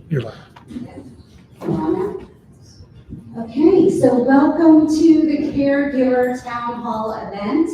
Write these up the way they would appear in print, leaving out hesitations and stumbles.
You're live. Okay, so welcome to the Caregiver Town Hall event.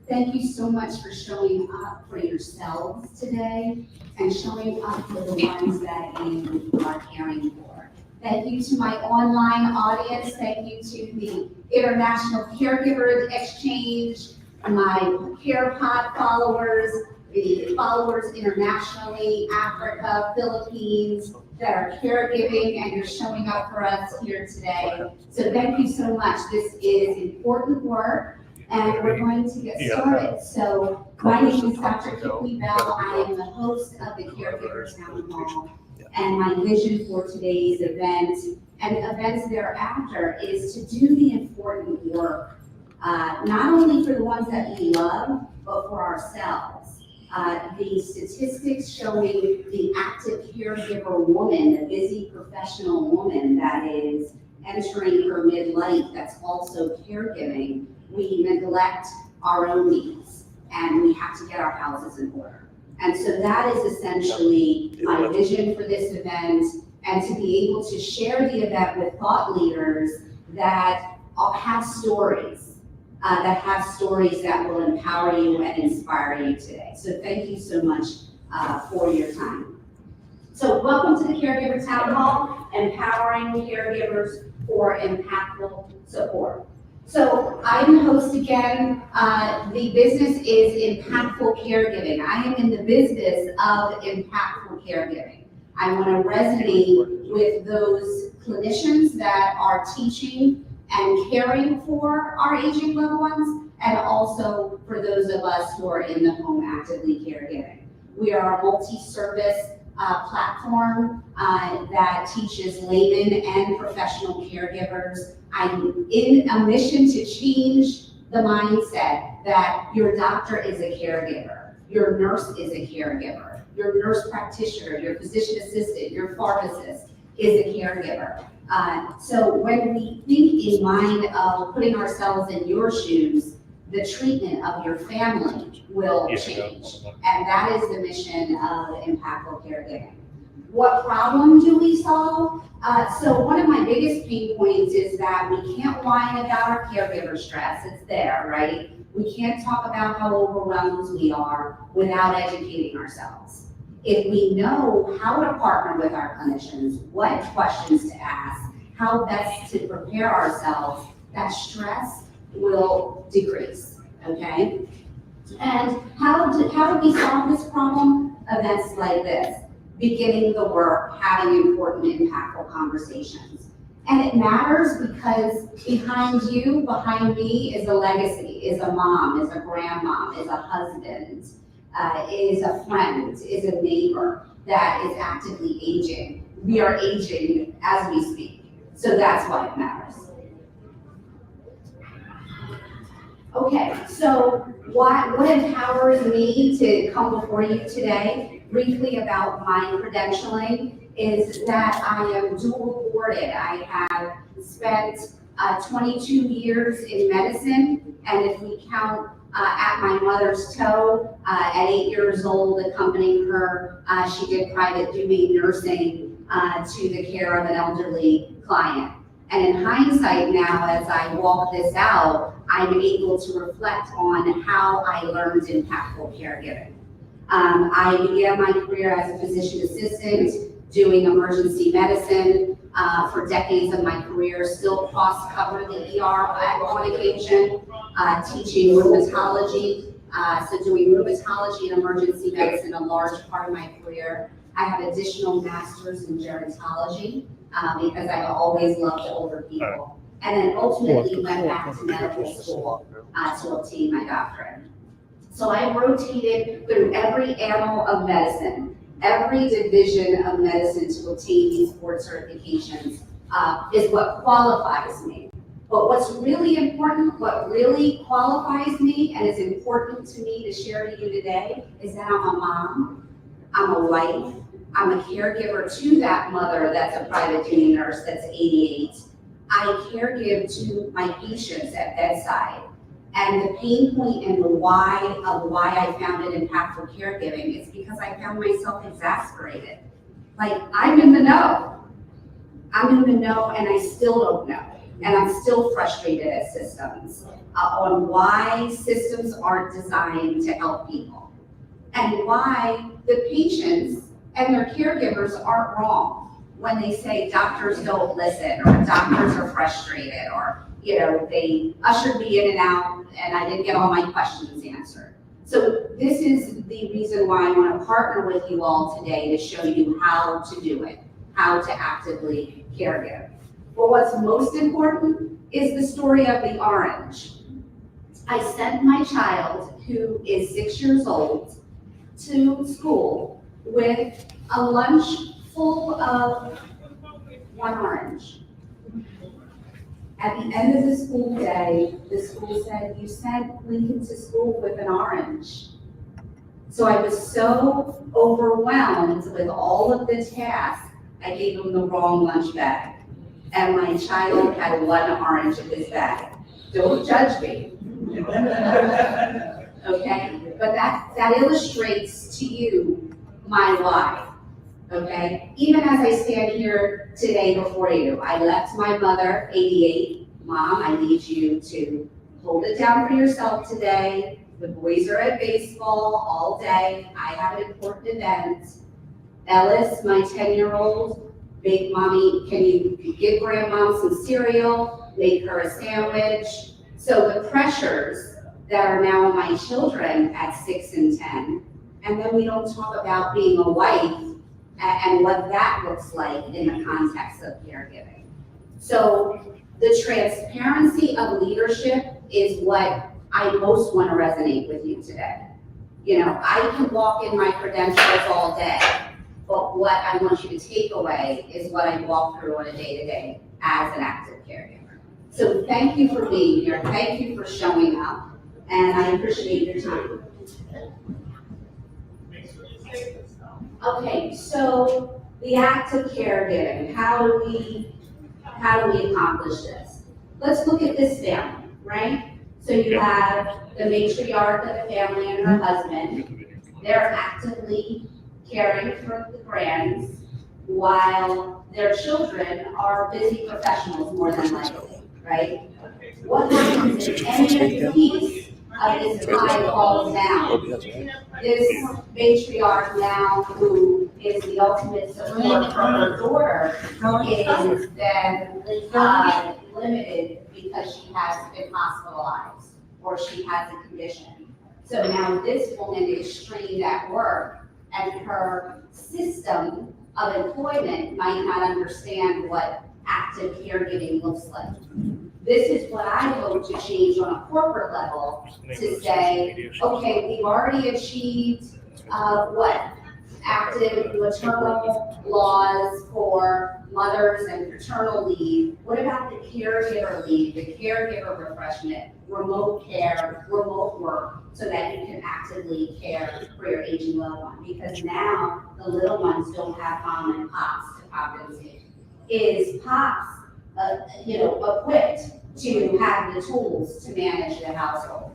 Thank you so much for showing up for yourselves today and showing up for the ones that you are caring for. Thank you to my online audience. Thank you to the International Caregivers Exchange, my CarePod followers, the followers internationally, Africa, Philippines, that are caregiving, and you're showing up for us here today. So thank you so much. This is important work, and we're going to get started. So my name is Dr. Kippley Bell. I am the host of the Caregiver Town Hall, and my vision for today's event and events thereafter is to do the important work, not only for the ones that we love, but for ourselves. The statistics showing the active caregiver woman, the busy professional woman that is entering her midlife that's also caregiving, we neglect our own needs and we have to get our houses in order. And so that is essentially my vision for this event, and to be able to share the event with thought leaders that have stories. That will empower you and inspire you today. So thank you so much for your time. So welcome to the Caregiver Town Hall, empowering caregivers for impactful support. So I'm the host again. The business is impactful caregiving. I am in the business of impactful caregiving. I want to resonate with those clinicians that are teaching and caring for our aging loved ones, and also for those of us who are in the home actively caregiving. We are a multi-service platform that teaches layman and professional caregivers. I'm in a mission to change the mindset that your doctor is a caregiver, your nurse is a caregiver, your nurse practitioner, your physician assistant, your pharmacist is a caregiver. So when we think in mind of putting ourselves in your shoes, the treatment of your family will change. And that is the mission of impactful caregiving. What problem do we solve? So one of my biggest pain points is that we can't whine about our caregiver stress. It's there, right? We can't talk about how overwhelmed we are without educating ourselves. If we know how to partner with our clinicians, what questions to ask, how best to prepare ourselves, that stress will decrease, okay? And how do we solve this problem? Events like this, beginning the work, having important, impactful conversations. And it matters because behind you, behind me is a legacy, is a mom, is a grandmom, is a husband, is a friend, is a neighbor that is actively aging. We are aging as we speak. So that's why it matters. Okay, so what empowers me to come before you today, briefly about my credentialing, is that I am dual boarded. I have spent 22 years in medicine, and if we count at my mother's toe, at 8 years old, accompanying her, she did private duty nursing to the care of an elderly client. And in hindsight now, as I walk this out, I'm able to reflect on how I learned impactful caregiving. I began my career as a physician assistant, doing emergency medicine for decades of my career, still cross-covered the ER on occasion, teaching rheumatology, so doing rheumatology and emergency medicine a large part of my career. I have additional masters in gerontology because I always loved older people. And then ultimately went back to medical school to obtain my doctorate. So I rotated through every annal of medicine, every division of medicine to obtain these board certifications is what qualifies me. But what's really important, what really qualifies me and is important to me to share to you today is that I'm a mom, I'm a wife, I'm a caregiver to that mother that's a private duty nurse that's 88. I caregive to my patients at bedside. And the pain point and the why of why I founded impactful caregiving is because I found myself exasperated. Like, I'm in the know. I'm in the know and I still don't know. And I'm still frustrated at systems on why systems aren't designed to help people. And why the patients and their caregivers aren't wrong when they say doctors don't listen, or doctors are frustrated, or they ushered me in and out and I didn't get all my questions answered. So this is the reason why I want to partner with you all today to show you how to do it, how to actively caregive. But what's most important is the story of the orange. I sent my child, who is 6 years old, to school with a lunch full of one orange. At the end of the school day, the school said, "You sent Lincoln to school with an orange." So I was so overwhelmed with all of the tasks, I gave him the wrong lunch bag. And my child had one orange in his bag. Don't judge me. Okay? But that illustrates to you my why. Okay? Even as I stand here today before you, I left my mother, 88. Mom, I need you to hold it down for yourself today. The boys are at baseball all day. I have an important event. Ellis, my 10-year-old, big mommy, can you give grandma some cereal, make her a sandwich? So the pressures that are now on my children at 6 and 10, and then we don't talk about being a wife and what that looks like in the context of caregiving. So the transparency of leadership is what I most want to resonate with you today. I can walk in my credentials all day, but what I want you to take away is what I walk through on a day-to-day as an active caregiver. So thank you for being here. Thank you for showing up, and I appreciate your time. Okay, so the act of caregiving, how do we accomplish this? Let's look at this family, right? So you have the matriarch of the family and her husband. They're actively caring for the grands while their children are busy professionals more than likely, right? What happens if any piece of this pie falls down? This matriarch now, who is the ultimate support for her daughter, is then limited because she has been hospitalized or she has a condition. So now this woman is strained at work, and her system of employment might not understand what active caregiving looks like. This is what I hope to change on a corporate level, to say, okay, we've already achieved active maternal laws for mothers and paternal leave. What about the caregiver leave, the caregiver refreshment, remote care, remote work, so that you can actively care for your aging loved one? Because now the little ones don't have mom and pops to compensate. Is pops equipped to have the tools to manage the household?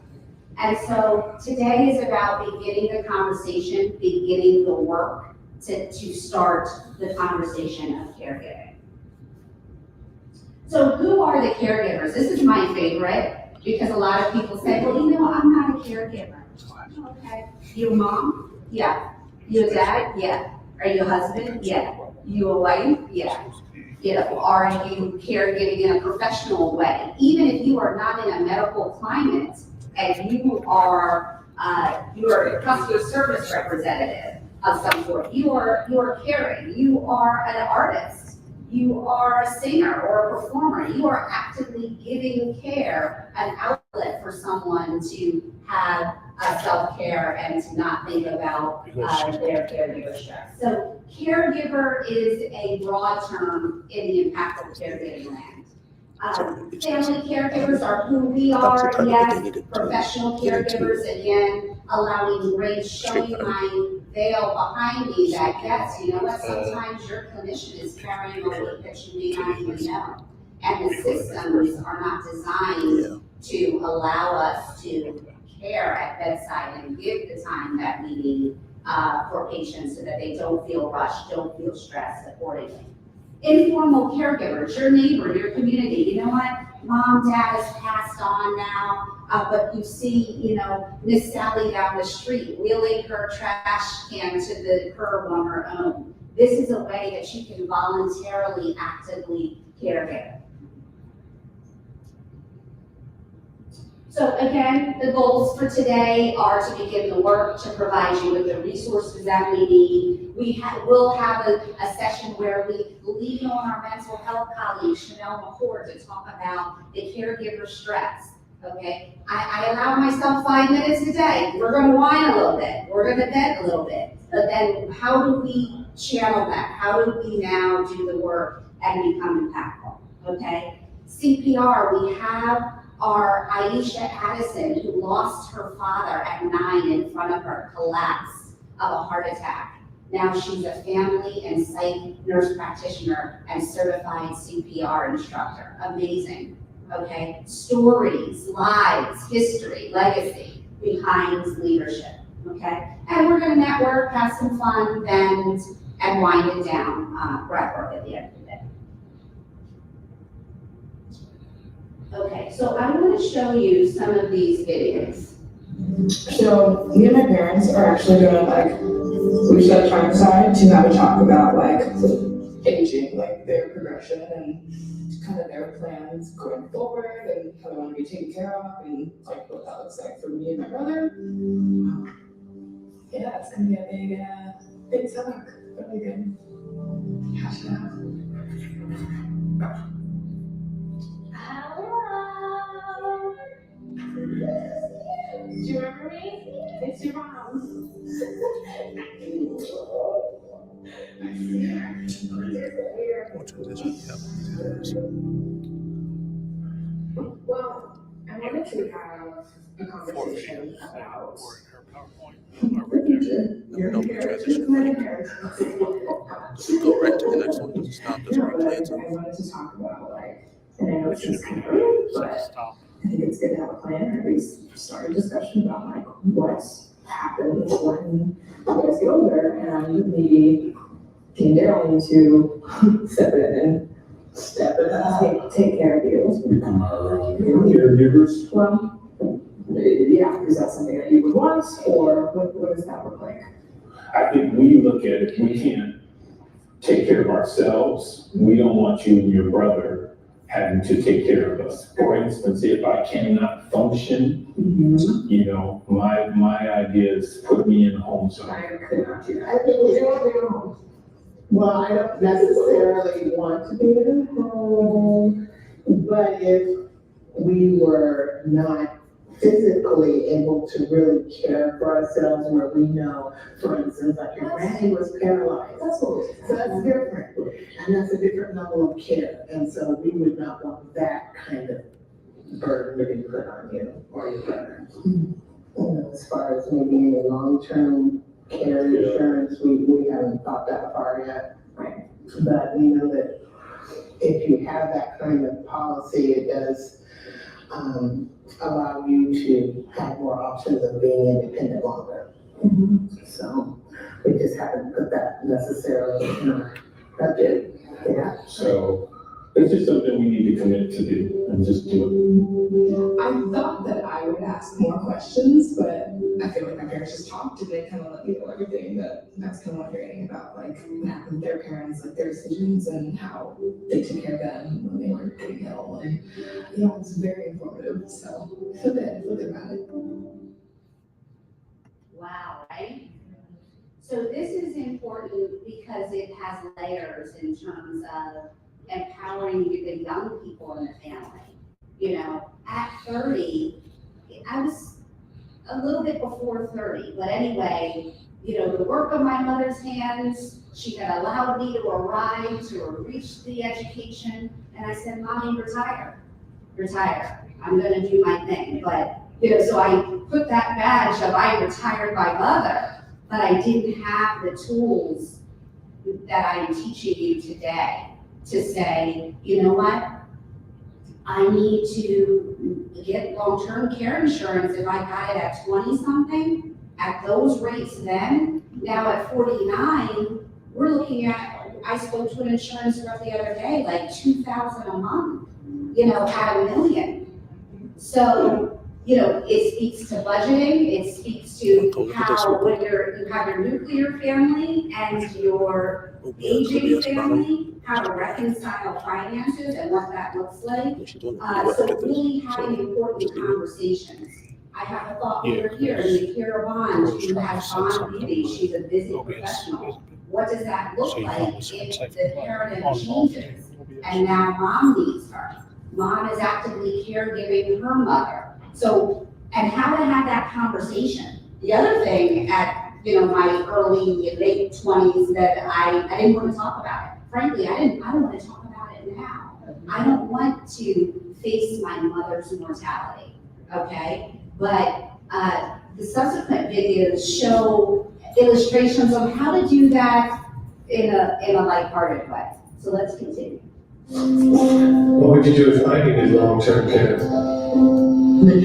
And so today is about beginning the conversation, beginning the work to start the conversation of caregiving. So who are the caregivers? This is my favorite, because a lot of people say, well, I'm not a caregiver. Okay. You a mom? Yeah. You a dad? Yeah. Are you a husband? Yeah. You a wife? Yeah. Are you caregiving in a professional way? Even if you are not in a medical climate and you are a customer service representative of some sort, you are caring, you are an artist, you are a singer or a performer, you are actively giving care, an outlet for someone to have self-care and to not think about their caregiver stress. So caregiver is a broad term in the impactful caregiving land. Family caregivers are who we are, yes. Professional caregivers, again, allowing grace, showing my veil behind me that, yes, you know what, sometimes your clinician is carrying a weight that you may not even know. And the systems are not designed to allow us to care at bedside and give the time that we need for patients so that they don't feel rushed, don't feel stressed accordingly. Informal caregivers, your neighbor, your community. You know what? Mom, dad has passed on now, but you see, Miss Sally down the street wheeling her trash can to the curb on her own. This is a way that you can voluntarily, actively caregive. So again, the goals for today are to begin the work to provide you with the resources that we need. We'll have a session where we lean on our mental health colleague, Chanel McCord, to talk about the caregiver stress. Okay, I allow myself 5 minutes a day. We're going to whine a little bit. We're going to vent a little bit. But then how do we channel that? How do we now do the work and become impactful? Okay, CPR, we have our Aisha Addison, who lost her father at 9 in front of her, collapse of a heart attack. Now she's a family and psych nurse practitioner and certified CPR instructor. Amazing, okay? Stories, lives, history, legacy behind leadership, okay? And we're gonna network, have some fun, bend, and wind it down, breath work at the end of the day. Okay, so I want to show you some of these videos. So me and my parents are actually gonna we set time aside to have a talk about aging, their progression and kind of their plans going forward and how they want to be taken care of and what that looks like for me and my brother. Yeah, it's gonna be a big talk. Really good. Hash it out. Hello. Do you remember me? It's your mom. Well, I wanted to have a conversation about Don't be transition. Go right to the next one. Doesn't stop. Doesn't replay itself. I wanted to talk about and I know it's just kind of early, but I think it's good to have a plan or at least start a discussion about what's happened when you guys get older and maybe Dean Daryl need to step in and take care of you. Caregivers? Well, yeah, is that something that you would want, or what does that look like? I think we look at it, we can't take care of ourselves. We don't want you and your brother having to take care of us. For instance, if I cannot function, my idea is put me in a home somewhere. I could not do that. I think we want to be at home. Well, I don't necessarily want to be at home, but if we were not physically able to really care for ourselves, where we know, for instance, your granny was paralyzed. So that's different. And that's a different level of care. And so we would not want that kind of burden to be put on you or your brother. As far as maybe a long-term care insurance, we haven't thought that far yet. Right. But we know that if you have that kind of policy, it does allow you to have more options of being independent longer. So we just haven't put that necessarily in our budget. Yeah. So it's just something we need to commit to do and just do it. I thought that I would ask more questions, but I feel like my parents just talked and they kind of let me know everything. That's kind of what you're getting about what happened with their parents, their decisions and how they took care of them when they were getting ill. And it was very informative. So I feel good about it. Wow, right? So this is important because it has layers in terms of empowering the young people in the family. At 30, I was a little bit before 30, but anyway, the work of my mother's hands, she had allowed me to arrive, to reach the education, and I said, Mommy, retire. I'm gonna do my thing. But, so I put that badge of I retired my mother, but I didn't have the tools that I'm teaching you today to say, you know what? I need to get long-term care insurance if I got it at 20-something, at those rates then, Now at 49, we're looking at, I spoke to an insurance rep the other day, like 2,000 a month, at $1 million. So, it speaks to budgeting, it speaks to how when you have your nuclear family and your aging family, how to reconcile finances and what that looks like. So really having important conversations. I have a thought leader here in Kira Bond, who has bond meetings, she's a busy professional. What does that look like if the paradigm changes and now mom needs her? Mom is actively caregiving her mother. So, and how to have that conversation. The other thing at, my early, late 20s that I didn't want to talk about it. Frankly, I don't want to talk about it now. I don't want to face my mother's mortality, okay? But the subsequent videos show illustrations on how to do that in a lighthearted way. So let's continue. What would you do if I needed long-term care?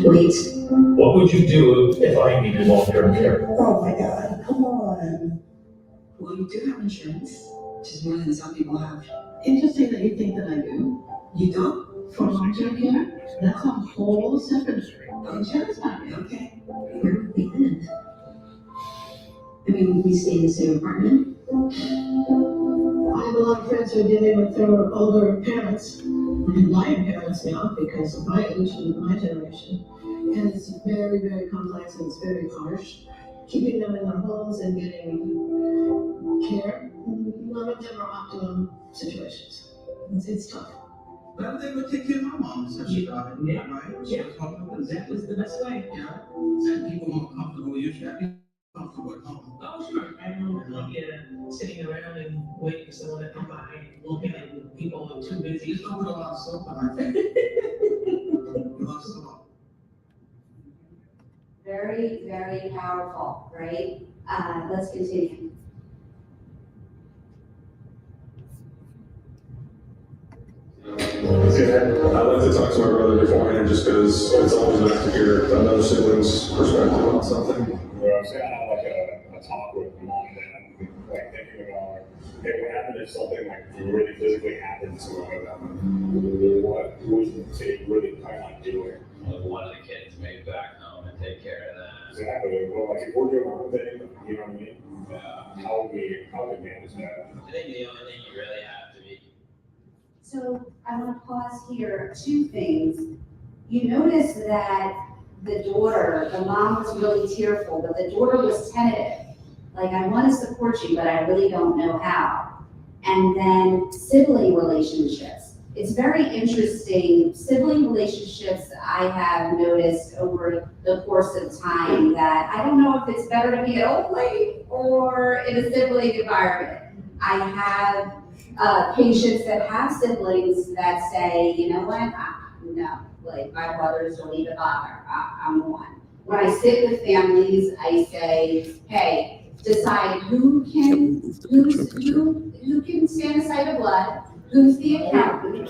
Wait. What would you do if I needed long-term care? Oh my God, come on. Well, you do have insurance, which is more than some people have. Interesting that you think that I do. You don't? For long-term care, that's a whole separate insurance package. Okay. Where would we live? I mean, would we stay in the same apartment? I have a lot of friends who are dealing with their older parents, and my parents now, because of my age and my generation. And it's very, very complex and it's very harsh. Keeping them in their homes and getting care, none of them are optimum situations. It's tough. But I was able to take care of my mom, so she got it, Yeah. right? Yeah. She That was the best way. yeah. And people more comfortable, you should be comfortable at home. Oh, sure. I don't want you sitting around and waiting for someone to come by and looking at people who are too busy. You still put a lot of soap on my face. A lot of soap. Very, very powerful, right? Let's continue. I like to talk to my brother beforehand just because it's always nice to hear another sibling's perspective on something. Where I was gonna have like a talk with mom and dad, like thinking about like, hey, what happened if something like really physically happened to one of them? What would they really plan on doing? Like one of the kids maybe back home and take care of that. Exactly. Well, like if we're doing our own thing, you know what I mean? How would we manage that? I think the only thing you really have to be. So I want to pause here. Two things. You notice that the mom was really tearful, but the daughter was tentative. Like, I want to support you, but I really don't know how. And then sibling relationships. It's very interesting. Sibling relationships, I have noticed over the course of time that I don't know if it's better to be an old lady or in a sibling environment. I have patients that have siblings that say, you know what, no, like my brothers don't even bother, I'm one. When I sit with families, I say, hey, decide who can stand aside of blood, who's the accountant,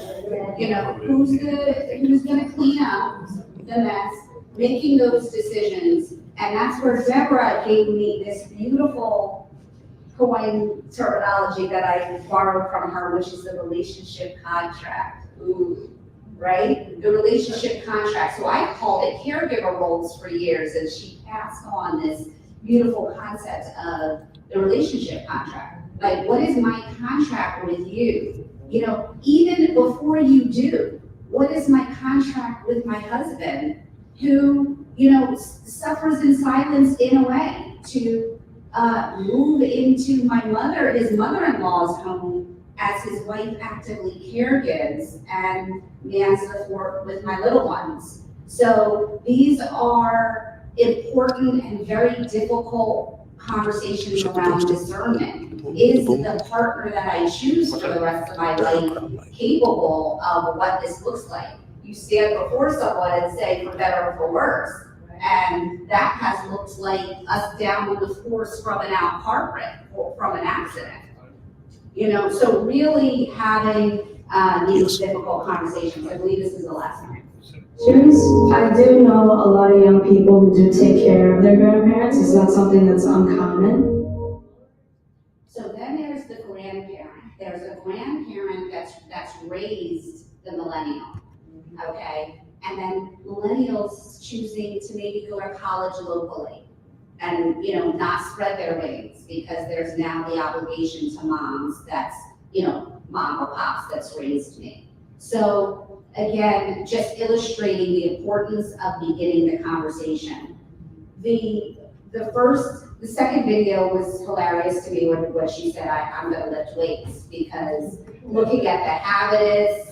who's gonna clean up the mess, making those decisions. And that's where Deborah gave me this beautiful Hawaiian terminology that I borrowed from her, which is the relationship contract. Ooh, right? The relationship contract. So I called it caregiver roles for years, and she passed on this beautiful concept of the relationship contract. Like, what is my contract with you? Even before you do, what is my contract with my husband who, suffers in silence in a way to move into his mother-in-law's home as his wife actively caregives and mans the fort with my little ones. So these are important and very difficult conversations around discernment. Is the partner that I choose for the rest of my life capable of what this looks like? You stand before someone and say, for better or for worse. And that has looked like us down with force from an out car wreck or from an accident. So really having these difficult conversations. I believe this is the last time. I do know a lot of young people who do take care of their grandparents. It's not something that's uncommon. there's a grandparent that's raised the millennial, okay? And then millennials choosing to maybe go to college locally and, not spread their wings because there's now the obligation to moms that's, mom or pops that's raised me. So again, just illustrating the importance of beginning the conversation. The second video was hilarious to me when she said, I'm gonna lift weights, because looking at the habitus,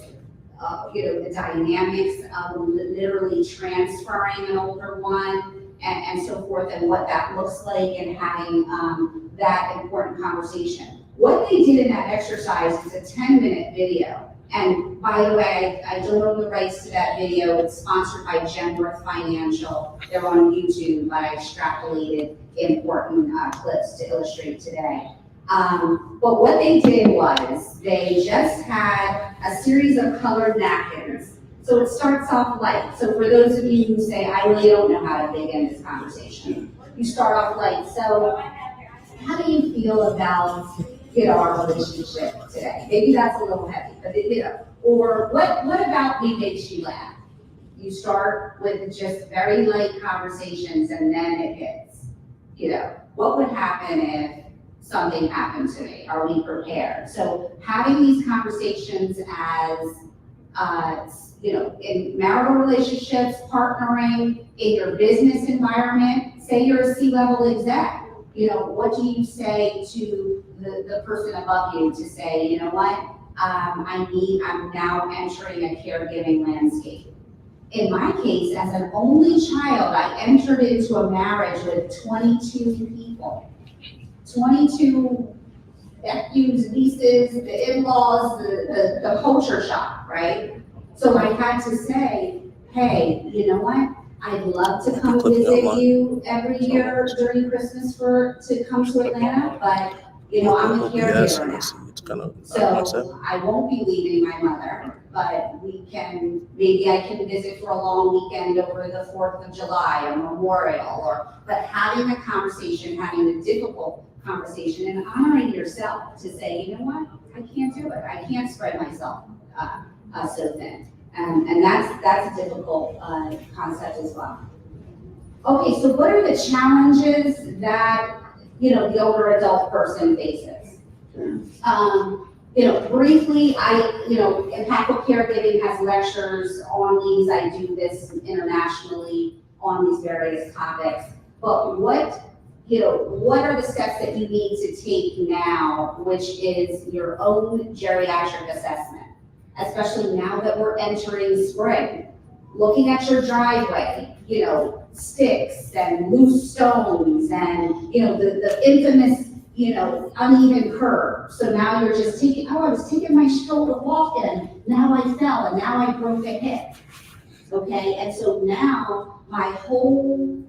the dynamics of literally transferring an older one and so forth, and what that looks like, and having that important conversation. What they did in that exercise is a 10-minute video. And by the way, I don't own the rights to that video. It's sponsored by Genworth Financial. They're on YouTube, but I extrapolated important clips to illustrate today. But what they did was they just had a series of colored napkins. So it starts off light. So for those of you who say, I really don't know how to begin this conversation, you start off light. So how do you feel about our relationship today? Maybe that's a little heavy, but or what about me makes you laugh? You start with just very light conversations, and then it hits. What would happen if something happened to me? Are we prepared? So having these conversations as, in marital relationships, partnering, in your business environment, say you're a C-level exec, what do you say to the person above you to say, you know what, I'm now entering a caregiving landscape. In my case, as an only child, I entered into a marriage with 22 people. 22 nephews, nieces, the in-laws, the culture shock, right? So I had to say, hey, you know what? I'd love to come visit you every year during Christmas to come to Atlanta, but I'm a caregiver now. So I won't be leaving my mother, but maybe I can visit for a long weekend over the 4th of July or Memorial, but having a conversation, having a difficult conversation, and honoring yourself to say, you know what, I can't do it. I can't spread myself so thin. And that's a difficult concept as well. Okay, so what are the challenges that the older adult person faces? Briefly, Impactful Caregiving has lectures on these. I do this internationally on these various topics. But what are the steps that you need to take now, which is your own geriatric assessment? Especially now that we're entering spring, looking at your driveway, sticks and loose stones and, the infamous, uneven curb. So now you're just I was taking my stroller walk and now I fell and now I broke a hip. Okay, and so now my whole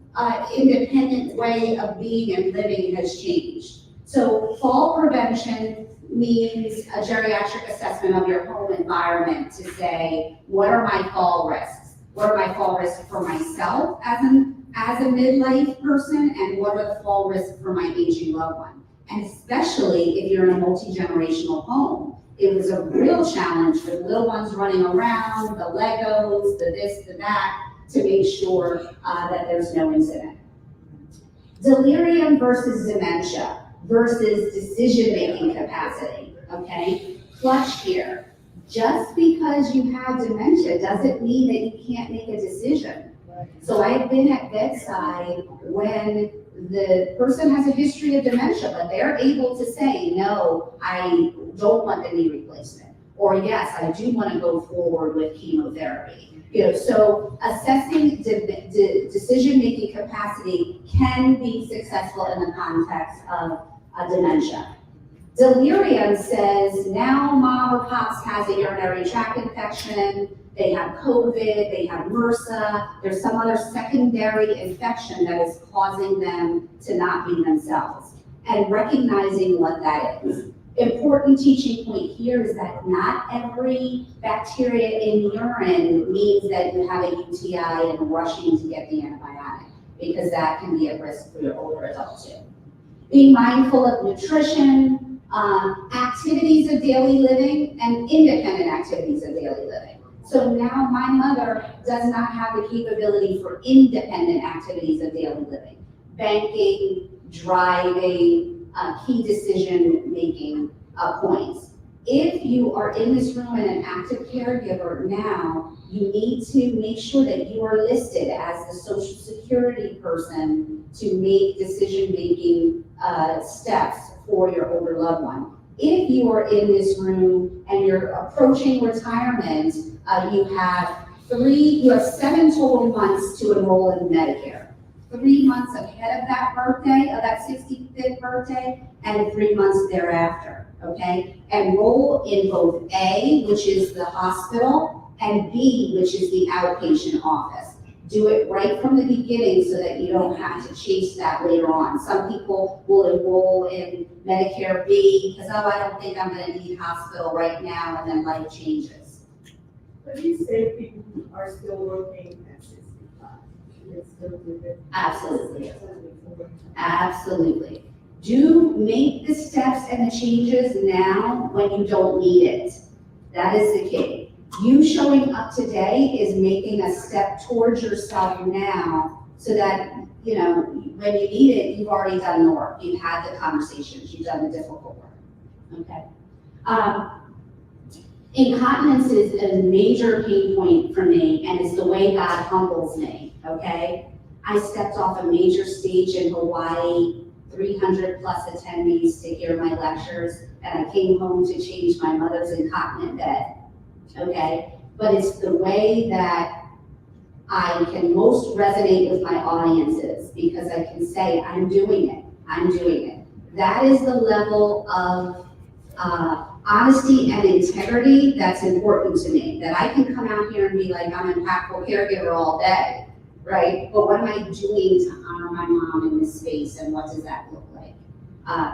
independent way of being and living has changed. So fall prevention means a geriatric assessment of your home environment to say, what are my fall risks? What are my fall risks for myself as a midlife person, and what are the fall risks for my aging loved one? And especially if you're in a multi-generational home, it was a real challenge with little ones running around, the Legos, the this, the that, to make sure that there's no incident. Delirium versus dementia versus decision-making capacity, okay? Clutch here. Just because you have dementia doesn't mean that you can't make a decision. So I've been at bedside when the person has a history of dementia, but they're able to say, no, I don't want the knee replacement. Or yes, I do want to go forward with chemotherapy. So assessing decision-making capacity can be successful in the context of dementia. Delirium says now mom or pops has a urinary tract infection, they have COVID, they have MRSA, there's some other secondary infection that is causing them to not be themselves, and recognizing what that is. Important teaching point here is that not every bacteria in urine means that you have a UTI and rushing to get the antibiotic, because that can be a risk for your older adult too. Being mindful of nutrition, activities of daily living and independent activities of daily living. So now my mother does not have the capability for independent activities of daily living. Banking, driving, key decision-making points. If you are in this room and an active caregiver now, you need to make sure that you are listed as the Social Security person to make decision-making steps for your older loved one. If you are in this room and you're approaching retirement, you have 7 total months to enroll in Medicare. 3 months ahead of that birthday, of that 65th birthday, and 3 months thereafter, okay? Enroll in both A, which is the hospital, and B, which is the outpatient office. Do it right from the beginning so that you don't have to chase that later on. Some people will enroll in Medicare B because, oh, I don't think I'm gonna need hospital right now, and then life changes. But you say people who are still working at 65, they still do it? Absolutely. Absolutely. Do make the steps and the changes now when you don't need it. That is the key. You showing up today is making a step towards yourself now so that, you know, when you need it, you've already done the work. You've had the conversations, you've done the difficult work, okay? Incontinence is a major pain point for me, and it's the way God humbles me, okay? I stepped off a major stage in Hawaii, 300 plus attendees to hear my lectures, and I came home to change my mother's incontinent bed. Okay, but it's the way that I can most resonate with my audiences because I can say, I'm doing it. That is the level of honesty and integrity that's important to me, that I can come out here and be like, I'm an impactful caregiver all day, right? But what am I doing to honor my mom in this space, and what does that look like?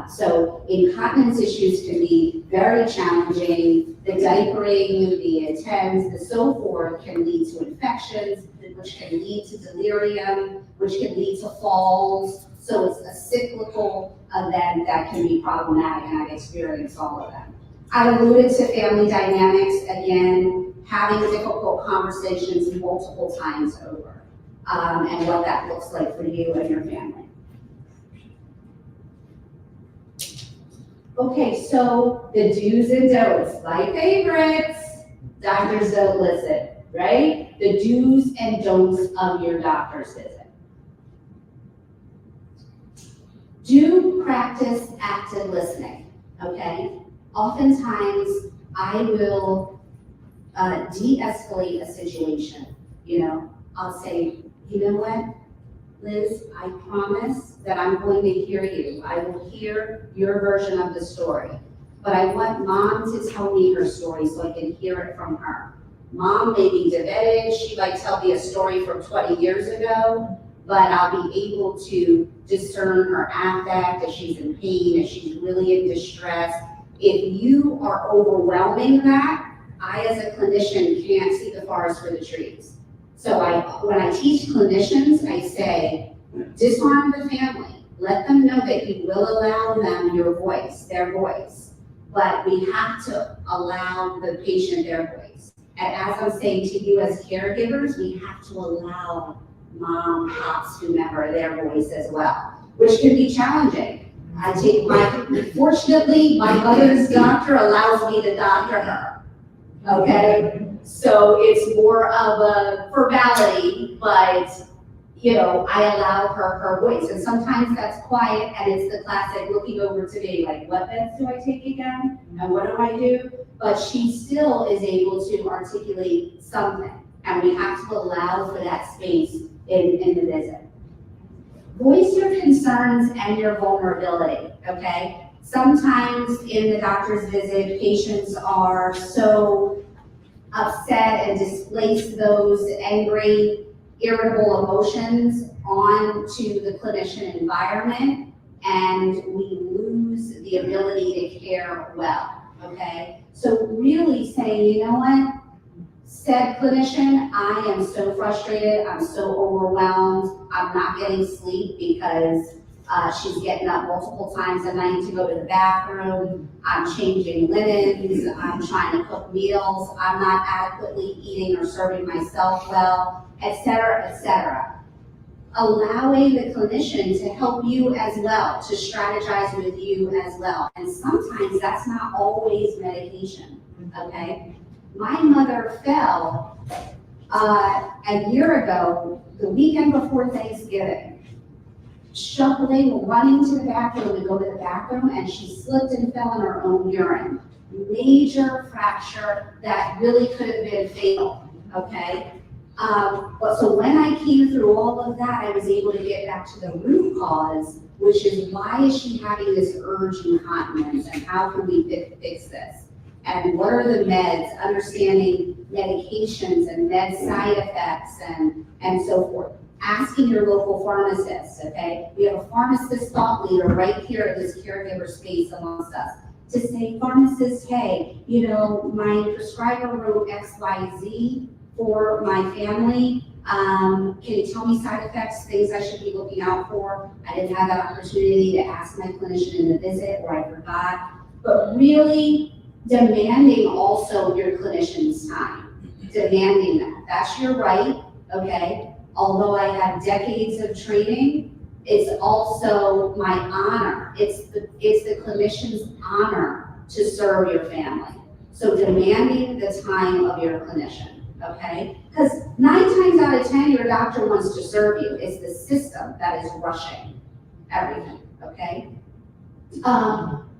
So incontinence issues can be very challenging. The diapering, the attends, the so forth can lead to infections, which can lead to delirium, which can lead to falls. So it's a cyclical event that can be problematic, and I've experienced all of them. I alluded to family dynamics, again, having difficult conversations multiple times over, and what that looks like for you and your family. Okay, so the do's and don'ts, my favorites, doctors don't listen, right? The do's and don'ts of your doctor's visit. Do practice active listening, okay? Oftentimes, I will de-escalate a situation, you know? I'll say, you know what? Liz, I promise that I'm going to hear you. I will hear your version of the story. But I want mom to tell me her story so I can hear it from her. Mom may be divided. She might tell me a story from 20 years ago, but I'll be able to discern her affect, if she's in pain, if she's really in distress. If you are overwhelming that, I as a clinician can't see the forest for the trees. So when I teach clinicians, I say, disarm the family. Let them know that you will allow them your voice, their voice. But we have to allow the patient their voice. And as I'm saying to you as caregivers, we have to allow mom, pops, whomever, their voice as well, which can be challenging. Fortunately, my mother's doctor allows me to doctor her, okay? So it's more of a formality, but, you know, I allow her voice. And sometimes that's quiet, and it's the classic looking over to me, like, what meds do I take again? And what do I do? But she still is able to articulate something, and we have to allow for that space in the visit. Voice your concerns and your vulnerability, okay? Sometimes in the doctor's visit, patients are so upset and displace those angry, irritable emotions onto the clinician environment, and we lose the ability to care well, okay? So really saying, you know what? Said clinician, I am so frustrated, I'm so overwhelmed, I'm not getting sleep because She's getting up multiple times a night to go to the bathroom. I'm changing linens. I'm trying to cook meals. I'm not adequately eating or serving myself well, et cetera, et cetera. Allowing the clinician to help you as well, to strategize with you as well. And sometimes that's not always medication, okay? My mother fell a year ago, the weekend before Thanksgiving, shuffling, running to the bathroom to go to the bathroom, and she slipped and fell in her own urine. Major fracture that really could have been fatal, okay? But so when I came through all of that, I was able to get back to the root cause, which is why is she having this urge incontinence, and how can we fix this? And what are the meds, understanding medications and med side effects and so forth. Asking your local pharmacist, okay? We have a pharmacist thought leader right here at this caregiver space amongst us to say, pharmacist, hey, you know, my prescriber wrote XYZ for my family. Can you tell me side effects, things I should be looking out for? I didn't have that opportunity to ask my clinician in the visit, or I forgot. But really demanding also your clinician's time, demanding that. That's your right, okay? Although I have decades of training, it's also my honor. It's the clinician's honor to serve your family. So demanding the time of your clinician, okay? Because 9 times out of 10, your doctor wants to serve you. It's the system that is rushing everything, okay?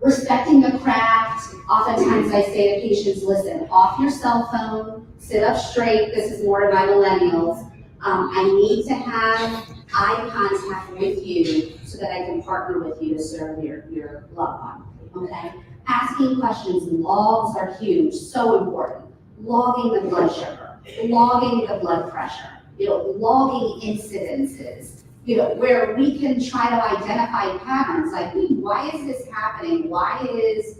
Respecting the craft. Oftentimes I say to patients, listen, off your cell phone, sit up straight. This is more to my millennials. I need to have eye contact with you so that I can partner with you to serve your loved one, okay? Asking questions, logs are huge, so important. Logging the blood sugar, logging the blood pressure, logging incidences, where we can try to identify patterns, like, why is this happening? Why is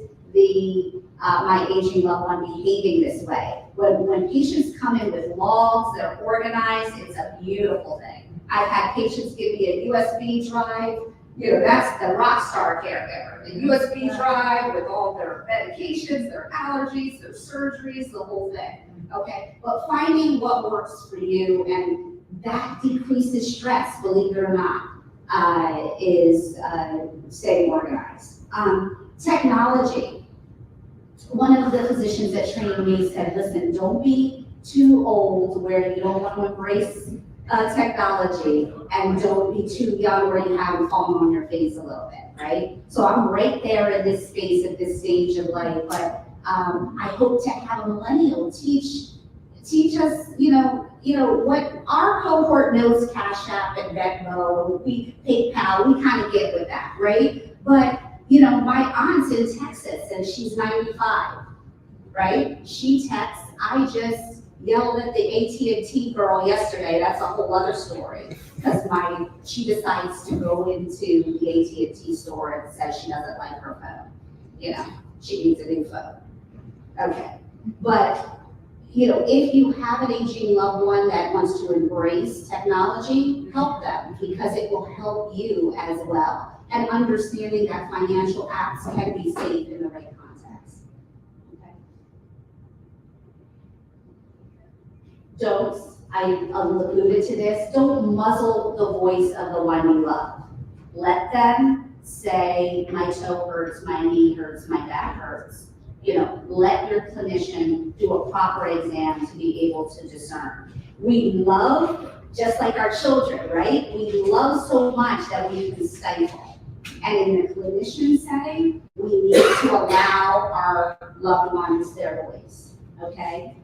my aging loved one behaving this way? When patients come in with logs, they're organized, it's a beautiful thing. I've had patients give me a USB drive, that's the rock star caregiver. The USB drive with all their medications, their allergies, their surgeries, the whole thing, okay? But finding what works for you, and that decreases stress, believe it or not, is staying organized. Technology. One of the physicians that trained me said, listen, don't be too old where you don't want to embrace technology, and don't be too young where you haven't fallen on your face a little bit, right? So I'm right there in this space at this stage of life, but I hope to have a millennial teach us, what our cohort knows, Cash App and Venmo, we PayPal, we kind of get with that, right? But my aunt's in Texas and she's 95, right? She texts, I just yelled at the AT&T girl yesterday. That's a whole other story, because she decides to go into the AT&T store and says she doesn't like her phone. She needs a new phone. Okay, but if you have an aging loved one that wants to embrace technology, help them, because it will help you as well. And understanding that financial apps can be safe in the right context. Okay. I alluded to this, don't muzzle the voice of the one you love. Let them say, my toe hurts, my knee hurts, my back hurts. Let your clinician do a proper exam to be able to discern. We love, just like our children, right? We love so much that we can stifle. And in the clinician setting, we need to allow our loved ones their voice, okay?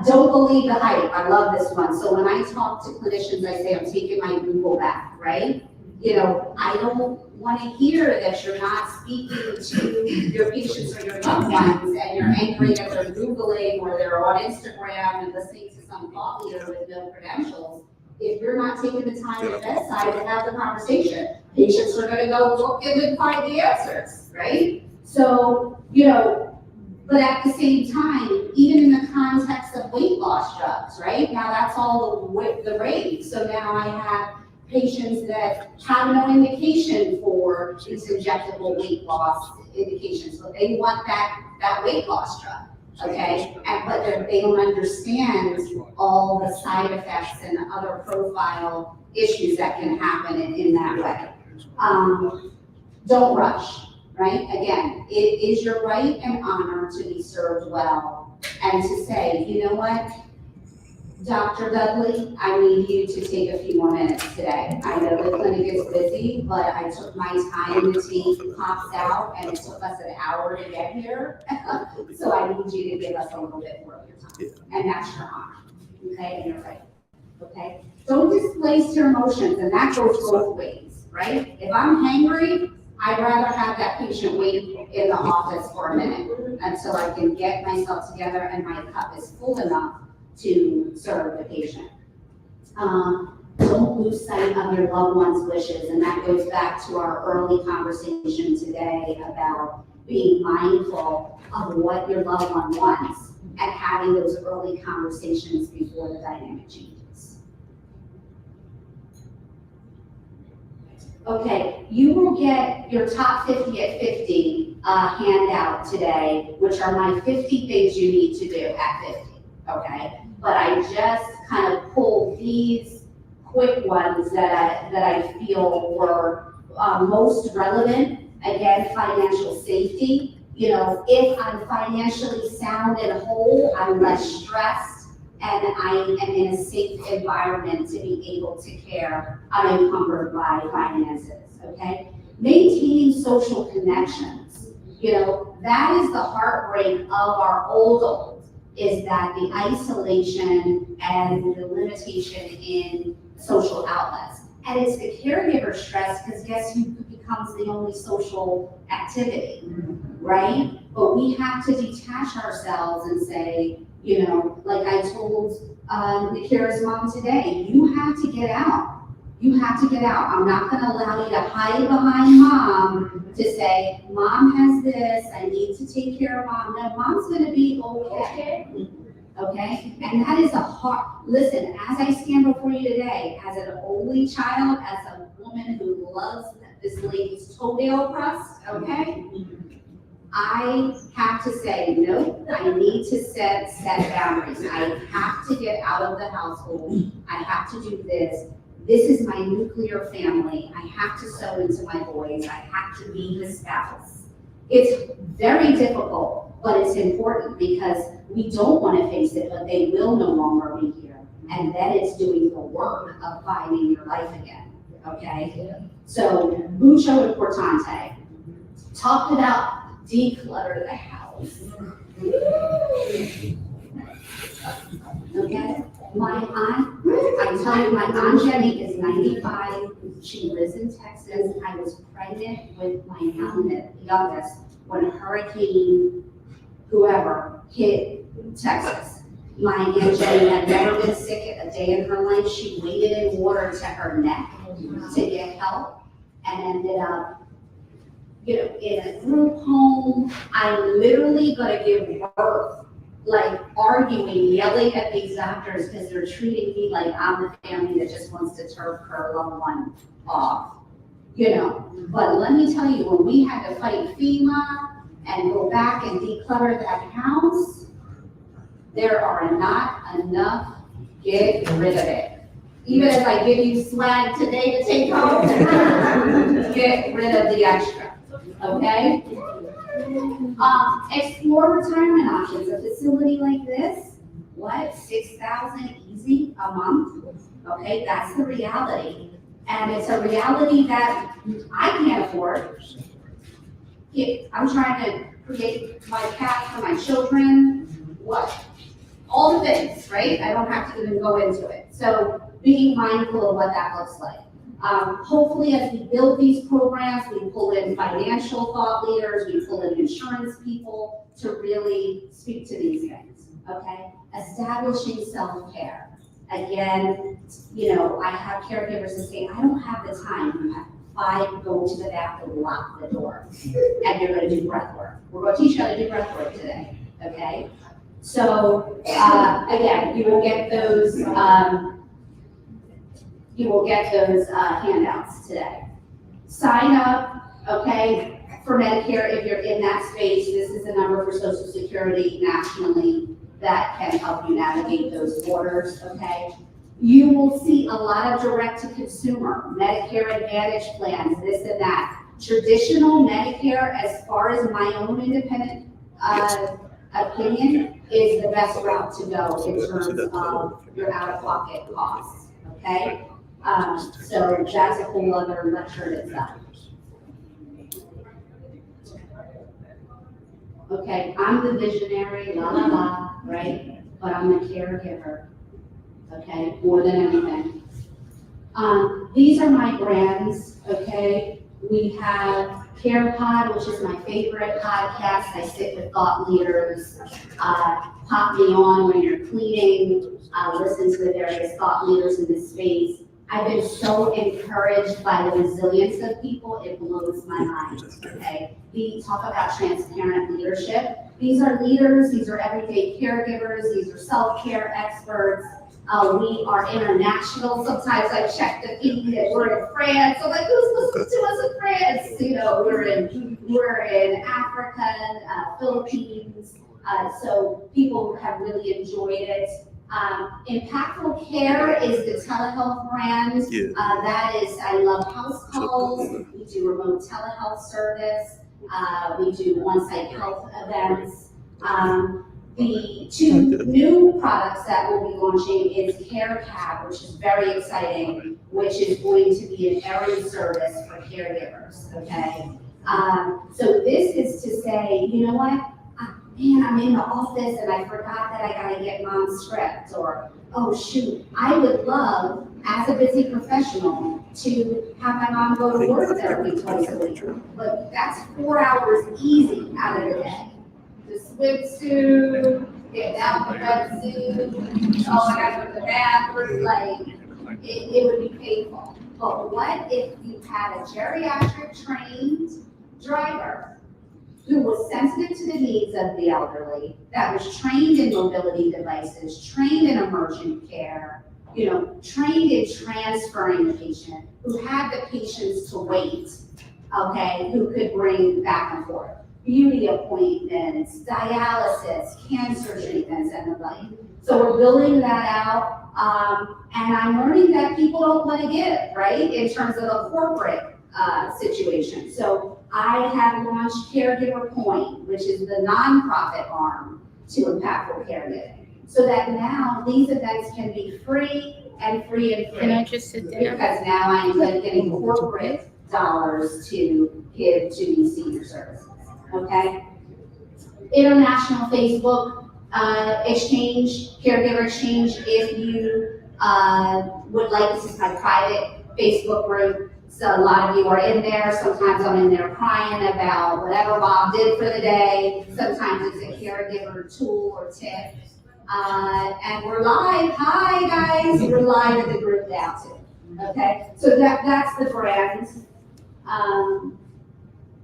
Don't believe the hype. I love this one. So when I talk to clinicians, I say, I'm taking my Google back, right? I don't want to hear that you're not speaking to your patients or your loved ones, and you're angry that they're Googling or they're on Instagram and listening to some thought leader with no credentials. If you're not taking the time at bedside to have the conversation, patients are going to go look and find the answers, right? So, but at the same time, even in the context of weight loss drugs, right? Now that's all the rage. So now I have patients that have no indication for these injectable weight loss indications, but they want that weight loss drug, okay? But they don't understand all the side effects and other profile issues that can happen in that way. Don't rush, right? Again, it is your right and honor to be served well and to say, you know what, Dr. Dudley, I need you to take a few more minutes today. I know the clinic is busy, but I took my time to take pops out and it took us an hour to get here. So I need you to give us a little bit more of your time. And that's your honor, okay, and you're right, okay? Don't displace your emotions, and that goes both ways, right? If I'm hangry, I'd rather have that patient wait in the office for a minute until I can get myself together and my cup is full enough to serve the patient. Don't lose sight of your loved one's wishes, and that goes back to our early conversation today about being mindful of what your loved one wants and having those early conversations before the dynamic changes. Okay, you will get your top 50 at 50 handout today, which are my 50 things you need to do at 50, okay? But I just kind of pulled these quick ones that I feel were most relevant. Again, financial safety. You know, if I'm financially sound and whole, I'm less stressed and I am in a safe environment to be able to care unencumbered by finances, okay? Maintaining social connections. You know, that is the heartbreak of our old, is that the isolation and the limitation in social outlets. And it's the caregiver stress, because guess who becomes the only social activity, right? But we have to detach ourselves and say, you know, like I told Nikira's mom today, you have to get out. You have to get out. I'm not gonna allow you to hide behind mom to say, mom has this, I need to take care of mom. No, mom's gonna be okay. Okay? And that is a hard, listen, as I stand before you today, as an only child, as a woman who loves this lady's toenail crust, okay? I have to say, nope, I need to set boundaries. I have to get out of the household. I have to do this. This is my nuclear family. I have to sew into my boys. I have to be the spouse. It's very difficult, but it's important because we don't want to face it, but they will no longer be here. And then it's doing the work of finding your life again, okay? So, mucho importante. Talked about declutter the house. Okay? My aunt, I tell you, my Aunt Jenny is 95. She lives in Texas. I was pregnant with my youngest when Hurricane whoever hit Texas. My Aunt Jenny had never been sick a day in her life. She waded in water to her neck to get help and ended up, you know, in a group home. I'm literally gonna give birth, like arguing, yelling at these doctors because they're treating me like I'm the family that just wants to turf her loved one off, you know. But let me tell you, when we had to fight FEMA and go back and declutter that house, there are not enough. Get rid of it. Even if I give you swag today to take home, get rid of the extra, okay? Explore retirement options. A facility like this, what, $6,000 easy a month? Okay, that's the reality. And it's a reality that I can't afford. I'm trying to create my path for my children, what? All the things, right? I don't have to even go into it. So being mindful of what that looks like. Hopefully as we build these programs, we pull in financial thought leaders, we pull in insurance people to really speak to these things, okay? Establishing self-care. Again, you know, I have caregivers that say, I don't have the time. You have 5, go to the bathroom, lock the door, and you're gonna do breath work. We're gonna teach you how to do breath work today, okay? So, again, you will get those you will get those handouts today. Sign up, okay, for Medicare if you're in that space. This is the number for Social Security nationally that can help you navigate those borders, okay? You will see a lot of direct-to-consumer, Medicare Advantage plans, this and that. Traditional Medicare, as far as my own independent opinion, is the best route to go in terms of your out-of-pocket costs, okay? So that's a whole other lecture in itself. Okay, I'm the visionary, la la la, right? But I'm the caregiver, okay, more than anything. These are my brands, okay? We have CarePod, which is my favorite podcast. I sit with thought leaders, pop me on when you're cleaning, listen to the various thought leaders in this space. I've been so encouraged by the resilience of people, it blows my mind, okay? We talk about transparent leadership. These are leaders, these are everyday caregivers, these are self-care experts. We are international. Sometimes I check the feed that we're in France. I'm like, who's listening to us in France? You know, we're in Africa, Philippines. So people have really enjoyed it. Impactful Care is the telehealth brand. That is, I love house calls. We do remote telehealth service. We do on-site health events. The two new products that we'll be launching is CareCab, which is very exciting, which is going to be an errand service for caregivers, okay? So this is to say, you know what? Man, I'm in the office and I forgot that I gotta get mom's script, or, oh shoot, I would love, as a busy professional, to have my mom go to work therapy twice a week. But that's 4 hours easy out of the day. The swimsuit, get out the wetsuit, oh, I gotta go to the bathroom, like, it would be painful. But what if you had a geriatric trained driver who was sensitive to the needs of the elderly, that was trained in mobility devices, trained in emergent care, you know, trained in transferring the patient, who had the patients to wait, okay, who could bring back and forth, beauty appointments, dialysis, cancer treatments, and the like. So we're building that out, and I'm learning that people don't want to give, right, in terms of a corporate situation. So I have launched Caregiver Point, which is the nonprofit arm to Impactful Caregiving, so that now these events can be free and free and free. Can I just sit down? Because now I am getting corporate dollars to give to these senior services, okay? International Facebook exchange, Caregiver Exchange, if you would like, this is my private Facebook group. So a lot of you are in there. Sometimes I'm in there crying about whatever Bob did for the day. Sometimes it's a caregiver tool or tip. And we're live. Hi guys, we're live at the group now too. Okay, so that's the brand.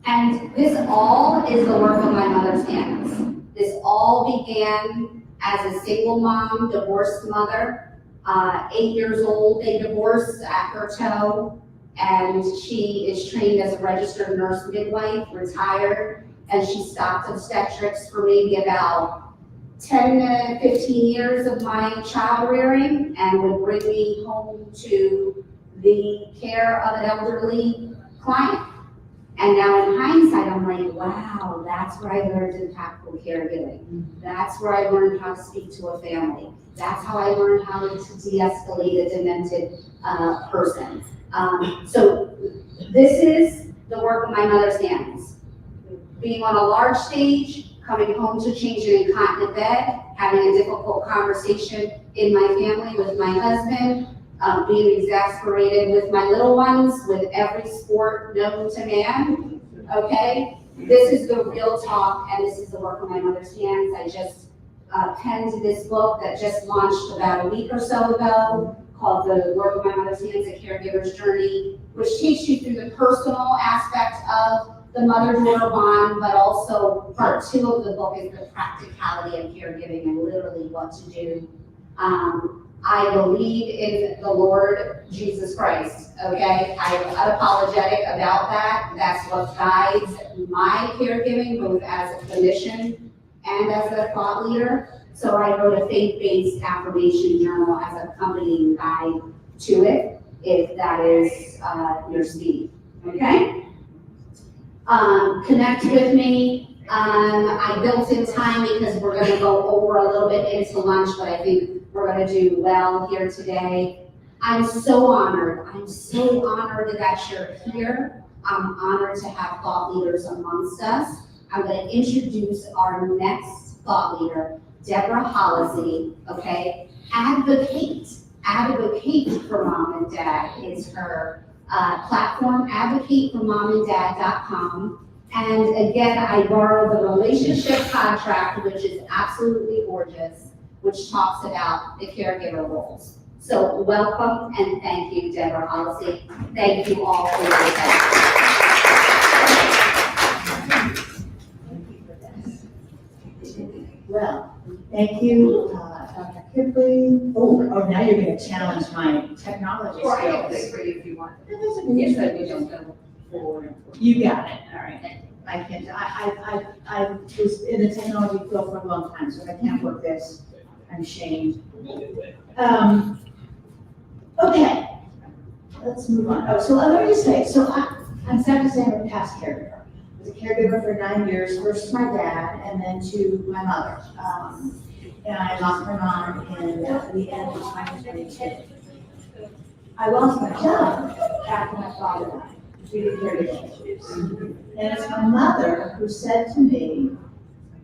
And this all is the work of my mother's hands. This all began as a single mom, divorced mother, 8 years old. They divorced at her toe. And she is trained as a registered nurse midwife, retired, and she stopped obstetrics for maybe about 10 to 15 years of my child rearing, and would bring me home to the care of an elderly client. And now in hindsight, I'm like, wow, that's where I learned impactful caregiving. That's where I learned how to speak to a family. That's how I learned how to de-escalate a demented person. So this is the work of my mother's hands. Being on a large stage, coming home to change an incontinent bed, having a difficult conversation in my family with my husband, being exasperated with my little ones, with every sport known to man, okay? This is the real talk, and this is the work of my mother's hands. I just penned this book that just launched about a week or so ago, called The Work of My Mother's Hands, A Caregiver's Journey, which takes you through the personal aspect of the mother-daughter bond, but also part 2 of the book is the practicality of caregiving and literally what to do. I believe in the Lord Jesus Christ, okay? I'm unapologetic about that. That's what guides my caregiving, both as a clinician and as a thought leader. So I wrote a faith-based affirmation journal as an accompanying guide to it, if that is your speed, okay? Connect with me. I built in time because we're gonna go over a little bit into lunch, but I think we're gonna do well here today. I'm so honored that you're here. I'm honored to have thought leaders amongst us. I'm gonna introduce our next thought leader, Deborah Hollisey, okay? Advocate for Mom and Dad is her platform, advocateformomanddad.com. And again, I borrowed the relationship contract, which is absolutely gorgeous, which talks about the caregiver roles. So welcome and thank you, Deborah Hollisey. Thank you all for your attention. Well, thank you, Dr. Kipley. Oh, now you're gonna challenge my technology Or I can skills. play for you if you want. Yes, I do. You got it, all right. I can't, I was in the technology field for a long time, so if I can't work this, I'm shamed. Okay, let's move on. Oh, so let me just say, I'm sad to say I'm a past caregiver. I was a caregiver for 9 years, first to my dad and then to my mother. And I lost my mom in the end of 2022. I lost my job after my father died due to caregiving issues. And it's my mother who said to me,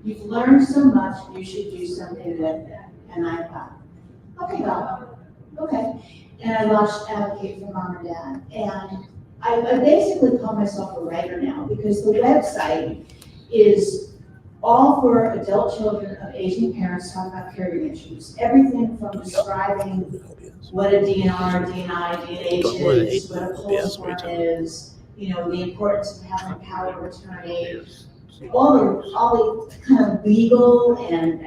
"You've learned so much, you should do something with it." And I thought, okay, God, okay. And I launched Advocate for Mom and Dad. And I basically call myself a writer now because the website is all for adult children of aging parents talking about caregiving issues. Everything from describing what a DNR, DNI, DNH is, what a pulse form is, the importance of having power of attorney, all the kind of legal and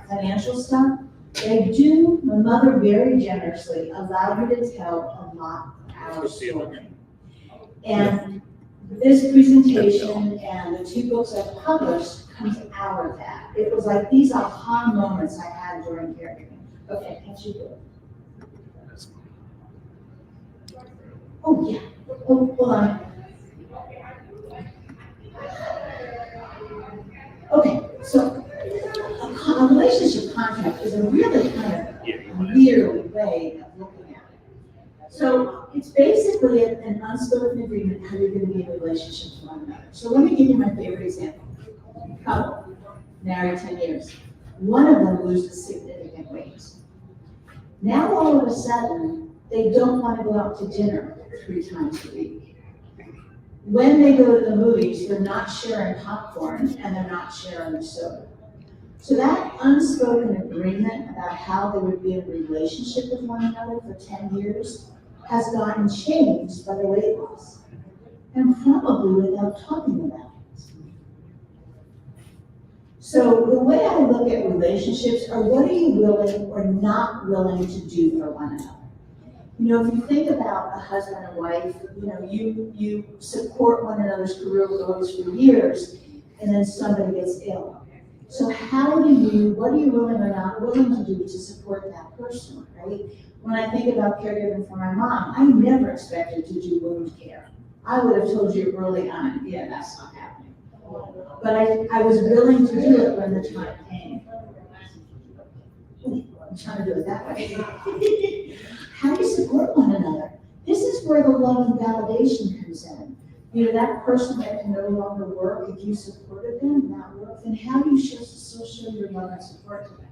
financial stuff. My mother very generously allowed me to tell a lot of our story. And this presentation and the 2 books I've published comes out of that. It was like these aha moments I had during caregiving. Okay, can't you do it? Oh, yeah. Oh, hold on. Okay, so a relationship contract is a really kind of weird way of looking at it. So it's basically an unspoken agreement how you're going to be in a relationship with one another. So let me give you my favorite example. Couple, married 10 years. One of them loses significant weight. Now all of a sudden, they don't want to go out to dinner 3 times a week. When they go to the movies, they're not sharing popcorn and they're not sharing soda. So that unspoken agreement about how they would be in a relationship with one another for 10 years has gotten changed by the weight loss, and probably without talking about it. So the way I look at relationships are what are you willing or not willing to do for one another? If you think about a husband and wife, you support one another's career goals for years, and then somebody gets ill. So what are you willing or not willing to do to support that person, right? When I think about caregiving for my mom, I never expected to do wound care. I would have told you early on, yeah, that's not happening. But I was willing to do it when the time came. I'm trying to do it that way. How do you support one another? This is where the love and validation comes in. That person that can no longer work, if you supported them, that work, then how do you still show your love and support to them?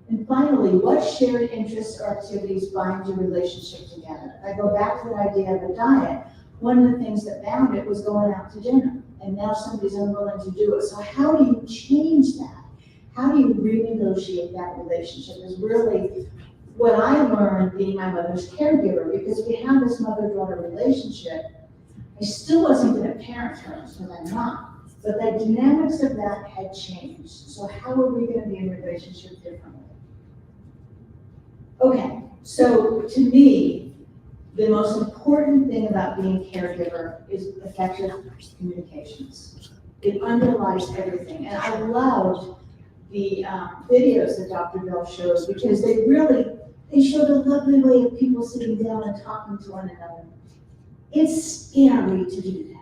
And finally, what shared interests or activities bind your relationship together? If I go back to the idea of a diet, one of the things that bound it was going out to dinner, and now somebody's unwilling to do it. So how do you change that? How do you renegotiate that relationship is really what I learned being my mother's caregiver, because we had this mother-daughter relationship. I still wasn't good at parent terms with my mom, but the dynamics of that had changed. So how are we going to be in a relationship differently? Okay, so to me, the most important thing about being a caregiver is effective communications. It underlies everything, and I loved the videos that Dr. Bell showed because they showed a lovely way of people sitting down and talking to one another. It's scary to do that.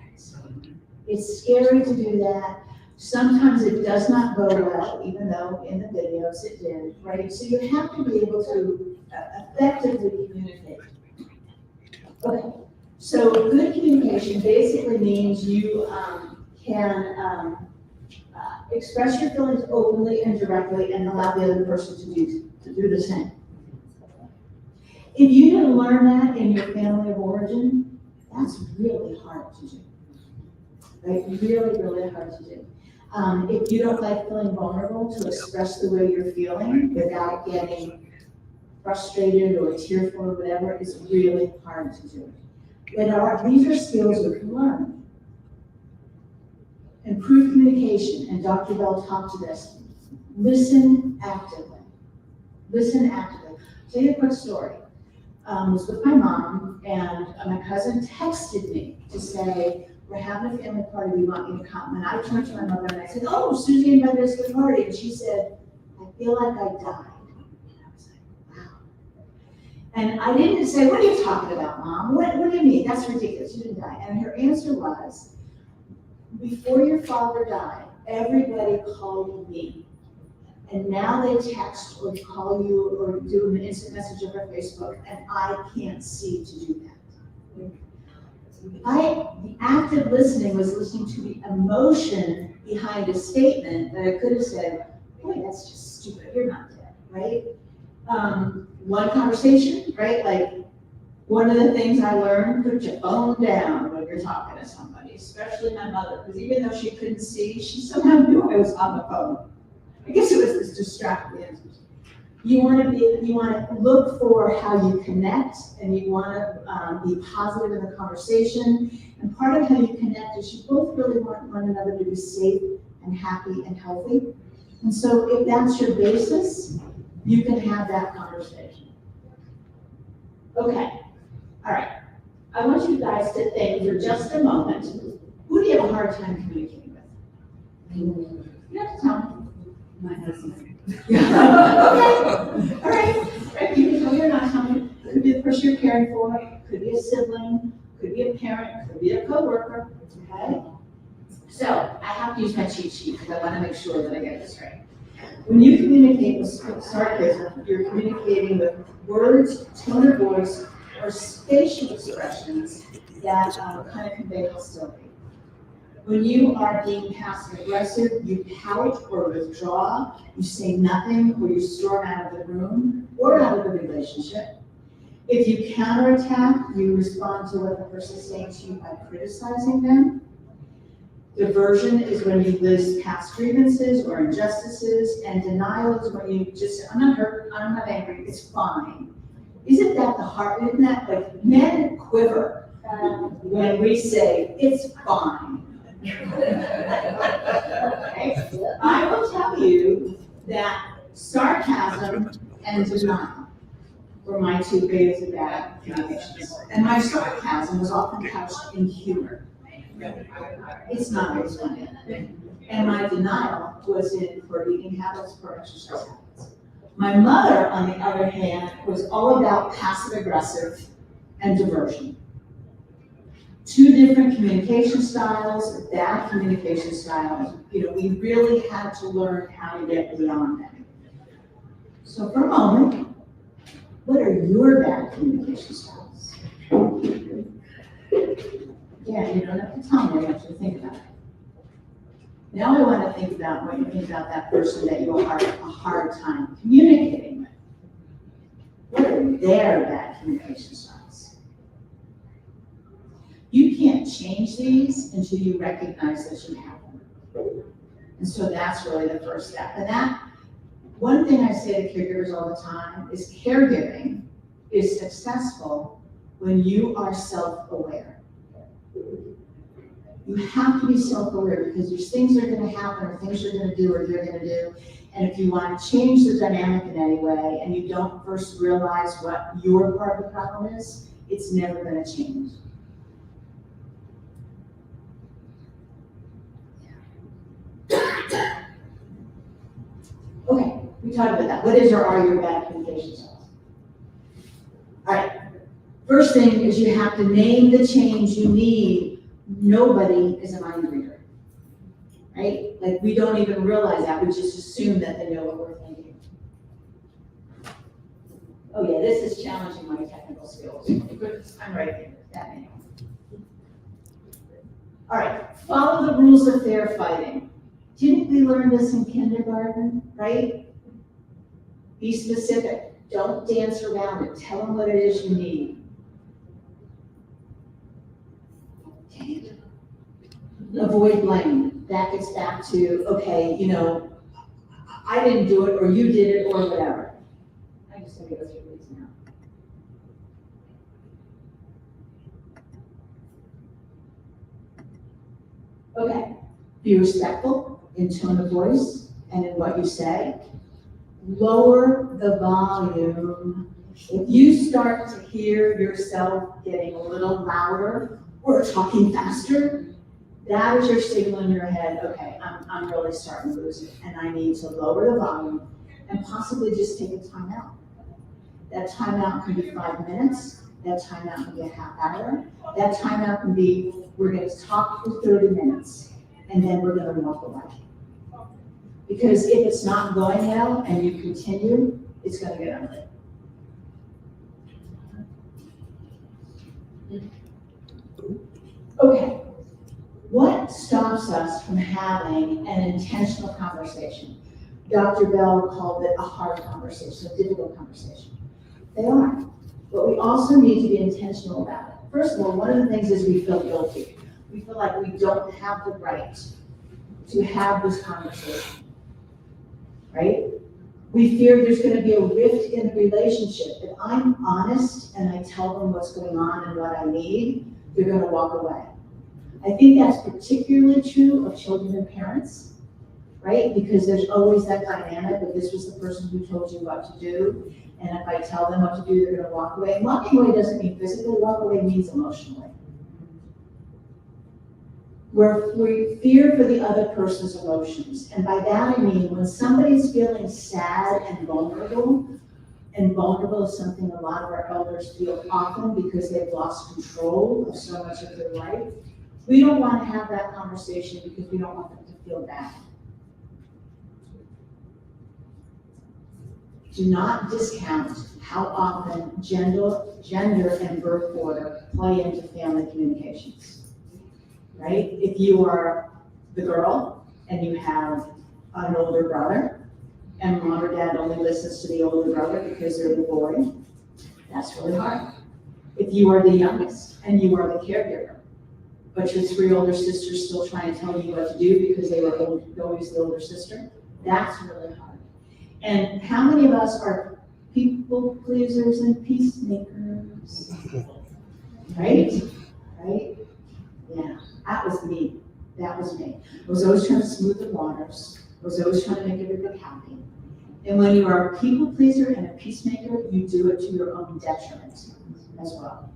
It's scary to do that. Sometimes it does not go well, even though in the videos it did, right? So you have to be able to effectively communicate. Okay, so good communication basically means you can express your feelings openly and directly and allow the other person to do the same. If you didn't learn that in your family of origin, that's really hard to do. Right? Really, really hard to do. If you don't like feeling vulnerable, to express the way you're feeling without getting frustrated or tearful or whatever is really hard to do. But these are skills we can learn. Improve communication, and Dr. Bell talked to this. Listen actively. Listen actively. I'll tell you a quick story. I was with my mom, and my cousin texted me to say, we're having a family party, we want you to come. And I turned to my mother and I said, oh, Susie invited us to the party. And she said, I feel like I died. And I was like, wow. And I didn't say, what are you talking about, Mom? What do you mean? That's ridiculous, you didn't die. And her answer was, before your father died, everybody called me. And now they text or call you or do an instant message over Facebook, and I can't see to do that. The active listening was listening to the emotion behind a statement that I could have said, boy, that's just stupid, you're not dead, right? One conversation, right? Like, one of the things I learned, put your phone down when you're talking to somebody, especially my mother, because even though she couldn't see, she somehow knew I was on the phone. I guess it was this distracting answer. You want to look for how you connect, and you want to be positive in the conversation. And part of how you connect is you both really want one another to be safe and happy and healthy. And so if that's your basis, you can have that conversation. Okay, all right. I want you guys to think for just a moment, who do you have a hard time communicating with? You have to tell me. My husband. Okay, all right. You can tell me or not tell me. Could be the person you're caring for, could be a sibling, could be a parent, could be a coworker, okay? So I have to use my cheat sheet because I want to make sure that I get this right. When you communicate with sarcasm, you're communicating with words, tone of voice, or facial expressions that kind of convey hostility. When you are being passive aggressive, you pout or withdraw, you say nothing, or you storm out of the room or out of the relationship. If you counterattack, you respond to what the person is saying to you by criticizing them. Diversion is when you list past grievances or injustices, and denial is when you just say, I'm not hurt, I'm not angry, it's fine. Isn't that the heart? Isn't that like men quiver when we say it's fine? Okay. I will tell you that sarcasm and denial were my two ways of bad communications. And my sarcasm was often couched in humor. It's not always funny. And my denial was in poor eating habits, poor exercise habits. My mother, on the other hand, was all about passive aggressive and diversion. Two different communication styles, bad communication styles. We really had to learn how to get beyond them. So for a moment, what are your bad communication styles? Yeah, you don't have to tell me, you have to think about it. Now I want to think about what you think about that person that you have a hard time communicating with. What are their bad communication styles? You can't change these until you recognize that you have them. And so that's really the first step. And that, one thing I say to caregivers all the time is caregiving is successful when you are self-aware. You have to be self-aware because there's things that are gonna happen or things you're gonna do or they're gonna do. And if you want to change the dynamic in any way and you don't first realize what your part of the problem is, it's never gonna change. Okay, we talked about that. What is or are your bad communication styles? All right, first thing is you have to name the change you need. Nobody is a mind reader, right? Like we don't even realize that, we just assume that they know what we're thinking. Oh yeah, this is challenging my technical skills. I'm right here, that name. All right, follow the rules of fair fighting. Didn't we learn this in kindergarten, right? Be specific, don't dance around it, tell them what it is you need. Avoid blame, that gets back to, okay, you know, I didn't do it, or you did it, or whatever. I'm just gonna go through these now. Okay, be respectful in tone of voice and in what you say. Lower the volume. If you start to hear yourself getting a little louder or talking faster, that is your signal in your head, okay, I'm really starting to lose it, and I need to lower the volume and possibly just take a timeout. That timeout can be 5 minutes, that timeout can be a half hour, that timeout can be, we're gonna talk for 30 minutes, and then we're gonna walk away. Because if it's not going well and you continue, it's gonna get ugly. Okay. What stops us from having an intentional conversation? Dr. Bell called it a hard conversation, a difficult conversation. They are, but we also need to be intentional about it. First of all, one of the things is we feel guilty. We feel like we don't have the right to have this conversation, right? We fear there's gonna be a rift in the relationship. If I'm honest and I tell them what's going on and what I need, they're gonna walk away. I think that's particularly true of children and parents, right? Because there's always that dynamic of this was the person who told you what to do, and if I tell them what to do, they're gonna walk away. And walking away doesn't mean physically, walk away means emotionally. Where we fear for the other person's emotions. And by that I mean when somebody's feeling sad and vulnerable is something a lot of our elders feel often because they've lost control of so much of their life. We don't want to have that conversation because we don't want them to feel bad. Do not discount how often gender and birth order play into family communications, right? If you are the girl and you have an older brother and mom or dad only listens to the older brother because they're the boy, that's really hard. If you are the youngest and you are the caregiver, but your 3 older sisters still trying to tell you what to do because they were always the older sister, that's really hard. And how many of us are people pleasers and peacemakers? Right? Right? Yeah, that was me. That was me. I was always trying to smooth the waters. I was always trying to make everybody happy. And when you are a people pleaser and a peacemaker, you do it to your own detriment as well.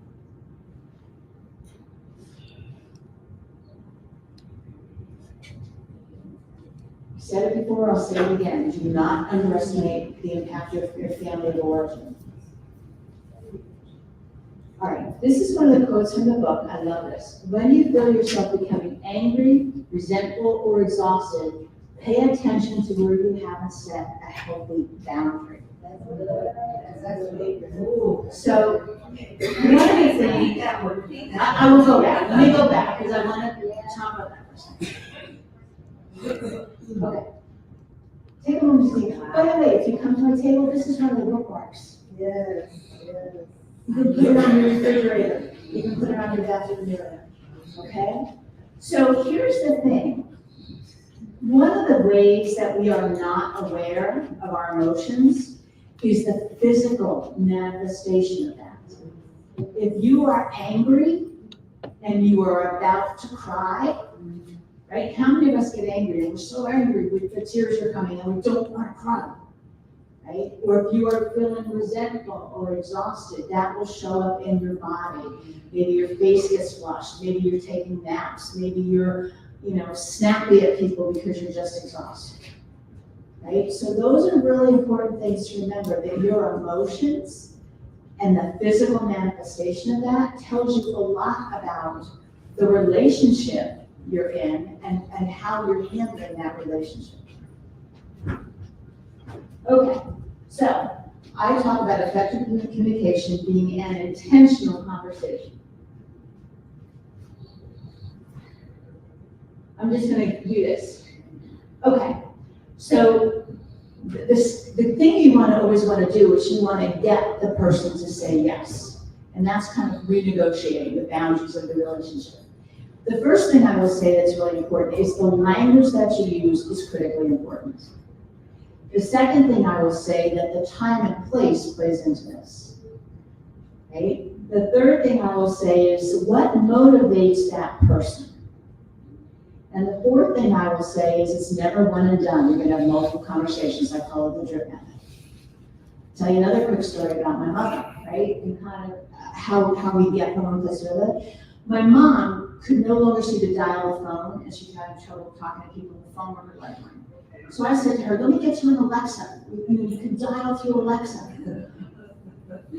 I said it before, I'll say it again. Do not underestimate the impact of your family of origin. All right, this is one of the quotes from the book. I love this. When you feel yourself becoming angry, resentful, or exhausted, pay attention to where you haven't set a healthy boundary. So, one of the things, I will go back. Let me go back because I want to talk about that for a second. Okay. Take a moment to think. By the way, if you come to my table, this is one of the bookmarks. Yes, yes. You can put it on your refrigerator. You can put it on your bathroom mirror. Okay? So here's the thing. One of the ways that we are not aware of our emotions is the physical manifestation of that. If you are angry, and you are about to cry, right? How many of us get angry and we're so angry, the tears are coming and we don't want to cry, right? Or if you are feeling resentful or exhausted, that will show up in your body. Maybe your face gets flushed, maybe you're taking naps, maybe you're, snappy at people because you're just exhausted, right? So those are really important things to remember, that your emotions and the physical manifestation of that tells you a lot about the relationship you're in and how you're handling that relationship. Okay, so I talk about effective communication being an intentional conversation. I'm just gonna do this. Okay, so the thing you always want to do is you want to get the person to say yes. And that's kind of renegotiating the boundaries of the relationship. The first thing I will say that's really important is the language that you use is critically important. The second thing I will say that the time and place plays into this, right? The third thing I will say is what motivates that person. And the fourth thing I will say is it's never one and done. You're gonna have multiple conversations. I call it the drip method. Tell you another quick story about my mother, right? And kind of how we get from one place to another. My mom could no longer see to dial the phone, and she's having trouble talking to people on the phone with her lifeline. So I said to her, let me get you an Alexa. You can dial through Alexa.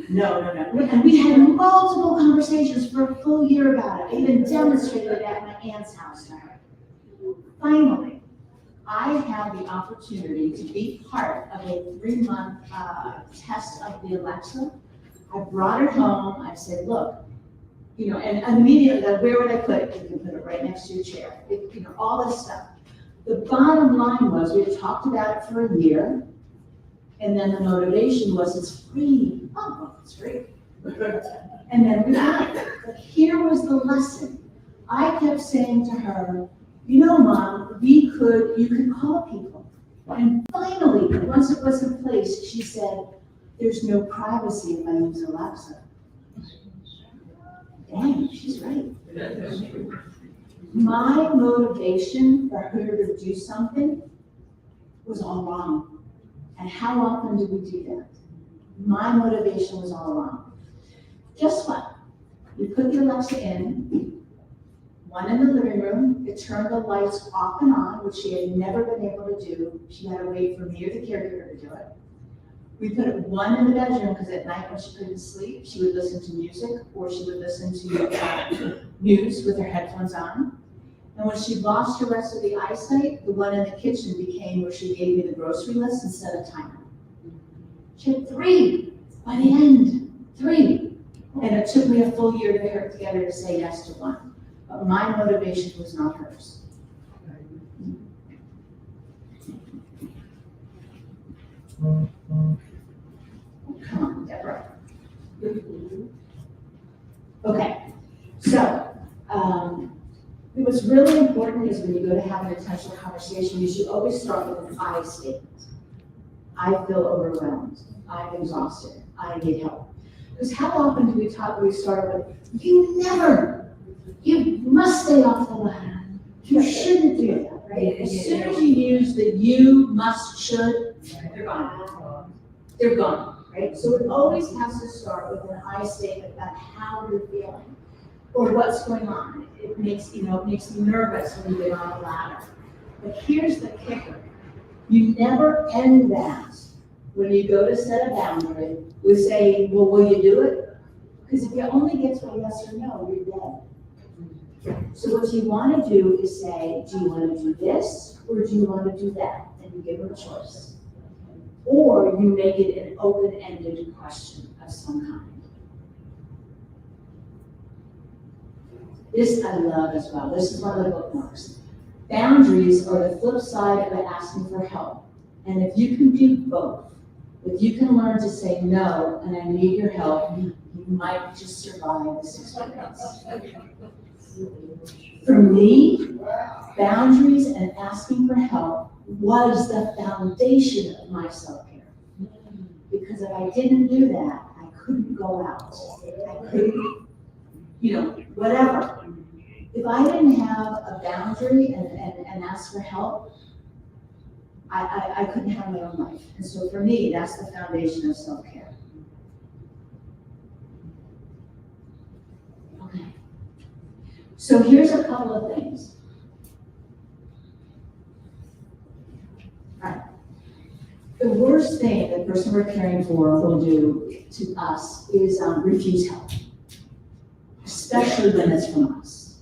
No. And we had multiple conversations for a full year about it. I even demonstrated it at my aunt's house to her. Finally, I had the opportunity to be part of a 3-month test of the Alexa. I brought it home. I said, look, and immediately, where would I put it? You can put it right next to your chair. All this stuff. The bottom line was we had talked about it for a year, and then the motivation was it's free. Oh, it's free. And then we got it. But here was the lesson. I kept saying to her, Mom, you could call people. And finally, once it was in place, she said, there's no privacy if I use Alexa. Dang, she's right. My motivation for her to do something was all wrong. And how often do we do that? My motivation was all wrong. Guess what? We put the Alexa in, one in the living room, it turned the lights off and on, which she had never been able to do. She had to wait for me or the caregiver to do it. We put one in the bedroom because at night when she couldn't sleep, she would listen to music or she would listen to news with her headphones on. And when she lost the rest of the eyesight, the one in the kitchen became where she gave me the grocery list instead of timer. She had 3 by the end, 3. And it took me a full year to get her to say yes to one. But my motivation was not hers. Come on, Deborah. Okay, so it was really important is when you go to have an intentional conversation, you should always start with an I statement. I feel overwhelmed. I'm exhausted. I need help. Because how often do we start with, you must stay off the ladder. You shouldn't do that, right? As soon as you use the you, must, should, they're gone. They're gone, right? So it always has to start with an I statement about how you're feeling or what's going on. It makes me nervous when you get on a ladder. But here's the kicker. You never end that when you go to set a boundary with saying, well, will you do it? Because if you only get to a yes or no, you're dead. So what you want to do is say, do you want to do this or do you want to do that? And you give her a choice. Or you make it an open-ended question of some kind. This I love as well. This is one of the bookmarks. Boundaries are the flip side of asking for help. And if you can do both, if you can learn to say no and I need your help, you might just survive this experience. For me, boundaries and asking for help was the foundation of my self-care. Because if I didn't do that, I couldn't go out. I couldn't, whatever. If I didn't have a boundary and ask for help, I couldn't have my own life. And so for me, that's the foundation of self-care. Okay. So here's a couple of things. All right. The worst thing the person we're caring for will do to us is refuse help, especially when it's from us.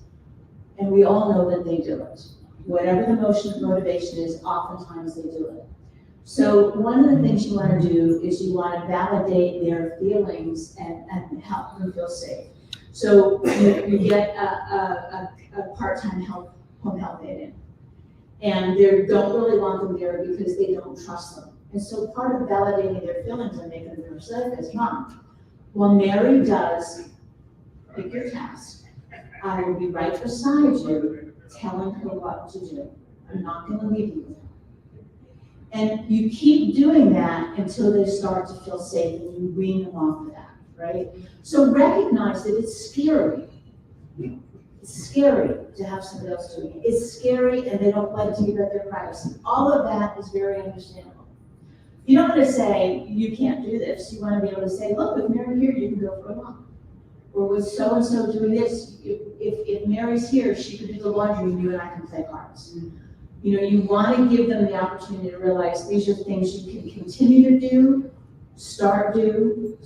And we all know that they do it. Whatever the motivation is, oftentimes they do it. So one of the things you want to do is you want to validate their feelings and help them feel safe. So you get a part-time home health aide in, and they don't really want them there because they don't trust them. And so part of validating their feelings and making them feel safe is, Mom, while Mary does pick your task, I will be right beside you, telling her what to do. I'm not going to leave you with her. And you keep doing that until they start to feel safe, and you wean them off of that, right? So recognize that it's scary. It's scary to have somebody else doing it. It's scary, and they don't like to give up their privacy. All of that is very understandable. You don't want to say, you can't do this. You want to be able to say, look, with Mary here, you can go for a walk. Or with so-and-so doing this, if Mary's here, she can do the laundry, and you and I can play cards. You want to give them the opportunity to realize these are things you can continue to do, start doing.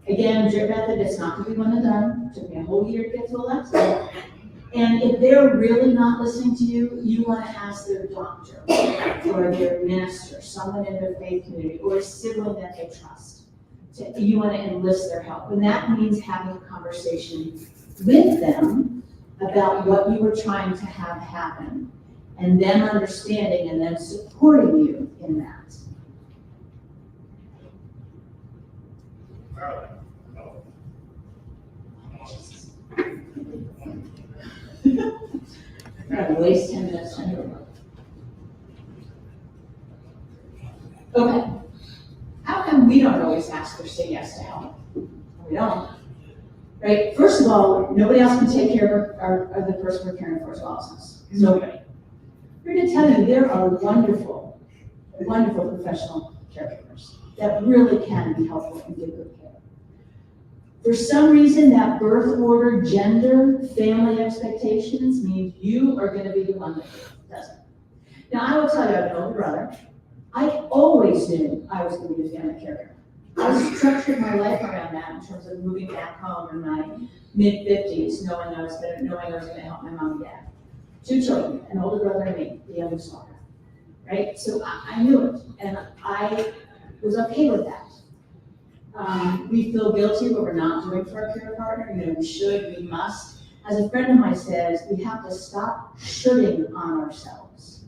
Again, drip method, it's not going to be one and done. It took me a whole year to get to a lesson. And if they're really not listening to you, you want to ask their doctor or their minister, someone in their faith community, or a sibling that they trust. You want to enlist their help. And that means having a conversation with them about what you were trying to have happen, and them understanding and then supporting you in that. I'm gonna waste 10 minutes on your work. Okay. How come we don't always ask or say yes to help? We don't. Right? First of all, nobody else can take care of the person we're caring for as well as us. Nobody. We're going to tell you there are wonderful, wonderful professional caregivers that really can be helpful and give good care. For some reason, that birth order, gender, family expectations means you are going to be the one that does it. Now, I will tell you, I have an older brother. I always knew I was going to be a family caregiver. I structured my life around that in terms of moving back home in my mid-50s, knowing I was going to help my mom and dad. 2 children, an older brother and me, the youngest daughter, right? So I knew it, and I was okay with that. We feel guilty when we're not doing for our care partner. We should, we must. As a friend of mine says, we have to stop shoulding on ourselves.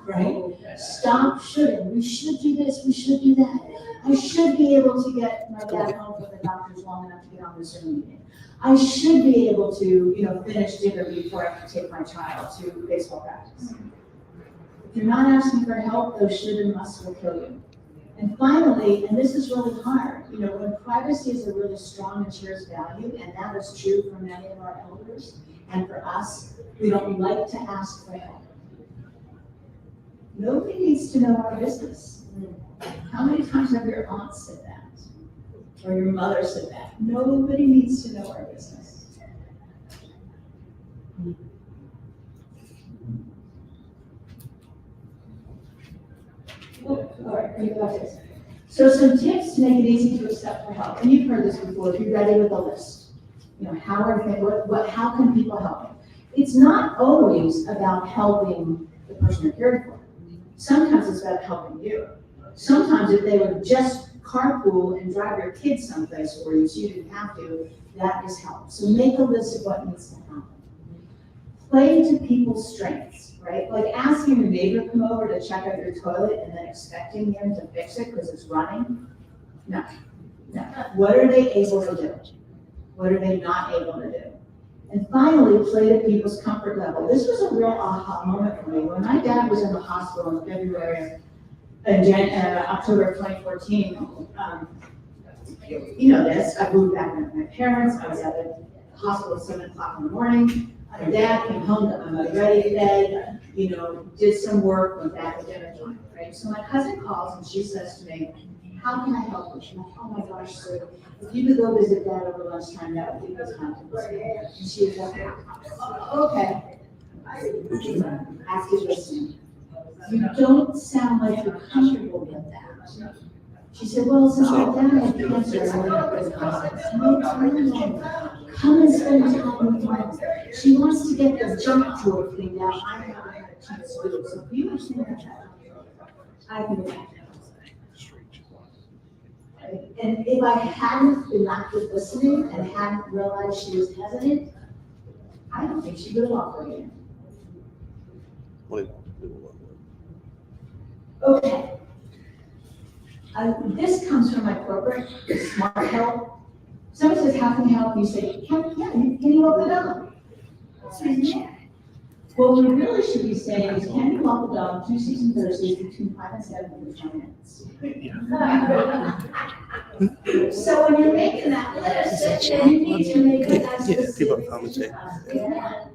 Right? Stop shoulding. We should do this, we should do that. I should be able to get my dad home from the doctor's long enough to get on the Zoom meeting. I should be able to, finish dinner before I can take my child to baseball practice. If you're not asking for help, those should and must will kill you. And finally, and this is really hard, when privacy is a really strong and cherished value, and that is true for many of our elders, and for us, we don't like to ask for help. Nobody needs to know our business. How many times have your aunt said that? Or your mother said that? Nobody needs to know our business. All right, you got this. So some tips to make it easy to accept for help. And you've heard this before, if you're ready with a list. How can people help? It's not always about helping the person you're caring for. Sometimes it's about helping you. Sometimes if they would just carpool and drive your kids someplace for you so you didn't have to, that is help. So make a list of what needs to happen. Play to people's strengths, right? Like asking your neighbor to come over to check out your toilet and then expecting him to fix it because it's running. No. What are they able to do? What are they not able to do? And finally, play to people's comfort level. This was a real aha moment for me. When my dad was in the hospital in October of 2014, you know this, I moved back with my parents, I was at the hospital at 7 o'clock in the morning. My dad came home, got my mother ready today, you know, did some work, went back to dinner time, right? So my cousin calls and she says to me, how can I help you? I'm like, oh my gosh, sir, if you could go visit dad over lunchtime, that would be good time. And she was like, okay. Ask is listening. You don't sound like you're comfortable with that. She said, well, since my dad had cancer, I went up with hospice. Come and spend time with my, she wants to get the junk drawer cleaned out. I haven't had a chance to do it. So if you understand that, I can do that. And if I hadn't been active listening and hadn't realized she was hesitant, I don't think she would have offered it. Okay. This comes from my corporate, Smart Help. Somebody says, how can I help? You say, can you walk the dog? What we really should be saying is, can you walk the dog Tuesdays and Thursdays between 5 and 7 for 10 minutes? So when you're making that list, you need to make it as specific as you can.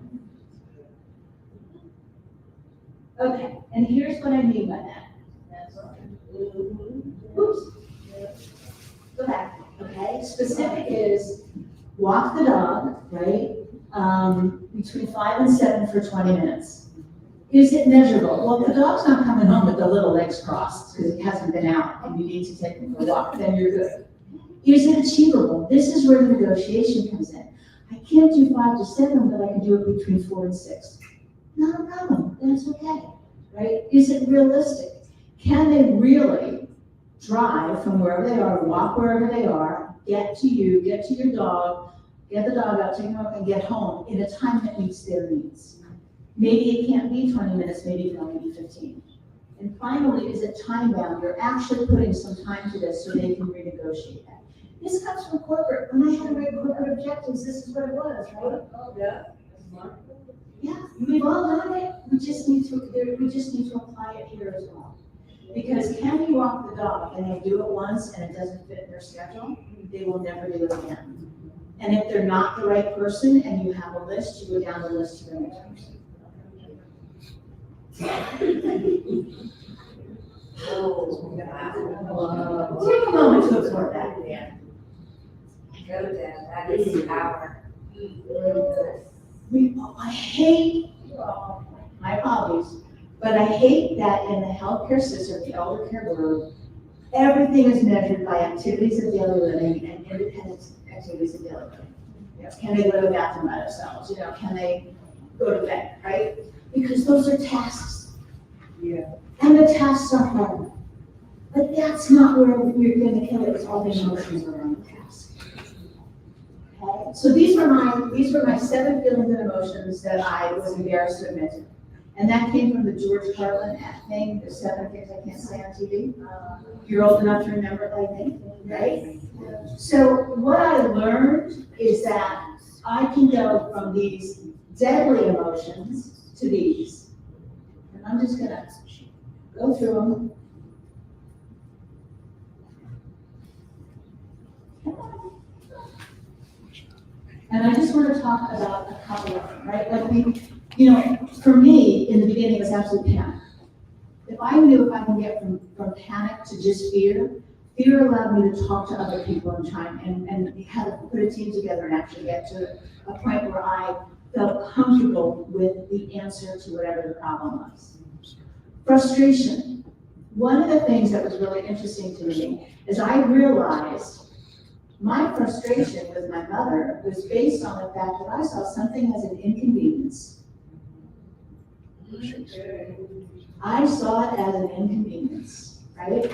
Okay, and here's what I mean by that. Oops. Go back, okay? Specific is walk the dog, right? Between 5 and 7 for 20 minutes. Is it measurable? Well, if the dog's not coming home with the little legs crossed because he hasn't been out and you need to take him for a walk, then you're good. Is it achievable? This is where the negotiation comes in. I can't do 5 to 7, but I can do it between 4 and 6. Not a problem, that's okay, right? Is it realistic? Can they really drive from wherever they are, walk wherever they are, get to you, get to your dog, get the dog out, take him out, and get home in a time that meets their needs? Maybe it can't be 20 minutes, maybe it can only be 15. And finally, is it time bound? You're actually putting some time to this so they can renegotiate that. This comes from corporate. When I had to write corporate objectives, this is what it was, right? Oh, yeah. Yeah, we've all done it. We just need to apply it here as well. Because can you walk the dog and they do it once and it doesn't fit their schedule, they will never do it again. And if they're not the right person and you have a list, you go down the list to the next person. Take a moment to absorb that. Go down, that is power. I hate, my apologies, but I hate that in the healthcare system, the elder care group, everything is measured by activities of daily living and independent activities of daily living. You know, can they go to the bathroom by themselves? You know, can they go to bed, right? Because those are tasks. Yeah. And the tasks are hard. But that's not where we're going to kill it, it's all the emotions around the task. Okay? So these were my 7 feelings and emotions that I was embarrassed to admit to. And that came from the George Carlin thing, the 7 things I can't say on TV. You're old enough to remember it, I think, right? So what I learned is that I can go from these deadly emotions to these. And I'm just gonna go through them. And I just want to talk about a couple of them, right? Like you know, for me, in the beginning, it was absolute panic. If I knew if I can get from panic to just fear allowed me to talk to other people and try and have to put a team together and actually get to a point where I felt comfortable with the answer to whatever the problem was. Frustration. One of the things that was really interesting to me is I realized my frustration with my mother was based on the fact that I saw something as an inconvenience. I saw it as an inconvenience, right?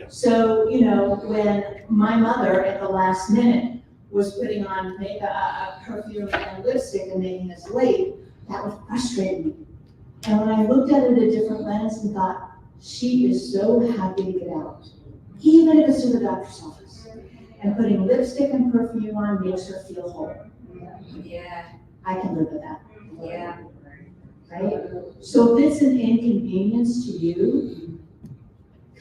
So, you know, when my mother at the last minute was putting on a perfume and lipstick and making us late, that would frustrate me. And when I looked at it a different lens and thought, she is so happy to get out, even if it's to the doctor's office. And putting lipstick and perfume on makes her feel whole. Yeah. I can live with that. Yeah. Right? So if it's an inconvenience to you,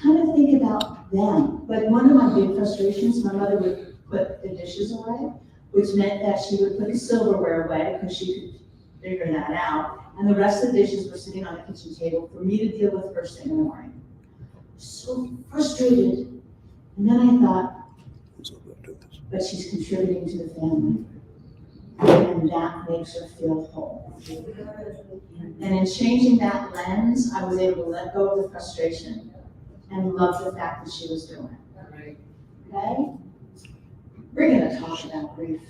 kind of think about them. But one of my big frustrations, my mother would put the dishes away, which meant that she would put the silverware away because she could figure that out. And the rest of the dishes were sitting on the kitchen table for me to deal with first thing in the morning. So frustrated. And then I thought, but she's contributing to the family. And that makes her feel whole. And in changing that lens, I was able to let go of the frustration and love the fact that she was doing it. Okay? We're gonna talk about grief.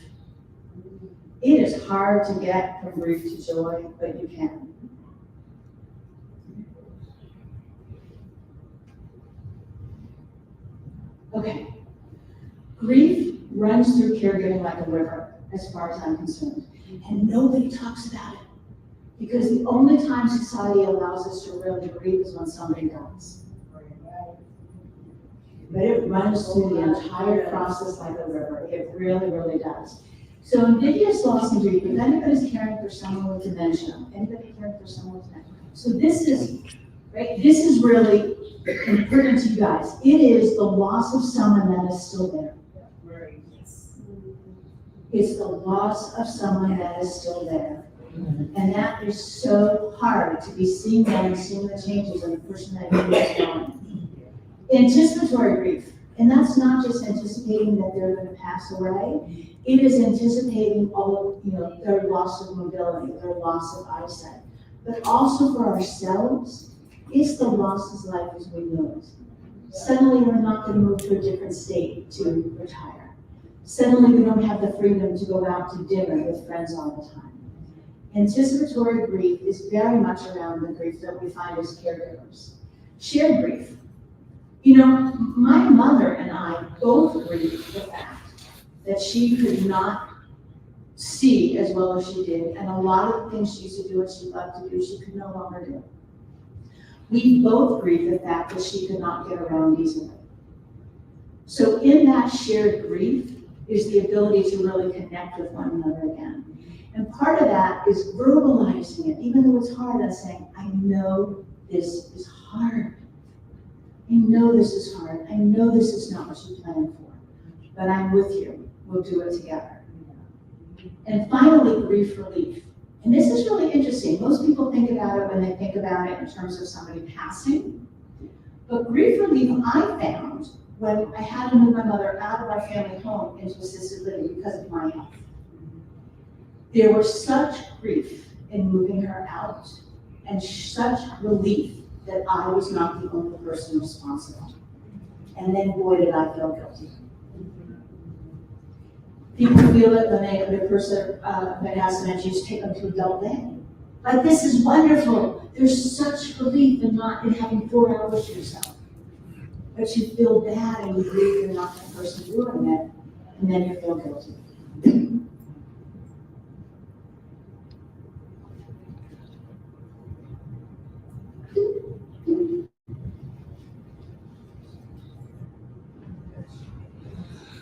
It is hard to get from grief to joy, but you can. Okay. Grief runs through caregiving like a river, as far as I'm concerned. And nobody talks about it. Because the only time society allows us to really grieve is when somebody dies. But it runs through the entire process like a river. It really, really does. So invidious loss and grief, if anybody's caring for someone with dementia, anybody caring for someone with dementia. So this is, right, this is really important to you guys. It is the loss of someone that is still there. It's the loss of someone that is still there. And that is so hard to be seeing that and seeing the changes in the person that is gone. Anticipatory grief, and that's not just anticipating that they're going to pass away. It is anticipating all of, their loss of mobility, their loss of eyesight. But also for ourselves, it's the loss of life as we know it. Suddenly we're not going to move to a different state to retire. Suddenly we don't have the freedom to go out to dinner with friends all the time. Anticipatory grief is very much around the grief that we find as caregivers. Shared grief. My mother and I both grieved the fact that she could not see as well as she did, and a lot of the things she used to do and she loved to do, she could no longer do. We both grieved the fact that she could not get around easily. So in that shared grief is the ability to really connect with one another again. And part of that is verbalizing it, even though it's hard, and saying, I know this is hard. I know this is hard. I know this is not what you planned for, but I'm with you. We'll do it together. And finally, grief relief. And this is really interesting. Most people think about it when they think about it in terms of somebody passing. But grief relief I found when I had to move my mother out of our family home into assisted living because of my health. There was such grief in moving her out and such relief that I was not the only person responsible. And then boy, did I feel guilty. People feel it when the person that has dementia, you take them to adult day. Like, this is wonderful. There's such relief in not having 4 hours to yourself. But you feel bad and you grieve you're not the person doing it, and then you feel guilty.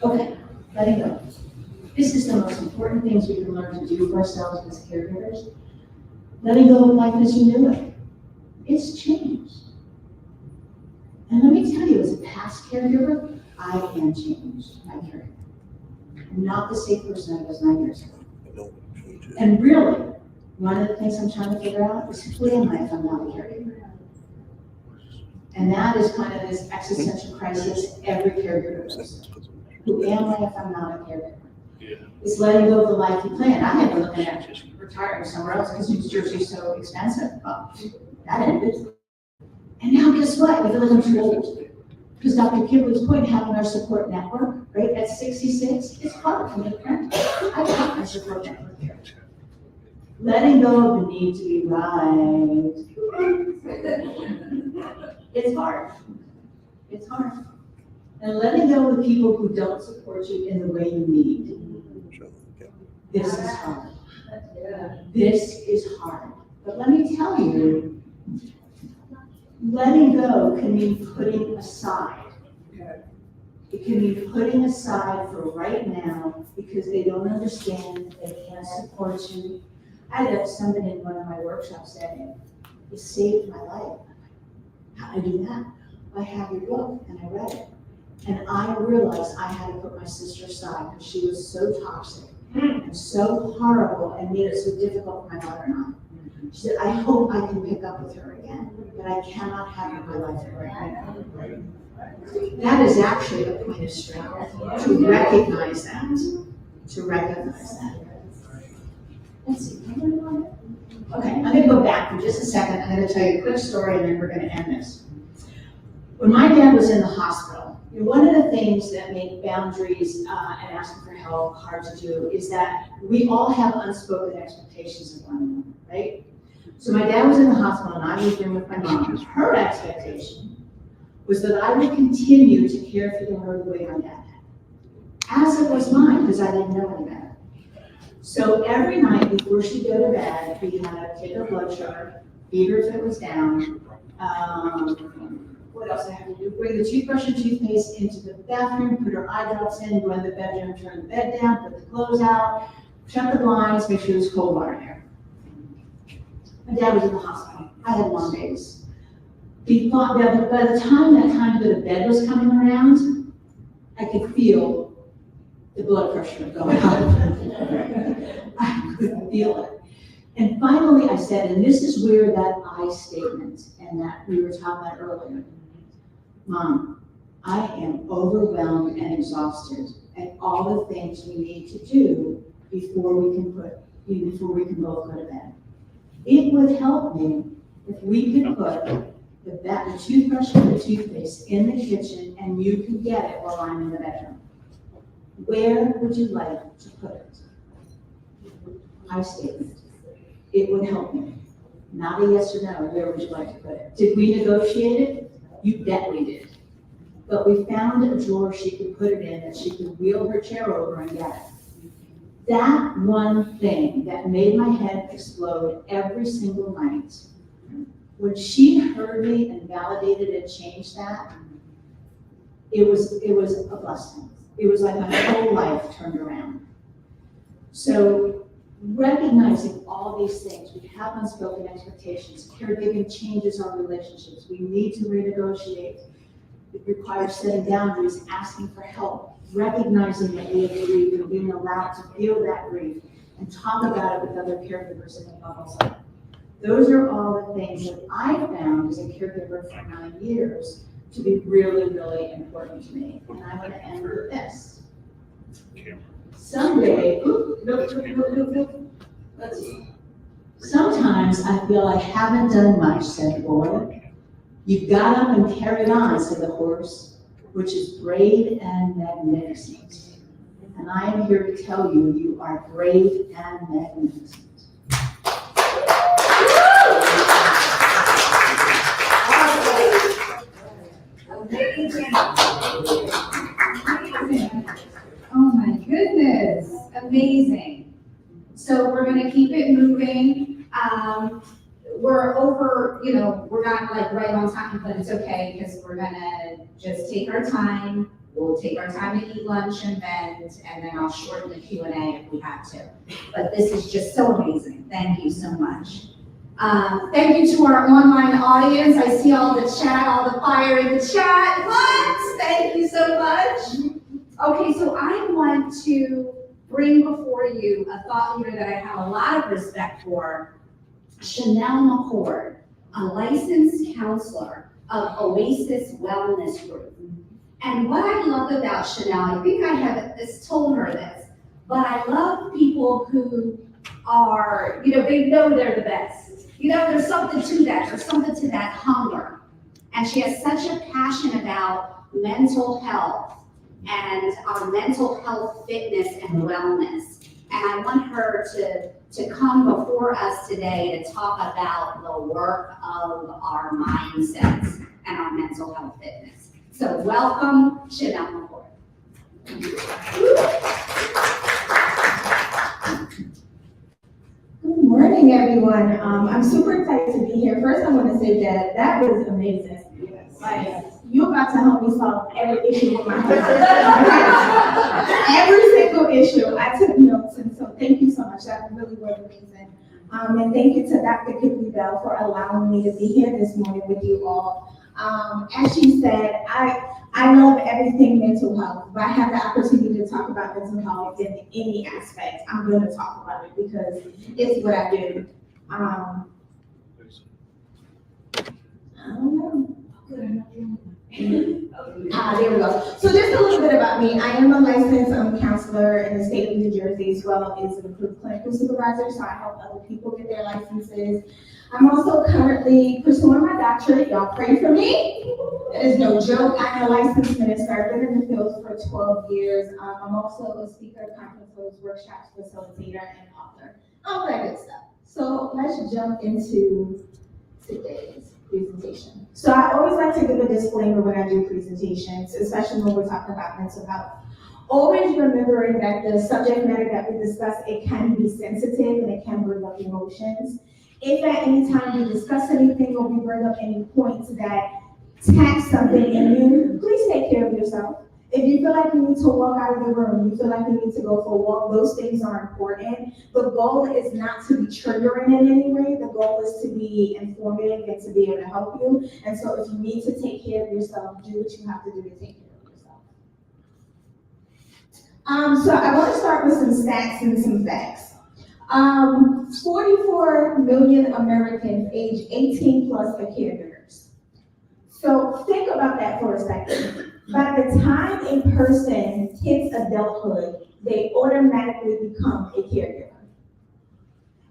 Okay, letting go. This is the most important things we can learn to do for ourselves as caregivers. Letting go of life as you knew it. It's changed. And let me tell you, as a past caregiver, I can change my caregiver. I'm not the same person I was 9 years ago. And really, one of the things I'm trying to figure out is who am I if I'm not a caregiver? And that is kind of this existential crisis every caregiver goes through. Who am I if I'm not a caregiver? It's letting go of the life you planned. I had to look at retiring somewhere else because New Jersey is so expensive. Well, that ended. And now guess what? I feel like I'm too old. Because Dr. Kipley's point, having our support network, right, at 66, it's hard for me to parent. I got my support network here. Letting go of the need to be right. It's hard. It's hard. And letting go of the people who don't support you in the way you need. This is hard. This is hard. But let me tell you, letting go can mean putting aside. It can mean putting aside for right now because they don't understand, they can't support you. I had somebody in one of my workshops saying, it saved my life. How do I do that? I have your book, and I read it. And I realized I had to put my sister aside because she was so toxic and so horrible and made it so difficult for my mother and I. She said, I hope I can pick up with her again, but I cannot have her in my life right now. That is actually a point of strength, to recognize that, Let's see. Okay, I'm gonna go back for just a second. I'm gonna tell you a quick story and then we're gonna end this. When my dad was in the hospital, one of the things that make boundaries and asking for help hard to do is that we all have unspoken expectations of one another, right? So my dad was in the hospital and I was there with my mom. Her expectation was that I would continue to care for her the way my dad had. As it was mine, because I didn't know any better. So every night before she'd go to bed, we had to take her blood sugar, feed her if it was down. What else I have to do? Bring the toothbrush and toothpaste into the bathroom, put her eye drops in, go in the bedroom, turn the bed down, put the clothes out, shut the blinds, make sure there's cold water there. My dad was in the hospital. I had long days. By the time that time to go to bed was coming around, I could feel the blood pressure going up. I could feel it. And finally I said, and this is where that I statement and that we were talking about earlier, Mom, I am overwhelmed and exhausted at all the things we need to do before we can both go to bed. It would help me if we could put the toothbrush and the toothpaste in the kitchen and you can get it while I'm in the bedroom. Where would you like to put it? I statement. It would help me. Not a yes or no, where would you like to put it? Did we negotiate it? You bet we did. But we found a drawer she could put it in that she could wheel her chair over and get it. That one thing that made my head explode every single night, when she heard me and validated and changed that, it was a blessing. It was like my whole life turned around. So recognizing all these things, we have unspoken expectations. Caregiving changes our relationships. We need to renegotiate. It requires setting boundaries, asking for help, recognizing that we have grief and being allowed to feel that grief and talk about it with other caregivers in the bubble. Those are all the things that I found as a caregiver for 9 years to be really, really important to me. And I want to end with this. Someday, let's see. Sometimes I feel I haven't done much, said the boy. You got up and carried on, said the horse, which is brave and magnificent. And I am here to tell you, you are brave and magnificent. Oh my goodness, amazing. So we're gonna keep it moving. We're over, we're not like right on time, but it's okay because we're gonna just take our time. We'll take our time to eat lunch and vent, and then I'll shorten the Q&A if we have to. But this is just so amazing. Thank you so much. Thank you to our online audience. I see all the chat, all the fire in the chat. What? Thank you so much. Okay, so I want to bring before you a thought leader that I have a lot of respect for, Chanel McCord, a licensed counselor of Oasis Wellness Group. And what I love about Chanel, I think I have told her this, but I love people who are, they know they're the best. There's something to that. There's something to that hunger. And she has such a passion about mental health and our mental health fitness and wellness. And I want her to come before us today to talk about the work of our mindsets and our mental health fitness. So welcome, Chanel McCord. Good morning, everyone. I'm super excited to be here. First, I want to say that was amazing. Like, you're about to help me solve every issue with my husband. Every single issue. I took notes, and so thank you so much. That really was amazing. And thank you to Dr. Kipley Bell for allowing me to be here this morning with you all. As she said, I love everything mental health. If I have the opportunity to talk about mental health in any aspect, I'm going to talk about it because it's what I do. I don't know. There we go. So just a little bit about me. I am a licensed counselor in the state of New Jersey, as well as an approved clinical supervisor, so I help other people get their licenses. I'm also currently pursuing my doctorate. Y'all pray for me. It is no joke. I'm a licensed minister. I've been in the field for 12 years. I'm also a speaker, conference host, workshops, facilitator, and author. All that good stuff. So let's jump into today's presentation. So I always like to give a disclaimer when I do presentations, especially when we're talking about mental health. Always remembering that the subject matter that we discuss, it can be sensitive and it can bring up emotions. If at any time we discuss anything or we bring up any points that tax something in you, please take care of yourself. If you feel like you need to walk out of the room, you feel like you need to go for a walk, those things are important. The goal is not to be triggering in any way. The goal is to be informative and to be able to help you. And so if you need to take care of yourself, do what you have to do to take care of yourself. So I want to start with some stats and some facts. 44 million Americans age 18 plus are caregivers. So think about that for a second. By the time a person hits adulthood, they automatically become a caregiver.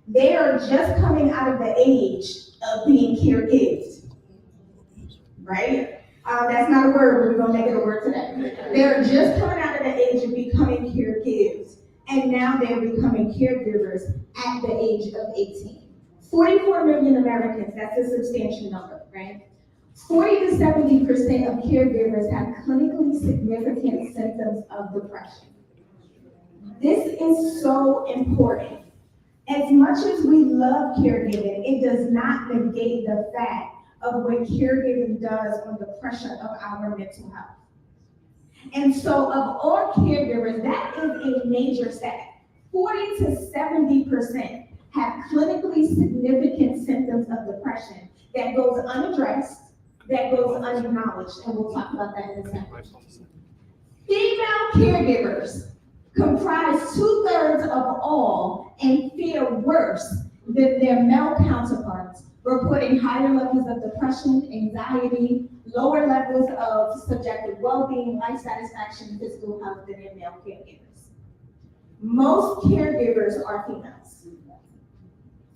They are just coming out of the age of being caregived, right? That's not a word, but we're gonna make it a word today. They're just coming out of the age of becoming caregived, and now they're becoming caregivers at the age of 18. 44 million Americans, that's a substantial number, right? 40 to 70% of caregivers have clinically significant symptoms of depression. This is so important. As much as we love caregiving, it does not negate the fact of what caregiving does on the pressure of our mental health. And so of all caregivers, that is a major stat. 40 to 70% have clinically significant symptoms of depression that goes unaddressed, that goes unacknowledged, and we'll talk about that in a second. Female caregivers comprise 2/3 of all and fare worse than their male counterparts, reporting higher levels of depression, anxiety, lower levels of subjective well-being, life satisfaction, and physical health than their male caregivers. Most caregivers are females.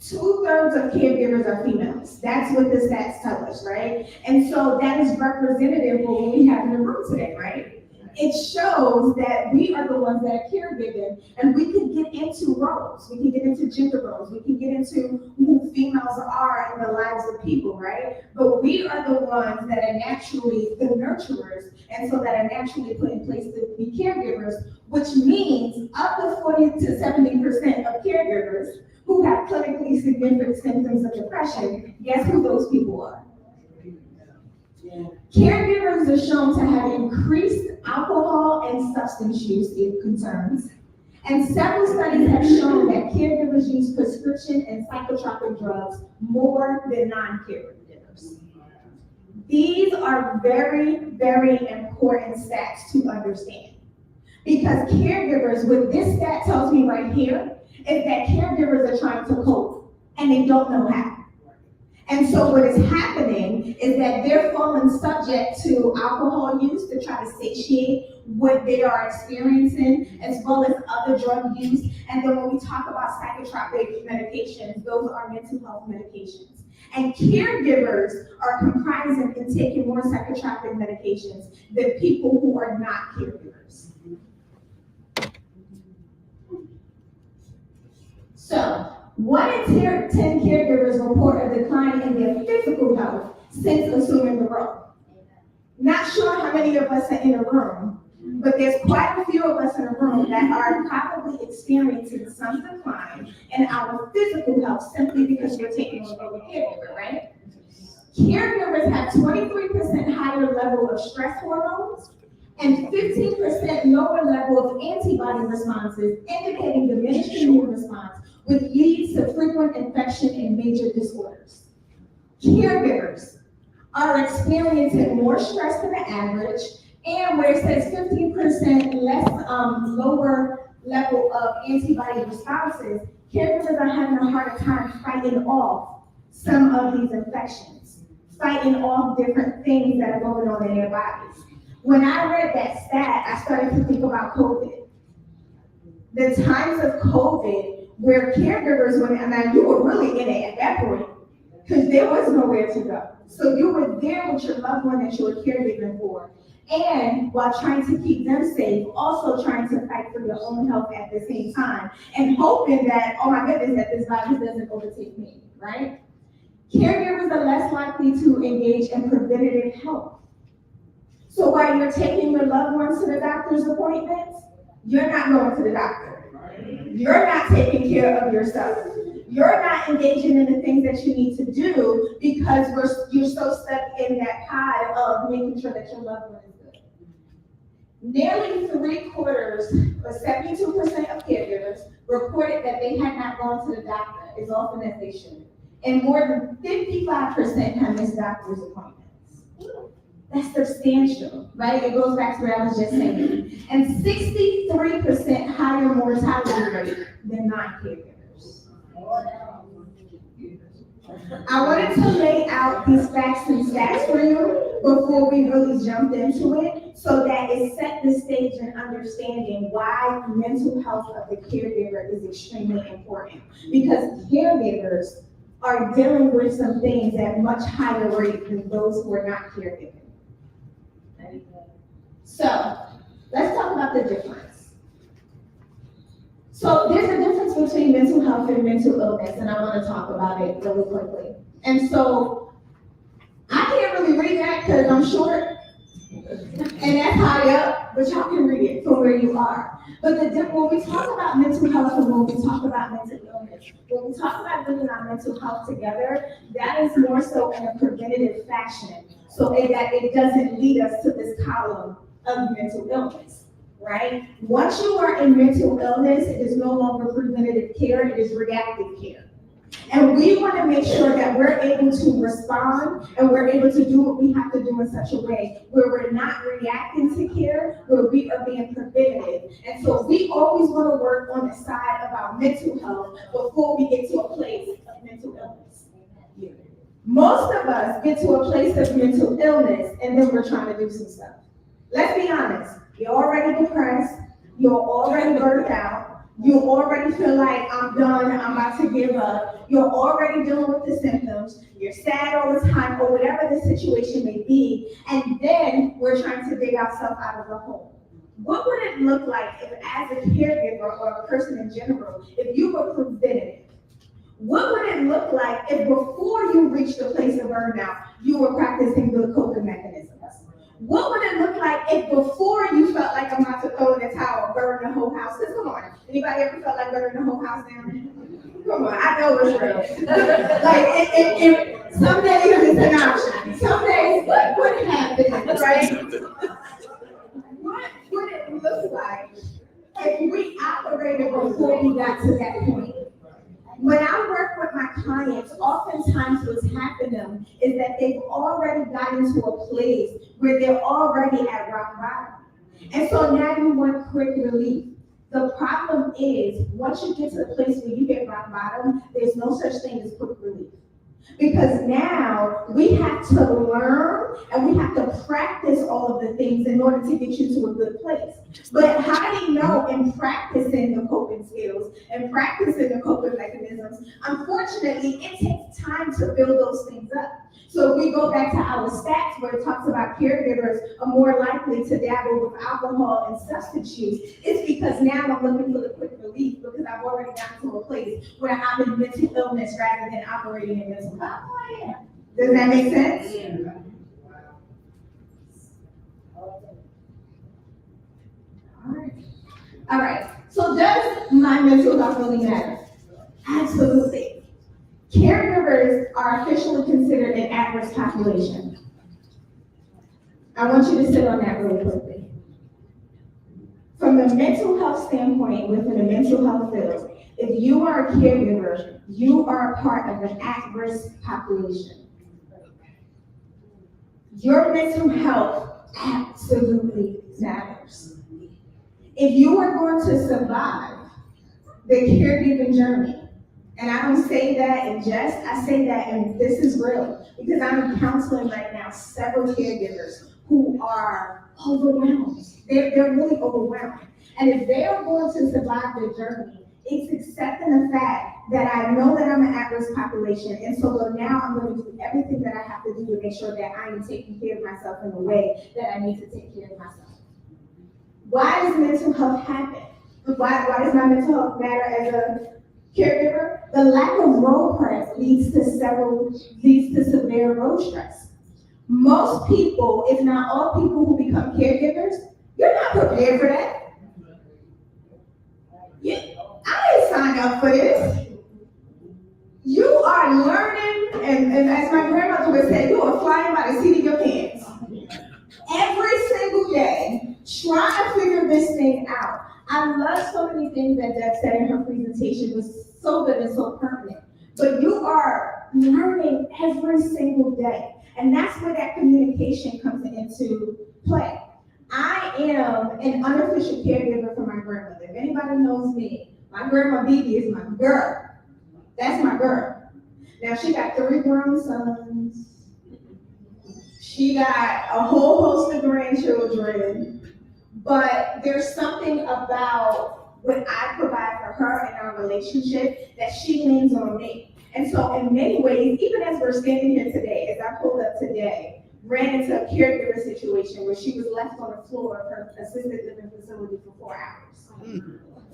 2/3 of caregivers are females. That's what the stats tell us, right? And so that is representative of what we have in the room today, right? It shows that we are the ones that are caregiving, and we can get into roles. We can get into gender roles. We can get into who females are in the lives of people, right? But we are the ones that are naturally the nurturers, and so that are naturally put in place to be caregivers, which means up to 40 to 70% of caregivers who have clinically significant symptoms of depression, guess who those people are? Caregivers are shown to have increased alcohol and substance use concerns, and several studies have shown that caregivers use prescription and psychotropic drugs more than non-caregivers. These are very, very important stats to understand, because caregivers, what this stat tells me right here, is that caregivers are trying to cope, and they don't know how. And so what is happening is that they're falling subject to alcohol use to try to satiate what they are experiencing, as well as other drug use. And then when we talk about psychotropic medications, those are mental health medications. And caregivers are comprising and taking more psychotropic medications than people who are not caregivers. So, 1 in 10 caregivers report a decline in their physical health since assuming the role. Not sure how many of us are in a room, but there's quite a few of us in a room that are probably experiencing some decline in our physical health simply because we're taking on a role of caregiver, right? Caregivers have 23% higher level of stress hormones and 15% lower level of antibody responses, indicating diminished immune response, which leads to frequent infection and major disorders. Caregivers are experiencing more stress than the average, and where it says 15% less, lower level of antibody responses, caregivers are having a harder time fighting off some of these infections, fighting off different things that are going on in their bodies. When I read that stat, I started to think about COVID. The times of COVID where caregivers went, and you were really in it at that point, because there was nowhere to go. So you were there with your loved one that you were caregiving for. And while trying to keep them safe, also trying to fight for your own health at the same time, and hoping that, oh my goodness, that this virus doesn't overtake me, right? Caregivers are less likely to engage in preventative health. So while you're taking your loved ones to the doctor's appointments, you're not going to the doctor. You're not taking care of yourself. You're not engaging in the things that you need to do because you're so stuck in that pod of making sure that your loved one is good. Nearly 3/4, or 72% of caregivers reported that they had not gone to the doctor as often as they should. And more than 55% have missed doctor's appointments. That's substantial, right? It goes back to what I was just saying. And 63% higher mortality rate than non-caregivers. I wanted to lay out these facts and stats for you before we really jumped into it, so that it set the stage in understanding why mental health of the caregiver is extremely important. Because caregivers are dealing with some things at much higher rate than those who are not caregiving. So, let's talk about the difference. So there's a difference between mental health and mental illness, and I want to talk about it really quickly. And so, I can't really read that because I'm short, and that's high up, but y'all can read it from where you are. But when we talk about mental health and when we talk about mental illness, when we talk about bringing our mental health together, that is more so in a preventative fashion, so that it doesn't lead us to this column of mental illness, right? Once you are in mental illness, it is no longer preventative care, it is reactive care. And we want to make sure that we're able to respond and we're able to do what we have to do in such a way where we're not reacting to care, where we are being preventative. And so we always want to work on the side of our mental health before we get to a place of mental illness. Most of us get to a place of mental illness and then we're trying to do some stuff. Let's be honest, you're already depressed, you're already burnt out, you already feel like I'm done, I'm about to give up, you're already dealing with the symptoms, you're sad all the time, or whatever the situation may be, and then we're trying to dig ourselves out of the hole. What would it look like if, as a caregiver or a person in general, if you were preventative? What would it look like if before you reached the place of burnout, you were practicing good coping mechanisms? What would it look like if before you felt like I'm about to throw in the towel, burn the whole house? Come on, anybody ever felt like burning the whole house down? Come on, I know it's real. Like, if some days it's an option. Some days, what would happen, right? What would it look like if we operated before we got to that point? When I work with my clients, oftentimes what's happening is that they've already gotten to a place where they're already at rock bottom. And so now you want quick relief. The problem is, once you get to the place where you get rock bottom, there's no such thing as quick relief. Because now we have to learn and we have to practice all of the things in order to get you to a good place. But how do you know in practicing the coping skills and practicing the coping mechanisms, unfortunately, it takes time to build those things up. So if we go back to our stats where it talks about caregivers are more likely to dabble with alcohol and substance use, it's because now I'm looking for the quick relief because I've already gotten to a place where I'm in mental illness rather than operating in mental health. Does that make sense? Yeah. All right. So does my mental health really matter? Absolutely. Caregivers are officially considered an at-risk population. I want you to sit on that really quickly. From the mental health standpoint within the mental health field, if you are a caregiver, you are a part of an at-risk population. Your mental health absolutely matters. If you are going to survive the caregiving journey, and I don't say that in jest, I say that, and this is real, because I'm counseling right now several caregivers who are overwhelmed. They're really overwhelmed. And if they are going to survive the journey, it's accepting the fact that I know that I'm an at-risk population, and so now I'm going to do everything that I have to do to make sure that I am taking care of myself in the way that I need to take care of myself. Why does mental health happen? Why does my mental health matter as a caregiver? The lack of role prep leads to severe road stress. Most people, if not all people who become caregivers, you're not prepared for that. I didn't sign up for this. You are learning, and as my grandmother would say, you are flying by the seat of your pants. Every single day, trying to figure this thing out. I love so many things that Deb said in her presentation. It was so good and so pertinent. But you are learning every single day. And that's where that communication comes into play. I am an unofficial caregiver for my grandmother. If anybody knows me, my grandma Bibi is my girl. That's my girl. Now she got 3 grown sons. She got a whole host of grandchildren. But there's something about what I provide for her in our relationship that she leans on me. And so in many ways, even as we're standing here today, as I pulled up today, ran into a caregiver situation where she was left on the floor of her assisted living facility for 4 hours.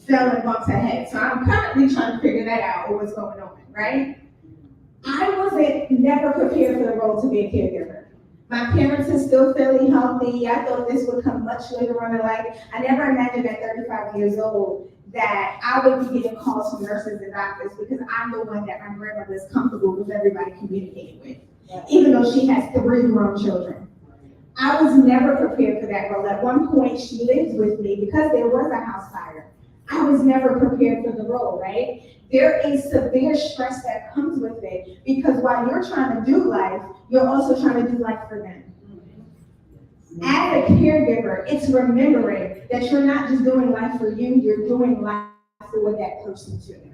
Fell and bumped her head. So I'm currently trying to figure that out, or what's going on, right? I wasn't never prepared for the role to be a caregiver. My parents are still fairly healthy. I thought this would come much later on in life. I never imagined at 35 years old that I would be getting calls from nurses and doctors because I'm the one that my grandmother is comfortable with everybody communicating with, even though she has 3 grown children. I was never prepared for that role. At one point, she lived with me because there was a house fire. I was never prepared for the role, right? There is severe stress that comes with it because while you're trying to do life, you're also trying to do life for them. As a caregiver, it's remembering that you're not just doing life for you, you're doing life for that person too.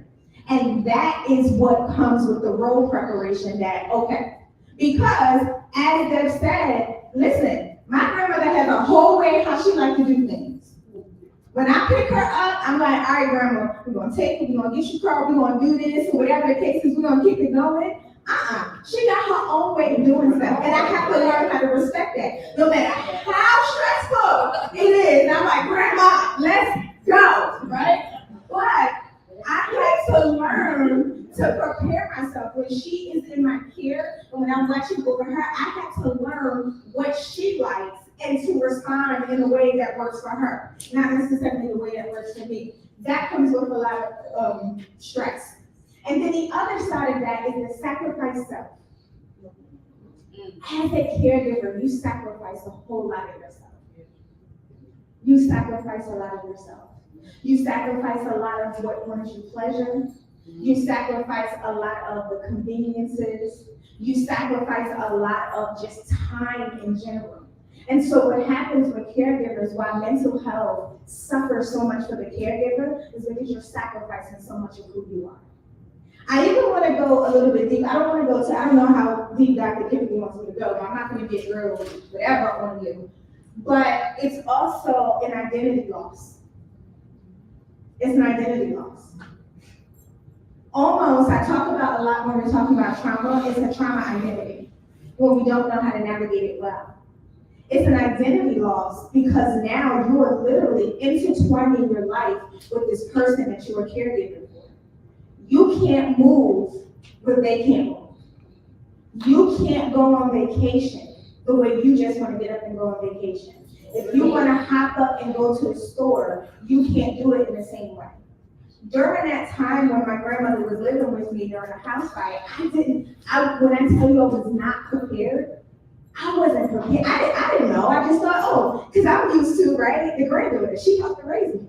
And that is what comes with the role preparation that, okay, because as Deb said, listen, my grandmother has a whole way how she likes to do things. When I pick her up, I'm like, all right, grandma, we're gonna take it, we're gonna get you car, we're gonna do this, whatever the case is, we're gonna keep it going. She got her own way of doing stuff, and I have to learn how to respect that. No matter how stressful it is, and I'm like, grandma, let's go, right? But I had to learn to prepare myself when she is in my care, and when I'm watching over her, I had to learn what she likes and to respond in a way that works for her, not necessarily the way that works for me. That comes with a lot of stress. And then the other side of that is the sacrifice self. As a caregiver, you sacrifice a whole lot of yourself. You sacrifice a lot of yourself. You sacrifice a lot of what brings you pleasure. You sacrifice a lot of the conveniences. You sacrifice a lot of just time in general. And so what happens with caregivers, why mental health suffers so much for the caregiver, is because you're sacrificing so much of who you are. I even want to go a little bit deep. I don't know how deep Dr. Kennedy wants me to go, but I'm not going to get real whatever on you. But it's also an identity loss. It's an identity loss. Almost, I talk about a lot when we're talking about trauma, it's a trauma identity, when we don't know how to navigate it well. It's an identity loss because now you are literally intertwining your life with this person that you are caregiving for. You can't move where they can't move. You can't go on vacation the way you just want to get up and go on vacation. If you want to hop up and go to the store, you can't do it in the same way. During that time when my grandmother was living with me during a house fire, when I tell you I was not prepared, I wasn't prepared. I didn't know. I just thought, because I'm used to, right, the granddaughter. She helped to raise me.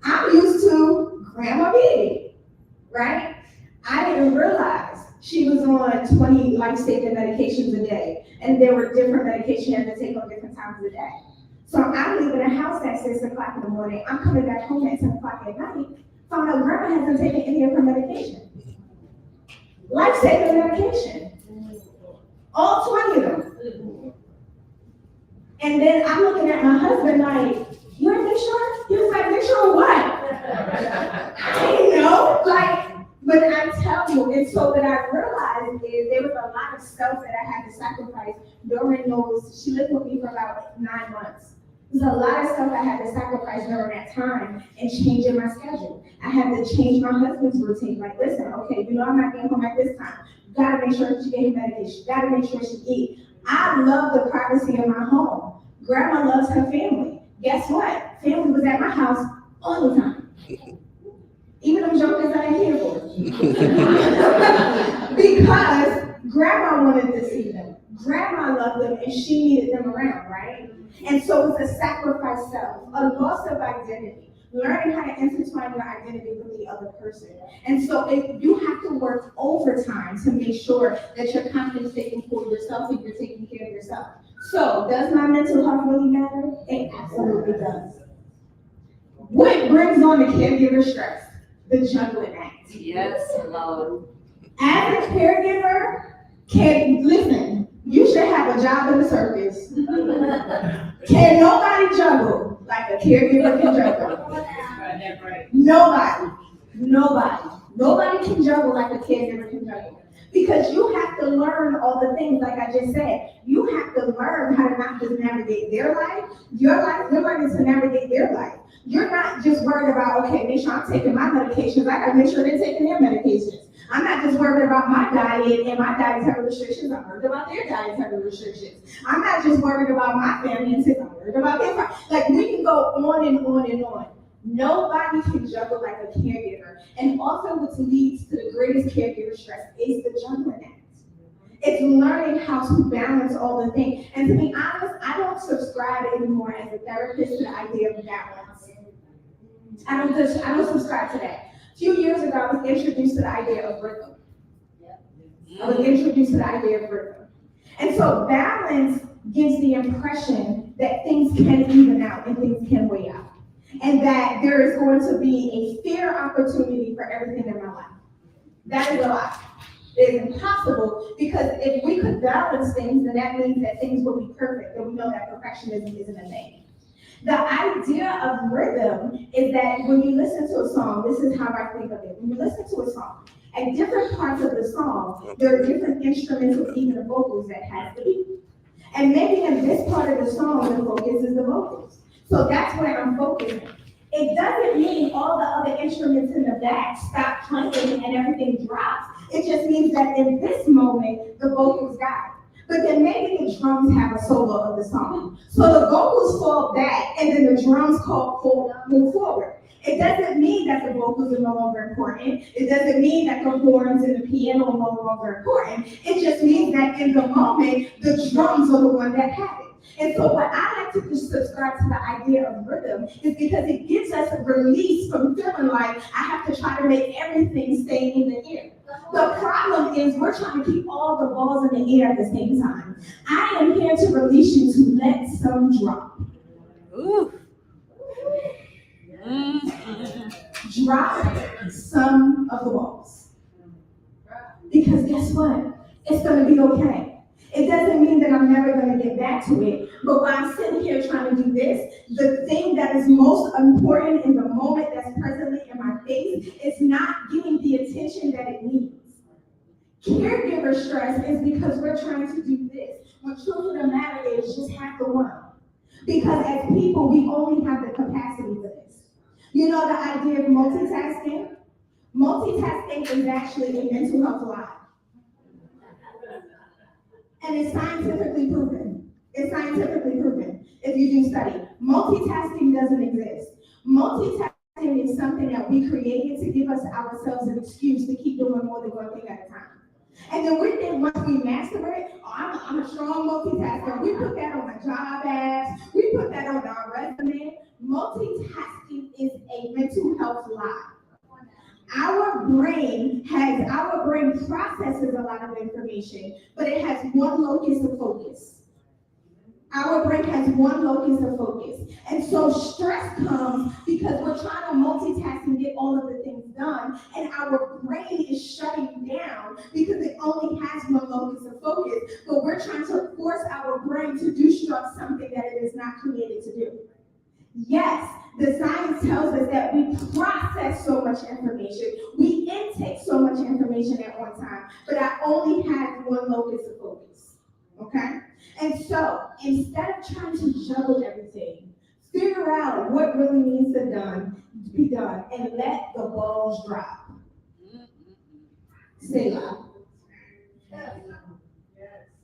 I'm used to Grandma Big, right? I didn't realize she was on 20 life-saving medications a day, and there were different medications she had to take on different times of the day. So I'm leaving the house at 6 o'clock in the morning, I'm coming back home at 10 o'clock at night, found out grandma hasn't taken any of her medication. Life-saving medication. All 20 of them. And then I'm looking at my husband like, you ain't make sure? He was like, make sure of what? I didn't know, but I tell you, and so what I realized is there was a lot of stuff that I had to sacrifice during those, she lived with me for about 9 months. There's a lot of stuff I had to sacrifice during that time and changing my schedule. I had to change my husband's routine. Like, listen, okay, you know I'm not getting home at this time. You gotta make sure she get her medication. You gotta make sure she eat. I love the privacy of my home. Grandma loves her family. Guess what? Family was at my house all the time. Even them jokers I ain't here for. Because grandma wanted to see them. Grandma loved them and she needed them around, right? And so it's a sacrifice self, a loss of identity, learning how to intertwine your identity with the other person. And so you have to work overtime to make sure that you're constantly taking care of yourself and you're taking care of yourself. So does my mental health really matter? It absolutely does. What brings on the caregiver stress? The juggling act. Yes, Lord. As a caregiver, listen, you should have a job in the circus. Can nobody juggle like a caregiver can juggle? Nobody can juggle like a caregiver can juggle. Because you have to learn all the things, like I just said. You have to learn how to not just navigate their life, you're learning to navigate their life. You're not just worried about, okay, make sure I'm taking my medications. I gotta make sure they're taking their medications. I'm not just worried about my diet and my dietary restrictions. I'm worried about their dietary restrictions. I'm not just worried about my family and I'm worried about their family. Like, we can go on and on and on. Nobody can juggle like a caregiver. And also what leads to the greatest caregiver stress is the juggling act. It's learning how to balance all the things. And to be honest, I don't subscribe anymore as a therapist to the idea of balance. I don't subscribe to that. A few years ago, I was introduced to the idea of rhythm. And so balance gives the impression that things can even out and things can weigh out. And that there is going to be a fair opportunity for everything in my life. That is a lie. It is impossible, because if we could balance things, then that means that things will be perfect, and we know that perfectionism isn't a thing. The idea of rhythm is that when you listen to a song, this is how I think of it. When you listen to a song, at different parts of the song, there are different instruments or even the vocals that have to be. And maybe in this part of the song, the focus is the vocals. So that's where I'm focusing. It doesn't mean all the other instruments in the back stop playing and everything drops. It just means that in this moment, the vocals got it. But then maybe the drums have a solo of the song. So the vocals fall back and then the drums move forward. It doesn't mean that the vocals are no longer important. It doesn't mean that the horns and the piano are no longer important. It just means that in the moment, the drums are the one that have it. And so what I like to just subscribe to the idea of rhythm is because it gives us a release from feeling like I have to try to make everything stay in the air. The problem is we're trying to keep all the balls in the air at the same time. I am here to release you to let some drop. Ooh. Drop some of the balls. Because guess what? It's going to be okay. It doesn't mean that I'm never going to get back to it. But while I'm sitting here trying to do this, the thing that is most important in the moment that's presently in my face is not getting the attention that it needs. Caregiver stress is because we're trying to do this. When truth of the matter is just half the world. Because as people, we only have the capacity for this. You know the idea of multitasking? Multitasking is actually a mental health lie. And it's scientifically proven. If you do study. Multitasking doesn't exist. Multitasking is something that we created to give us ourselves an excuse to keep doing more than one thing at a time. And then we think once we master it, I'm a strong multitasker. We put that on our job ads. We put that on our resume. Multitasking is a mental health lie. Our brain processes a information, but it has one locus of focus. Our brain has one locus of focus. And so stress comes because we're trying to multitask and get all of the things done, and our brain is shutting down because it only has one locus of focus, but we're trying to force our brain to do something that it is not created to do. Yes, the science tells us that we process so much information, we intake so much information at one time, but I only have one locus of focus, okay? And so, instead of trying to juggle everything, figure out what really needs to be done, and let the balls drop. Say loud.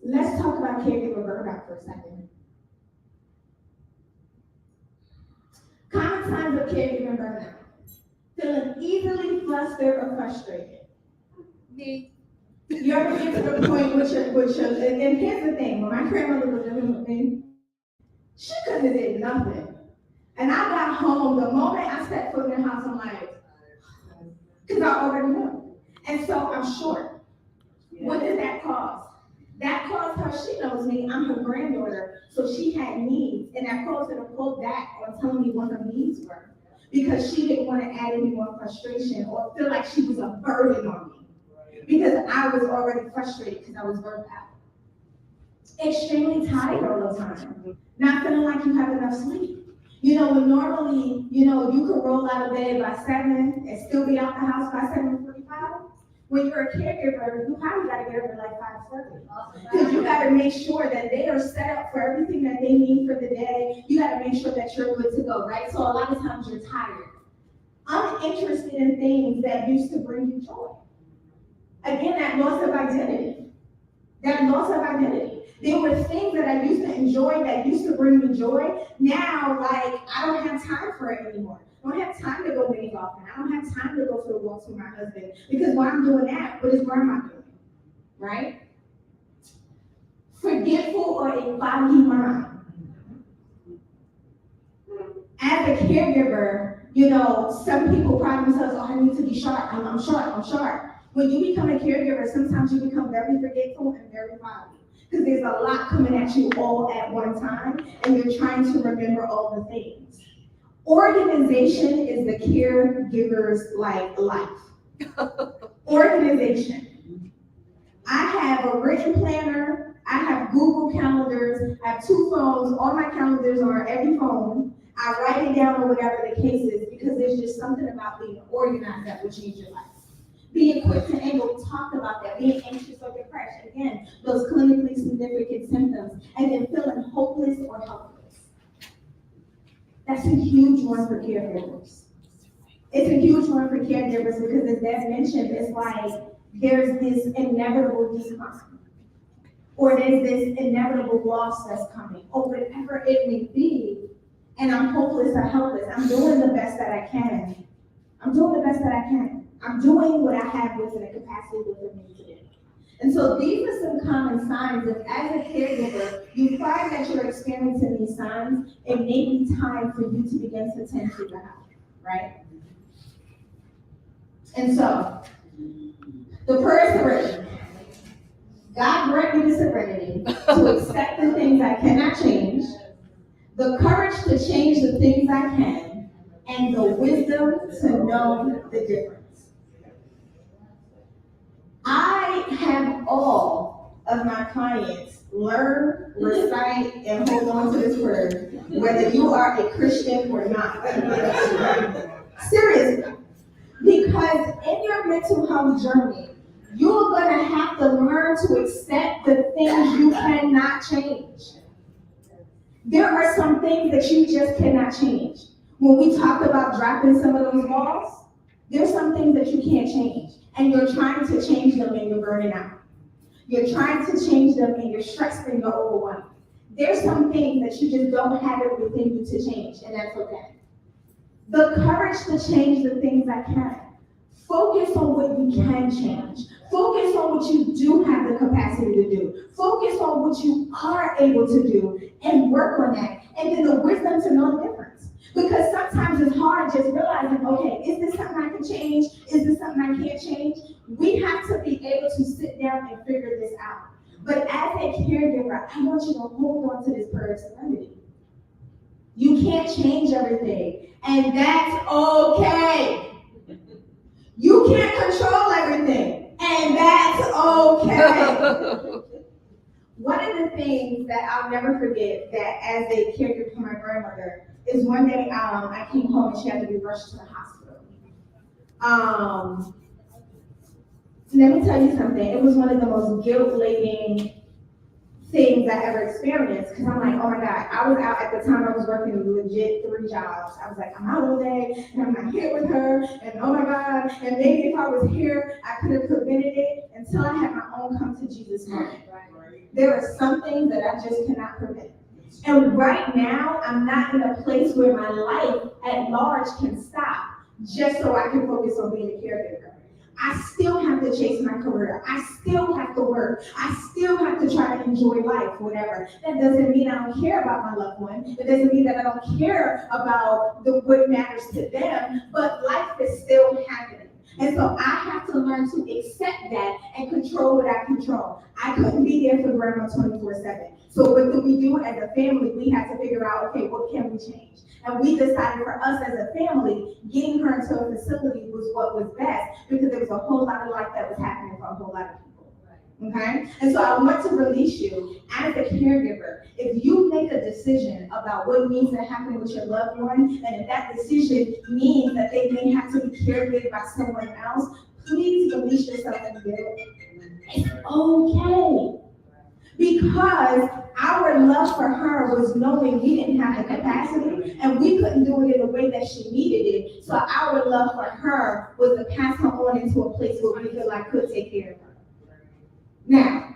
Let's talk about caregiver burnout for a second. Common signs of caregiver burnout: feeling easily flustered or frustrated. Me. You ever get to the point with your, and here's the thing, when my grandmother was living with me, she couldn't have did nothing. And I got home, the moment I stepped foot in the house, I'm like, because I already knew. And so I'm short. What does that cause? That caused her, she knows me, I'm her granddaughter, so she had needs, and that caused her to pull back on telling me what her needs were, because she didn't want to add any more frustration or feel like she was a burden on me. Because I was already frustrated because I was burnt out. Extremely tired all the time. Not feeling like you have enough sleep. When normally, you could roll out of bed by 7 and still be out the house by 7:45. When you're a caregiver, you probably gotta get up at like 5:30. Because you gotta make sure that they are set up for everything that they need for the day. You gotta make sure that you're good to go, right? So a lot of times you're tired. I'm interested in things that used to bring you joy. Again, that loss of identity. There were things that I used to enjoy that used to bring me joy. Now, I don't have time for it anymore. I don't have time to go mini golfing. I don't have time to go for walks with my husband. Because while I'm doing that, what am I doing? Right? Forgetful or a foggy mind. As a caregiver, some people pride themselves, I need to be sharp. I'm sharp. When you become a caregiver, sometimes you become very forgetful and very foggy. Because there's a lot coming at you all at one time, and you're trying to remember all the things. Organization is the caregiver's life. Organization. I have a written planner, I have Google calendars, I have 2 phones, all my calendars are on every phone. I write it down or whatever the case is, because there's just something about being organized that will change your life. Being quick to anger, we talked about that. Being anxious or depressed, again, those clinically significant symptoms, and then feeling hopeless or helpless. That's a huge one for caregivers. It's a huge one for caregivers because, as Deb mentioned, it's like there's this inevitable decline, or there's this inevitable loss that's coming, or whatever it may be, and I'm hopeless or helpless. I'm doing the best that I can. I'm doing what I have within the capacity within me to do. And so these are some common signs that as a caregiver, you find that you're experiencing these signs, it may be time for you to begin to tend to your health, right? And so, the prayer is serenity. God grant me the serenity to accept the things I cannot change, the courage to change the things I can, and the wisdom to know the difference. I have all of my clients learn, recite, and hold on to this prayer, whether you are a Christian or not. Seriously. Because in your mental health journey, you're going to have to learn to accept the things you cannot change. There are some things that you just cannot change. When we talked about dropping some of those balls, there's some things that you can't change. And you're trying to change them and you're burning out. You're trying to change them and you're stressed and you're overwhelmed. There's some things that you just don't have it within you to change, and that's okay. The courage to change the things I can. Focus on what you can change. Focus on what you do have the capacity to do. Focus on what you are able to do and work on that. And then the wisdom to know the difference. Because sometimes it's hard just realizing, okay, is this something I can change? Is this something I can't change? We have to be able to sit down and figure this out. But as a caregiver, I want you to hold on to this serenity. You can't change everything, and that's okay. You can't control everything, and that's okay. One of the things that I'll never forget that as a caregiver for my grandmother is one day I came home and she had to be rushed to the hospital. Let me tell you something. It was one of the most guilt-laden things I ever experienced, because I'm like, oh my God, I was out at the time, I was working legit 3 jobs. I was like, I'm out all day, and I'm not here with her, and oh my God, and maybe if I was here, I could have prevented it until I had my own come to Jesus moment. There are some things that I just cannot prevent. And right now, I'm not in a place where my life at large can stop just so I can focus on being a caregiver. I still have to chase my career. I still have to work. I still have to try to enjoy life, whatever. That doesn't mean I don't care about my loved one. It doesn't mean that I don't care about what matters to them, but life is still happening. And so I have to learn to accept that and control what I control. I couldn't be there for grandma 24/7. So what do we do as a family? We have to figure out, okay, what can we change? And we decided for us as a family, getting her into a facility was what was best, because there was a whole lot of life that was happening for a whole lot of people. Okay? And so I want to release you as a caregiver. If you make a decision about what needs to happen with your loved one, and if that decision means that they may have to be cared for by someone else, please release yourself and guilt. It's okay. Because our love for her was knowing we didn't have the capacity and we couldn't do it in the way that she needed it. So our love for her was to pass her on into a place where we feel like could take care of her. Now,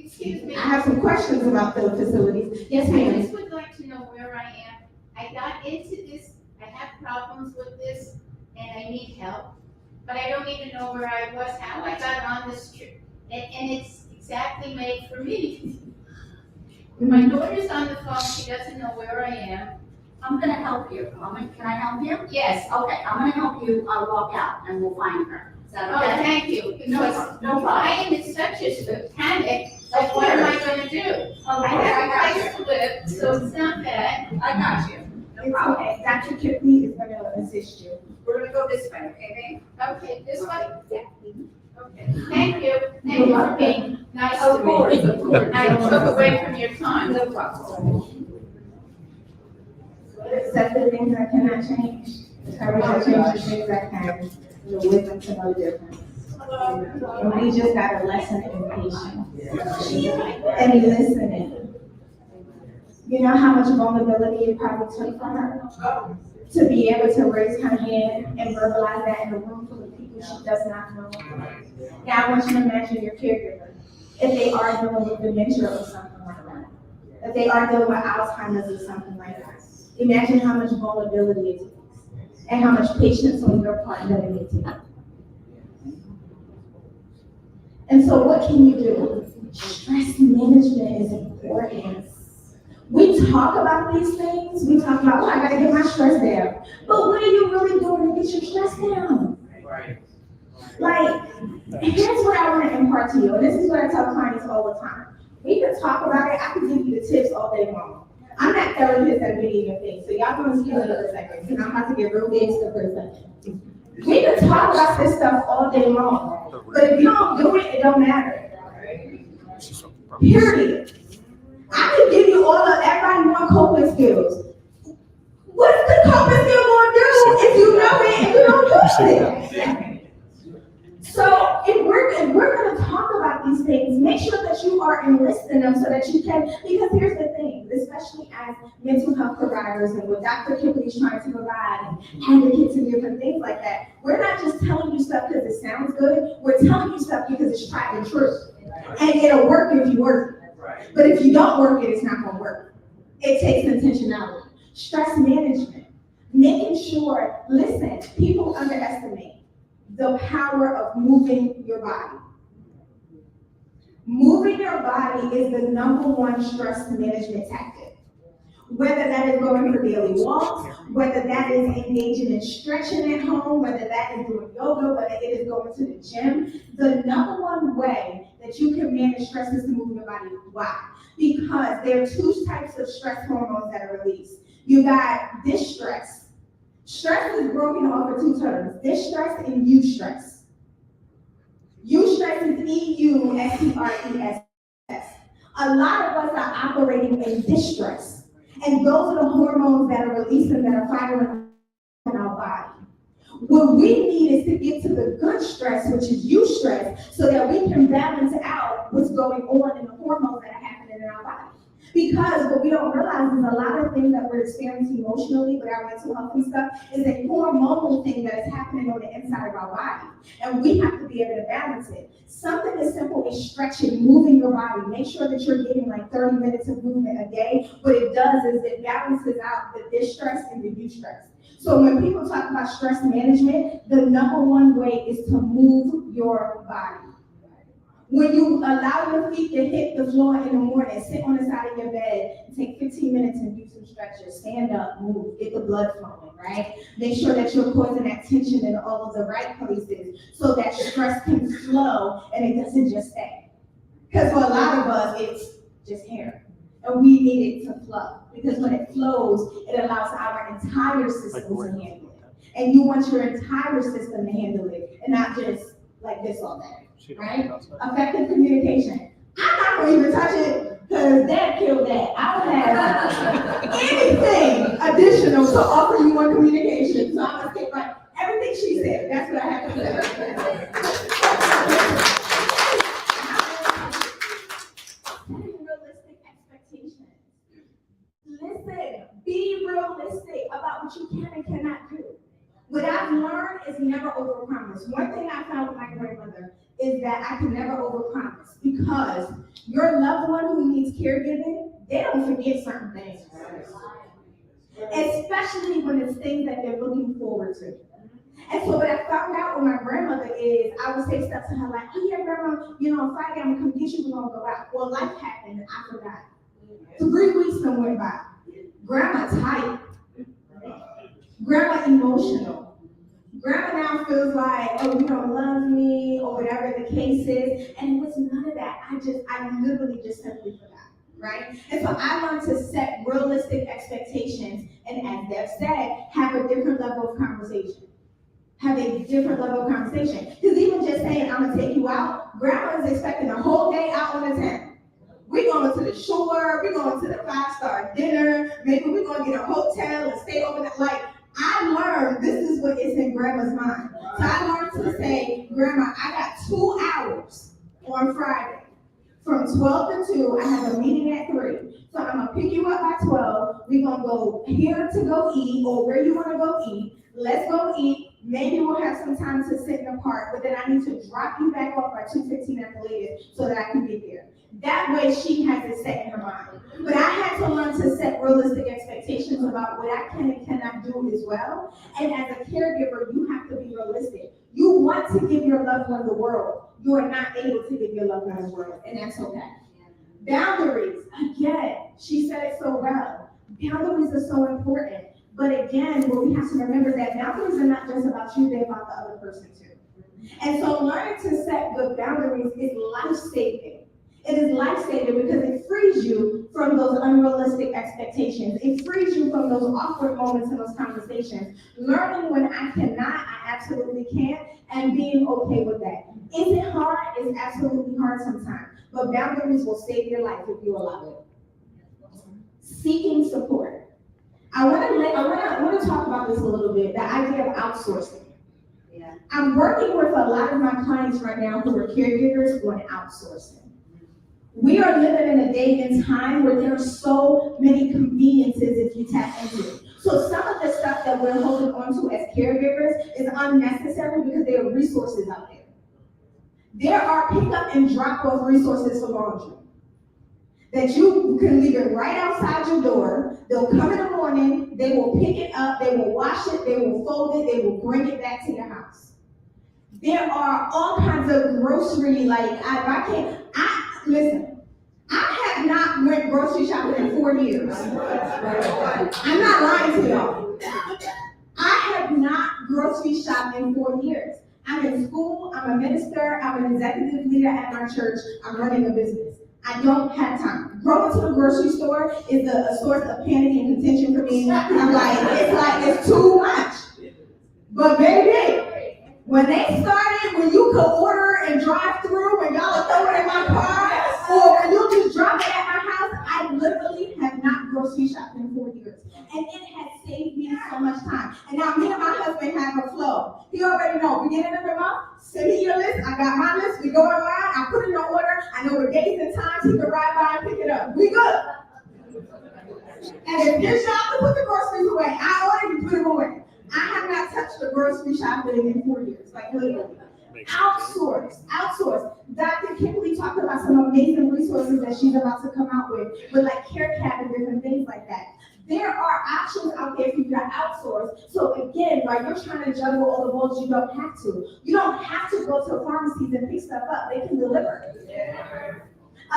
Excuse me. I have some questions about the facilities. Yes, I ma'am. just would like to know where I am. I got into this, I have problems with this, and I need help. But I don't even know where I was, how I got on this trip. And it's exactly made for me. My daughter's on the phone, she doesn't know where I am. I'm gonna help you. Can I help you? Yes. Okay, I'm gonna help you, walk out and we'll find her. Is that Oh, okay? thank you, because No problem. I am in such a panic, like what am I gonna do? I have a place to live, so it's not bad. I got you. It's okay. Dr. Kipley is going to assist you. We're gonna go this way, okay, Okay, this one? Okay, thank you for being nice to Of course, me. of course. I took away from your time. No problem. Accept the things I cannot change. Courage to change the things I can. The wisdom to know the difference. And we just got a lesson in patience and listening. You know how much vulnerability it probably took for her to be able to raise her hand and verbalize that in a room full of people she does not know. Now I want you to imagine your caregiver, if they are dealing with dementia or something like that, if they are dealing with Alzheimer's or something like that. Imagine how much vulnerability it takes and how much patience on your part that it takes. And so what can you do? Stress management is important. We talk about these things. We talk about, oh, I gotta get my stress down. But what are you really doing to get your stress down? Right. Like, here's what I want to impart to you, and this is what I tell clients all the time. We can talk about it. I can give you the tips all day long. I'm not therapist that be in your face, so y'all gonna excuse me for a second, because I'm about to get real gangster for a second. We can talk about this stuff all day long, but if you don't do it, it don't matter. Period. I can give you all of everybody want coping skills. What's the coping skill gonna do if you know it and you don't use it? So if we're gonna talk about these things, make sure that you are enlisting them so that you can, because here's the thing, especially as mental health providers and what Dr. Kipley is trying to provide and advocates and different things like that, we're not just telling you stuff because it sounds good, we're telling you stuff because it's tried and true. And it'll work if you work. But if you don't work it, it's not gonna work. It takes intentionality. Stress management, making sure, listen, people underestimate the power of moving your body. Moving your body is the #1 stress management tactic. Whether that is going for daily walks, whether that is engaging in stretching at home, whether that is doing yoga, whether it is going to the gym, the number one way that you can manage stress is to move your body. Why? Because there are two types of stress hormones that are released. You got distress. Stress is broken off of two terms, distress and eustress. Eustress is E-U-S-T-R-E-S-S. A lot of us are operating in distress. And those are the hormones that are released and that are firing in our body. What we need is to get to the good stress, which is eustress, so that we can balance out what's going on in the hormones that are happening in our body. Because what we don't realize is a lot of things that we're experiencing emotionally with our mental health and stuff is a hormonal thing that is happening on the inside of our body. And we have to be able to balance it. Something as simple as stretching, moving your body. Make sure that you're getting like 30 minutes of movement a day. What it does is it balances out the distress and the eustress. So when people talk about stress management, the number one way is to move your body. When you allow your feet to hit the floor in the morning, sit on the side of your bed, and take 15 minutes and do some stretches. Stand up, move, get the blood flowing, right? Make sure that you're causing that tension in all of the right places so that stress can flow and it doesn't just stay. Because for a lot of us, it's just hair. And we need it to flow. Because when it flows, it allows our entire system to handle it. And you want your entire system to handle it and not just like this all day. Right? Effective communication. I'm not going to even touch it because Dad killed that. I don't have anything additional to offer you on communication. So I'm going to take like everything she said. That's what I have to say. Realistic expectations. Listen, be realistic about what you can and cannot do. What I've learned is never overpromise. One thing I found with my grandmother is that I can never overpromise because your loved one who needs caregiving, they don't forget certain things. Especially when it's things that they're looking forward to. And so what I found out with my grandmother is I would say stuff to her like, oh yeah, grandma, on Friday I'm gonna come get you, we're gonna go out. Well, life happened and I forgot. 3 weeks then went by. Grandma tight. Grandma emotional. Grandma now feels like, oh, you don't love me, or whatever the case is. And it was none of that. I literally just simply forgot, right? And so I learned to set realistic expectations, and as Deb said, have a different level of conversation. Because even just saying, I'm gonna take you out, Grandma is expecting a whole day out on the town. We're going to the shore, we're going to the 5-star dinner, maybe we're going to get a hotel and stay overnight. Like, I learned this is what is in Grandma's mind. So I learned to say, Grandma, I got 2 hours on Friday. From 12 to 2, I have a meeting at 3. So I'm going to pick you up by 12. We're going to go here to go eat, or where you want to go eat. Let's go eat. Maybe we'll have some time to sit in the park, but then I need to drop you back off by 2:15 at the latest so that I can get there. That way she has it set in her mind. But I had to learn to set realistic expectations about what I can and cannot do as well. And as a caregiver, you have to be realistic. You want to give your loved one the world. You are not able to give your loved one the world, and that's okay. Boundaries, again, she said it so well. Boundaries are so important. But again, what we have to remember is that boundaries are not just about you, they're about the other person too. And so learning to set good boundaries is life-saving. It is life-saving because it frees you from those unrealistic expectations. It frees you from those awkward moments in those conversations. Learning when I cannot, I absolutely can't, and being okay with that. Is it hard? It's absolutely hard sometimes. But boundaries will save your life if you allow it. Seeking support. I want to talk about this a little bit, the idea of outsourcing. Yeah. I'm working with a lot of my clients right now who are caregivers on outsourcing. We are living in a day and time where there are so many conveniences if you tap into it. So some of the stuff that we're holding on to as caregivers is unnecessary because there are resources out there. There are pick up and drop off resources for laundry that you can leave it right outside your door. They'll come in the morning, they will pick it up, they will wash it, they will fold it, they will bring it back to your house. There are all kinds of grocery, listen, I have not went grocery shopping in 4 years. I'm not lying to y'all. I have not grocery shopped in 4 years. I'm in school, I'm a minister, I'm an executive leader at my church, I'm running a business. I don't have time. Going to the grocery store is a source of panic and contention for me. I'm like, it's too much. But baby, when they started, when you could order and drive through and y'all throw it in my car, or when you just drop it at my house, I literally have not grocery shopped in 4 years. And it has saved me so much time. And now me and my husband have a flow. He already know, beginning of the month, send me your list, I got my list, we go online, I put it in order, I know the days and times, he can ride by and pick it up. We good. And if your job to put the groceries away, I order you put them away. I have not touched the grocery shopping in 4 years, like literally. Outsource. Dr. Kimberly talked about some amazing resources that she's about to come out with like care cabinets and things like that. There are options out there for you to outsource. So again, while you're trying to juggle all the balls, you don't have to. You don't have to go to pharmacies and pick stuff up. They can deliver.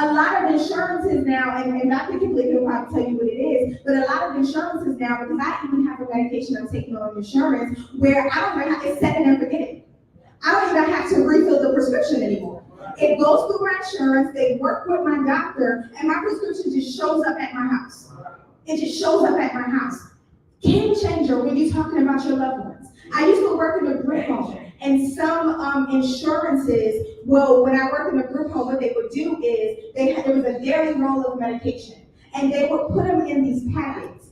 A lot of insurances now, and Dr. Kimberly will probably tell you what it is, but a lot of insurances now, because I even have a medication I'm taking on insurance where I don't even have to set it and forget it. I don't even have to refill the prescription anymore. It goes through my insurance, they work with my doctor, and my prescription just shows up at my house. It just shows up at my house. Game changer when you're talking about your loved ones. I used to work in a group home, and some insurances, well, when I worked in a group home, what they would do is, there was a daily roll of medication, and they would put them in these packets.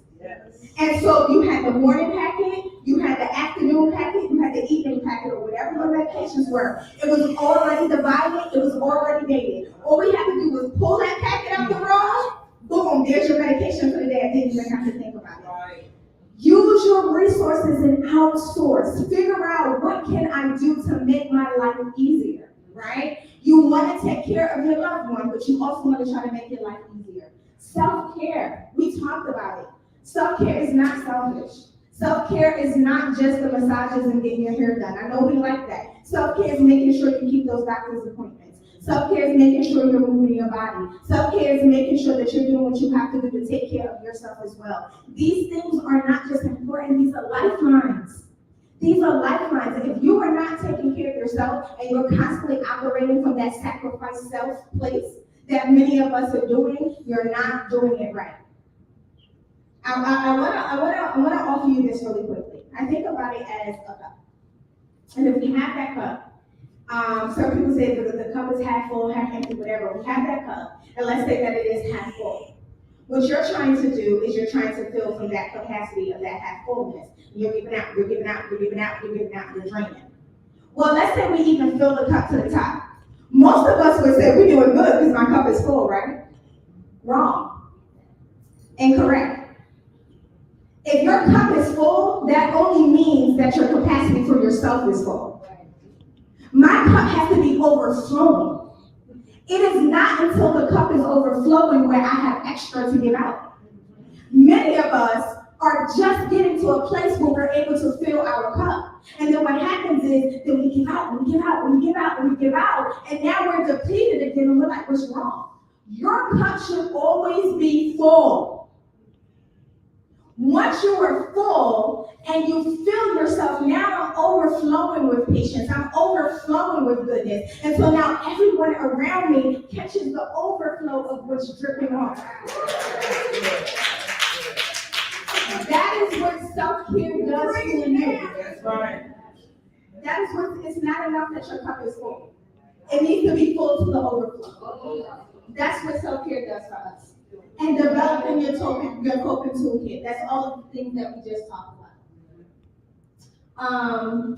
And so you had the morning packet, you had the afternoon packet, you had the evening packet, or whatever your medications were. It was already divided, it was already dated. All we had to do was pull that packet out the roll, boom, there's your medication for the day. I didn't even have to think about it. Use your resources and outsource. Figure out what can I do to make my life easier, right? You want to take care of your loved one, but you also want to try to make your life easier. Self-care, we talked about it. Self-care is not selfish. Self-care is not just the massages and getting your hair done. I know we like that. Self-care is making sure you keep those doctor's appointments. Self-care is making sure you're moving your body. Self-care is making sure that you're doing what you have to do to take care of yourself as well. These things are not just important, these are lifelines. These are lifelines. If you are not taking care of yourself and you're constantly operating from that sacrifice self place that many of us are doing, you're not doing it right. I wanna offer you this really quickly. I think about it as a cup. And if we have that cup, some people say that the cup is half full, half empty, whatever. We have that cup, and let's say that it is half full. What you're trying to do is you're trying to fill from that capacity of that half fullness. You're giving out, you're giving out, you're giving out, you're giving out, you're draining. Well, let's say we even fill the cup to the top. Most of us would say we're doing good because my cup is full, right? Wrong. Incorrect. If your cup is full, that only means that your capacity for yourself is full. My cup has to be overflowing. It is not until the cup is overflowing where I have extra to give out. Many of us are just getting to a place where we're able to fill our cup. And then what happens is that we give out, we give out, we give out, we give out, and now we're depleted again and we're like, what's wrong? Your cup should always be full. Once you are full and you fill yourself, now I'm overflowing with patience. I'm overflowing with goodness. And so now everyone around me catches the overflow of what's dripping off. That is what self-care does for you. That is what, it's not enough that your cup is full. It needs to be full to the overflow. That's what self-care does for us. And developing your coping toolkit. That's all of the things that we just talked about.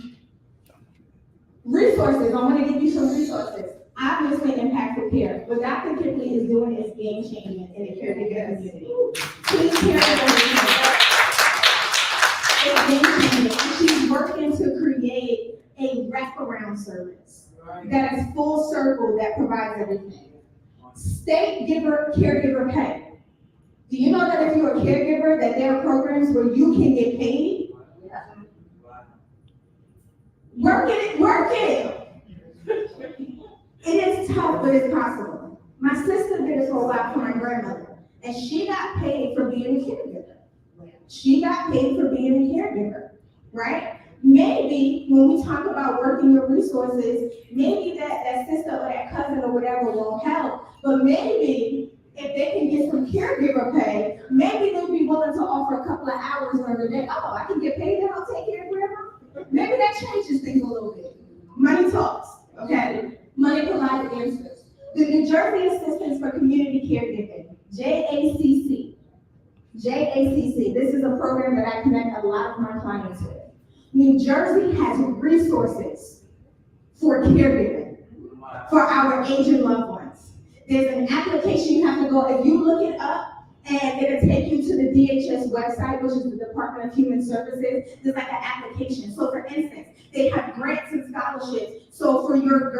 Resources, I want to give you some resources. Obviously, impactful care. What Dr. Kimberly is doing is game changing in the caregiving community. She's game changing. She's working to create a wraparound service that is full circle that provides everything. State caregiver pay. Do you know that if you're a caregiver, that there are programs where you can get paid? Work it. It is tough, but it's possible. My sister did it for a while for my grandmother, and she got paid for being a caregiver. She got paid for being a caregiver, right? Maybe when we talk about working with resources, maybe that sister or that cousin or whatever will help, but maybe if they can get some caregiver pay, maybe they'll be willing to offer a couple of hours during the day. Oh, I can get paid to help take care of grandma. Maybe that changes things a little bit. Money talks, okay? Money provides answers. The New Jersey Assistance for Community Caregiving, JACC. JACC, this is a program that I connect a lot of my clients with. New Jersey has resources for caregiving for our aging loved ones. There's an application you have to go, if you look it up, and it'll take you to the DHS website, which is the Department of Human Services. There's like an application. So for instance, they have grants and scholarships. So for your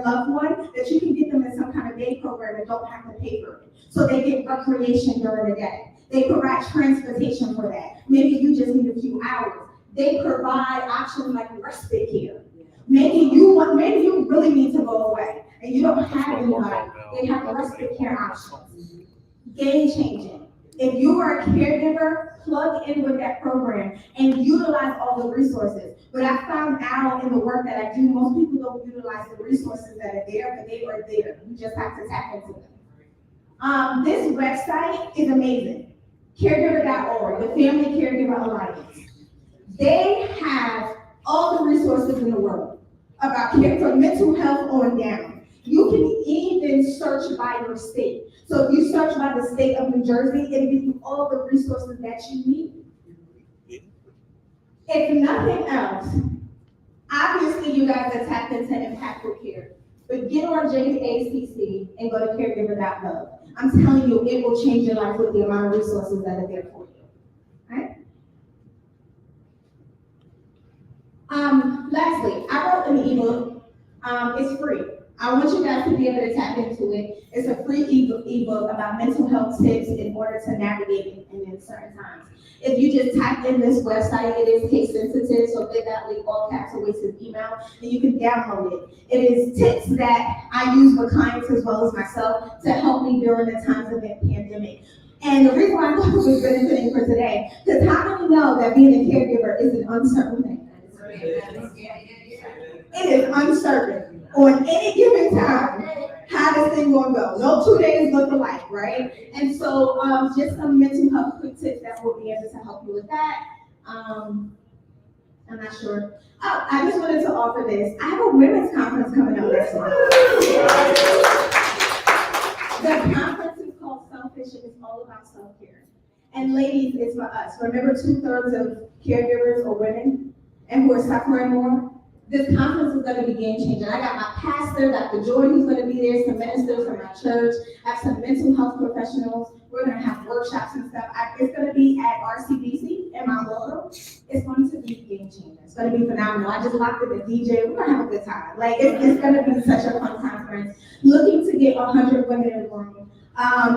loved one, that you can get them in some kind of day program and don't have to pay for it. So they get recreation during the day. They provide transportation for that. Maybe you just need a few hours. They provide options like respite care. Maybe you really need to go away and you don't have anybody. They have respite care options. Game changing. If you are a caregiver, plug in with that program and utilize all the resources. What I found out in the work that I do, most people don't utilize the resources that are there, but they are there. You just have to tap into them. This website is amazing. Caregiver.org, the Family Caregiver Alliance. They have all the resources in the world about care from mental health on down. You can even search by your state. So if you search by the state of New Jersey, it'll give you all the resources that you need. If nothing else, obviously you guys are tapped into impactful care, but get on JACC and go to caregiver.gov. I'm telling you, it will change your life with the amount of resources that are there for you. Right? Lastly, I wrote an ebook. It's free. I want you guys to be able to tap into it. It's a free ebook about mental health tips in order to navigate in certain times. If you just type in this website, it is case sensitive, so bit.ly, all caps or wasted email, and you can download it. It is tips that I use with clients as well as myself to help me during the times of the pandemic. And the reason why I thought it was benefiting for today, because how many know that being a caregiver is an uncertain thing? It is uncertain. On any given time, how this thing gonna go? No 2 days look alike, right? And so just some mental health quick tips that will be able to help you with that. I'm not sure. Oh, I just wanted to offer this. I have a women's conference coming up next month. The conference is called Selfish and it's all about self-care. And ladies, it's for us. Remember, 2/3 of caregivers are women and who are suffering more. This conference is going to be game changing. I got my pastor, Dr. Jordan, who's going to be there, some ministers from my church. I have some mental health professionals. We're going to have workshops and stuff. It's going to be at RCBC in my logo. It's going to be game changing. It's going to be phenomenal. I just locked in the DJ. We're going to have a good time. Like, it's going to be such a fun conference. Looking to get 100 women in the room.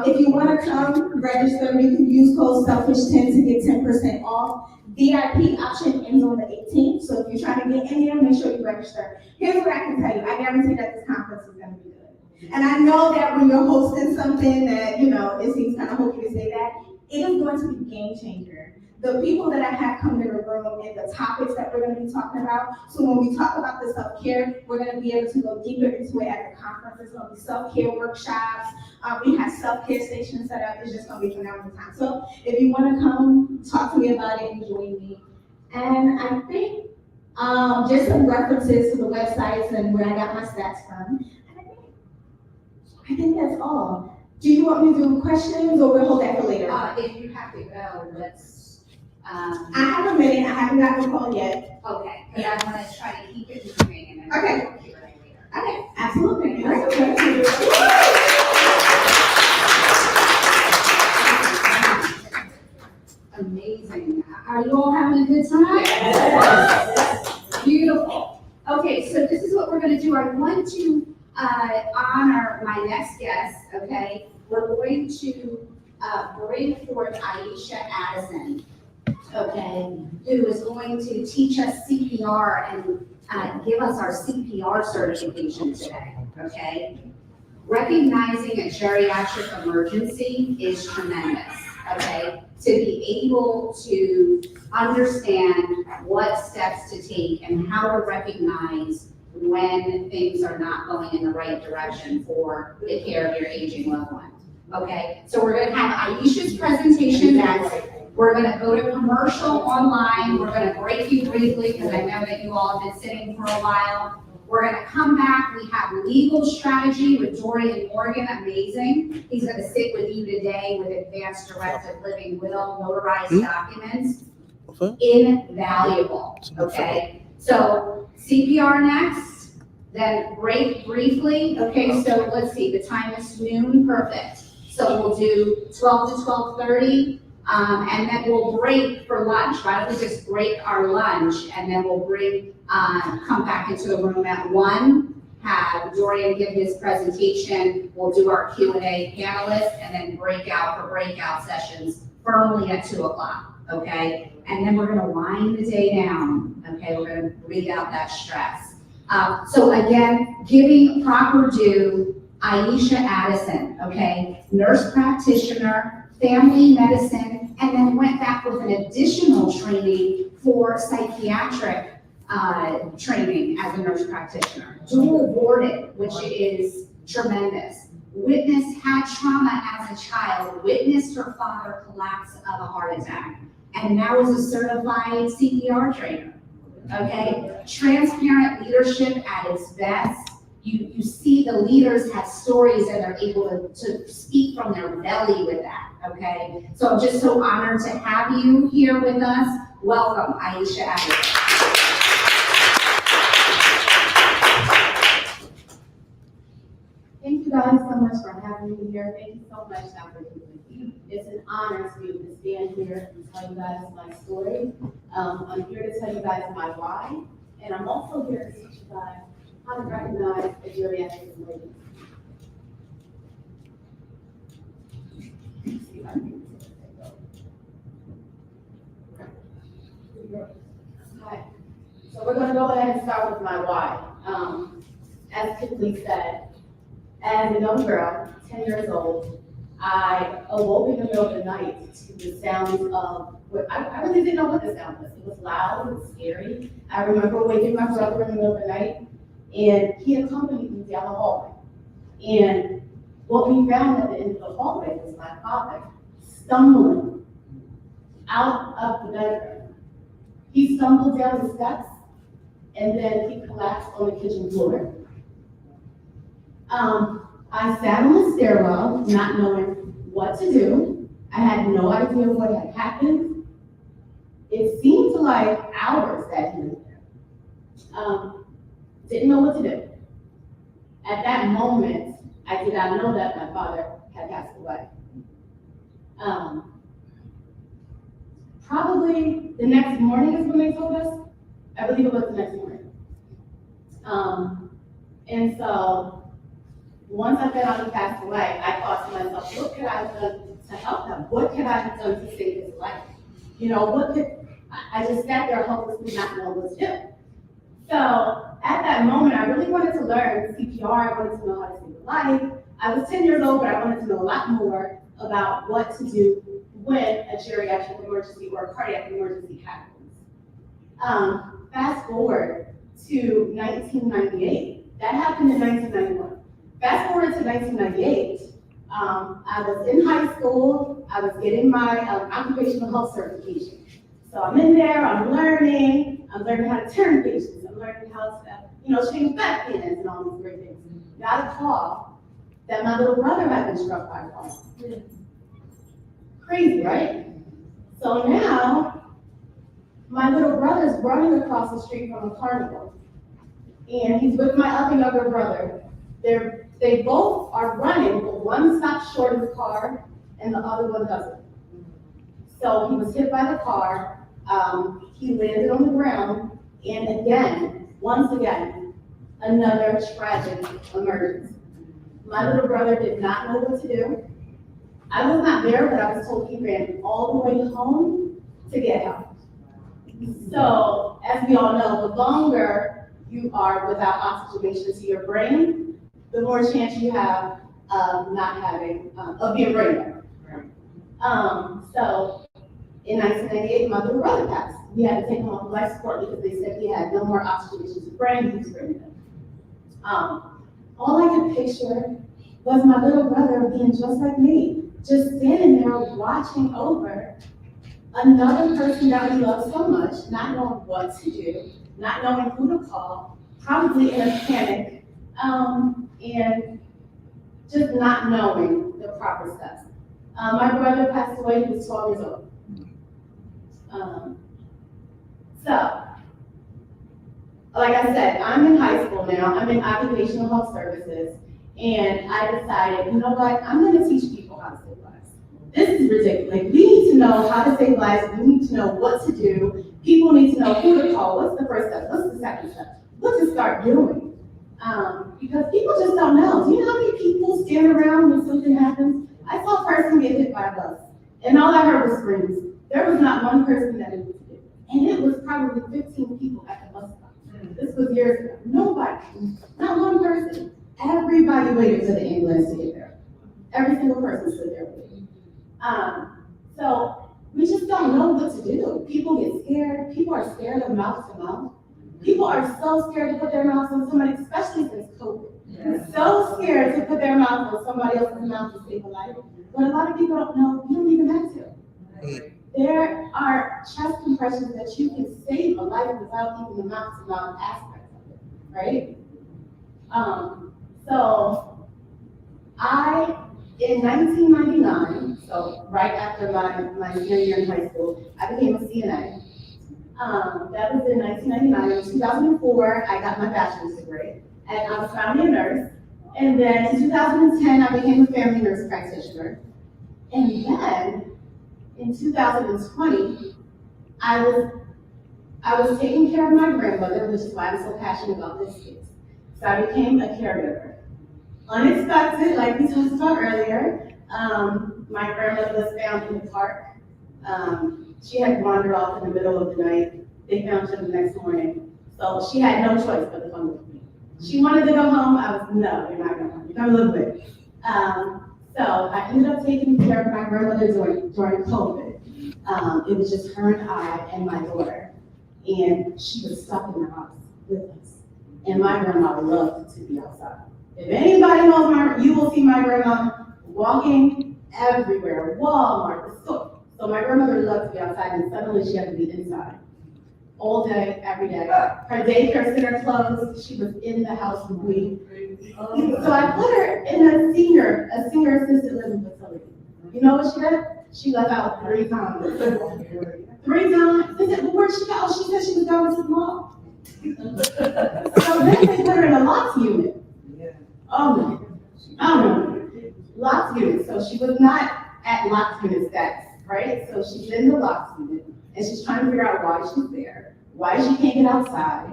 If you want to come register, you can use code SELFISH10 to get 10% off. VIP option ends on the 18th, so if you're trying to get in there, make sure you register. Here's what I can tell you. I guarantee that this conference is going to be good. And I know that when you're hosting something that, it seems kind of hokey to say that, it is going to be game changer. The people that I have come in the room and the topics that we're going to be talking about. So when we talk about the self-care, we're going to be able to go deeper into it at the conference. There's going to be self-care workshops. We have self-care stations set up. It's just going to be a phenomenal time. So if you want to come, talk to me about it and join me. And I think just some references to the websites and where I got my stats from. And I think that's all. Do you want me to do questions or we'll hold that for later? If you have to go, let's. I have a minute. I haven't gotten a call yet. Okay, because I want to try to keep it moving and then. Okay. We'll keep it right later. Okay, absolutely. Amazing. Are you all having a good time? Yes. Beautiful. Okay, so this is what we're going to do. I want to honor my next guest, okay? We're going to bring forth Aisha Addison, okay, who is going to teach us CPR and give us our CPR certification today, okay? recognizing a geriatric emergency is tremendous, okay? To be able to understand what steps to take and how to recognize when things are not going in the right direction for the care of your aging loved one, okay? So we're gonna have Aisha's presentation next. We're gonna go to commercial online. We're gonna break you briefly because I know that you all have been sitting for a while. We're gonna come back. We have legal strategy with Dorian Morgan, amazing. He's gonna sit with you today with advanced directive living will, notarized documents. Invaluable, okay? So CPR next, then break briefly. Okay, so let's see, the time is noon, perfect. So we'll do 12 to 12:30. And then we'll break for lunch. Why don't we just break our lunch and then we'll come back into the room at 1, have Dorian give his presentation, we'll do our Q&A panelists, and then break out for breakout sessions firmly at 2 o'clock, okay? And then we're gonna wind the day down, okay? We're gonna breathe out that stress. So again, giving proper due, Aisha Addison, okay? Nurse practitioner, family medicine, and then went back with an additional training for psychiatric training as a nurse practitioner. Dual boarded, which is tremendous. Had trauma as a child, witnessed her father collapse of a heart attack, and now is a certified CPR trainer, okay? Transparent leadership at its best. You see the leaders have stories and they're able to speak from their belly with that, okay? So I'm just so honored to have you here with us. Welcome, Aisha Addison. Thank you guys so much for having me here. Thank you so much, Dr. Cooper. It's an honor to be able to stand here and tell you guys my story. I'm here to tell you guys my why, and I'm also here to teach you guys how to recognize a geriatric emergency. Okay, so we're going to go ahead and start with my why. As Tiffany said, as a young girl, 10 years old, I awoke in the middle of the night to the sounds of, I really didn't know what the sound was. It was loud, it was scary. I remember waking my brother in the middle of the night, and he accompanied me down the hallway. And what we found at the end of the hallway was my father stumbling out of the bedroom. He stumbled down the steps, and then he collapsed on the kitchen floor. I sat on the stairwell, not knowing what to do. I had no idea what had happened. It seemed like hours that he was there. Didn't know what to do. At that moment, I did not know that my father had passed away. Probably the next morning is when they told us. I believe it was the next morning. And so once I found out he passed away, I thought to myself, what could I have done to help him? What could I have done to save his life? You know, I just sat there helplessly not knowing what to do. So at that moment, I really wanted to learn CPR. I wanted to know how to save a life. I was 10 years old, but I wanted to know a lot more about what to do when a geriatric emergency or a cardiac emergency happens. Fast forward to 1998. That happened in 1991. Fast forward to 1998. I was in high school. I was getting my occupational health certification. So I'm in there, I'm learning how to turn patients, I'm learning how to, change back pins and all these great things. Got a call that my little brother had been struck by a car. Crazy, right? So now, my little brother's running across the street from a carnival, and he's with my other younger brother. They both are running, but one stops short of the car, and the other one doesn't. So he was hit by the car. He landed on the ground, and once again, another tragic emergency. My little brother did not know what to do. I was not there, but I was told he ran all the way home to get help. So, as we all know, the longer you are without oxygenation to your brain, the more chance you have of not having, of being brain dead. So in 1998, my little brother passed. We had to take him off life support because they said he had no more oxygenation to the brain, he was brain dead. All I could picture was my little brother being just like me, just standing there watching over another person that we love so much, not knowing what to do, not knowing who to call, probably in a panic, and just not knowing the proper steps. My brother passed away, he was 12 years old. So, like I said, I'm in high school now, I'm in occupational health services, and I decided, you know what, I'm gonna teach people how to save lives. This is ridiculous. Like, we need to know how to save lives, we need to know what to do, people need to know who to call, what's the first step, what's the second step, what to start doing. Because people just don't know. Do you know how many people stand around when something happens? I saw a person get hit by a bus, and all I heard was screams. There was not one person that knew what to do. And it was probably 15 people at the bus stop. This was years ago. Nobody, not one person. Everybody waited for the ambulance to get there. Every single person stood there waiting. So we just don't know what to do. People get scared. People are scared of mouth to mouth. People are so scared to put their mouth on somebody, especially since COVID. They're so scared to put their mouth on somebody else's mouth to save a life. But a lot of people don't know, you don't even have to. There are chest compressions that you can save a life without even the mouth-to-mouth aspect of it, right? So in 1999, so right after my senior year in high school, I became a CNA. That was in 1999. In 2004, I got my bachelor's degree, and I was founding a nurse. And then in 2010, I became a family nurse practitioner. And then in 2020, I was taking care of my grandmother, which is why I'm so passionate about this case. So I became a caregiver. Unexpected, like we talked about earlier, my grandmother was found in the park. She had wandered off in the middle of the night. They found her the next morning. So she had no choice but to come with me. She wanted to go home. I was, no, you're not going home. You're coming a little bit. So I ended up taking care of my grandmother during COVID. It was just her and I and my daughter. And she was stuck in the house with us. And my grandma loved to be outside. If anybody knows you will see my grandma walking everywhere, Walmart, the store. So my grandmother loved to be outside, and suddenly she had to be inside. All day, every day. Her daycare center closed, she was in the house with me. So I put her in a senior assisted living facility. You know what she did? She left out 3 times. 3 times? They said, well, where'd she go? She said she was going to the mall. So then they put her in a locked unit. Oh no. Locked unit. So she was not at locked unit status, right? So she's in the locked unit, and she's trying to figure out why she's there, why she can't get outside.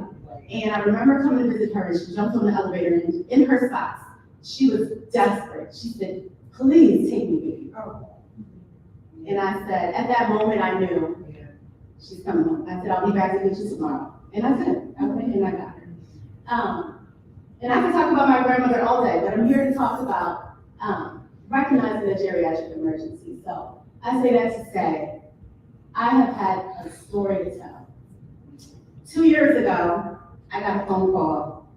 And I remember coming to visit her, and she jumped on the elevator, and in her socks, she was desperate. She said, please take me with you. And I said, at that moment, I knew she's coming home. I said, I'll be back to get you tomorrow. And I did. I went and I got her. And I can talk about my grandmother all day, but I'm here to talk about recognizing a geriatric emergency. So I say that to say, I have had a story to tell. 2 years ago, I got a phone call,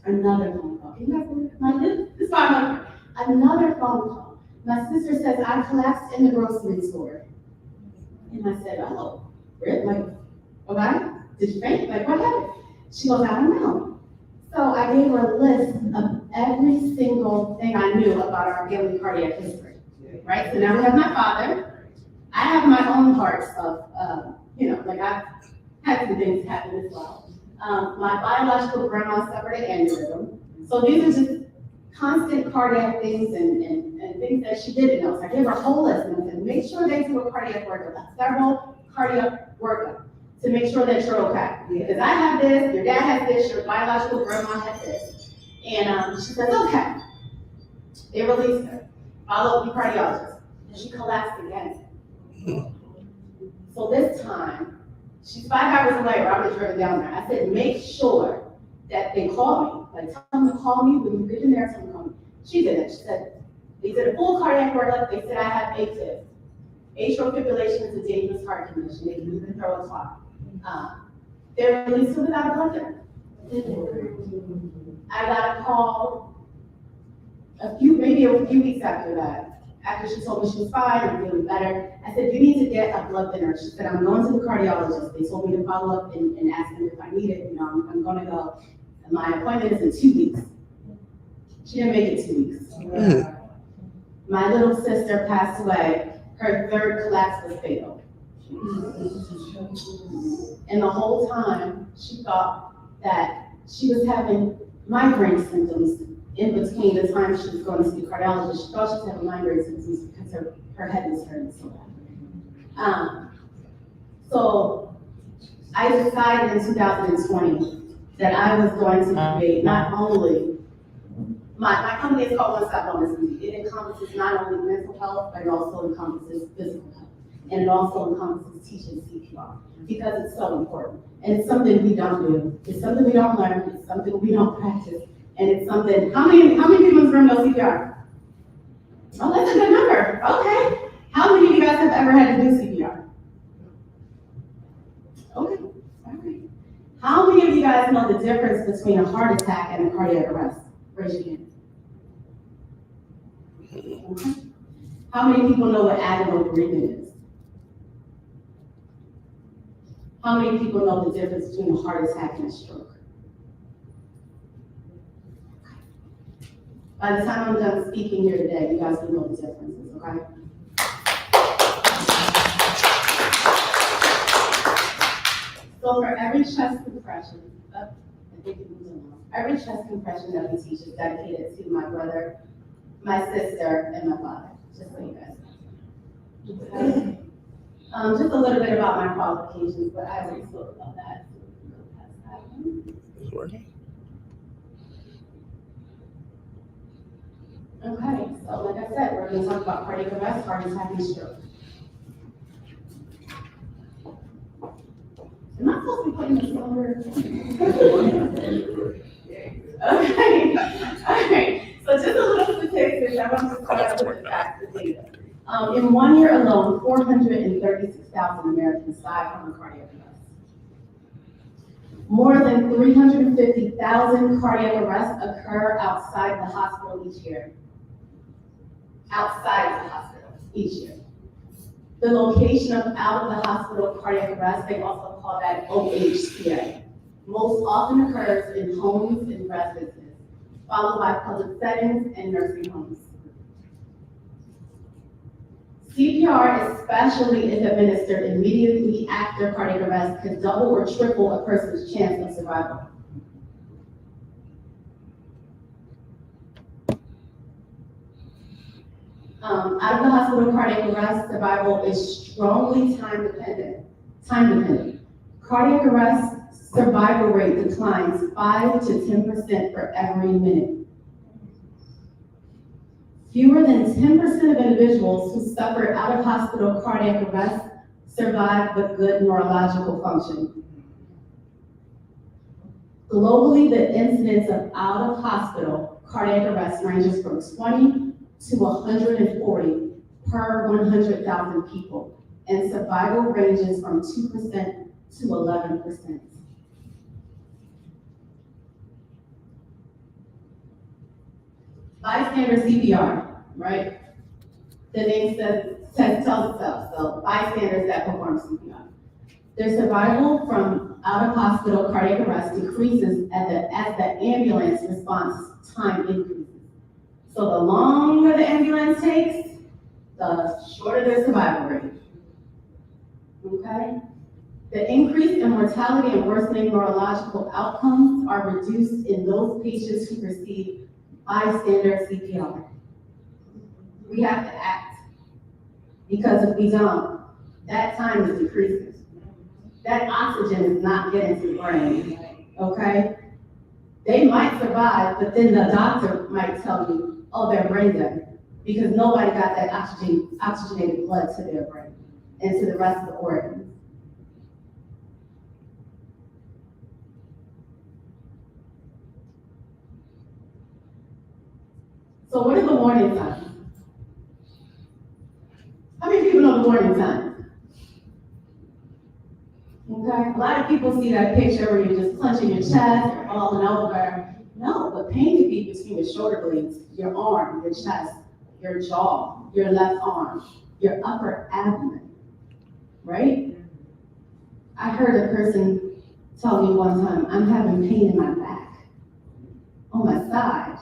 another phone call. This is another phone call. My sister says, I collapsed in the grocery store. And I said, oh, really? Like, okay, did you faint? Like, what happened? She goes, I don't know. So I gave her a list of every single thing I knew about our family cardiac history, right? So now we have my father. I have my own parts of, like I've had some things happen as well. My biological grandma suffered an aneurysm. So these are just constant cardiac things and things that she didn't know. So I gave her a whole list and I said, make sure they do a cardiac workup, several cardiac workup to make sure that you're okay. Because I have this, your dad has this, your biological grandma has this. And she says, okay. They released her, followed the cardiologist, and she collapsed again. So this time, she's 5 hours away, or I would have driven down there. I said, make sure that they call me, like, tell them to call me when you get in there, tell them to call me. She didn't, she said, they did a full cardiac workup, they said I have AFib. Atrial fibrillation is a dangerous heart condition, they can even throw a clot. They're released without a blood thinner. I got a call maybe a few weeks after that, after she told me she was fine, I'm feeling better. I said, you need to get a blood thinner. She said, I'm going to the cardiologist. They told me to follow up and ask them if I need it. I'm gonna go. And my appointment is in 2 weeks. She didn't make it 2 weeks. My little sister passed away. Her third collapse was fatal. And the whole time, she thought that she was having migraine symptoms in between the time she was going to see the cardiologist. She thought she was having migraine symptoms because her head was hurting so bad. So I decided in 2020 that I was going to create not only, my company is called One Stop Wellness. It encompasses not only mental health, but it also encompasses physical health. And it also encompasses teaching CPR because it's so important. And it's something we don't do. It's something we don't learn. It's something we don't practice. And it's something, how many people in this room know CPR? Oh, that's a good number. Okay. How many of you guys have ever had to do CPR? Okay. All right. How many of you guys know the difference between a heart attack and a cardiac arrest? Raise your hand. Okay. How many people know what abdominal breathing is? How many people know the difference between a heart attack and a stroke? By the time I'm done speaking here today, you guys will know the differences, okay? So for every chest compression, every chest compression that we teach is dedicated to my brother, my sister, and my father, just so you guys know. Okay. Just a little bit about my qualifications, but I already spoke about that. Is it working? Okay, so like I said, we're going to talk about cardiac arrest, heart attack, and stroke. Am I supposed to be putting this over? Okay, all right. So just a little statistics. I want to start out with the facts and data. In 1 year alone, 436,000 Americans died from a cardiac arrest. More than 350,000 cardiac arrests occur outside the hospital each year. Outside of the hospital each year. The location of out of the hospital cardiac arrest, they also call that OHCA. Most often occurs in homes and residences, followed by public settings and nursing homes. CPR, especially if administered immediately after cardiac arrest, can double or triple a person's chance of survival. Out of the hospital cardiac arrest, survival is strongly time dependent. Cardiac arrest survival rate declines 5 to 10% for every minute. Fewer than 10% of individuals who suffer out of hospital cardiac arrest survive with good neurological function. Globally, the incidence of out of hospital cardiac arrest ranges from 20 to 140 per 100,000 people, and survival ranges from 2% to 11%. Bystander CPR, right? The name tells itself, so bystanders that perform CPR. Their survival from out-of-hospital cardiac arrest decreases as the ambulance response time increases. So the longer the ambulance takes, the shorter their survival rate. Okay? The increase in mortality and worsening neurological outcomes are reduced in those patients who receive bystander CPR. We have to act, because if we don't, that time is decreasing. That oxygen is not getting to the brain, okay? They might survive, but then the doctor might tell you, oh, they're brain dead, because nobody got that oxygenated blood to their brain and to the rest of the organs. So what are the warning signs? How many people know the warning signs? Okay, a lot of people see that picture where you're just clenching your chest, you're falling over. No, but pain can be between your shoulder blades, your arm, your chest, your jaw, your left arm, your upper abdomen, right? I heard a person tell me one time, I'm having pain in my back, on my side.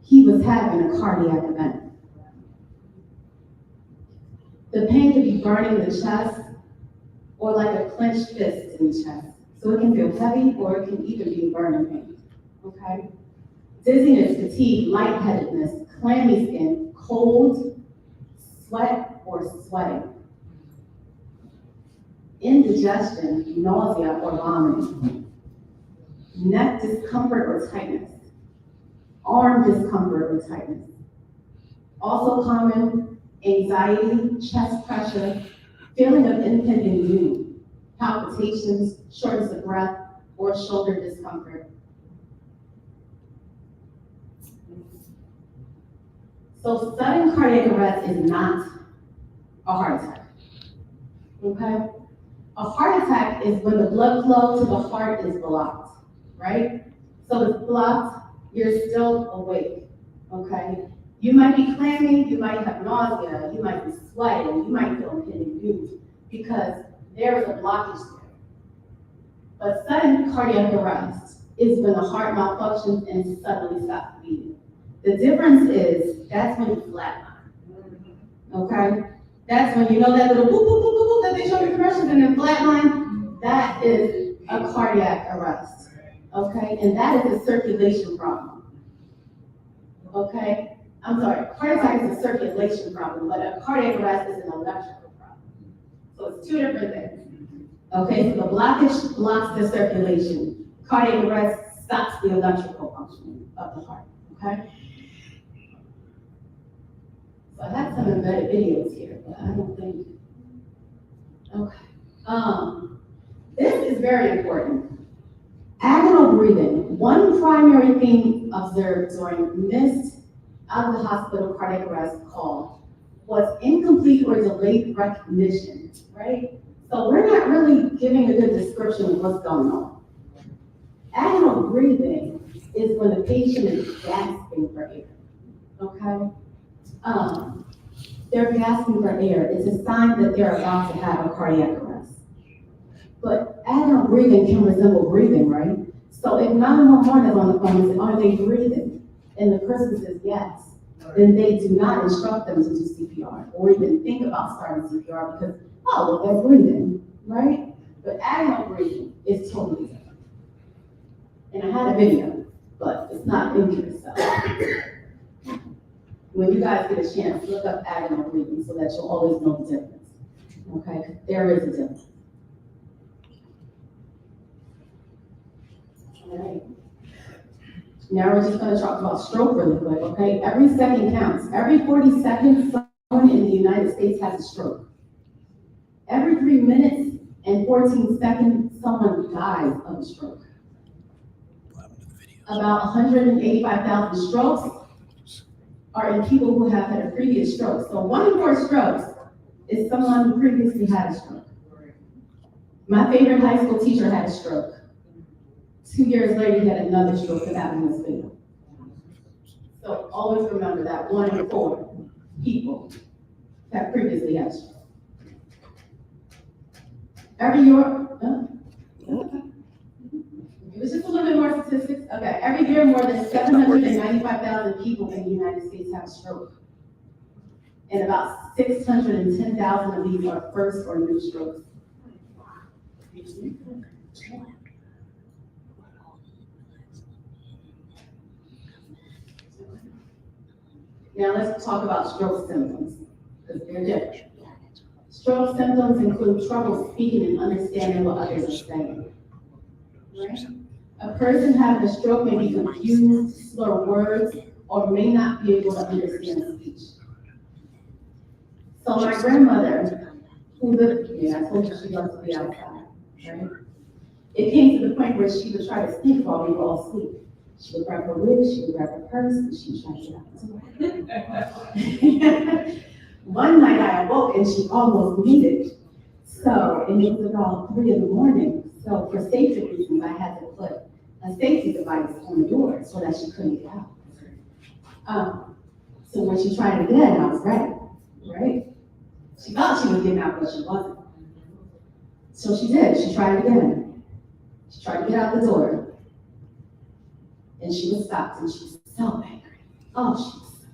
He was having a cardiac event. The pain could be burning the chest or like a clenched fist in the chest. So it can feel heavy or it can even be burning pain, okay? Dizziness, fatigue, lightheadedness, clammy skin, cold, sweat, or sweating. Indigestion, nausea, or vomiting. Neck discomfort or tightness. Arm discomfort or tightness. Also common, anxiety, chest pressure, feeling of impending doom, palpitations, shortness of breath, or shoulder discomfort. So sudden cardiac arrest is not a heart attack, okay? A heart attack is when the blood flow to the heart is blocked, right? So it's blocked, you're still awake, okay? You might be clammy, you might have nausea, you might be sweating, you might feel impending doom because there is a blockage there. But sudden cardiac arrest is when the heart malfunctions and suddenly stops beating. The difference is, that's when you flatline, okay? That's when you know that little boop, boop, boop, boop, boop that they show in commercials and then flatline, that is a cardiac arrest, okay? And that is a circulation problem, okay? I'm sorry, heart attack is a circulation problem, but a cardiac arrest is an electrical problem. So it's two different things, okay? So the blockage blocks the circulation. Cardiac arrest stops the electrical functioning of the heart, okay? So I have some embedded videos here, but I don't think, okay. This is very important. Agonal breathing. One primary thing observed during amidst out of the hospital cardiac arrest call was incomplete or delayed recognition, right? So we're not really giving a good description of what's going on. Agonal breathing is when the patient is gasping for air, okay? They're gasping for air. It's a sign that they're about to have a cardiac arrest. But agonal breathing can resemble breathing, right? So if 911 is on the phone and says, are they breathing? And the person says yes, then they do not instruct them to do CPR or even think about starting CPR because, oh, well, they're breathing, right? But agonal breathing is totally different. And I had a video, but it's not in here, so. When you guys get a chance, look up agonal breathing so that you'll always know the difference, okay? There is a difference. All right. Now we're just gonna talk about stroke really quick, okay? Every second counts. Every 40 seconds, someone in the United States has a stroke. Every 3 minutes and 14 seconds, someone dies of a stroke. About 185,000 strokes are in people who have had a previous stroke. So 1 in 4 strokes is someone who previously had a stroke. My favorite high school teacher had a stroke. 2 years later, he had another stroke that happened in his field. So always remember that 1 in 4 people have previously had a stroke. Every year, it was just a little bit more statistics. Okay, every year more than 795,000 people in the United States have a stroke. And about 610,000 of these are first or new strokes. Now let's talk about stroke symptoms, because they're different. Stroke symptoms include trouble speaking and understanding what others are saying. Right? A person having a stroke may be confused, slur words, or may not be able to understand speech. So my grandmother, who lived with me, I told you she loved to be outside, right? It came to the point where she would try to sleep while we were all asleep. She would grab her wig, she would grab her purse, and she would try to get out the door. One night I awoke and she almost needed. So, and it was about 3 a.m. So for safety reasons, I had to put a safety device on the door so that she couldn't get out. So when she tried again, I was ready, right? She thought she was getting out, but she wasn't. So she did, she tried again. She tried to get out the door. And she was stopped and she was so angry.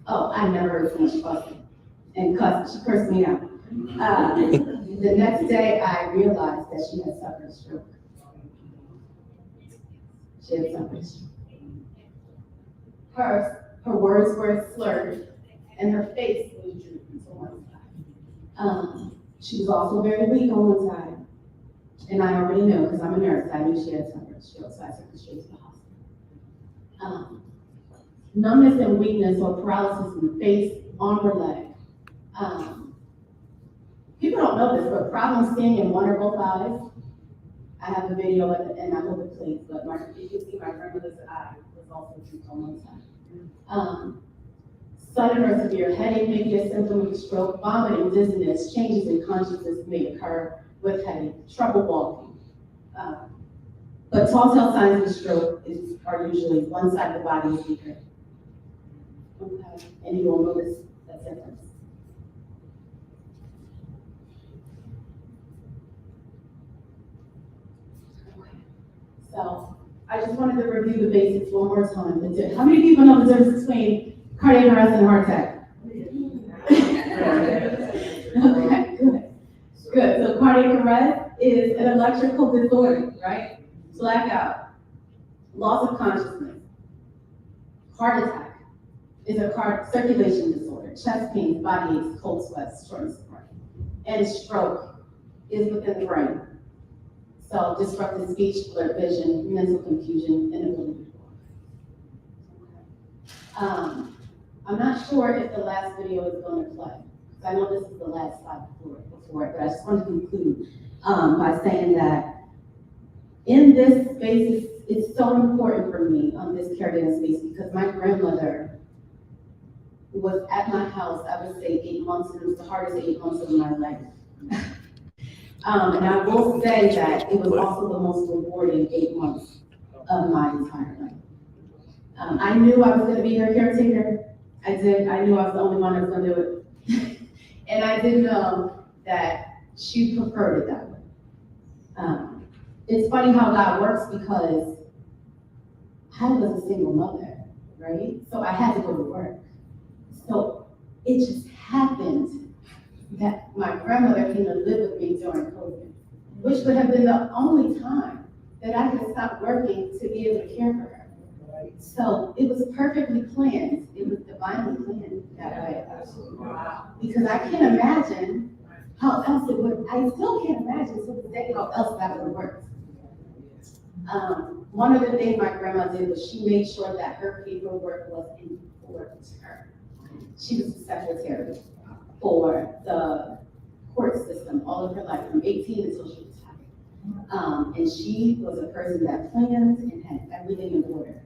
I never heard so much fussing and cussing. She cursed me out. The next day, I realized that she had suffered a stroke. She had suffered a stroke. Her words were slurred, and her face was drooping to one side. She was also very weak on one side. And I already know, because I'm a nurse, I knew she had suffered a stroke, so I took her straight to the hospital. Numbness and weakness or paralysis in the face, arm, or leg. People don't know this, but problems seeing in one or both eyes. I have a video at the end, I hope it plays, but you can see my grandmother's eye was also drooped on one side. Sudden or severe headache may be a symptom of a stroke. Vomiting, dizziness, changes in consciousness may occur with headache, trouble walking. But telltale signs of stroke are usually one side of the body is weaker. Okay, and you will notice that difference. Okay, so I just wanted to review the basics one more time. How many people know the difference between cardiac arrest and heart attack? Okay, good. So cardiac arrest is an electrical disorder, right? Blackout, loss of consciousness. Heart attack is a circulation disorder, chest pain, body aches, cold sweats, shortness of breath. And stroke is within the brain. So disrupted speech, blurred vision, mental confusion, inability to walk. I'm not sure if the last video is going to play. I know this is the last slide before it, but I just want to conclude by saying that in this space, it's so important for me on this caregiving space because my grandmother was at my house, I would say 8 months, and it was the hardest 8 months of my life. And I will say that it was also the most rewarding 8 months of my entire life. I knew I was going to be her caretaker. I knew I was the only one that was going to do it. And I did know that she preferred it that way. It's funny how God works because I was a single mother, right? So I had to go to work. So it just happened that my grandmother came to live with me during COVID, which would have been the only time that I could stop working to be able to care for her. So it was perfectly planned. It was divinely planned that way. Because I can't imagine how else it would, I still can't imagine to this day how else that would work. One of the things my grandma did was she made sure that her paperwork was in order to her. She was the secretary for the court system all of her life, from 18 until she retired. And she was a person that planned and had everything in order.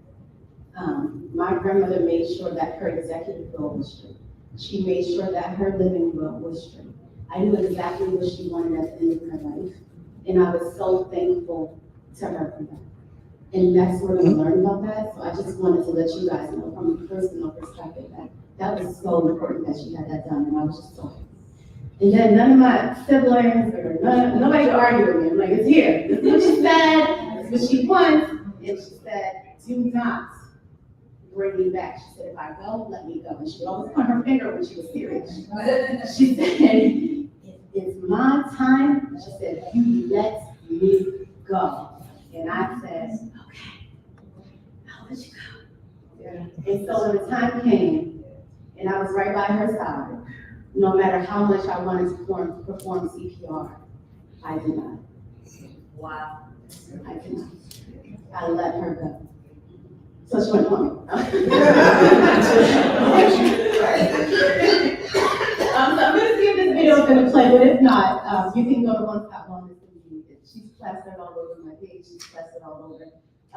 My grandmother made sure that her executive will was straight. She made sure that her living will was straight. I knew exactly what she wanted at the end of her life, and I was so thankful to her for that. And that's where we learned about that, so I just wanted to let you guys know from a personal perspective that was so important that she had that done, and I was just so happy. And then none of my siblings or nobody could argue with me. I'm like, it's here. This is what she said, this is what she wants, and she said, do not bring me back. She said, if I go, let me go. And she would always point her finger when she was serious. She said, it's my time. She said, you let me go. And I said, okay, I'll let you go. Yeah. And so when the time came, and I was right by her side, no matter how much I wanted to perform CPR, I did not. Wow. I did not. I let her go. So she went home. So I'm going to see if this video is going to play, but if not, you can go to One Stop Wellness. She's plastered all over my page. She's plastered all over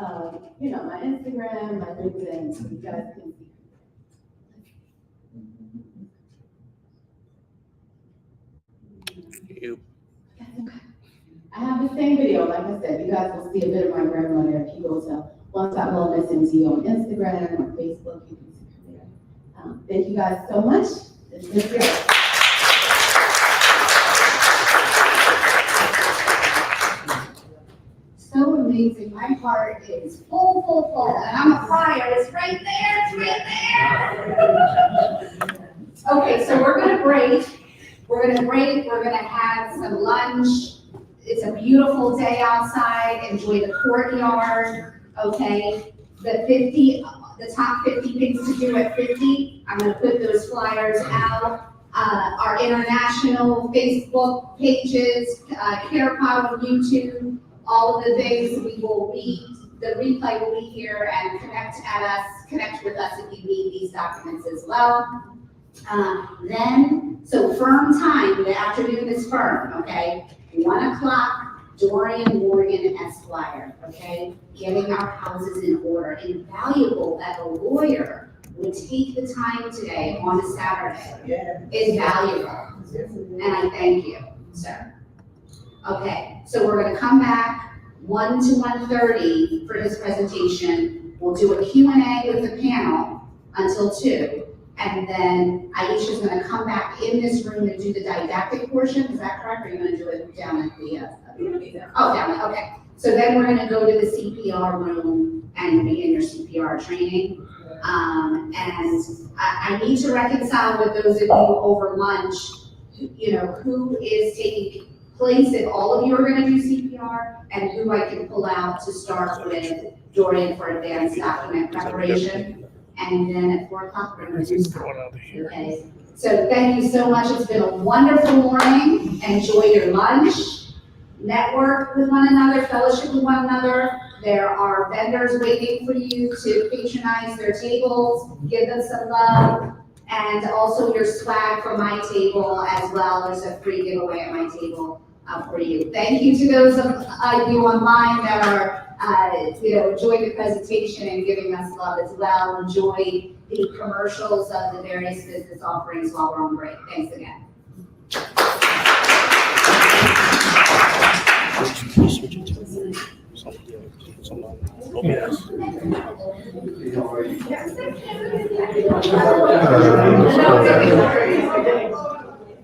my Instagram, my LinkedIn, so you guys can see. I have the same video, like I said, you guys will see a bit of my grandmother if you go to One Stop Wellness MD on Instagram or Facebook, you can see her there. Thank you guys so much. This is great. So amazing. My heart is full, and I'm a crier. It's right there. It's right there. Okay, so we're gonna break. We're gonna have some lunch. It's a beautiful day outside. Enjoy the courtyard, okay? The top 50 things to do at 50. I'm gonna put those flyers out. Our international Facebook pages, CarePod on YouTube, all of the things the replay will be here and connect with us if you need these documents as well. So firm time, the afternoon is firm, okay? 1 o'clock, Dorian Morgan Esquire, okay? Getting our houses in order. Invaluable that a lawyer would take the time today on a Saturday. Invaluable. And I thank you, sir. Okay, so we're gonna come back 1 to 1:30 for his presentation. We'll do a Q&A with the panel until 2. And then Aisha's gonna come back in this room to do the didactic portion, is that correct? Or are you gonna do it down at the, down there, okay. So then we're gonna go to the CPR room and begin your CPR training. And I need to reconcile with those of you over lunch, who is taking place if all of you are gonna do CPR, and who I can pull out to start with Dorian for advanced document preparation. And then at 4 o'clock, we're gonna do stuff. Okay, so thank you so much. It's been a wonderful morning. Enjoy your lunch, network with one another, fellowship with one another. There are vendors waiting for you to patronize their tables, give them some love, and also your swag from my table as well. There's a free giveaway at my table for you. Thank you to those of you online that are enjoying the presentation and giving us love as well. Enjoy the commercials of the various business offerings while we're on break. Thanks again.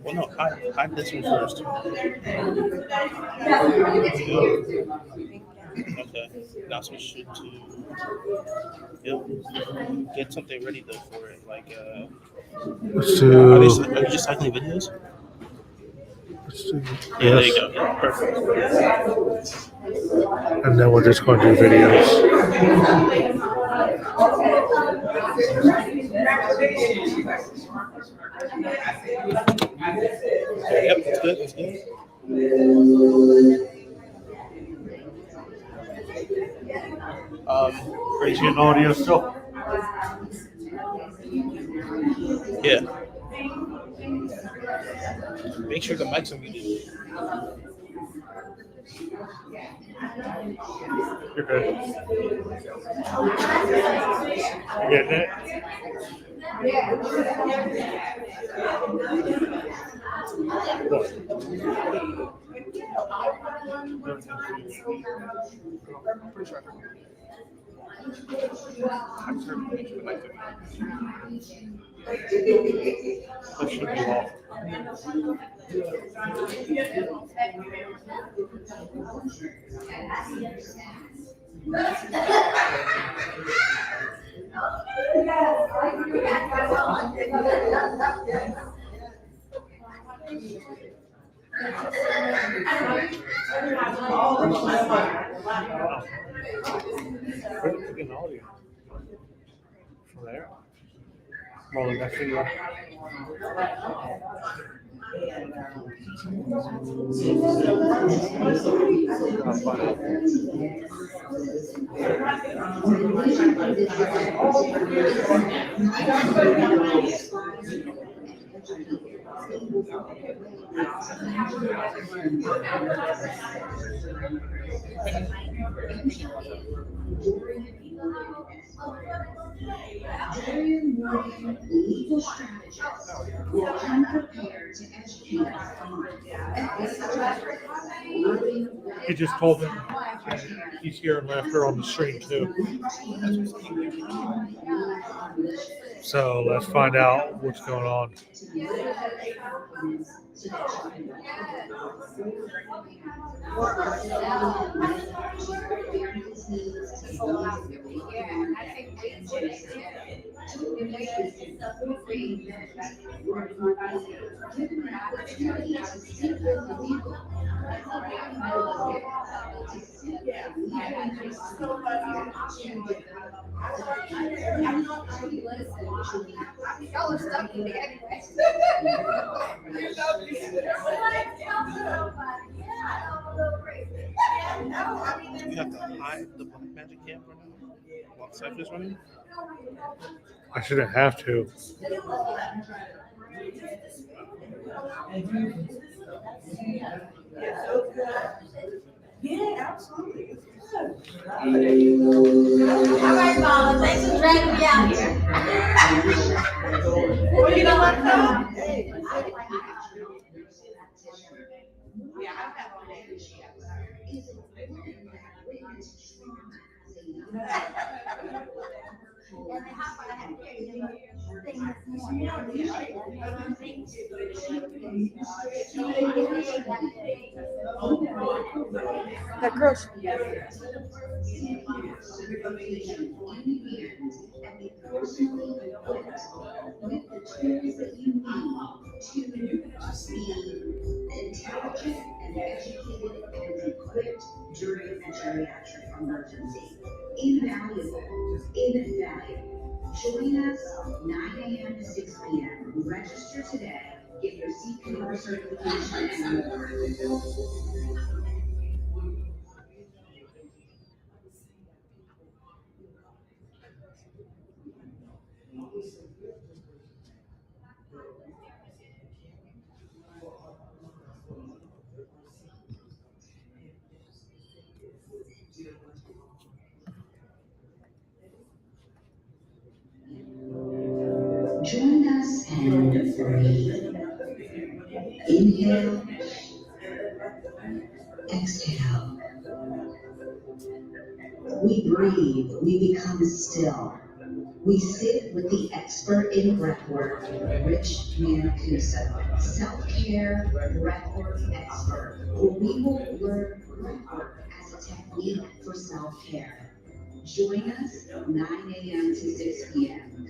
Well, no, hide this one first. Okay, now switch it to, get something ready though for it, like, Let's are do, you just cycling videos? Yeah, there you go, yeah, perfect. and then we're just going to do videos. Yep, that's good, that's good. Is your audio still? Yeah. Make sure the mic's unmuted. You're good. You getting it? That should be off. Where's it picking audio? From there? Well, the next video. Legal strategists will come prepared to educate us on He just told him he's hearing laughter on the stream too. So let's find out what's going on. Y'all are stuck in the anyway. You have to hide the black magic camp right now while Cypher's running. I shouldn't have to. Yeah, absolutely. All right, Mama, thanks for dragging me out here. Well, you know what, though? Yeah, I've got one day. That girl. With the tools that you need to be intelligent and educated and equipped during a geriatric emergency. Invaluable. Join us 9 a.m. to 6 p.m. Register today. Get your CPR certification and more. Join us and breathe. Inhale, exhale. We breathe, we become still. We sit with the expert in breathwork, Rich Mancuso, self-care breathwork expert, where we will learn breathwork as a technique for self-care. Join us 9 a.m. to 6 p.m.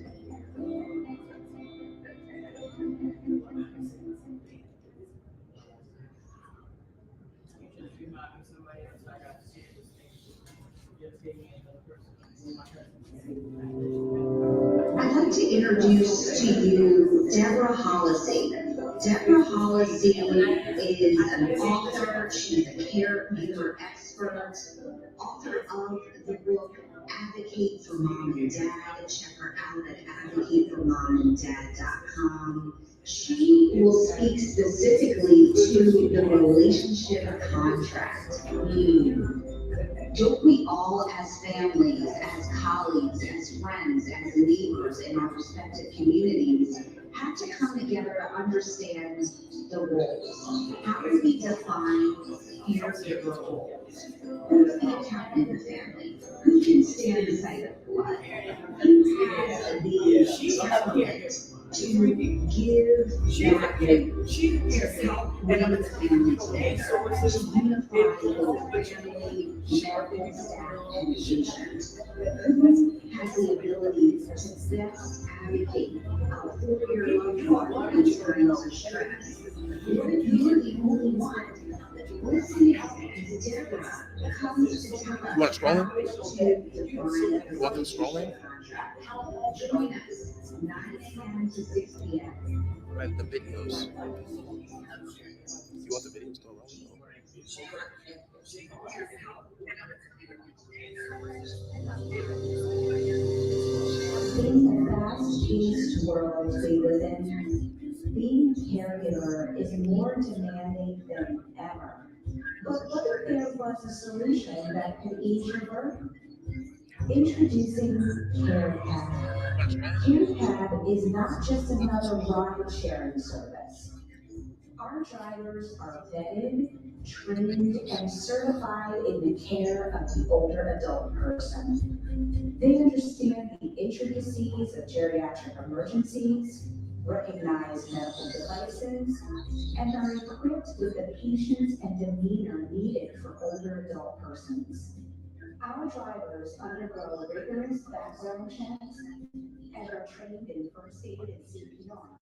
I'd like to introduce to you Deborah Hollisey. Deborah Hollisey is an author, she's a caregiver expert, author of the book Advocate for Mom and Dad. Check her out at advocateformomanddad.com. She will speak specifically to the relationship contract. Don't we all, as families, as colleagues, as friends, as neighbors in our respective communities, have to come together to understand the roles? How do we define caregiver roles? Who's the accountant in the family? Who can stand the sight of blood? Who has the temperament to give back, to help bring the family together, to unify both family, medical staff, and patient? Who has the ability to best advocate for your loved one in times of stress? What if you're the only one? Listen as Deborah comes to tell us You want scrolling? how to define You want them scrolling? Join us 9 a.m. to 6 p.m. Right, the videos. You want the videos to go wrong? In the fast-paced world we live in, being a caregiver is more demanding than ever. But whether there was was a solution that could ease your burden. Introducing CareCab. CareCab is not just another ride-sharing service. Our drivers are vetted, trained, and certified in the care of the older adult person. They understand the intricacies of geriatric emergencies, recognize medical devices, and are equipped with the patience and demeanor needed for older adult persons. Our drivers undergo rigorous background checks and are trained in first aid and CPR.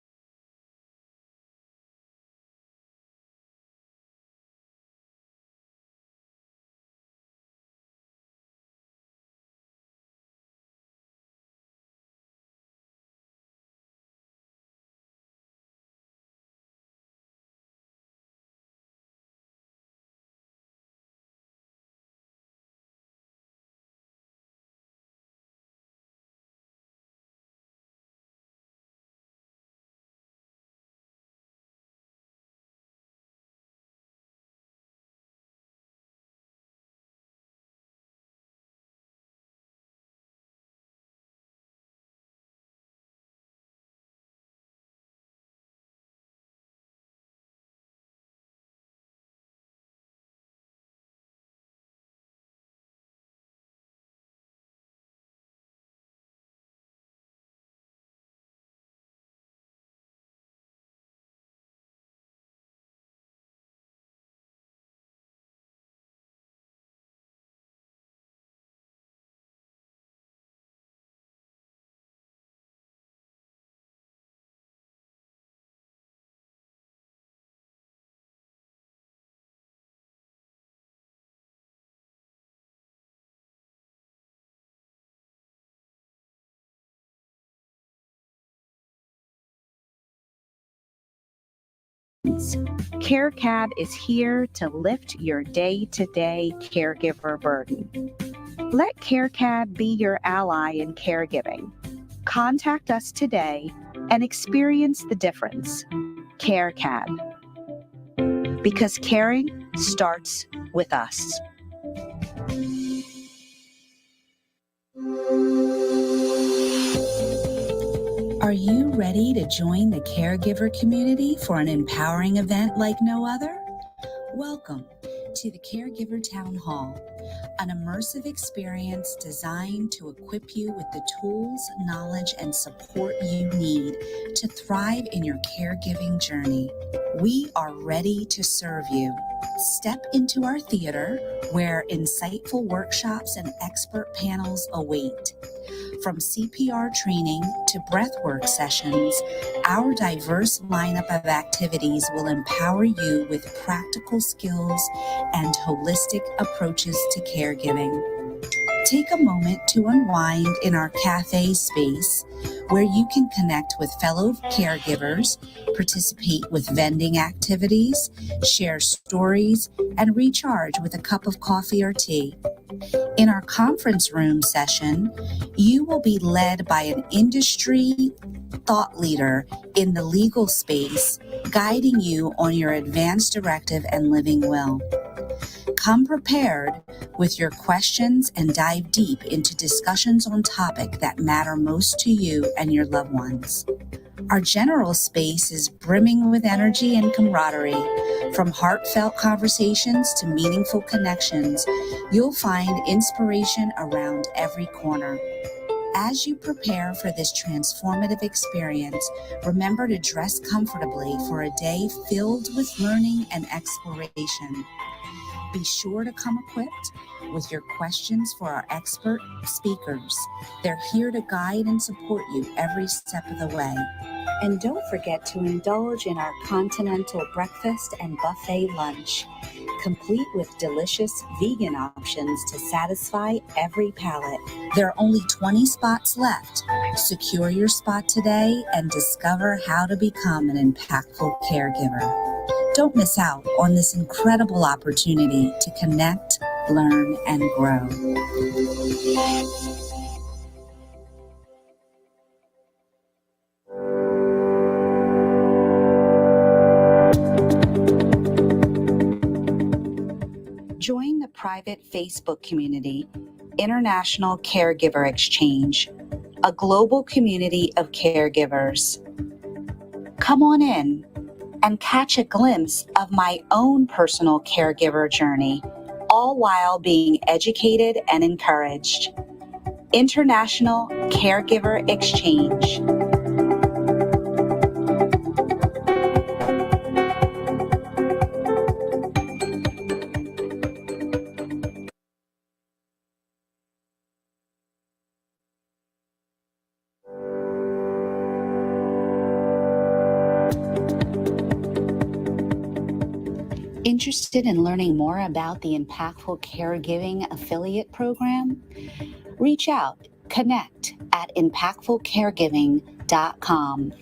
CareCab is here to lift your day-to-day caregiver burden. Let CareCab be your ally in caregiving. Contact us today and experience the difference. CareCab. Because caring starts with us. Are you ready to join the caregiver community for an empowering event like no other? Welcome to the Caregiver Town Hall, an immersive experience designed to equip you with the tools, knowledge, and support you need to thrive in your caregiving journey. We are ready to serve you. Step into our theater where insightful workshops and expert panels await. From CPR training to breathwork sessions, our diverse lineup of activities will empower you with practical skills and holistic approaches to caregiving. Take a moment to unwind in our cafe space where you can connect with fellow caregivers, participate with vending activities, share stories, and recharge with a cup of coffee or tea. In our conference room session, you will be led by an industry thought leader in the legal space, guiding you on your advance directive and living will. Come prepared with your questions and dive deep into discussions on topics that matter most to you and your loved ones. Our general space is brimming with energy and camaraderie. From heartfelt conversations to meaningful connections, you'll find inspiration around every corner. As you prepare for this transformative experience, remember to dress comfortably for a day filled with learning and exploration. Be sure to come equipped with your questions for our expert speakers. They're here to guide and support you every step of the way. And don't forget to indulge in our continental breakfast and buffet lunch, complete with delicious vegan options to satisfy every palate. There are only 20 spots left. Secure your spot today and discover how to become an impactful caregiver. Don't miss out on this incredible opportunity to connect, learn, and grow. Join the private Facebook community, International Caregiver Exchange, a global community of caregivers. Come on in and catch a glimpse of my own personal caregiver journey, all while being educated and encouraged. International Caregiver Exchange. Interested in learning more about the Impactful Caregiving Affiliate Program? Reach out, connect at impactfulcaregiving.com.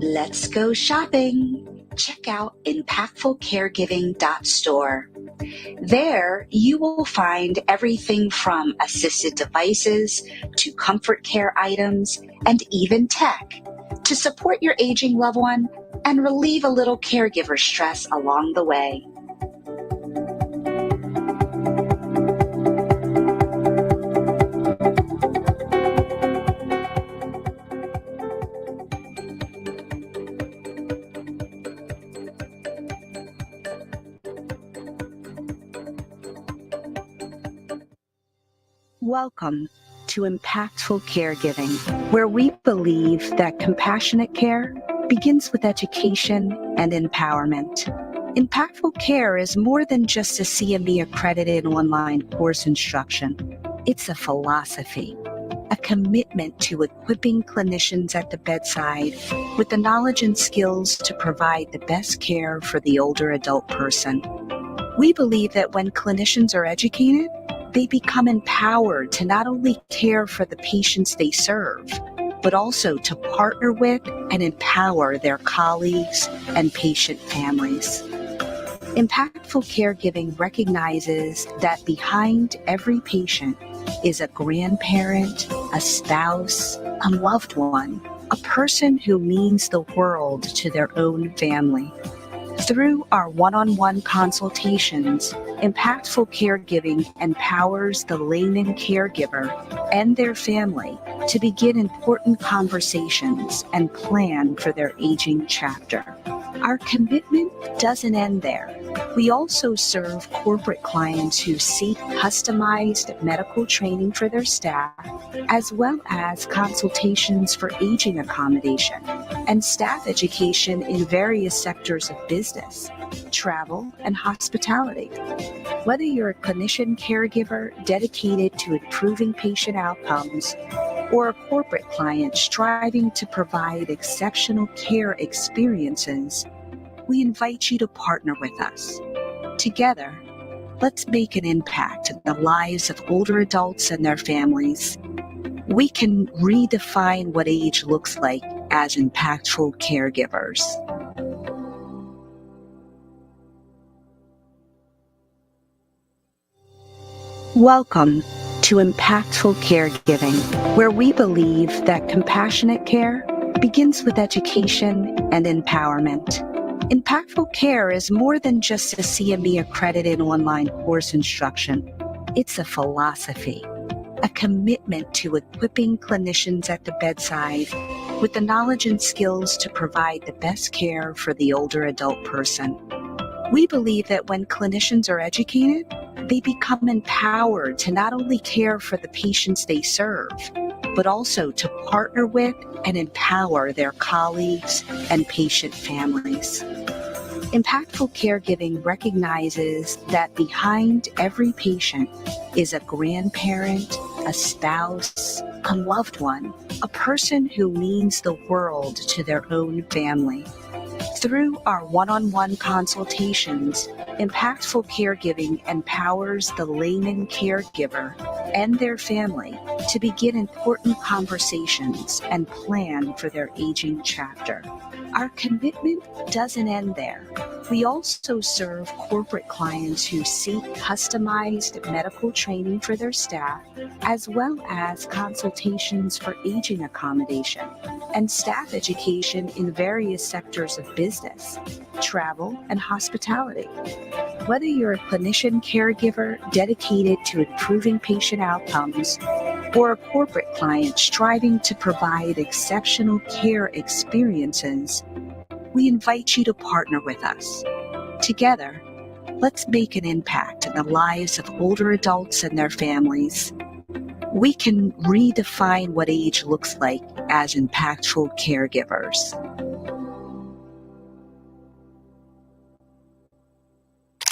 Let's go shopping. Check out impactfulcaregiving.store. There, you will find everything from assisted devices to comfort care items and even tech to support your aging loved one and relieve a little caregiver stress along the way. Welcome to Impactful Caregiving, where we believe that compassionate care begins with education and empowerment. Impactful care is more than just a CME-accredited online course instruction. It's a philosophy, a commitment to equipping clinicians at the bedside with the knowledge and skills to provide the best care for the older adult person. We believe that when clinicians are educated, they become empowered to not only care for the patients they serve, but also to partner with and empower their colleagues and patient families. Impactful caregiving recognizes that behind every patient is a grandparent, a spouse, a loved one, a person who means the world to their own family. Through our one-on-one consultations, Impactful Caregiving empowers the layman caregiver and their family to begin important conversations and plan for their aging chapter. Our commitment doesn't end there. We also serve corporate clients who seek customized medical training for their staff, as well as consultations for aging accommodation and staff education in various sectors of business, travel, and hospitality. Whether you're a clinician caregiver dedicated to improving patient outcomes or a corporate client striving to provide exceptional care experiences, we invite you to partner with us. Together, let's make an impact in the lives of older adults and their families. We can redefine what age looks like as impactful caregivers. Welcome to Impactful Caregiving, where we believe that compassionate care begins with education and empowerment. Impactful care is more than just a CME-accredited online course instruction. It's a philosophy, a commitment to equipping clinicians at the bedside with the knowledge and skills to provide the best care for the older adult person. We believe that when clinicians are educated, they become empowered to not only care for the patients they serve, but also to partner with and empower their colleagues and patient families. Impactful caregiving recognizes that behind every patient is a grandparent, a spouse, a loved one, a person who means the world to their own family. Through our one-on-one consultations, Impactful Caregiving empowers the layman caregiver and their family to begin important conversations and plan for their aging chapter. Our commitment doesn't end there. We also serve corporate clients who seek customized medical training for their staff, as well as consultations for aging accommodation and staff education in various sectors of business, travel, and hospitality. Whether you're a clinician caregiver dedicated to improving patient outcomes or a corporate client striving to provide exceptional care experiences, we invite you to partner with us. Together, let's make an impact in the lives of older adults and their families. We can redefine what age looks like as impactful caregivers.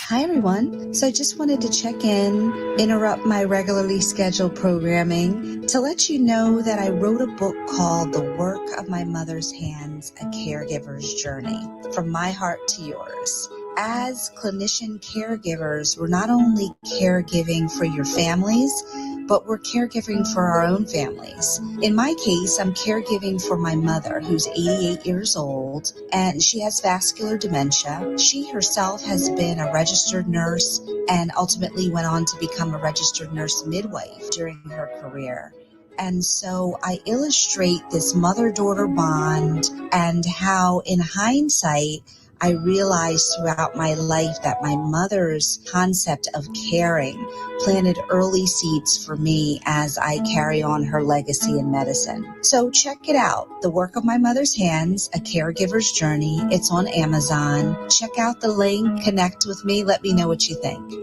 Hi everyone. So I just wanted to check in, interrupt my regularly scheduled programming to let you know that I wrote a book called The Work of My Mother's Hands, A Caregiver's Journey, From My Heart to Yours. As clinician caregivers, we're not only caregiving for your families, but we're caregiving for our own families. In my case, I'm caregiving for my mother, who's 88 years old, and she has vascular dementia. She herself has been a registered nurse and ultimately went on to become a registered nurse midwife during her career. And so I illustrate this mother-daughter bond and how, in hindsight, I realized throughout my life that my mother's concept of caring planted early seeds for me as I carry on her legacy in medicine. So check it out, The Work of My Mother's Hands, A Caregiver's Journey. It's on Amazon. Check out the link, connect with me, let me know what you think.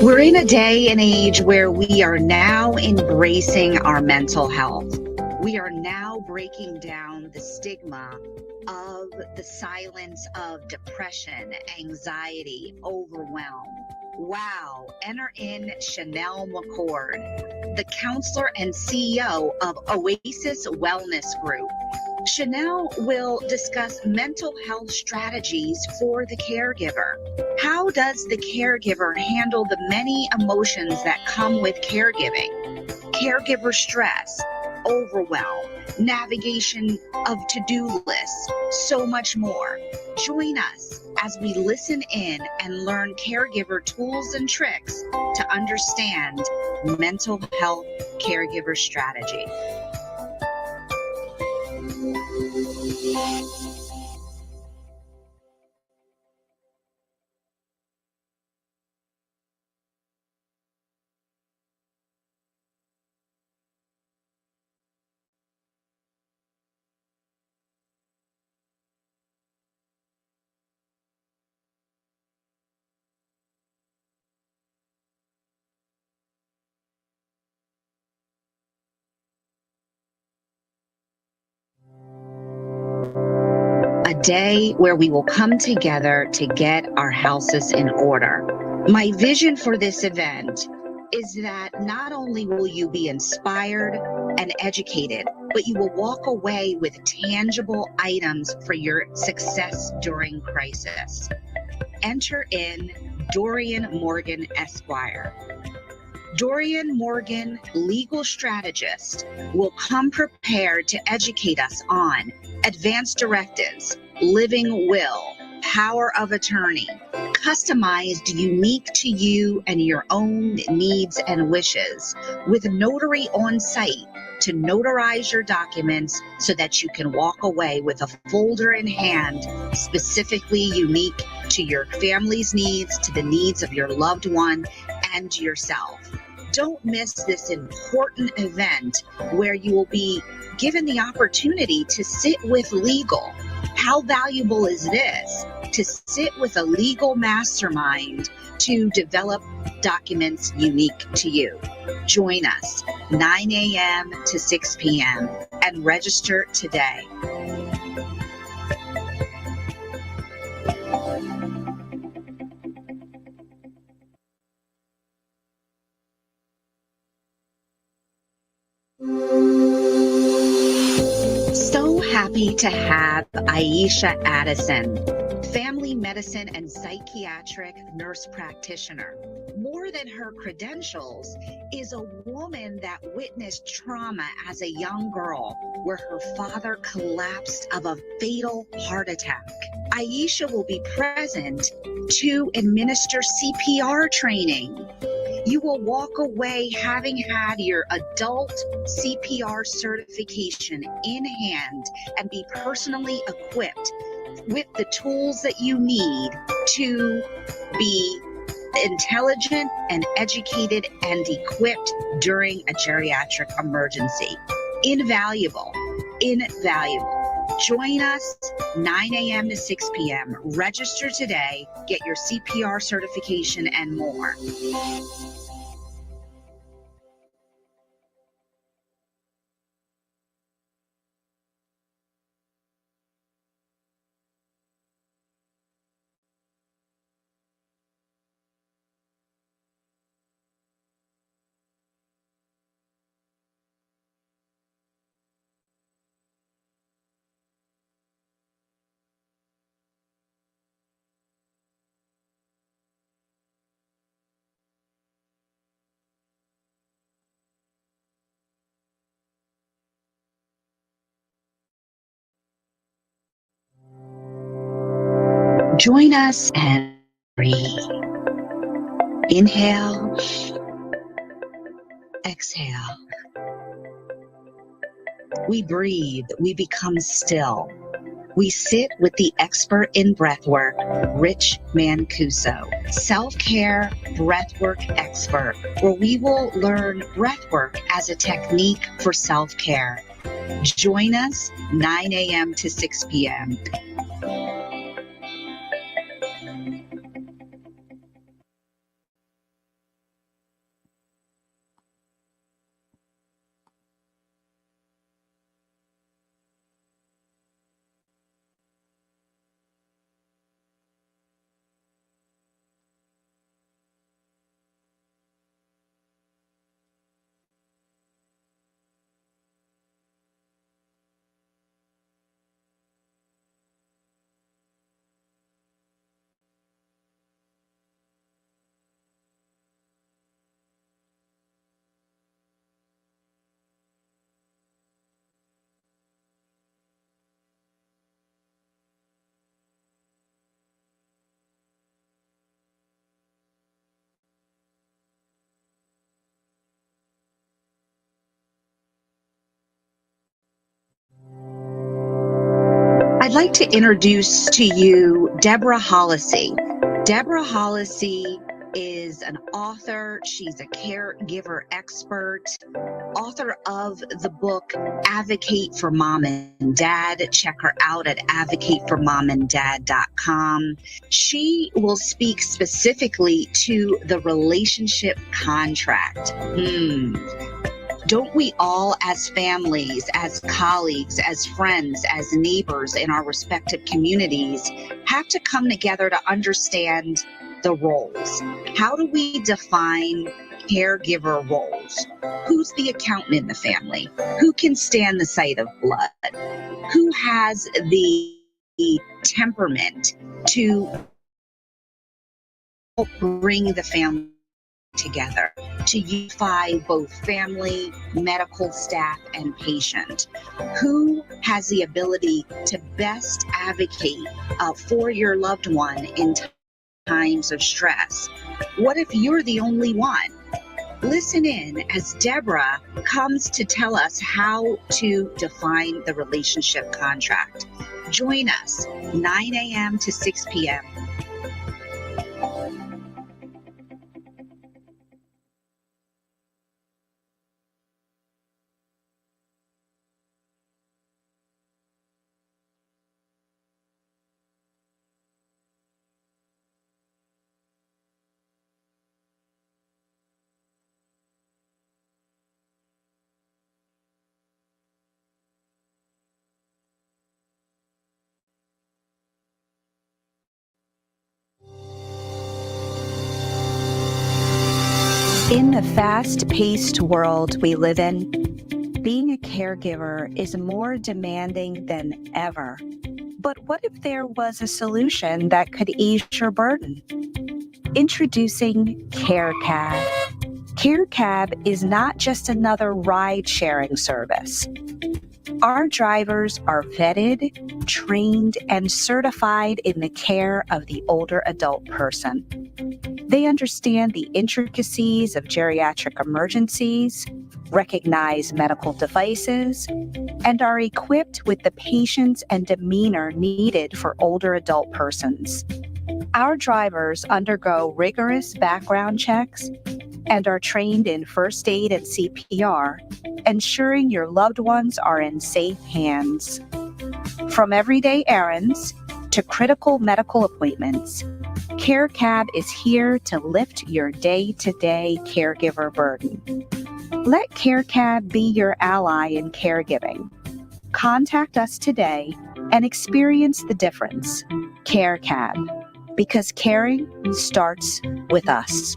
We're in a day and age where we are now embracing our mental health. We are now breaking down the stigma of the silence of depression, anxiety, overwhelm. Wow, enter in Chanel McCord, the counselor and CEO of Oasis Wellness Group. Chanel will discuss mental health strategies for the caregiver. How does the caregiver handle the many emotions that come with caregiving? Caregiver stress, overwhelm, navigation of to-do lists, so much more. Join us as we listen in and learn caregiver tools and tricks to understand mental health caregiver strategy. A day where we will come together to get our houses in order. My vision for this event is that not only will you be inspired and educated, but you will walk away with tangible items for your success during crisis. Enter in Dorian Morgan Esquire. Dorian Morgan, legal strategist, will come prepared to educate us on advanced directives, living will, power of attorney, customized unique to you and your own needs and wishes, with a notary on site to notarize your documents so that you can walk away with a folder in hand specifically unique to your family's needs, to the needs of your loved one and yourself. Don't miss this important event where you will be given the opportunity to sit with legal. How valuable is this? to sit with a legal mastermind to develop documents unique to you. Join us 9 a.m. to 6 p.m. and register today. So happy to have Aisha Addison, family medicine and psychiatric nurse practitioner. More than her credentials is a woman that witnessed trauma as a young girl where her father collapsed of a fatal heart attack. Aisha will be present to administer CPR training. You will walk away having had your adult CPR certification in hand and be personally equipped with the tools that you need to be intelligent and educated and equipped during a geriatric emergency. Invaluable. Invaluable. Join us 9 a.m. to 6 p.m. Register today, get your CPR certification and more. Join us and breathe. Inhale, exhale. We breathe, we become still. We sit with the expert in breathwork, Rich Mancuso, self-care breathwork expert, where we will learn breathwork as a technique for self-care. Join us 9 a.m. to 6 p.m. I'd like to introduce to you Deborah Hollisey. Deborah Hollisey is an author. She's a caregiver expert, author of the book Advocate for Mom and Dad. Check her out at advocateformomanddad.com. She will speak specifically to the relationship contract. Don't we all, as families, as colleagues, as friends, as neighbors in our respective communities, have to come together to understand the roles? How do we define caregiver roles? Who's the accountant in the family? Who can stand the sight of blood? Who has the temperament to bring the family together, to unify both family, medical staff, and patient? Who has the ability to best advocate for your loved one in times of stress? What if you're the only one? Listen in as Deborah comes to tell us how to define the relationship contract. Join us 9 a.m. to 6 p.m. In the fast-paced world we live in, being a caregiver is more demanding than ever. But what if there was a solution that could ease your burden? Introducing CareCab. CareCab is not just another ride-sharing service. Our drivers are vetted, trained, and certified in the care of the older adult person. They understand the intricacies of geriatric emergencies, recognize medical devices, and are equipped with the patience and demeanor needed for older adult persons. Our drivers undergo rigorous background checks and are trained in first aid and CPR, ensuring your loved ones are in safe hands. From everyday errands to critical medical appointments, CareCab is here to lift your day-to-day caregiver burden. Let CareCab be your ally in caregiving. Contact us today and experience the difference. CareCab, because caring starts with us.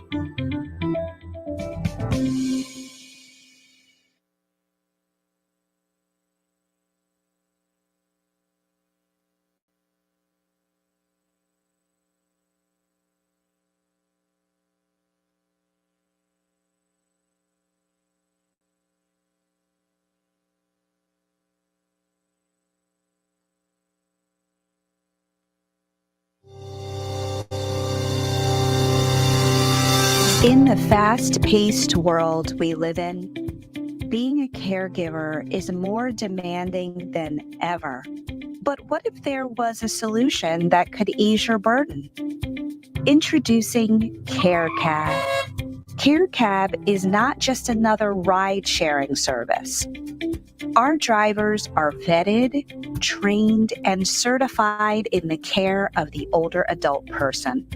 In the fast-paced world we live in, being a caregiver is more demanding than ever. But what if there was a solution that could ease your burden? Introducing CareCab. CareCab is not just another ride-sharing service. Our drivers are vetted, trained, and certified in the care of the older adult person.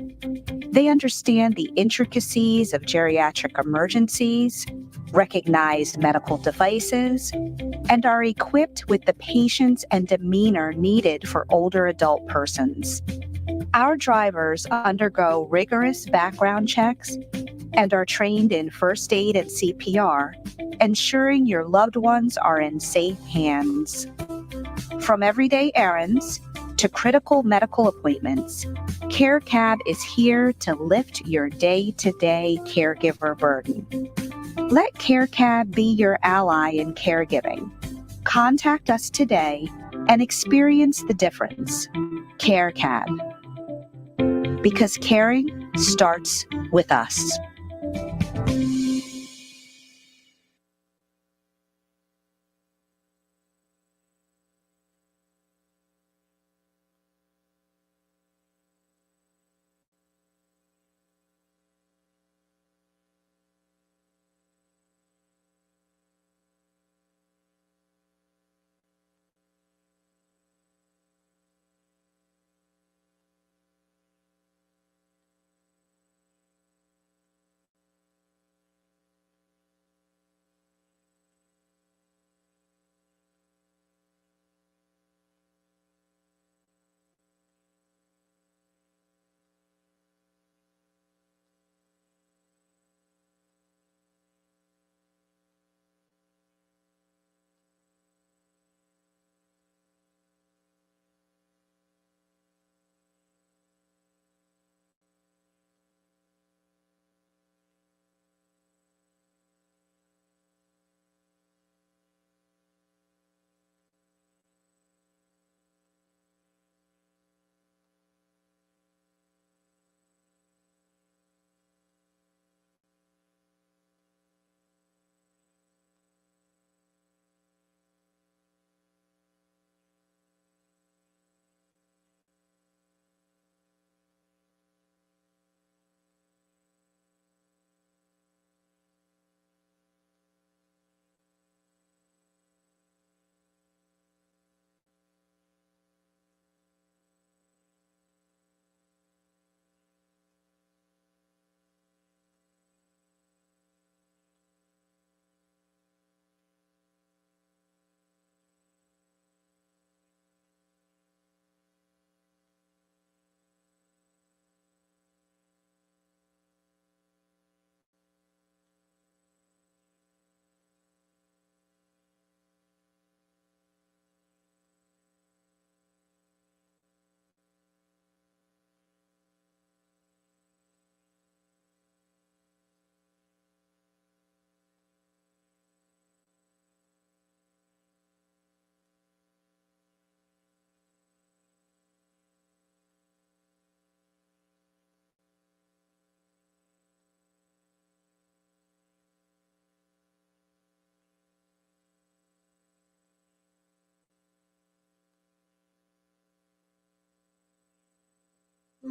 They understand the intricacies of geriatric emergencies, recognize medical devices, and are equipped with the patience and demeanor needed for older adult persons. Our drivers undergo rigorous background checks and are trained in first aid and CPR, ensuring your loved ones are in safe hands. From everyday errands to critical medical appointments, CareCab is here to lift your day-to-day caregiver burden. Let CareCab be your ally in caregiving. Contact us today and experience the difference. CareCab, because caring starts with us.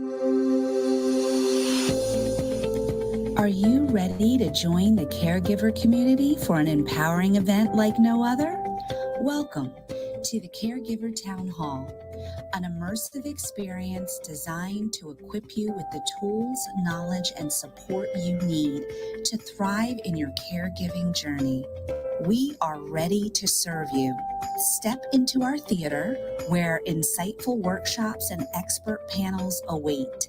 Are you ready to join the caregiver community for an empowering event like no other? Welcome to the Caregiver Town Hall, an immersive experience designed to equip you with the tools, knowledge, and support you need to thrive in your caregiving journey. We are ready to serve you. Step into our theater where insightful workshops and expert panels await.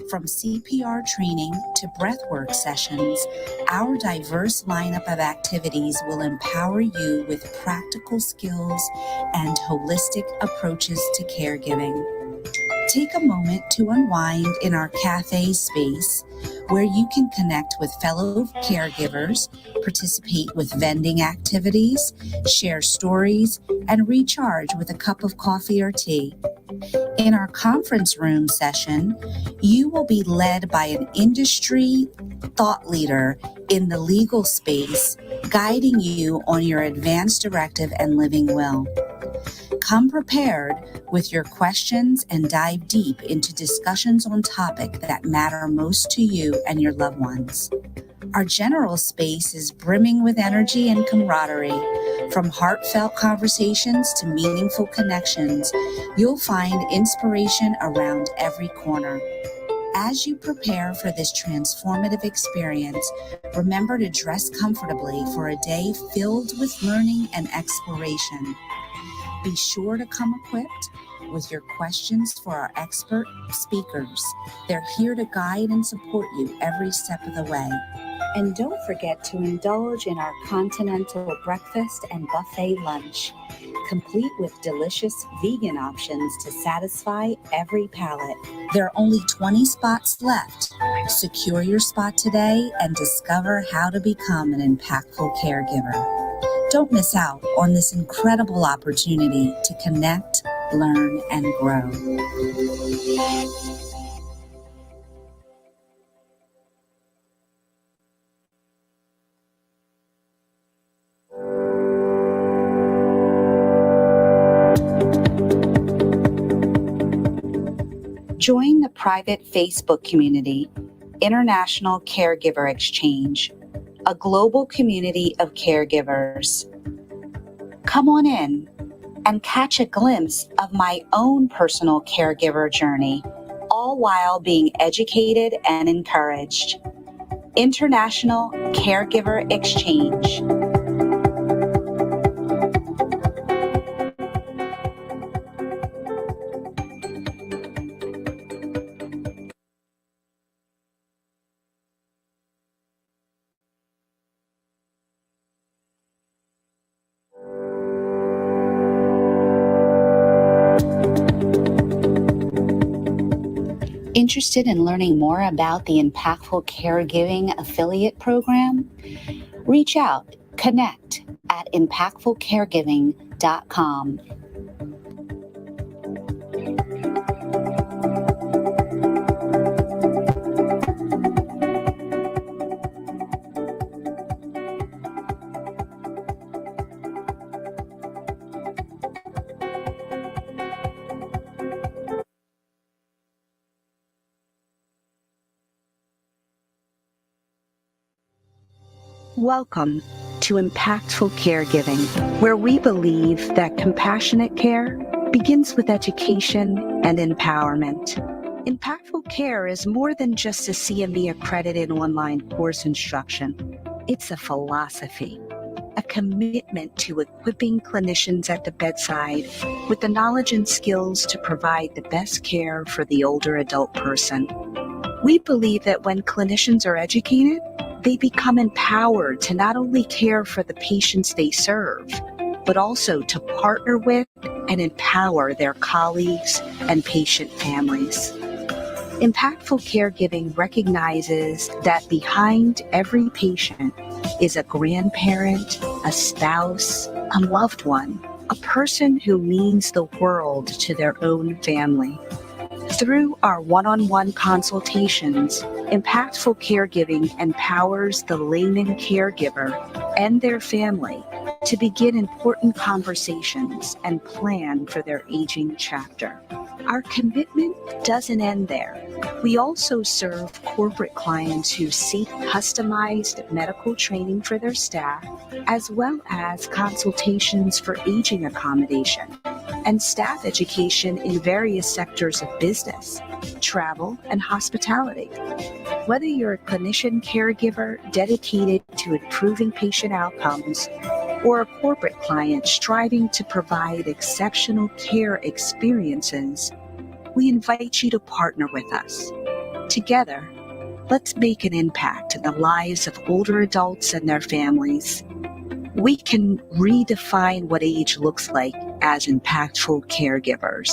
From CPR training to breathwork sessions, our diverse lineup of activities will empower you with practical skills and holistic approaches to caregiving. Take a moment to unwind in our cafe space where you can connect with fellow caregivers, participate with vending activities, share stories, and recharge with a cup of coffee or tea. In our conference room session, you will be led by an industry thought leader in the legal space, guiding you on your advance directive and living will. Come prepared with your questions and dive deep into discussions on topics that matter most to you and your loved ones. Our general space is brimming with energy and camaraderie. From heartfelt conversations to meaningful connections, you'll find inspiration around every corner. As you prepare for this transformative experience, remember to dress comfortably for a day filled with learning and exploration. Be sure to come equipped with your questions for our expert speakers. They're here to guide and support you every step of the way. And don't forget to indulge in our continental breakfast and buffet lunch, complete with delicious vegan options to satisfy every palate. There are only 20 spots left. Secure your spot today and discover how to become an impactful caregiver. Don't miss out on this incredible opportunity to connect, learn, and grow. Join the private Facebook community, International Caregiver Exchange, a global community of caregivers. Come on in and catch a glimpse of my own personal caregiver journey, all while being educated and encouraged. International Caregiver Exchange. Interested in learning more about the Impactful Caregiving Affiliate Program? Reach out, connect at impactfulcaregiving.com. Welcome to Impactful Caregiving, where we believe that compassionate care begins with education and empowerment. Impactful care is more than just a CME accredited online course instruction. It's a philosophy, a commitment to equipping clinicians at the bedside with the knowledge and skills to provide the best care for the older adult person. We believe that when clinicians are educated, they become empowered to not only care for the patients they serve, but also to partner with and empower their colleagues and patient families. Impactful caregiving recognizes that behind every patient is a grandparent, a spouse, a loved one, a person who means the world to their own family. Through our one-on-one consultations, Impactful Caregiving empowers the layman caregiver and their family to begin important conversations and plan for their aging chapter. Our commitment doesn't end there. We also serve corporate clients who seek customized medical training for their staff, as well as consultations for aging accommodation and staff education in various sectors of business, travel, and hospitality. Whether you're a clinician caregiver dedicated to improving patient outcomes or a corporate client striving to provide exceptional care experiences, we invite you to partner with us. Together, let's make an impact in the lives of older adults and their families. We can redefine what age looks like as impactful caregivers.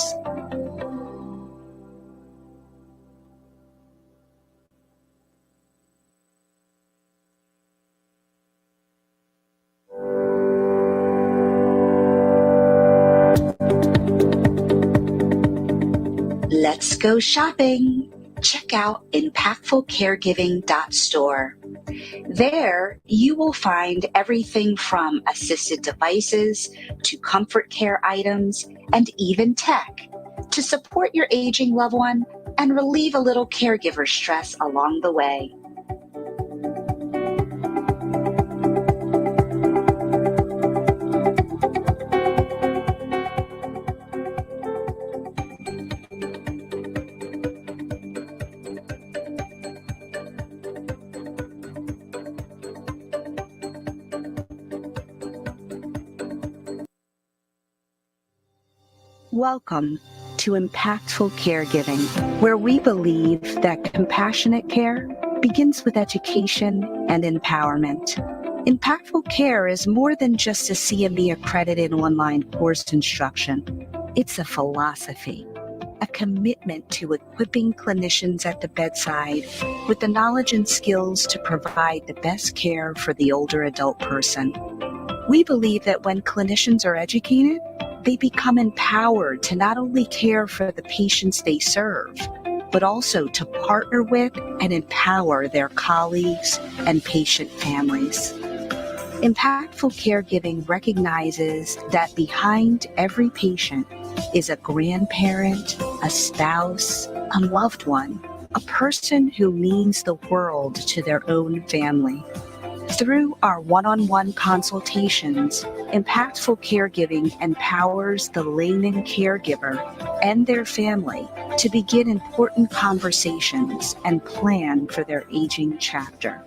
Let's go shopping. Check out impactfulcaregiving.store. There, you will find everything from assisted devices to comfort care items and even tech to support your aging loved one and relieve a little caregiver stress along the way. Welcome to Impactful Caregiving, where we believe that compassionate care begins with education and empowerment. Impactful care is more than just a CME-accredited online course instruction. It's a philosophy, a commitment to equipping clinicians at the bedside with the knowledge and skills to provide the best care for the older adult person. We believe that when clinicians are educated, they become empowered to not only care for the patients they serve, but also to partner with and empower their colleagues and patient families. Impactful caregiving recognizes that behind every patient is a grandparent, a spouse, a loved one, a person who means the world to their own family. Through our one-on-one consultations, Impactful Caregiving empowers the layman caregiver and their family to begin important conversations and plan for their aging chapter.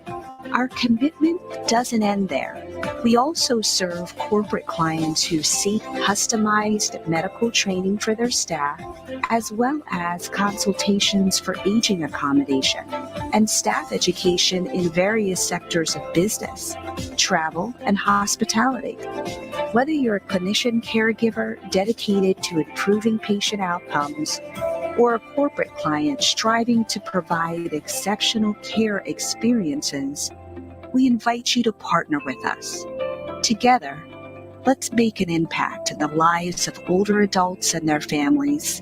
Our commitment doesn't end there. We also serve corporate clients who seek customized medical training for their staff, as well as consultations for aging accommodation and staff education in various sectors of business, travel, and hospitality. Whether you're a clinician caregiver dedicated to improving patient outcomes or a corporate client striving to provide exceptional care experiences, we invite you to partner with us. Together, let's make an impact in the lives of older adults and their families.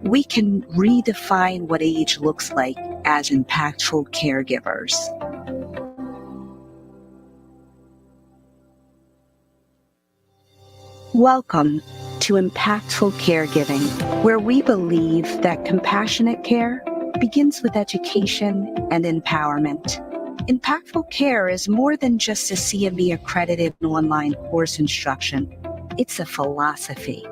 We can redefine what age looks like as impactful caregivers. Welcome to Impactful Caregiving, where we believe that compassionate care begins with education and empowerment. Impactful care is more than just a CME-accredited online course instruction. It's a philosophy,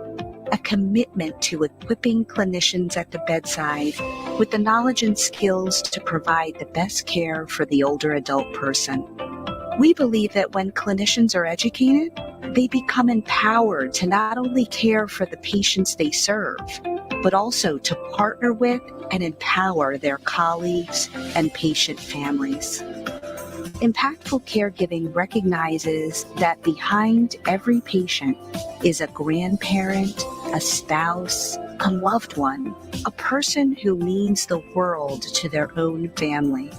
a commitment to equipping clinicians at the bedside with the knowledge and skills to provide the best care for the older adult person. We believe that when clinicians are educated, they become empowered to not only care for the patients they serve, but also to partner with and empower their colleagues and patient families. Impactful caregiving recognizes that behind every patient is a grandparent, a spouse, a loved one, a person who means the world to their own family.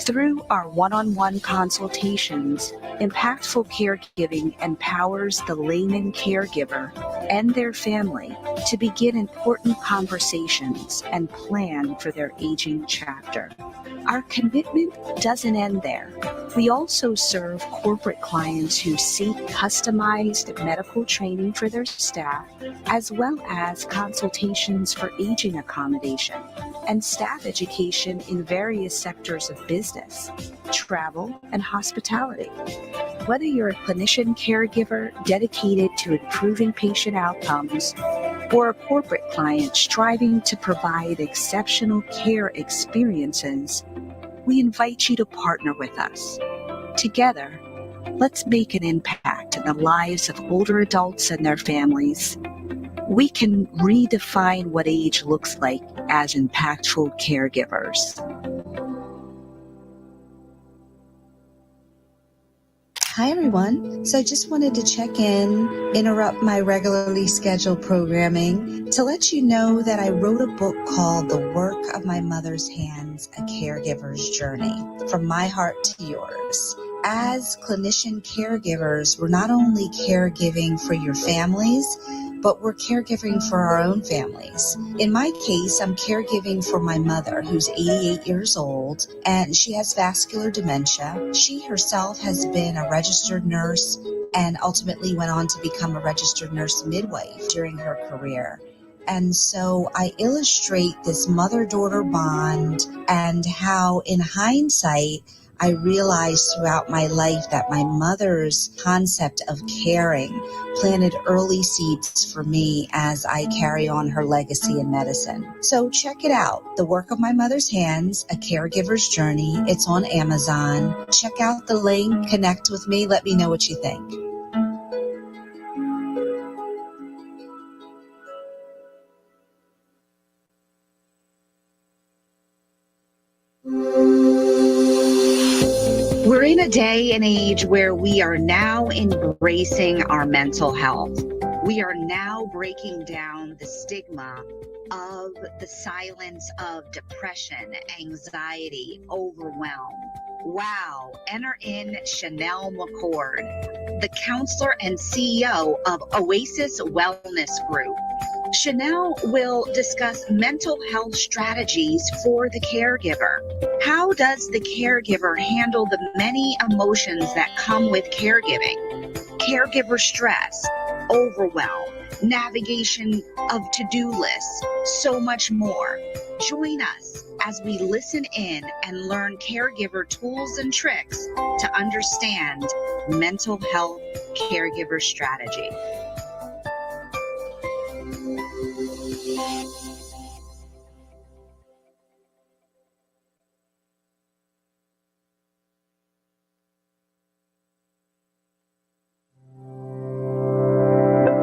Through our one-on-one consultations, Impactful Caregiving empowers the layman caregiver and their family to begin important conversations and plan for their aging chapter. Our commitment doesn't end there. We also serve corporate clients who seek customized medical training for their staff, as well as consultations for aging accommodation and staff education in various sectors of business, travel, and hospitality. Whether you're a clinician caregiver dedicated to improving patient outcomes or a corporate client striving to provide exceptional care experiences, we invite you to partner with us. Together, let's make an impact in the lives of older adults and their families. We can redefine what age looks like as impactful caregivers. Hi, everyone. So I just wanted to check in, interrupt my regularly scheduled programming to let you know that I wrote a book called The Work of My Mother's Hands, A Caregiver's Journey, From My Heart to Yours. As clinician caregivers, we're not only caregiving for your families, but we're caregiving for our own families. In my case, I'm caregiving for my mother, who's 88 years old, and she has vascular dementia. She herself has been a registered nurse and ultimately went on to become a registered nurse midwife during her career. And so I illustrate this mother-daughter bond and how, in hindsight, I realized throughout my life that my mother's concept of caring planted early seeds for me as I carry on her legacy in medicine. So check it out. The Work of My Mother's Hands, A Caregiver's Journey. It's on Amazon. Check out the link. Connect with me. Let me know what you think. We're in a day and age where we are now embracing our mental health. We are now breaking down the stigma of the silence of depression, anxiety, overwhelm. Wow, enter in Chanel McCord, the counselor and CEO of Oasis Wellness Group. Chanel will discuss mental health strategies for the caregiver. How does the caregiver handle the many emotions that come with caregiving? Caregiver stress, overwhelm, navigation of to-do lists, so much more. Join us as we listen in and learn caregiver tools and tricks to understand mental health caregiver strategy.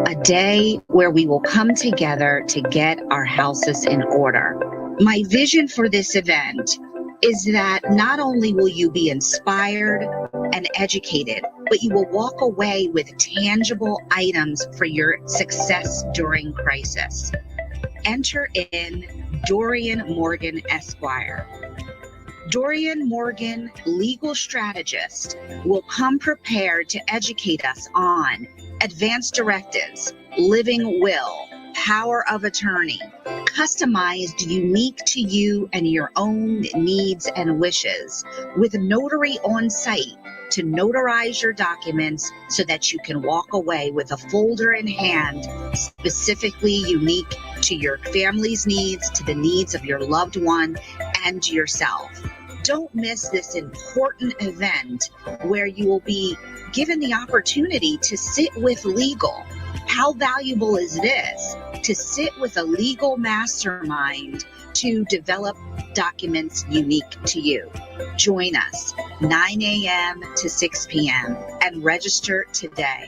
A day where we will come together to get our houses in order. My vision for this event is that not only will you be inspired and educated, but you will walk away with tangible items for your success during crisis. Enter in Dorian Morgan Esquire. Dorian Morgan, legal strategist, will come prepared to educate us on advanced directives, living will, power of attorney, customized unique to you and your own needs and wishes, with a notary on site to notarize your documents so that you can walk away with a folder in hand specifically unique to your family's needs, to the needs of your loved one, and yourself. Don't miss this important event where you will be given the opportunity to sit with legal. How valuable is this? To sit with a legal mastermind to develop documents unique to you. Join us 9 a.m. to 6 p.m. and register today.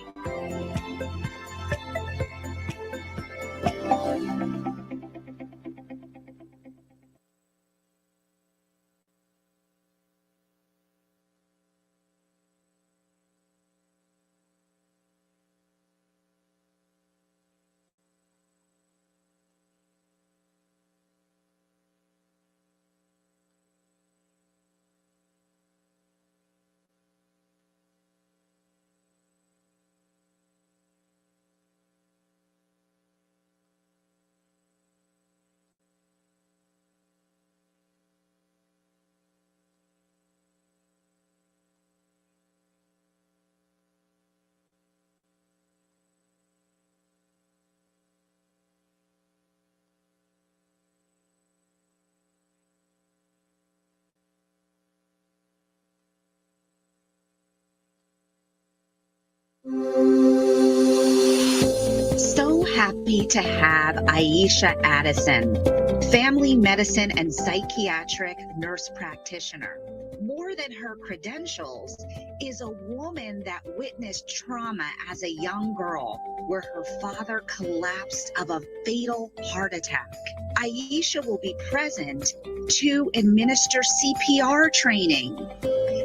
happy to have Aisha Addison, family medicine and psychiatric nurse practitioner. More than her credentials is a woman that witnessed trauma as a young girl where her father collapsed of a fatal heart attack. Aisha will be present to administer CPR training.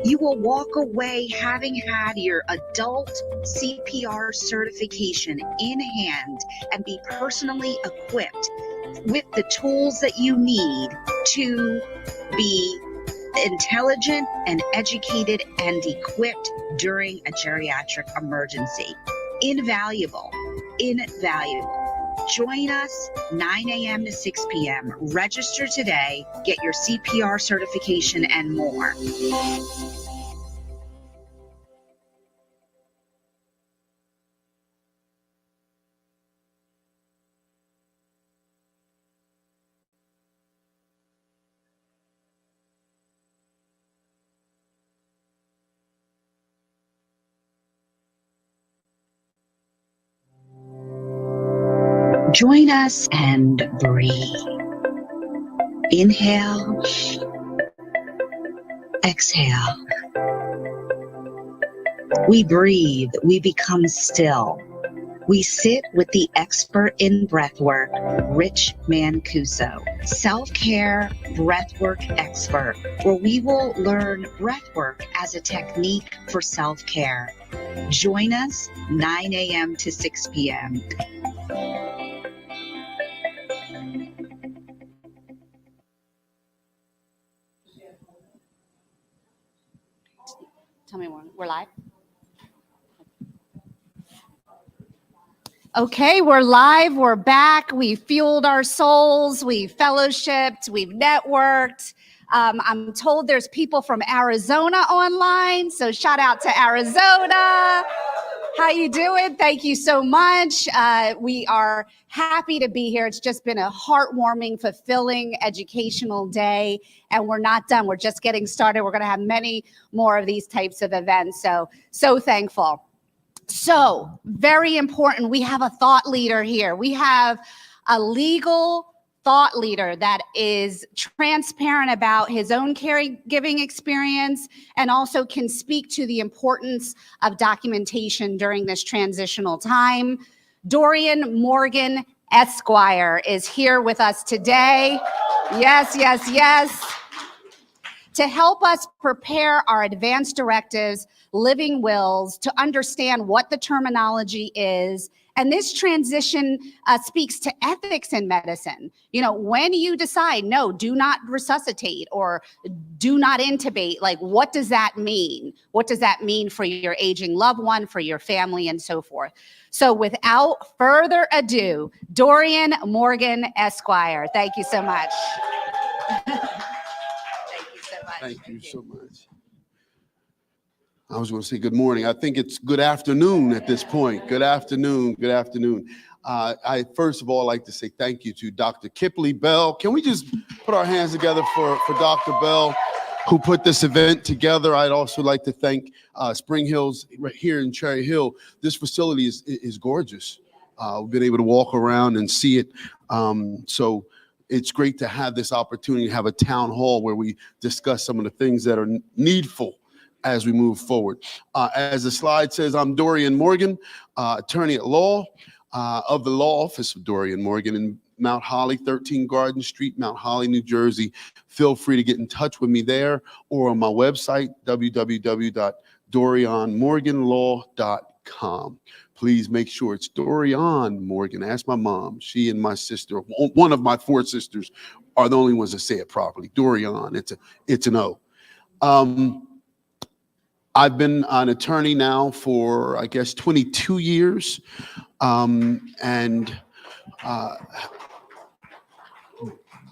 You will walk away having had your adult CPR certification in hand and be personally equipped with the tools that you need to be intelligent and educated and equipped during a geriatric emergency. Invaluable. Join us 9 a.m. to 6 p.m. Register today, get your CPR certification and more. Join us and breathe. Inhale, exhale. We breathe, we become still. We sit with the expert in breathwork, Rich Mancuso, self-care breathwork expert, where we will learn breathwork as a technique for self-care. Join us 9 a.m. to 6 p.m. Tell me more. We're live? Okay, we're live. We're back. We fueled our souls. We fellowshipped. We've networked. I'm told there's people from Arizona online, so shout out to Arizona. How you doing? Thank you so much. We are happy to be here. It's just been a heartwarming, fulfilling, educational day, and we're not done. We're just getting started. We're going to have many more of these types of events, so thankful. So, very important, we have a thought leader here. We have a legal thought leader that is transparent about his own caregiving experience and also can speak to the importance of documentation during this transitional time. Dorian Morgan, Esquire, is here with us today. Yes. To help us prepare our advance directives, living wills, to understand what the terminology is. And this transition speaks to ethics in medicine. You know, when you decide, no, do not resuscitate or do not intubate, like, what does that mean? What does that mean for your aging loved one, for your family, and so forth? So without further ado, Dorian Morgan, Esquire. Thank you so much. Thank you so much. I was going to say good morning. I think it's good afternoon at this point. Good afternoon. I first of all like to say thank you to Dr. Kipley Bell. Can we just put our hands together for Dr. Bell, who put this event together? I'd also like to thank Spring Hills right here in Cherry Hill. This facility is gorgeous. We've been able to walk around and see it. So it's great to have this opportunity to have a town hall where we discuss some of the things that are needful as we move forward. As the slide says, I'm Dorian Morgan, attorney at law of the law office of Dorian Morgan in Mount Holly, 13 Garden Street, Mount Holly, New Jersey. Feel free to get in touch with me there or on my website, www.dorianmorganlaw.com. Please make sure it's Dorian Morgan. Ask my mom. She and my sister, one of my 4 sisters, are the only ones that say it properly. Dorian, it's an O. I've been an attorney now for, I guess, 22 years.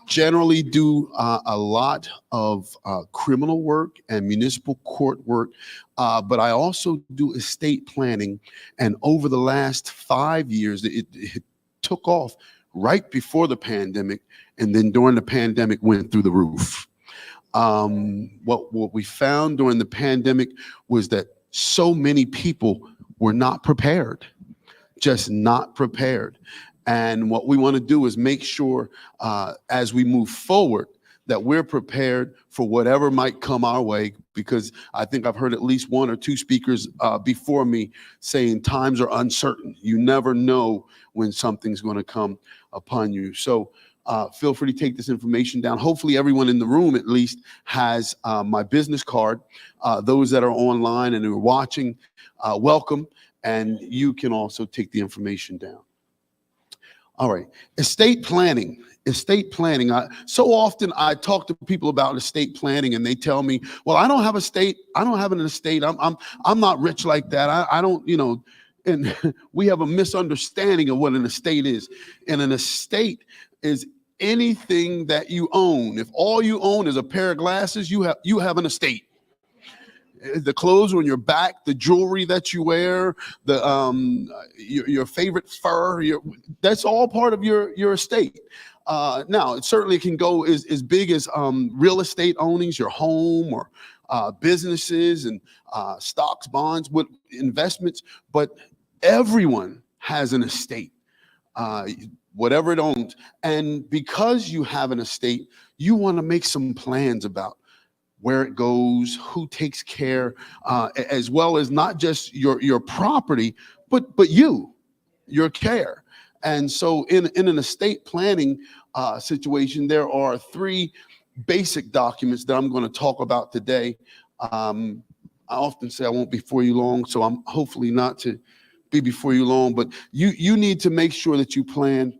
Generally do a lot of criminal work and municipal court work, but I also do estate planning. And over the last 5 years, it took off right before the pandemic, and then during the pandemic went through the roof. What we found during the pandemic was that so many people were not prepared, just not prepared. And what we want to do is make sure as we move forward that we're prepared for whatever might come our way, because I think I've heard at least one or two speakers before me saying times are uncertain. You never know when something's going to come upon you. So feel free to take this information down. Hopefully everyone in the room at least has my business card. Those that are online and who are watching, welcome. And you can also take the information down. All right, estate planning. Estate planning. So often I talk to people about estate planning and they tell me, well, I don't have an estate. I'm not rich like that. I don't, you know, and we have a misunderstanding of what an estate is. And an estate is anything that you own. If all you own is a pair of glasses, you have an estate. The clothes on your back, the jewelry that you wear, the your favorite fur, that's all part of your estate. Now, it certainly can go as big as real estate ownings, your home, or businesses and stocks, bonds, with investments. But everyone has an estate, whatever it owns. And because you have an estate, you want to make some plans about where it goes, who takes care, as well as not just your property, but your care. And so in an estate planning situation, there are 3 basic documents that I'm going to talk about today. I often say I won't be before you long, so I'm hopefully not to be before you long, but you need to make sure that you plan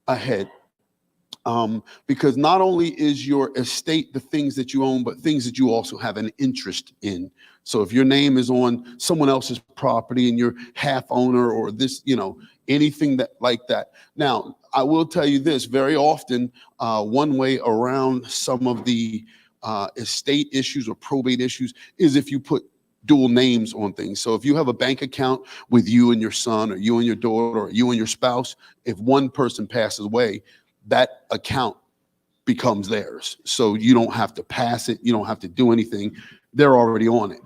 ahead. Because not only is your estate the things that you own, but things that you also have an interest in. So if your name is on someone else's property and you're half owner or this, you know, anything that like that. Now, I will tell you this, very often, one way around some of the estate issues or probate issues is if you put dual names on things. So if you have a bank account with you and your son, or you and your daughter, or you and your spouse, if one person passes away, that account becomes theirs. So you don't have to pass it. You don't have to do anything. They're already on it.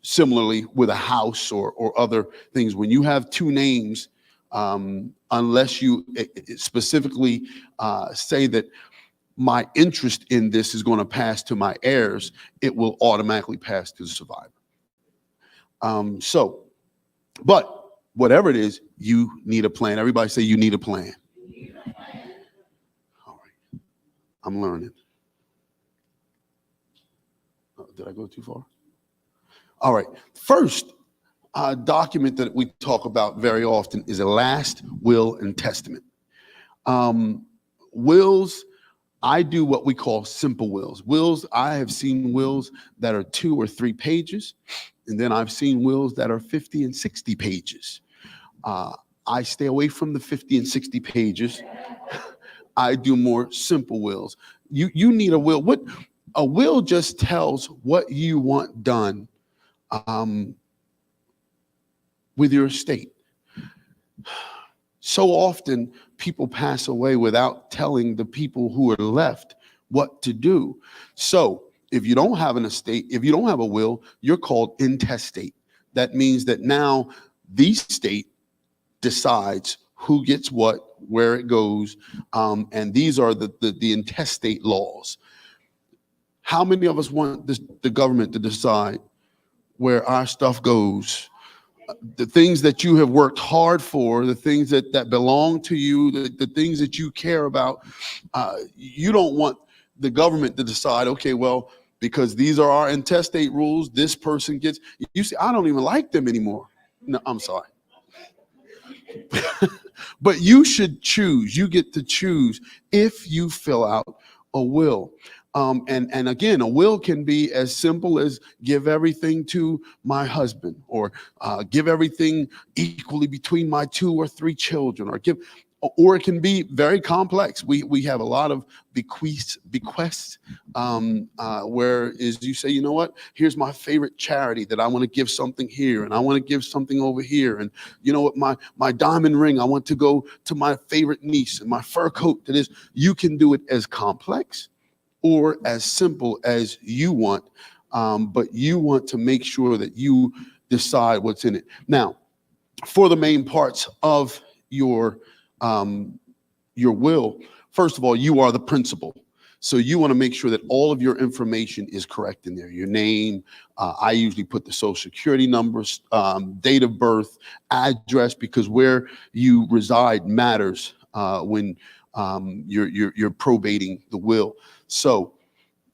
Similarly with a house or other things, when you have 2 names, unless you specifically say that my interest in this is going to pass to my heirs, it will automatically pass to the survivor. But whatever it is, you need a plan. Everybody say you need a plan. All right. I'm learning. Oh, did I go too far? All right. First document that we talk about very often is a last will and testament. Wills, I do what we call simple wills. Wills, I have seen wills that are 2 or 3 pages, and then I've seen wills that are 50 and 60 pages. I stay away from the 50 and 60 pages. I do more simple wills. You need a will. What a will just tells what you want done with your estate. So often people pass away without telling the people who are left what to do. So if you don't have an estate, if you don't have a will, you're called intestate. That means that now the state decides who gets what, where it goes, and these are the intestate laws. How many of us want the government to decide where our stuff goes? The things that you have worked hard for, the things that belong to you, the things that you care about, you don't want the government to decide, okay, well, because these are our intestate rules, this person gets, you see, I don't even like them anymore. No, I'm sorry. But you should choose. You get to choose if you fill out a will. And again, a will can be as simple as give everything to my husband, or give everything equally between my 2 or 3 children, or it can be very complex. We have a lot of bequests, where is you say, you know what, here's my favorite charity that I want to give something here, and I want to give something over here, and you know what, my diamond ring, I want to go to my favorite niece, and my fur coat to this. You can do it as complex or as simple as you want, but you want to make sure that you decide what's in it. Now, for the main parts of your will, first of all, you are the principal. So you want to make sure that all of your information is correct in there. Your name, I usually put the social security numbers, date of birth, address, because where you reside matters when you're probating the will. So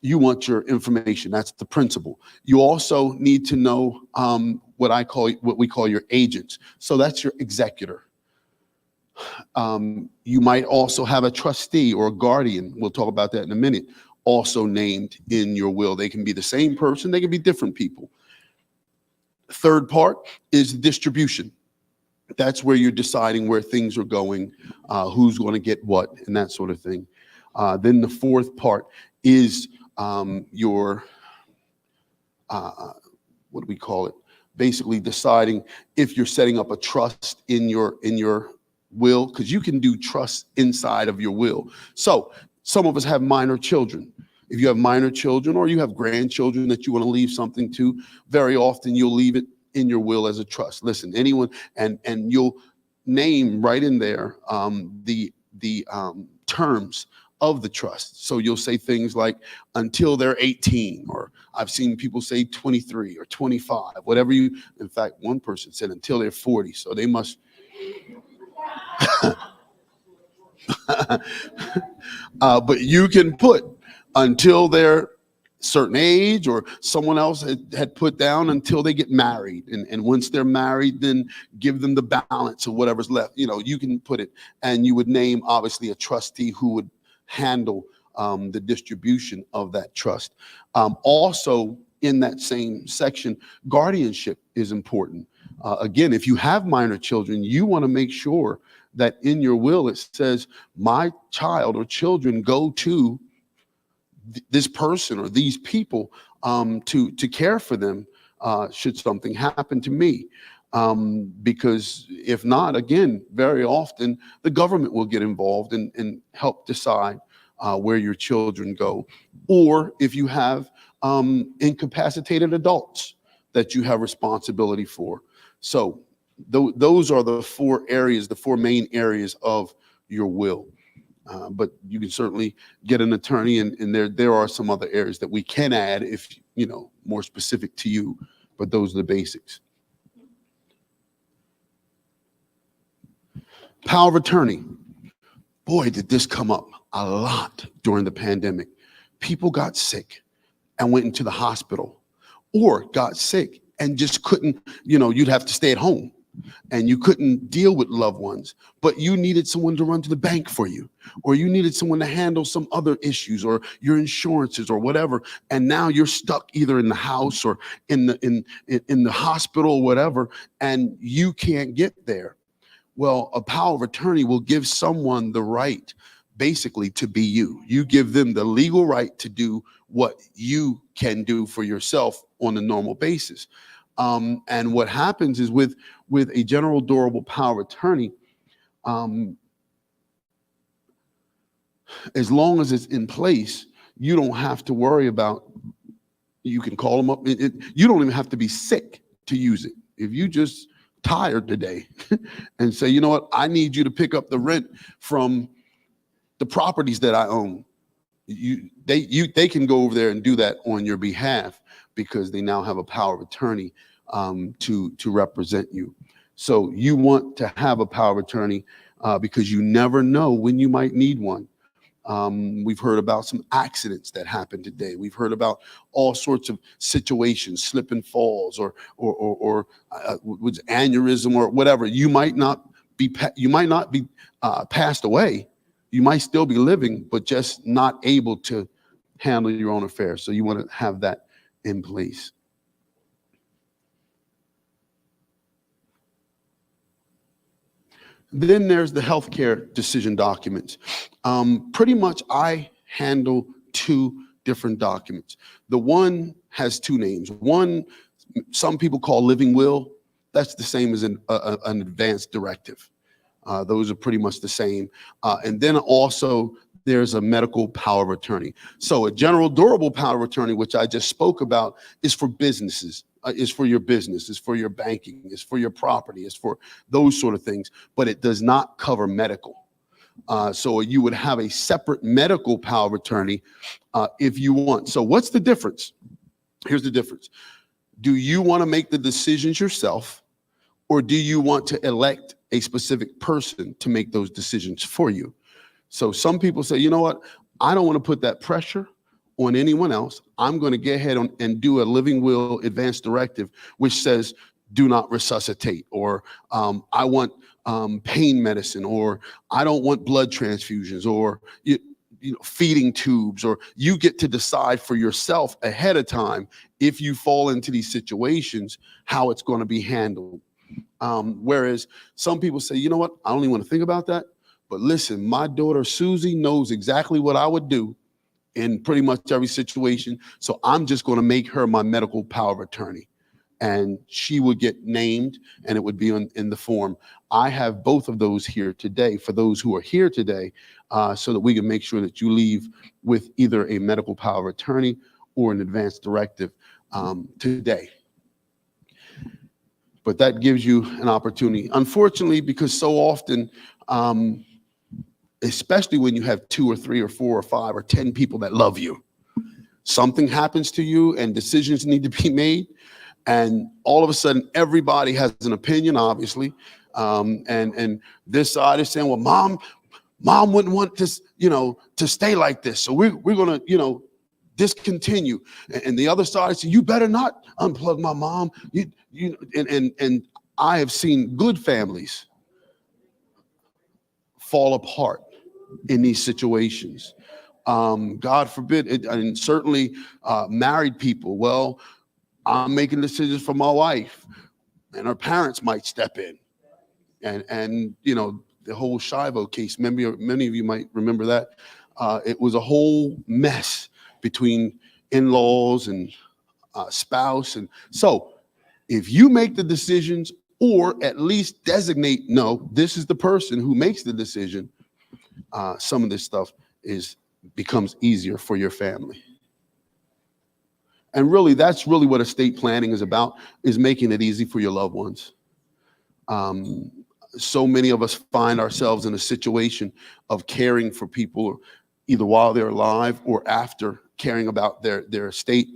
you want your information. That's the principal. You also need to know what we call your agents. So that's your executor. You might also have a trustee or a guardian. We'll talk about that in a minute. Also named in your will. They can be the same person. They can be different people. Third part is distribution. That's where you're deciding where things are going, who's going to get what, and that sort of thing. Then the fourth part is your, what do we call it? Basically deciding if you're setting up a trust in your will, because you can do trust inside of your will. So some of us have minor children. If you have minor children or you have grandchildren that you want to leave something to, very often you'll leave it in your will as a trust. Listen, anyone, and you'll name right in there the terms of the trust. So you'll say things like until they're 18, or I've seen people say 23 or 25, whatever you, in fact, one person said until they're 40. So they must, but you can put until they're certain age, or someone else had put down until they get married. And once they're married, then give them the balance of whatever's left. You know, you can put it, and you would name obviously a trustee who would handle the distribution of that trust. Also in that same section, guardianship is important. Again, if you have minor children, you want to make sure that in your will it says my child or children go to this person or these people to care for them should something happen to me. Because if not, again, very often the government will get involved and help decide where your children go. Or if you have incapacitated adults that you have responsibility for. So those are the four areas, the four main areas of your will. But you can certainly get an attorney, and there are some other areas that we can add if, you know, more specific to you, but those are the basics. Power of attorney. Boy, did this come up a lot during the pandemic. People got sick and went into the hospital, or got sick and just couldn't, you know, you'd have to stay at home and you couldn't deal with loved ones, but you needed someone to run to the bank for you, or you needed someone to handle some other issues or your insurances or whatever. And now you're stuck either in the house or in the hospital or whatever, and you can't get there. Well, a power of attorney will give someone the right basically to be you. You give them the legal right to do what you can do for yourself on a normal basis. And what happens is with a general durable power of attorney, as long as it's in place, you don't have to worry about, you can call them up. You don't even have to be sick to use it. If you just tired today and say, you know what, I need you to pick up the rent from the properties that I own. They can go over there and do that on your behalf, because they now have a power of attorney to represent you. So you want to have a power of attorney because you never know when you might need one. We've heard about some accidents that happened today. We've heard about all sorts of situations, slip and falls, or with aneurysm or whatever. You might not be passed away. You might still be living, but just not able to handle your own affairs. So you want to have that in place. Then there's the healthcare decision documents. Pretty much I handle two different documents. The one has two names. One, some people call living will. That's the same as an advanced directive. Those are pretty much the same. And then also there's a medical power of attorney. So a general durable power of attorney, which I just spoke about, is for businesses. is for your business, is for your banking, is for your property, is for those sort of things, but it does not cover medical. So you would have a separate medical power of attorney if you want. So what's the difference? Here's the difference. Do you want to make the decisions yourself, or do you want to elect a specific person to make those decisions for you? So some people say, you know what? I don't want to put that pressure on anyone else. I'm going to get ahead and do a living will advance directive, which says do not resuscitate, or I want pain medicine, or I don't want blood transfusions, or feeding tubes, or you get to decide for yourself ahead of time if you fall into these situations, how it's going to be handled. Whereas some people say, you know what, I don't even want to think about that. But listen, my daughter Susie knows exactly what I would do in pretty much every situation. So I'm just going to make her my medical power of attorney. And she would get named, and it would be in the form. I have both of those here today for those who are here today, so that we can make sure that you leave with either a medical power of attorney or an advance directive today. But that gives you an opportunity. Unfortunately, because so often, especially when you have 2 or 3 or 4 or 5 or 10 people that love you, something happens to you and decisions need to be made. And all of a sudden, everybody has an opinion, obviously. And this side is saying, well, mom wouldn't want this, to stay like this. So we're going to, discontinue. And the other side says, you better not unplug my mom. And I have seen good families fall apart in these situations. God forbid, and certainly married people. Well, I'm making decisions for my wife, and her parents might step in. And the whole Shivo case, many of you might remember that. It was a whole mess between in-laws and spouse. And so if you make the decisions, or at least designate, no, this is the person who makes the decision, some of this stuff becomes easier for your family. And really, that's really what estate planning is about, is making it easy for your loved ones. So many of us find ourselves in a situation of caring for people either while they're alive or after, caring about their estate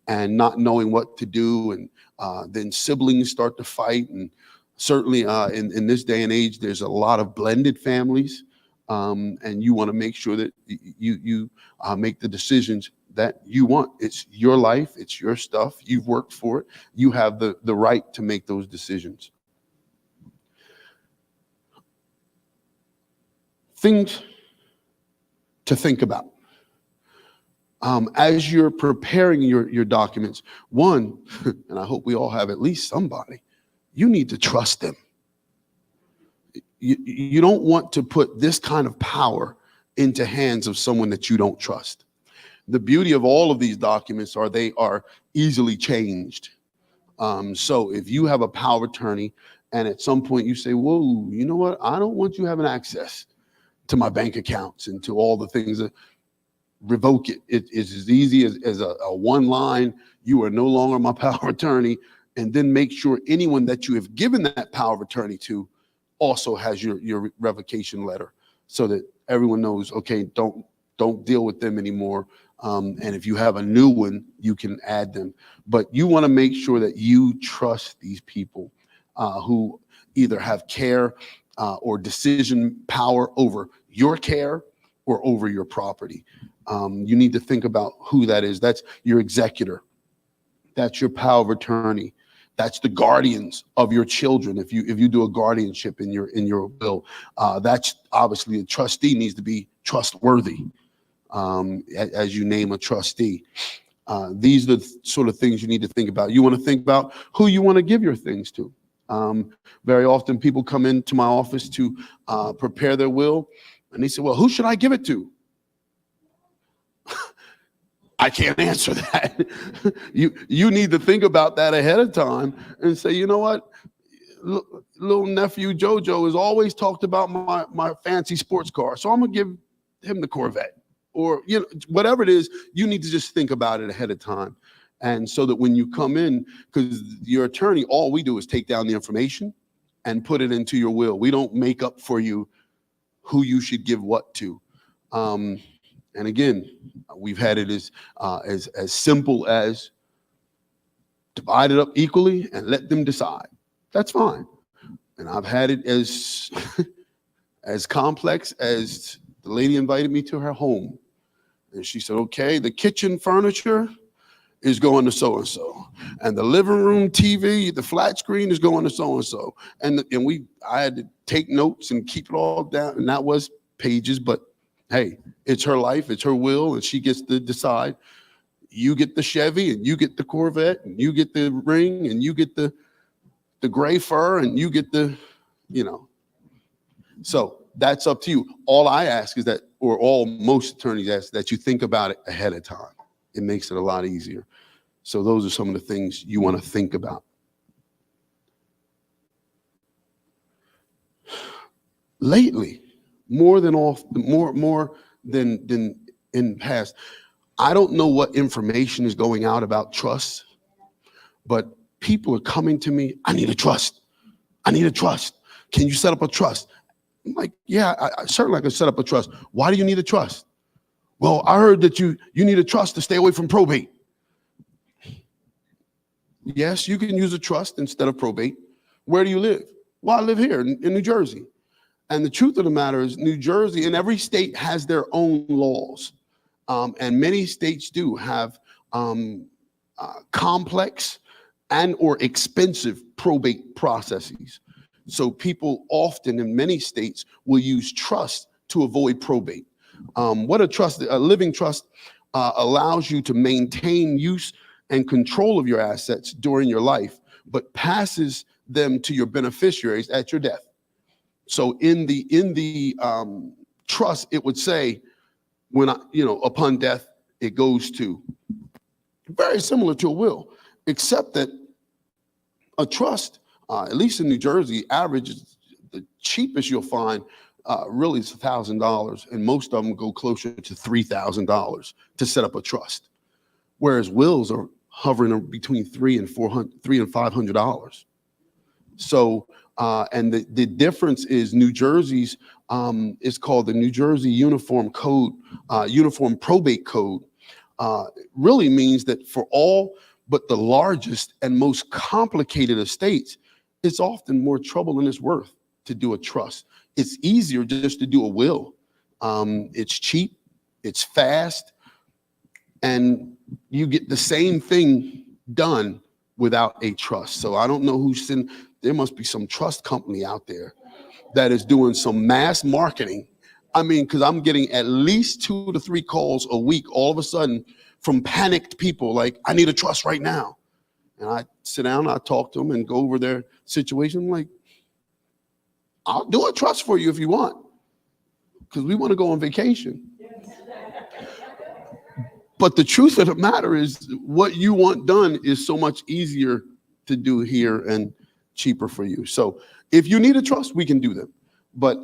and not knowing what to do. And then siblings start to fight. And certainly in this day and age, there's a lot of blended families. And you want to make sure that you make the decisions that you want. It's your life. It's your stuff. You've worked for it. You have the right to make those decisions. Things to think about. As you're preparing your documents, one, and I hope we all have at least somebody, you need to trust them. You don't want to put this kind of power into hands of someone that you don't trust. The beauty of all of these documents are they are easily changed. So if you have a power of attorney and at some point you say, whoa, you know what? I don't want you having access to my bank accounts and to all the things that revoke it. It is as easy as a one line, you are no longer my power of attorney, and then make sure anyone that you have given that power of attorney to also has your revocation letter, so that everyone knows, okay, don't deal with them anymore. And if you have a new one, you can add them. But you want to make sure that you trust these people who either have care or decision power over your care or over your property. You need to think about who that is. That's your executor. That's your power of attorney. That's the guardians of your children. If you do a guardianship in your will, that's obviously a trustee needs to be trustworthy. As you name a trustee, these are the sort of things you need to think about. You want to think about who you want to give your things to. Very often people come into my office to prepare their will, and they say, well, who should I give it to? I can't answer that. You need to think about that ahead of time and say, you know what? Little nephew Jojo has always talked about my fancy sports car, so I'm going to give him the Corvette. Or, whatever it is, you need to just think about it ahead of time. And so that when you come in, because your attorney, all we do is take down the information and put it into your will. We don't make up for you who you should give what to. And again, we've had it as simple as divide it up equally and let them decide. That's fine. And I've had it as as complex as the lady invited me to her home. And she said, okay, the kitchen furniture is going to so-and-so. And the living room TV, the flat screen is going to so-and-so. And I had to take notes and keep it all down. And that was pages, but hey, it's her life, it's her will, and she gets to decide. You get the Chevy, and you get the Corvette, and you get the ring, and you get the gray fur, and you get the, So that's up to you. All I ask is that, or all most attorneys ask, that you think about it ahead of time. It makes it a lot easier. So those are some of the things you want to think about. Lately, more than in the past, I don't know what information is going out about trust, but people are coming to me, I need a trust. I need a trust. Can you set up a trust? I'm like, yeah, I certainly can set up a trust. Why do you need a trust? Well, I heard that you need a trust to stay away from probate. Yes, you can use a trust instead of probate. Where do you live? Well, I live here in New Jersey. And the truth of the matter is New Jersey, and every state has their own laws. And many states do have complex and or expensive probate processes. So people often in many states will use trust to avoid probate. What a living trust allows you to maintain use and control of your assets during your life, but passes them to your beneficiaries at your death. So in the trust, it would say, upon death, it goes to, very similar to a will, except that a trust, at least in New Jersey, average, the cheapest you'll find really is $1,000, and most of them go closer to $3,000 to set up a trust, whereas wills are hovering between $300 and $500. So, and the difference is New Jersey's is called the New Jersey Uniform Code, Uniform Probate Code. Really means that for all but the largest and most complicated estates, it's often more trouble than it's worth to do a trust. It's easier just to do a will. It's cheap, it's fast, and you get the same thing done without a trust. So I don't know who's in, there must be some trust company out there that is doing some mass marketing. I mean, because I'm getting at least 2 to 3 calls a week all of a sudden from panicked people like, I need a trust right now. And I sit down, I talk to them and go over their situation. I'm like, I'll do a trust for you if you want, because we want to go on vacation. But the truth of the matter is what you want done is so much easier to do here and cheaper for you. So if you need a trust, we can do them. But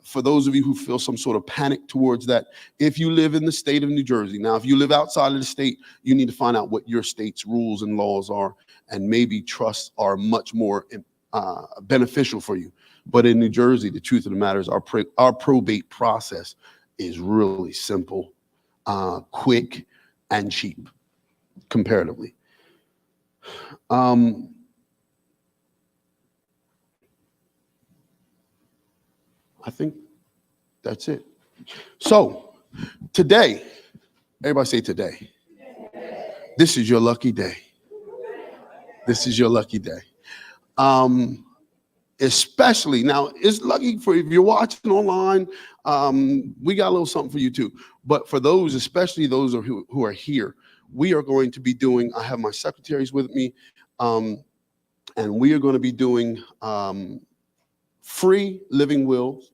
for those of you who feel some sort of panic towards that, if you live in the state of New Jersey, now if you live outside of the state, you need to find out what your state's rules and laws are, and maybe trusts are much more beneficial for you. But in New Jersey, the truth of the matter is our probate process is really simple, quick, and cheap comparatively. I think that's it. So today, everybody say today. This is your lucky day. This is your lucky day. Especially now, it's lucky for if you're watching online. We got a little something for you too. But for those, especially those who are here, we are going to be doing. I have my secretaries with me, and we are going to be doing free living wills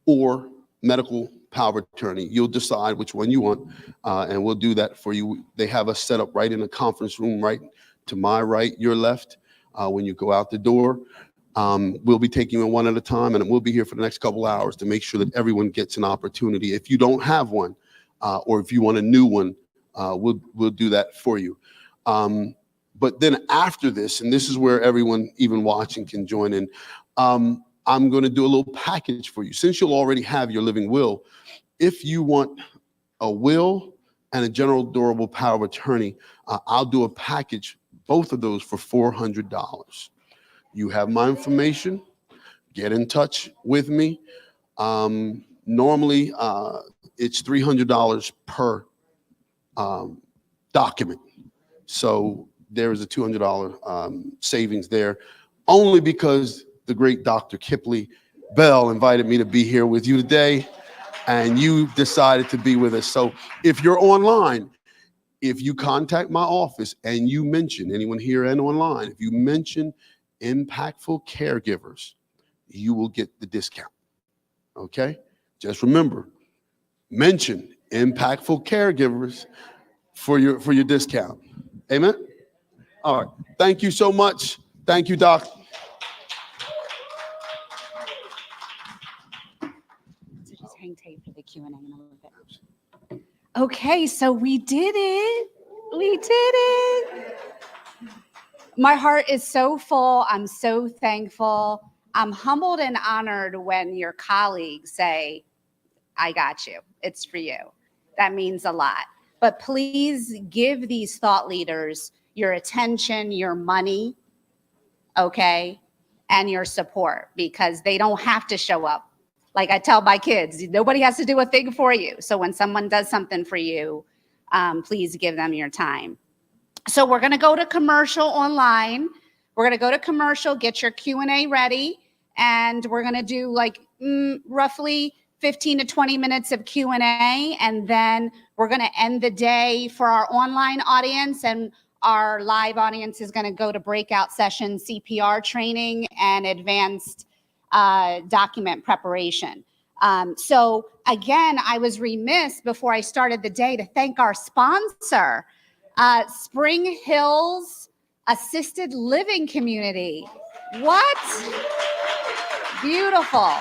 or medical power of attorney. You'll decide which one you want, and we'll do that for you. They have us set up right in a conference room, right to my right, your left. When you go out the door, we'll be taking them one at a time, and we'll be here for the next couple hours to make sure that everyone gets an opportunity. If you don't have one, or if you want a new one, we'll do that for you. But then after this, and this is where everyone, even watching, can join in, I'm going to do a little package for you. Since you'll already have your living will, if you want a will and a general durable power of attorney, I'll do a package, both of those for $400. You have my information. Get in touch with me. Normally, it's $300 per document. So there is a $200 savings there, only because the great Dr. Kipley Bell invited me to be here with you today, and you decided to be with us. So if you're online, if you contact my office and you mention, anyone here and online, if you mention Impactful Caregivers, you will get the discount, okay? Just remember, mention Impactful Caregivers for your discount. Amen? All right, thank you so much. Thank you, Doc. So just hang tight for the Q&A in a little bit. Okay, so we did it. We did it. My heart is so full. I'm so thankful. I'm humbled and honored when your colleagues say, I got you. It's for you. That means a lot. But please give these thought leaders your attention, your money, okay, and your support, because they don't have to show up. Like I tell my kids, nobody has to do a thing for you. So when someone does something for you, please give them your time. So we're going to go to commercial online. We're going to go to commercial, get your Q&A ready, and we're going to do like roughly 15 to 20 minutes of Q&A, and then we're going to end the day for our online audience, and our live audience is going to go to breakout session, CPR training, and advanced document preparation. So again, I was remiss before I started the day to thank our sponsor, Spring Hills Assisted Living Community. What? Beautiful,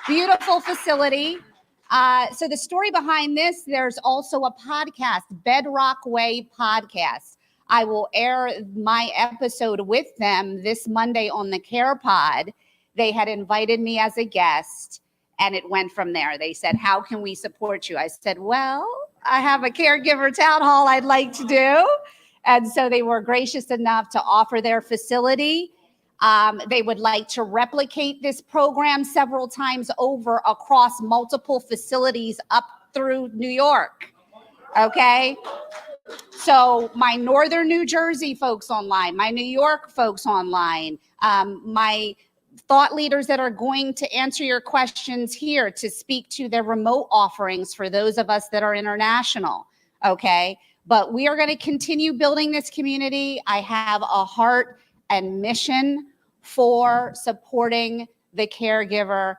beautiful facility. So the story behind this, there's also a podcast, Bedrock Way Podcast. I will air my episode with them this Monday on the Care Pod. They had invited me as a guest, and it went from there. They said, how can we support you? I said, well, I have a Caregiver Town Hall I'd like to do. And so they were gracious enough to offer their facility. They would like to replicate this program several times over across multiple facilities up through New York. Okay. So my Northern New Jersey folks online, my New York folks online, my thought leaders that are going to answer your questions here to speak to their remote offerings for those of us that are international. Okay. But we are going to continue building this community. I have a heart and mission for supporting the caregiver,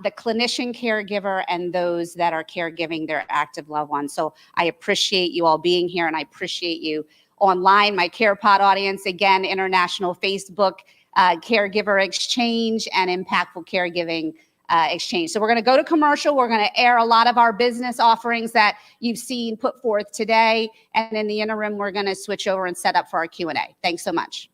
the clinician caregiver, and those that are caregiving their active loved ones. So I appreciate you all being here, and I appreciate you online, my CarePod audience, again, international Facebook caregiver exchange and impactful caregiving exchange. So we're going to go to commercial. We're going to air a lot of our business offerings that you've seen put forth today. And in the interim, we're going to switch over and set up for our Q&A. Thanks so much.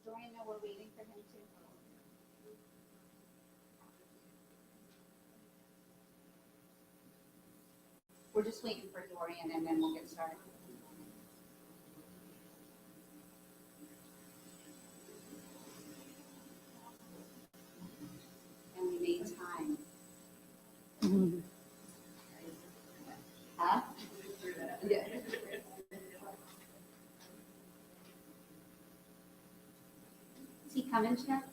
Dorian know we're waiting for him to? We're just waiting for Dorian and then we'll get started. And we made time. Huh? Yeah. Is he coming, Jeff?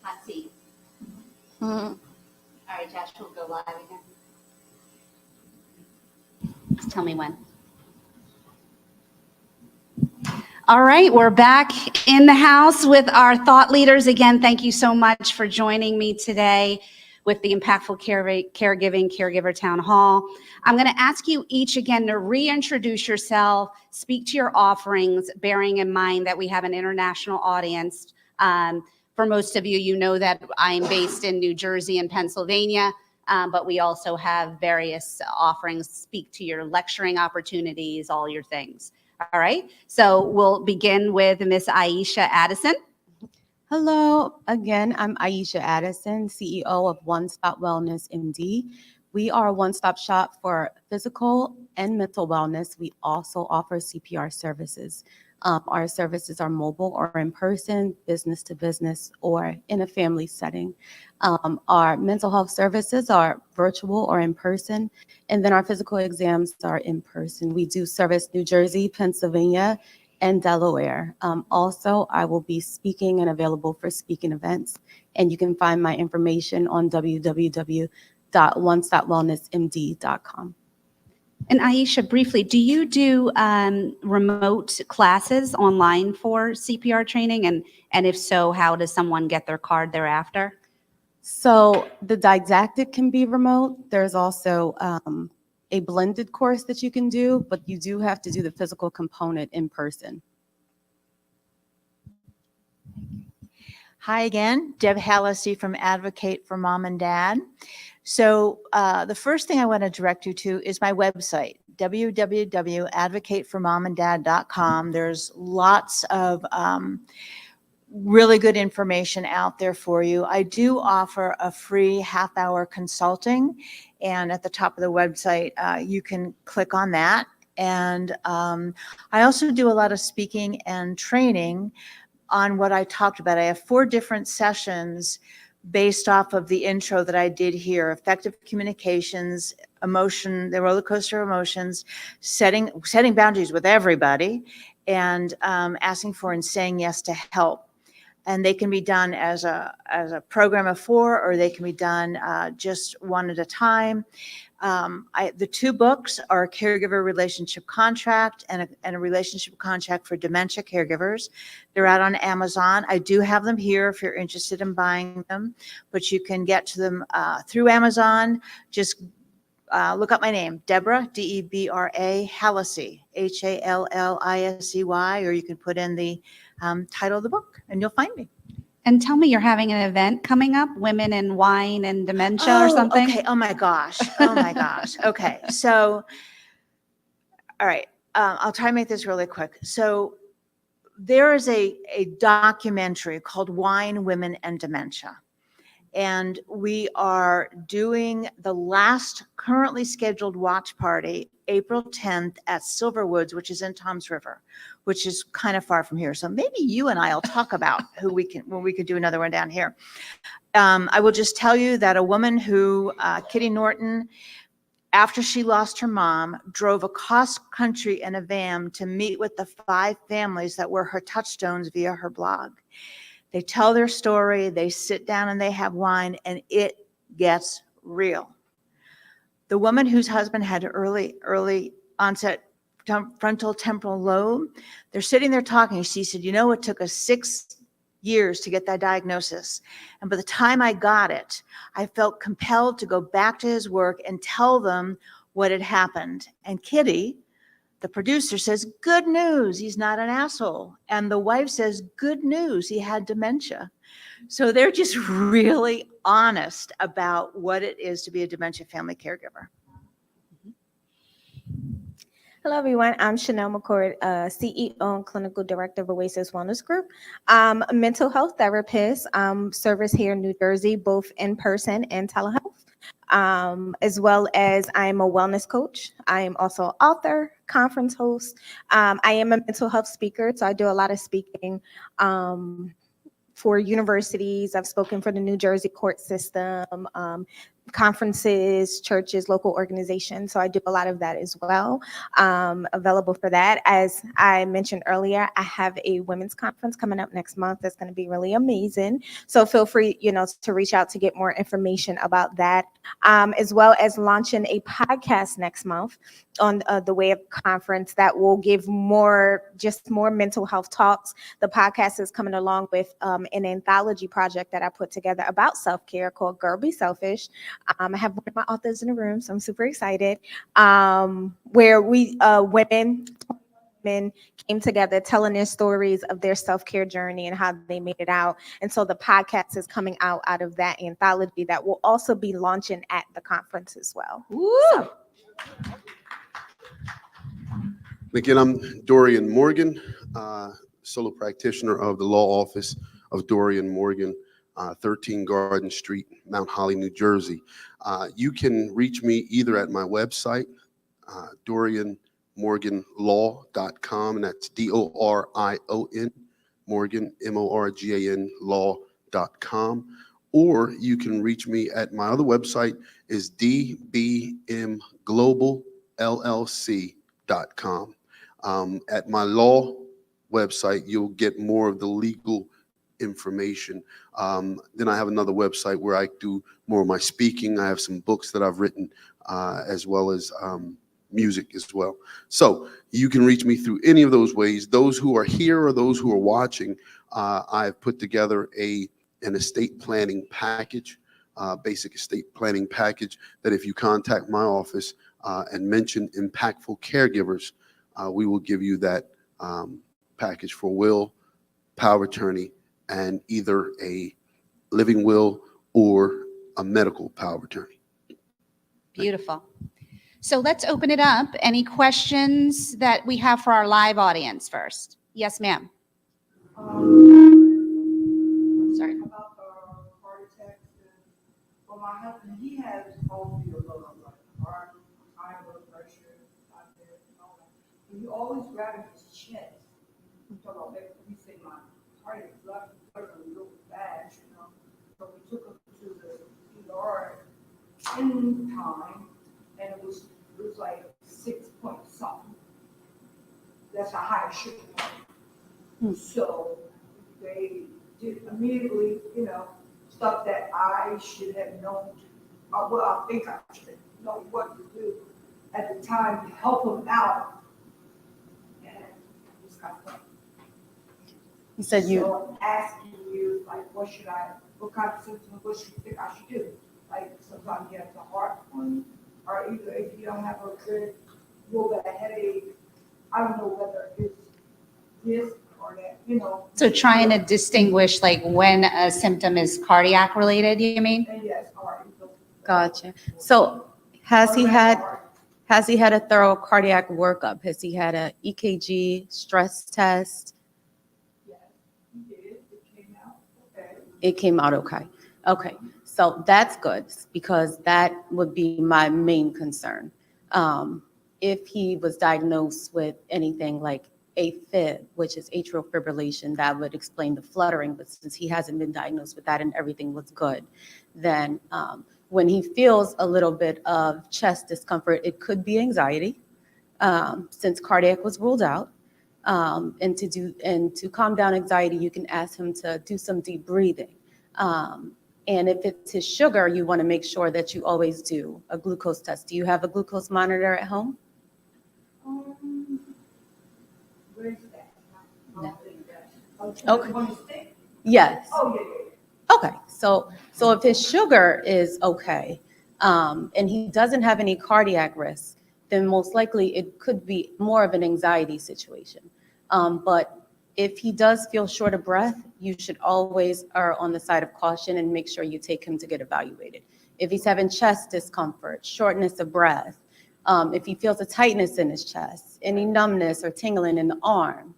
Hot seat. All right, Josh, we'll go live again. Just tell me when. All right, we're back in the house with our thought leaders. Again, thank you so much for joining me today with the Impactful Caregiving Caregiver Town Hall. I'm going to ask you each again to reintroduce yourself, speak to your offerings, bearing in mind that we have an international audience. For most of you, you know that I'm based in New Jersey and Pennsylvania, but we also have various offerings, speak to your lecturing opportunities, all your things. All right, so we'll begin with Miss Aisha Addison. Hello, again, I'm Aisha Addison, CEO of One Stop Wellness MD. We are a one-stop shop for physical and mental wellness. We also offer CPR services. Our services are mobile or in person, business to business, or in a family setting. Our mental health services are virtual or in person, and then our physical exams are in person. We do service New Jersey, Pennsylvania, and Delaware. Also, I will be speaking and available for speaking events, and you can find my information on www.onestopwellnessmd.com. And Aisha, briefly, do you do remote classes online for CPR training? And if so, how does someone get their card thereafter? So the didactic can be remote. There's also a blended course that you can do, but you do have to do the physical component in person. Hi again, Deb Hallisey from Advocate for Mom and Dad. So the first thing I want to direct you to is my website, www.advocateformomanddad.com. There's lots of really good information out there for you. I do offer a free half-hour consulting, and at the top of the website, you can click on that. And I also do a lot of speaking and training on what I talked about. I have 4 different sessions based off of the intro that I did here: effective communications, emotion, the roller coaster of emotions, setting boundaries with everybody, and asking for and saying yes to help. And they can be done as a program of 4, or they can be done just one at a time. The 2 books are Caregiver Relationship Contract and a Relationship Contract for Dementia Caregivers. They're out on Amazon. I do have them here if you're interested in buying them, but you can get to them through Amazon. Just look up my name, Deborah, D-E-B-R-A, Hallisey, H-A-L-L-I-S-E-Y, or you can put in the title of the book and you'll find me. And tell me, you're having an event coming up, Women in Wine and Dementia or something? Okay. Oh my gosh. Oh my gosh. Okay. So, all right. I'll try to make this really quick. So there is a documentary called Wine, Women, and Dementia. And we are doing the last currently scheduled watch party April 10th at Silverwoods, which is in Toms River, which is kind of far from here. So maybe you and I will talk about when we could do another one down here. I will just tell you that a woman who, Kitty Norton, after she lost her mom, drove across country in a van to meet with the 5 families that were her touchstones via her blog. They tell their story, they sit down and they have wine, and it gets real. The woman whose husband had early onset frontal temporal lobe, they're sitting there talking. She said, you know, it took us 6 years to get that diagnosis. And by the time I got it, I felt compelled to go back to his work and tell them what had happened. And Kitty, the producer, says, good news, he's not an asshole. And the wife says, good news, he had dementia. So they're just really honest about what it is to be a dementia family caregiver. Hello, everyone. I'm Chanel McCord, CEO and Clinical Director of Oasis Wellness Group. I'm a mental health therapist, service here in New Jersey, both in person and telehealth, as well as I'm a wellness coach. I am also an author, conference host. I am a mental health speaker, so I do a lot of speaking for universities. I've spoken for the New Jersey court system, conferences, churches, local organizations. So I do a lot of that as well. Available for that. As I mentioned earlier, I have a women's conference coming up next month. That's going to be really amazing. So feel free, to reach out to get more information about that, as well as launching a podcast next month on the Way Up conference that will give more mental health talks. The podcast is coming along with an anthology project that I put together about self-care called Girl Be Selfish. I have one of my authors in the room, so I'm super excited, where we women came together telling their stories of their self-care journey and how they made it out. And so the podcast is coming out of that anthology that will also be launching at the conference as well. Woo! Again, I'm Dorian Morgan, solo practitioner of the law office of Dorian Morgan, 13 Garden Street, Mount Holly, New Jersey. You can reach me either at my website, DorianMorganLaw.com, and that's DORION, Morgan, MORGAN, law.com. Or you can reach me at my other website is DBMGlobalLLC.com. At my law website, you'll get more of the legal information. Then I have another website where I do more of my speaking. I have some books that I've written, as well as music as well. So you can reach me through any of those ways. Those who are here or those who are watching, I've put together an estate planning package, basic estate planning package, that if you contact my office and mention impactful caregivers, we will give you that package for will, power of attorney, and either a living will or a medical power of attorney. Beautiful. So let's open it up. Any questions that we have for our live audience first? Yes, ma'am. Sorry. About heart attacks. For my husband, he has all the above, like heart, high blood pressure, diabetes, and all that. And he always grabbing his chest. He said my heart is blood real bad, So we took him to the ER in time, and it was like 6 point something. That's a high sugar point. So they did immediately, stuff that I should have known. Well, I think I should have known what to do at the time to help him out. And it was kind of fun. You said you. So I'm asking you, like, what kind of symptoms, what you think I should do? Like, sometimes you have the heart one, or either if you don't have a good, real bad headache, I don't know whether it's this or that, So trying to distinguish like when a symptom is cardiac related, you mean? And yes, heart. Gotcha. So has he had a thorough cardiac workup? Has he had a EKG, stress test? Yes, he did. It came out okay. It came out okay. Okay. So that's good, because that would be my main concern. If he was diagnosed with anything like AFib, which is atrial fibrillation, that would explain the fluttering. But since he hasn't been diagnosed with that and everything was good, then when he feels a little bit of chest discomfort, it could be anxiety, since cardiac was ruled out. And to calm down anxiety, you can ask him to do some deep breathing. And if it's his sugar, you want to make sure that you always do a glucose test. Do you have a glucose monitor at home? Where's that? Okay. Yes. Oh, yeah. Okay, so if his sugar is okay, and he doesn't have any cardiac risk, then most likely it could be more of an anxiety situation. But if he does feel short of breath, you should always err on the side of caution and make sure you take him to get evaluated. If he's having chest discomfort, shortness of breath, if he feels a tightness in his chest, any numbness or tingling in the arm,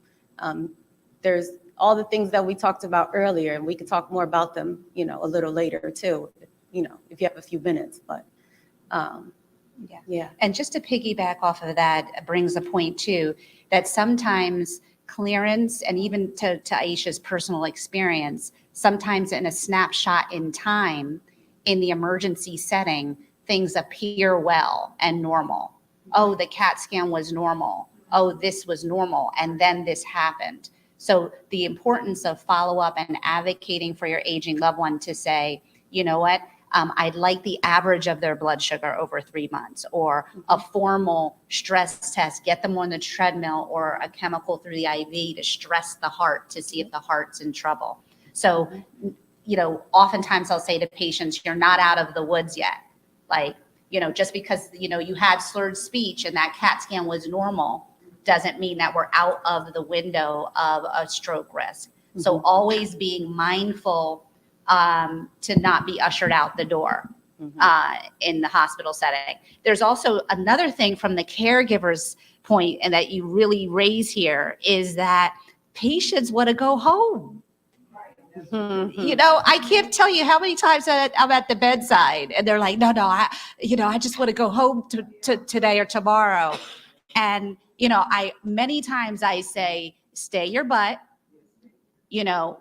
there's all the things that we talked about earlier, and we could talk more about them, a little later too, if you have a few minutes, but, yeah. And just to piggyback off of that brings a point too, that sometimes clearance, and even to Aisha's personal experience, sometimes in a snapshot in time in the emergency setting, things appear well and normal. Oh, the CAT scan was normal. Oh, this was normal. And then this happened. So the importance of follow-up and advocating for your aging loved one to say, you know what, I'd like the average of their blood sugar over 3 months, or a formal stress test, get them on the treadmill or a chemical through the IV to stress the heart to see if the heart's in trouble. So, oftentimes I'll say to patients, you're not out of the woods yet. Like, just because, you had slurred speech and that CAT scan was normal doesn't mean that we're out of the window of a stroke risk. So always being mindful to not be ushered out the door in the hospital setting. There's also another thing from the caregiver's point, and that you really raise here, is that patients want to go home. I can't tell you how many times that I'm at the bedside and they're like, no, I just want to go home to today or tomorrow. And, many times I say, stay your butt,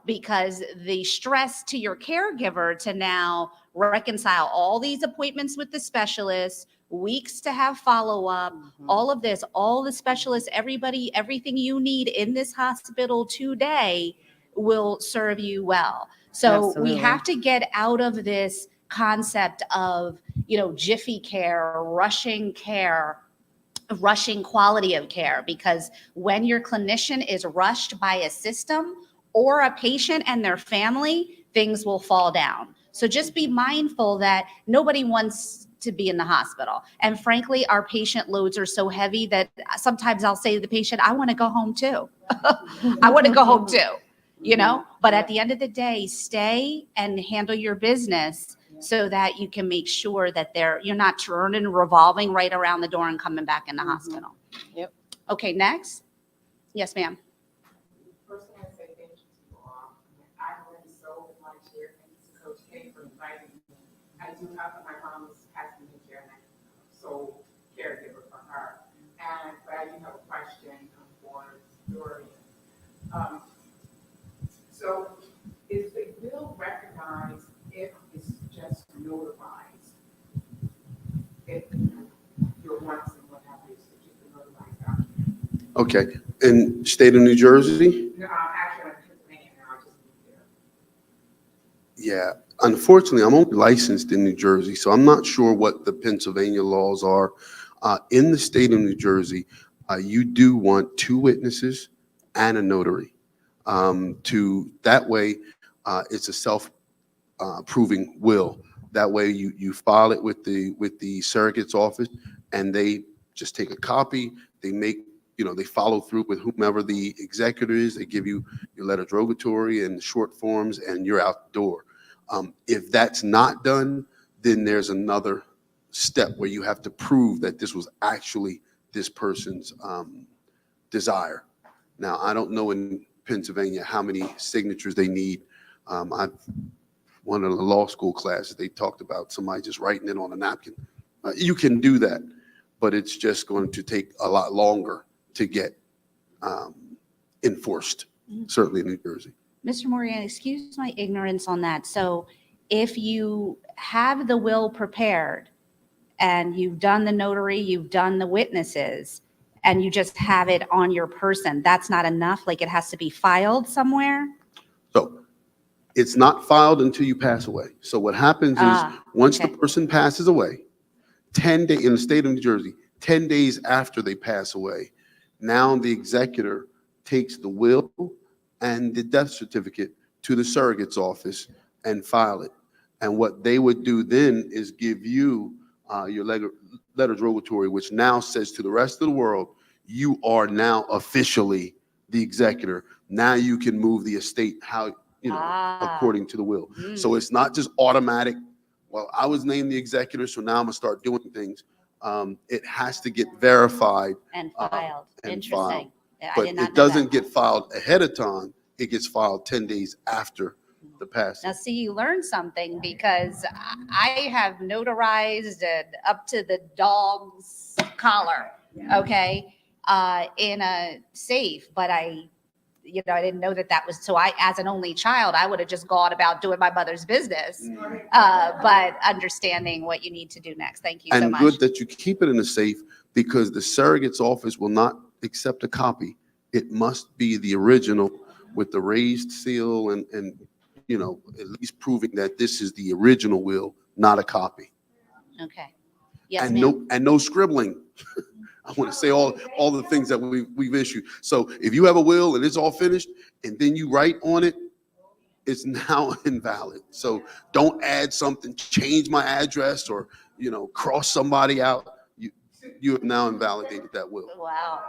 because the stress to your caregiver to now reconcile all these appointments with the specialists, weeks to have follow-up, all of this, all the specialists, everybody, everything you need in this hospital today will serve you well. So Absolutely. we have to get out of this concept of, jiffy care, rushing quality of care, because when your clinician is rushed by a system or a patient and their family, things will fall down. So just be mindful that nobody wants to be in the hospital. And frankly, our patient loads are so heavy that sometimes I'll say to the patient, I want to go home too. I want to go home too, but at the end of the day, stay and handle your business so that you can make sure that you're not turning and revolving right around the door and coming back in the hospital. Yep. Okay, next. Yes, ma'am. First, I want to say thank you to you all. I learned so much here. Thank you to Coach K for inviting me. I do have my mom's passing care, and I'm so caregiver for her. But I do have a question for Dorian. So, is the bill recognized if it's just notarized? If you're once and what happens to just a notarized document? Okay, in state of New Jersey? No, actually, I'm Pennsylvania now, I just moved there. Yeah, unfortunately, I'm only licensed in New Jersey, so I'm not sure what the Pennsylvania laws are. In the state of New Jersey, you do want 2 witnesses and a notary. That way, it's a self-proving will. That way, you file it with the surrogate's office, and they just take a copy. They follow through with whomever the executor is. They give you your letter derogatory and short forms, and you're out the door. If that's not done, then there's another step where you have to prove that this was actually this person's desire. Now, I don't know in Pennsylvania how many signatures they need. One of the law school classes, they talked about somebody just writing it on a napkin. You can do that, but it's just going to take a lot longer to get enforced, certainly in New Jersey. Mr. Moran, excuse my ignorance on that. So if you have the will prepared and you've done the notary, you've done the witnesses, and you just have it on your person, that's not enough? Like, it has to be filed somewhere? So it's not filed until you pass away. So what happens is once the person passes away, 10 days in the state of New Jersey, 10 days after they pass away, now the executor takes the will and the death certificate, to the surrogate's office and file it. And what they would do then is give you your letters rogatory, which now says to the rest of the world, you are now officially the executor. Now you can move the estate how, according to the will. So it's not just automatic. Well, I was named the executor, so now I'm gonna start doing things. It has to get verified. And filed. And Interesting. filed. Yeah, I But did not it know doesn't that. get filed ahead of time. It gets filed 10 days after the passing. Now, see, you learned something because I have notarized and up to the dog's collar, okay, in a safe, but I didn't know that was, so I, as an only child, I would have just gone about doing my mother's business, but understanding what you need to do next. Thank you so And much. good that you keep it in a safe, because the surrogate's office will not accept a copy. It must be the original with the raised seal and at least proving that this is the original will, not a copy. Okay. Yes, And ma'am. no scribbling. I want to say all the things that we've issued. So if you have a will and it's all finished and then you write on it, it's now invalid. So don't add something, change my address, or cross somebody out. You have now invalidated that will. Wow.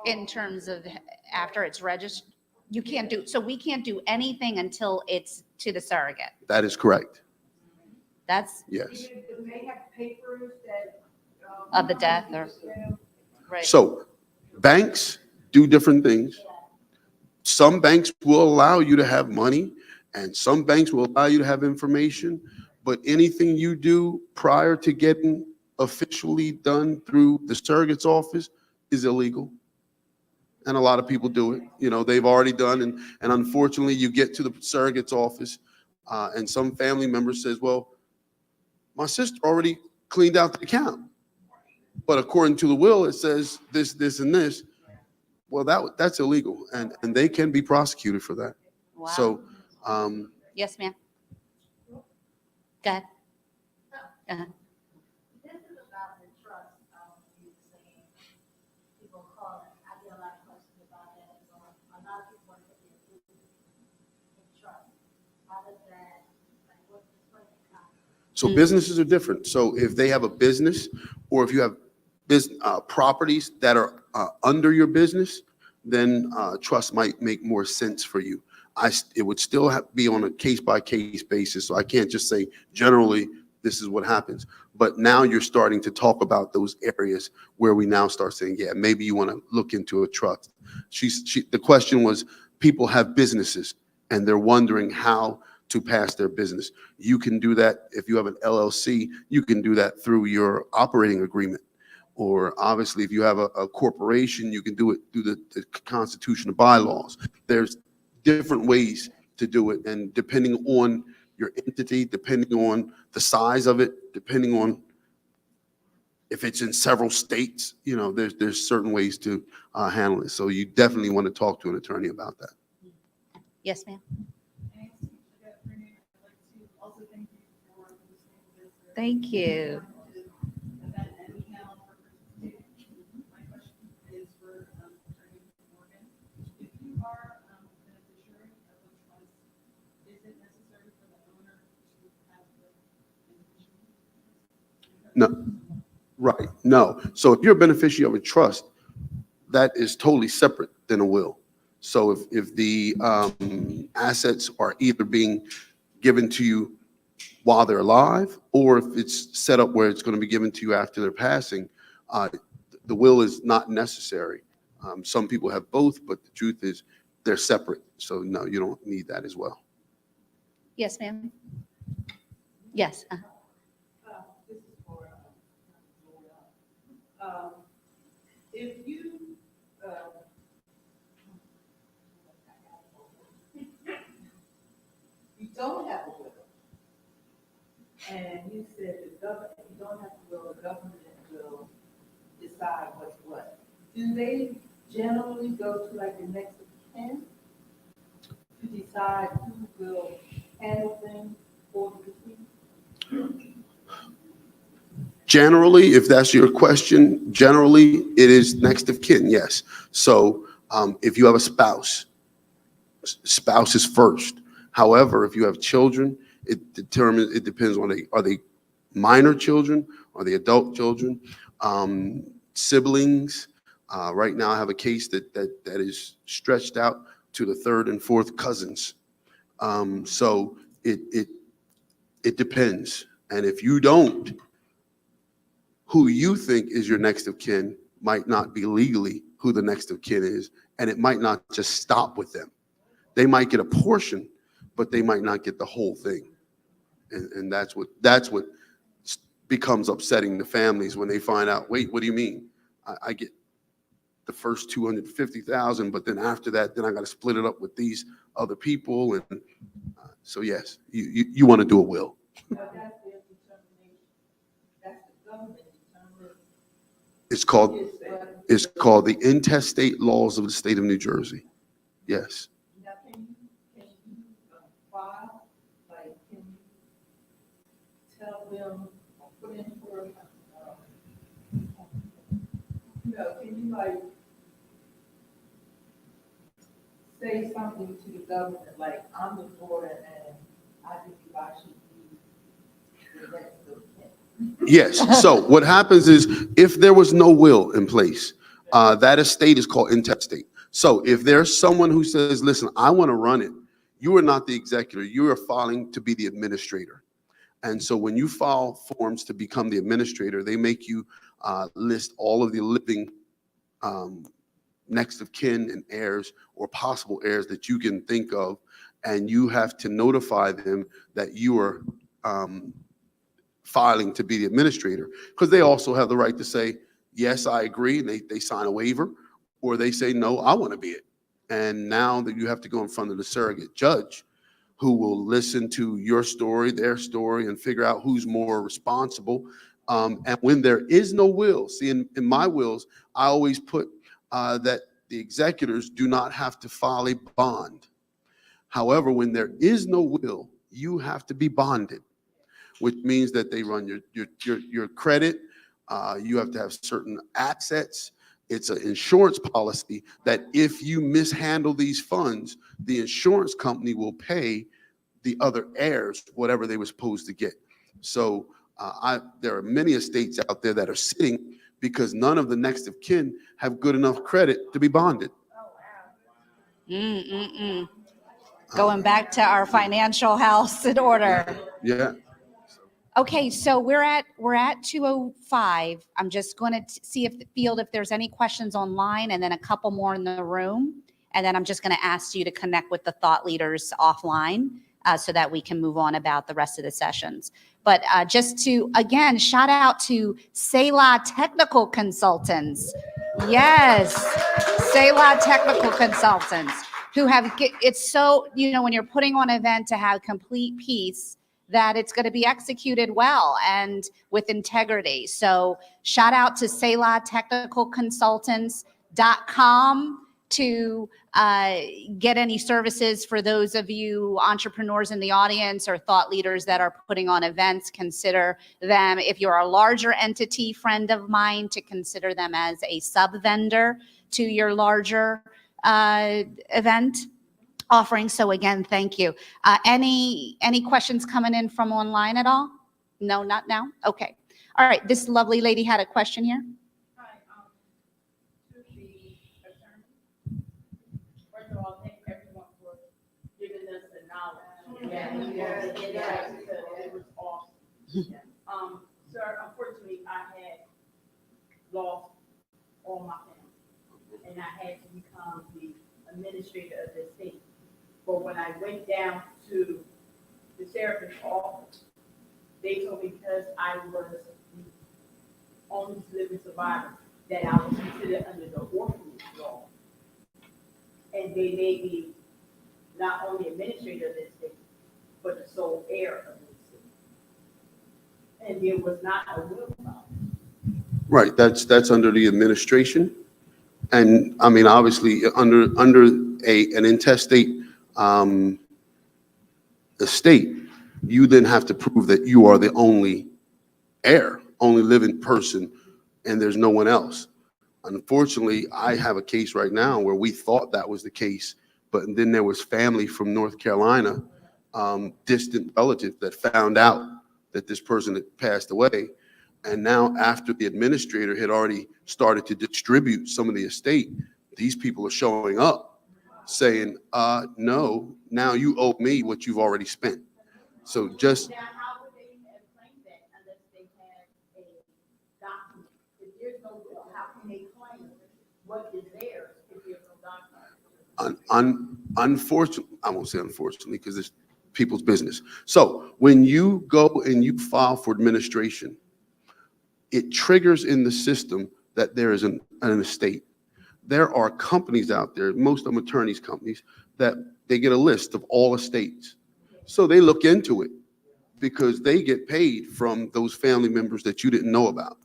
In terms of after it's registered, you can't do, so we can't do anything until it's to the surrogate. That is correct. That's Yes. They have papers that. of the death or, right. So banks do different things. Some banks will allow you to have money and some banks will allow you to have information, but anything you do prior to getting officially done through the surrogate's office is illegal. And a lot of people do it. They've already done, and unfortunately you get to the surrogate's office and some family member says, well, my sister already cleaned out the account, but according to the will, it says this, this, and this. Well, that's illegal, and they can be prosecuted for that. Wow. So, Yes, ma'am. Go ahead. This is about the trust, you saying, people call it, I get a lot of questions about that, so a lot of people want to get in trust. How does that, what's the So businesses are different. So if they have a business, or if you have properties that are under your business, then trust might make more sense for you. It would still be on a case-by-case basis. So I can't just say generally this is what happens. But now you're starting to talk about those areas where we now start saying, yeah, maybe you want to look into a trust. The question was, people have businesses and they're wondering how to pass their business. You can do that if you have an LLC. You can do that through your operating agreement. Or obviously, if you have a corporation, you can do it through the constitutional bylaws. There's different ways to do it. And depending on your entity, depending on the size of it, depending on if it's in several states, there's certain ways to handle it. So you definitely want to talk to an attorney about that. Yes, ma'am. Thank you. No, right, no. So if you're a beneficiary of a trust, that is totally separate than a will. So if the assets are either being given to you while they're alive, or if it's set up where it's going to be given to you after their passing, the will is not necessary. Some people have both, but the truth is they're separate. So no, you don't need that as well. Yes, ma'am. Yes. If you, you don't have a will, and you said the government, you don't have a will, the government will decide what's what. Do they generally go to like the next of kin to decide who will handle things for the deceased? Generally, if that's your question, generally it is next of kin, yes. So If you have a spouse is first. However, if you have children, it depends on are they minor children? Are they adult children? Siblings. Right now I have a case that is stretched out to the third and fourth cousins. So it depends. And if you don't, who you think is your next of kin might not be legally who the next of kin is, and it might not just stop with them. They might get a portion, but they might not get the whole thing. And that's what becomes upsetting to families when they find out, wait, what do you mean? I get the first 250,000, but then after that, then I got to split it up with these other people. And so yes, you want to do a will. It's called the intestate laws of the state of New Jersey. Yes. Now, can you file, like, can you tell them, or put in for, can you like say something to the government, like, I'm the daughter and I think I should be the next of kin? Yes. So what happens is if there was no will in place, that estate is called intestate. So if there's someone who says, listen, I want to run it, you are not the executor. You are filing to be the administrator. And so when you file forms to become the administrator, they make you list all of the living next of kin and heirs or possible heirs that you can think of. And you have to notify them that you are filing to be the administrator, because they also have the right to say, yes, I agree. And they sign a waiver, or they say, no, I want to be it. And now that you have to go in front of the surrogate judge who will listen to your story, their story, and figure out who's more responsible. And when there is no will, see, in my wills, I always put that the executors do not have to file a bond. However, when there is no will, you have to be bonded, which means that they run your credit. You have to have certain assets. It's an insurance policy that if you mishandle these funds, the insurance company will pay the other heirs whatever they were supposed to get. So there are many estates out there that are sitting because none of the next of kin have good enough credit to be bonded. Going back to our financial house in order. Yeah. Okay, so we're at 2:05. I'm just going to see if there's any questions online, and then a couple more in the room, and then I'm just going to ask you to connect with the thought leaders offline so that we can move on about the rest of the sessions. But just to again shout out to Selah Technical Consultants. Yes, Selah Technical Consultants who have it's so when you're putting on an event to have complete peace, that it's going to be executed well and with integrity. So shout out to SelahTechnicalConsultants.com to get any services for those of you entrepreneurs in the audience or thought leaders that are putting on events. Consider them, if you're a larger entity friend of mine, to consider them as a sub-vendor to your larger event offering. So again, thank you. Any questions coming in from online at all? No, not now? Okay. All right. This lovely lady had a question here. Hi, to the attorney. First of all, thank everyone for giving us the knowledge. It was awesome. Sir, unfortunately, I had lost all my family, and I had to become the administrator of the estate. But when I went down to the sheriff's office, they told me because I was the only living survivor that I was considered under the orphanage law. And they made me not only administrator of the estate, but the sole heir of the estate. And there was not a will about it. Right. That's under the administration. And I mean, obviously under an intestate estate, you then have to prove that you are the only heir, only living person, and there's no one else. Unfortunately, I have a case right now where we thought that was the case, but then there was family from North Carolina, distant relatives that found out that this person had passed away. And now after the administrator had already started to distribute some of the estate, these people are showing up saying, no, now you owe me what you've already spent. So just, Now, how would they claim that unless they have a document? If there's no will, how can they claim what is theirs if there's no document? unfortunately, I won't say unfortunately, because it's people's business. So when you go and you file for administration, it triggers in the system that there is an estate. There are companies out there, most of them attorneys companies, that they get a list of all estates. So they look into it because they get paid from those family members that you didn't know about.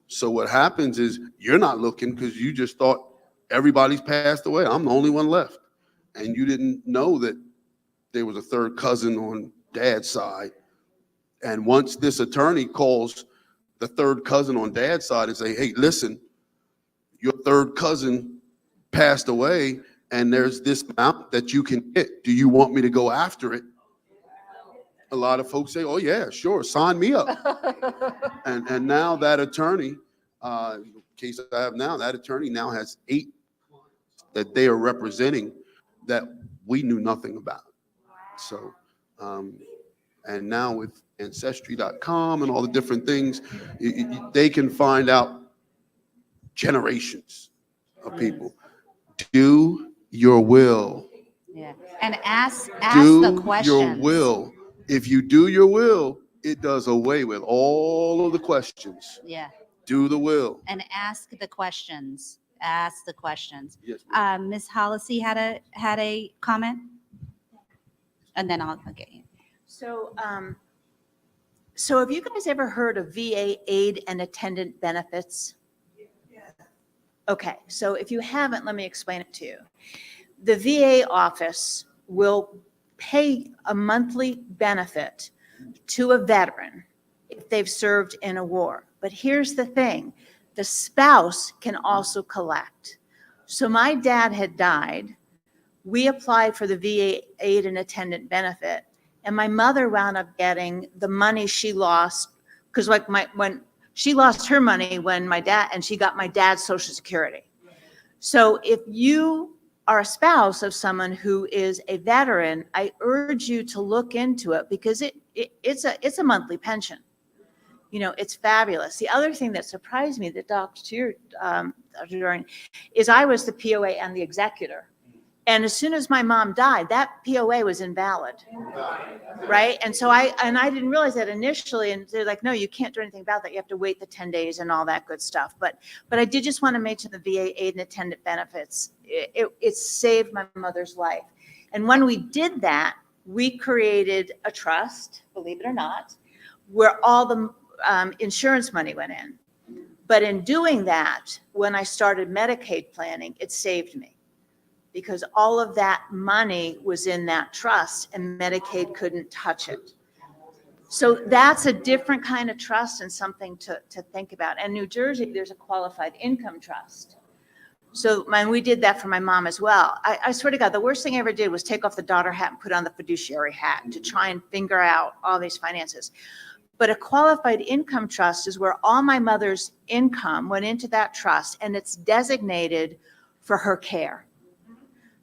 So what happens is you're not looking because you just thought everybody's passed away. I'm the only one left. And you didn't know that there was a third cousin on dad's side. And once this attorney calls the third cousin on dad's side and say, hey, listen, your third cousin passed away and there's this amount that you can get. Do you want me to go after it? A lot of folks say, oh yeah, sure, sign me up. And now that attorney, case I have now, that attorney now has 8 that they are representing that we knew nothing about. So, and now with Ancestry.com and all the different things, they can find out generations of people. Do your will. Yeah, and ask Do the questions. your will. If you do your will, it does away with all of the questions. Yeah. Do the will. And ask the questions. Ask the questions. Yes. Ms. Hollisey had a comment, and then I'll get you. So, so have you guys ever heard of VA aid and attendant benefits? Okay, so if you haven't, let me explain it to you. The VA office will pay a monthly benefit to a veteran if they've served in a war. But here's the thing, the spouse can also collect. So my dad had died. We applied for the VA aid and attendant benefit, and my mother wound up getting the money she lost, because like when she lost her money when she got my dad's Social Security. So if you are a spouse of someone who is a veteran, I urge you to look into it because it's a monthly pension. You know, it's fabulous. The other thing that surprised me that Dr. Doran is I was the POA and the executor. And as soon as my mom died, that POA was invalid, right? And so I didn't realize that initially, and they're like, no, you can't do anything about that. You have to wait the 10 days and all that good stuff. But I did just want to mention the VA aid and attendant benefits. It saved my mother's life. And when we did that, we created a trust, believe it or not, where all the insurance money went in. But in doing that, when I started Medicaid planning, it saved me, because all of that money was in that trust and Medicaid couldn't touch it. So that's a different kind of trust and something to think about. And New Jersey, there's a qualified income trust. So we did that for my mom as well. I swear to God, the worst thing I ever did was take off the daughter hat and put on the fiduciary hat to try and figure out all these finances. But a qualified income trust is where all my mother's income went into that trust, and it's designated for her care.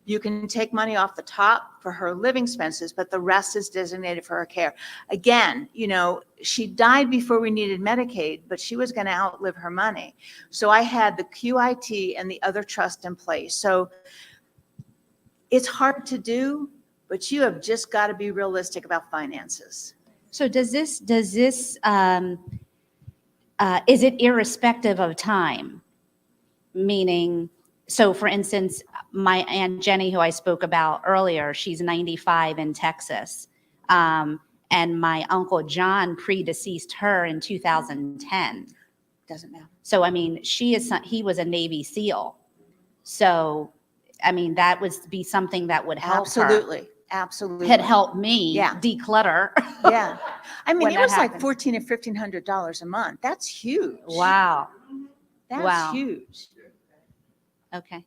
You can take money off the top for her living expenses, but the rest is designated for her care. Again, you know, she died before we needed Medicaid, but she was going to outlive her money. So I had the QIT and the other trust in place. So it's hard to do, but you have just got to be realistic about finances. So is it irrespective of time? Meaning, so for instance, my Aunt Jenny, who I spoke about earlier, she's 95 in Texas. And my Uncle John predeceased her in 2010. Doesn't matter. So, I mean, he was a Navy SEAL. So, I mean, that would be something that would help Absolutely. her. Absolutely. Had helped me declutter. That's Wow. huge. Okay.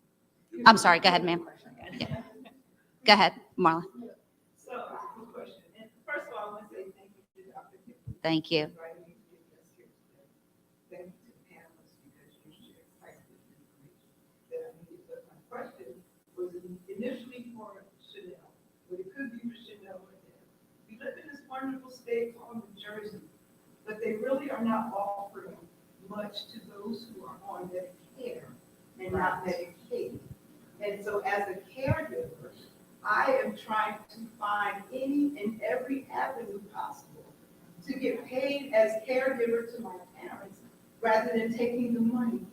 I'm sorry. Go ahead, ma'am. Yeah. Go ahead, Marla. So, good question. And first of all, I want to say thank you to Dr. Kimball. Thank you. Thank you to the panelists because you shared quite a bit of information that I needed. But my question was initially for Chanel, but it could be for Chanel or Deb. We live in this wonderful state called New Jersey, but they really are not offering much to those who are on Medicare and not Medicaid. And so as a caregiver, I am trying to find any and every avenue possible to get paid as caregiver to my parents rather than taking the money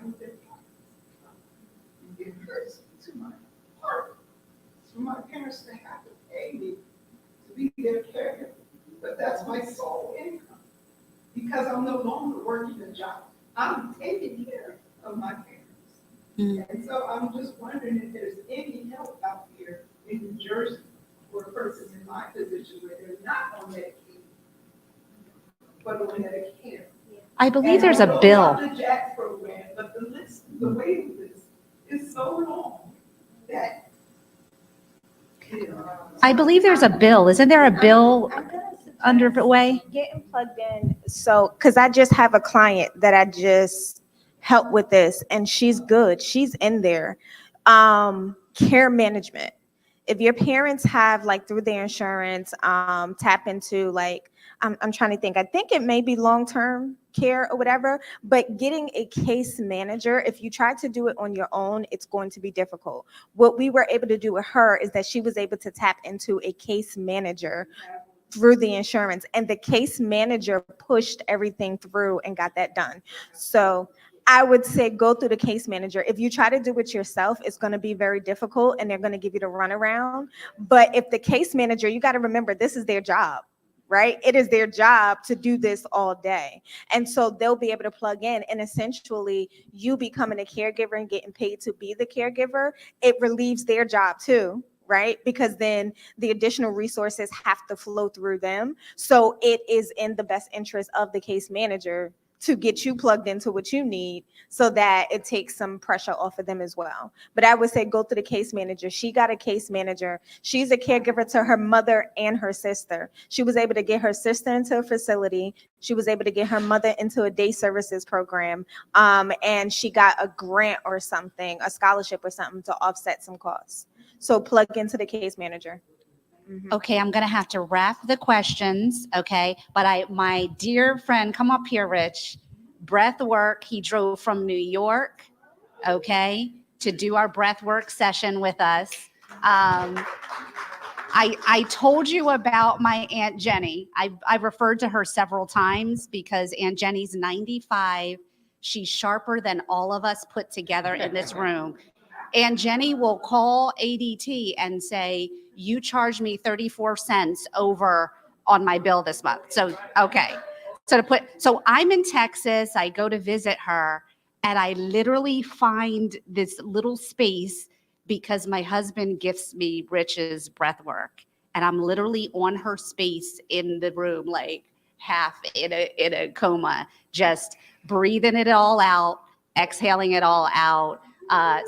out of their pockets. It hurts to my heart for my parents to have to pay me to be their caregiver, but that's my sole income because I'm no longer working a job. I'm taking care of my parents. And so I'm just wondering if there's any help out here in New Jersey for a person in my position where they're not on Medicaid, but on Medicare. I believe And there's I a know bill. about the JACS program, but the list, the waiting list is so long that, you know. I believe there's a bill. Isn't there a bill underway? Getting plugged in. So, because I just have a client that I just helped with this, and she's good. She's in there. Care management. If your parents have, like, through their insurance, tap into, like, I'm trying to think. I think it may be long-term care or whatever, but getting a case manager, if you try to do it on your own, it's going to be difficult. What we were able to do with her is that she was able to tap into a case manager through the insurance, and the case manager pushed everything through and got that done. So I would say go through the case manager. If you try to do it yourself, it's going to be very difficult and they're going to give you the runaround. But if the case manager, you got to remember, this is their job, right? It is their job to do this all day. And so they'll be able to plug in, and essentially you becoming a caregiver and getting paid to be the caregiver, it relieves their job too, right? Because then the additional resources have to flow through them. So it is in the best interest of the case manager to get you plugged into what you need so that it takes some pressure off of them as well. But I would say go to the case manager. She got a case manager. She's a caregiver to her mother and her sister. She was able to get her sister into a facility. She was able to get her mother into a day services program. And she got a grant or something, a scholarship or something to offset some costs. So plug into the case manager. Okay, I'm gonna have to wrap the questions, okay? But my dear friend, come up here, Rich. Breath work, he drove from New York, okay, to do our breath work session with us. I told you about my Aunt Jenny. I've referred to her several times because Aunt Jenny's 95. She's sharper than all of us put together in this room. And Jenny will call ADT and say, you charged me 34 cents over on my bill this month. So, okay. So I'm in Texas, I go to visit her, and I literally find this little space because my husband gifts me Rich's breath work. And I'm literally on her space in the room, like half in a coma, just breathing it all out, exhaling it all out.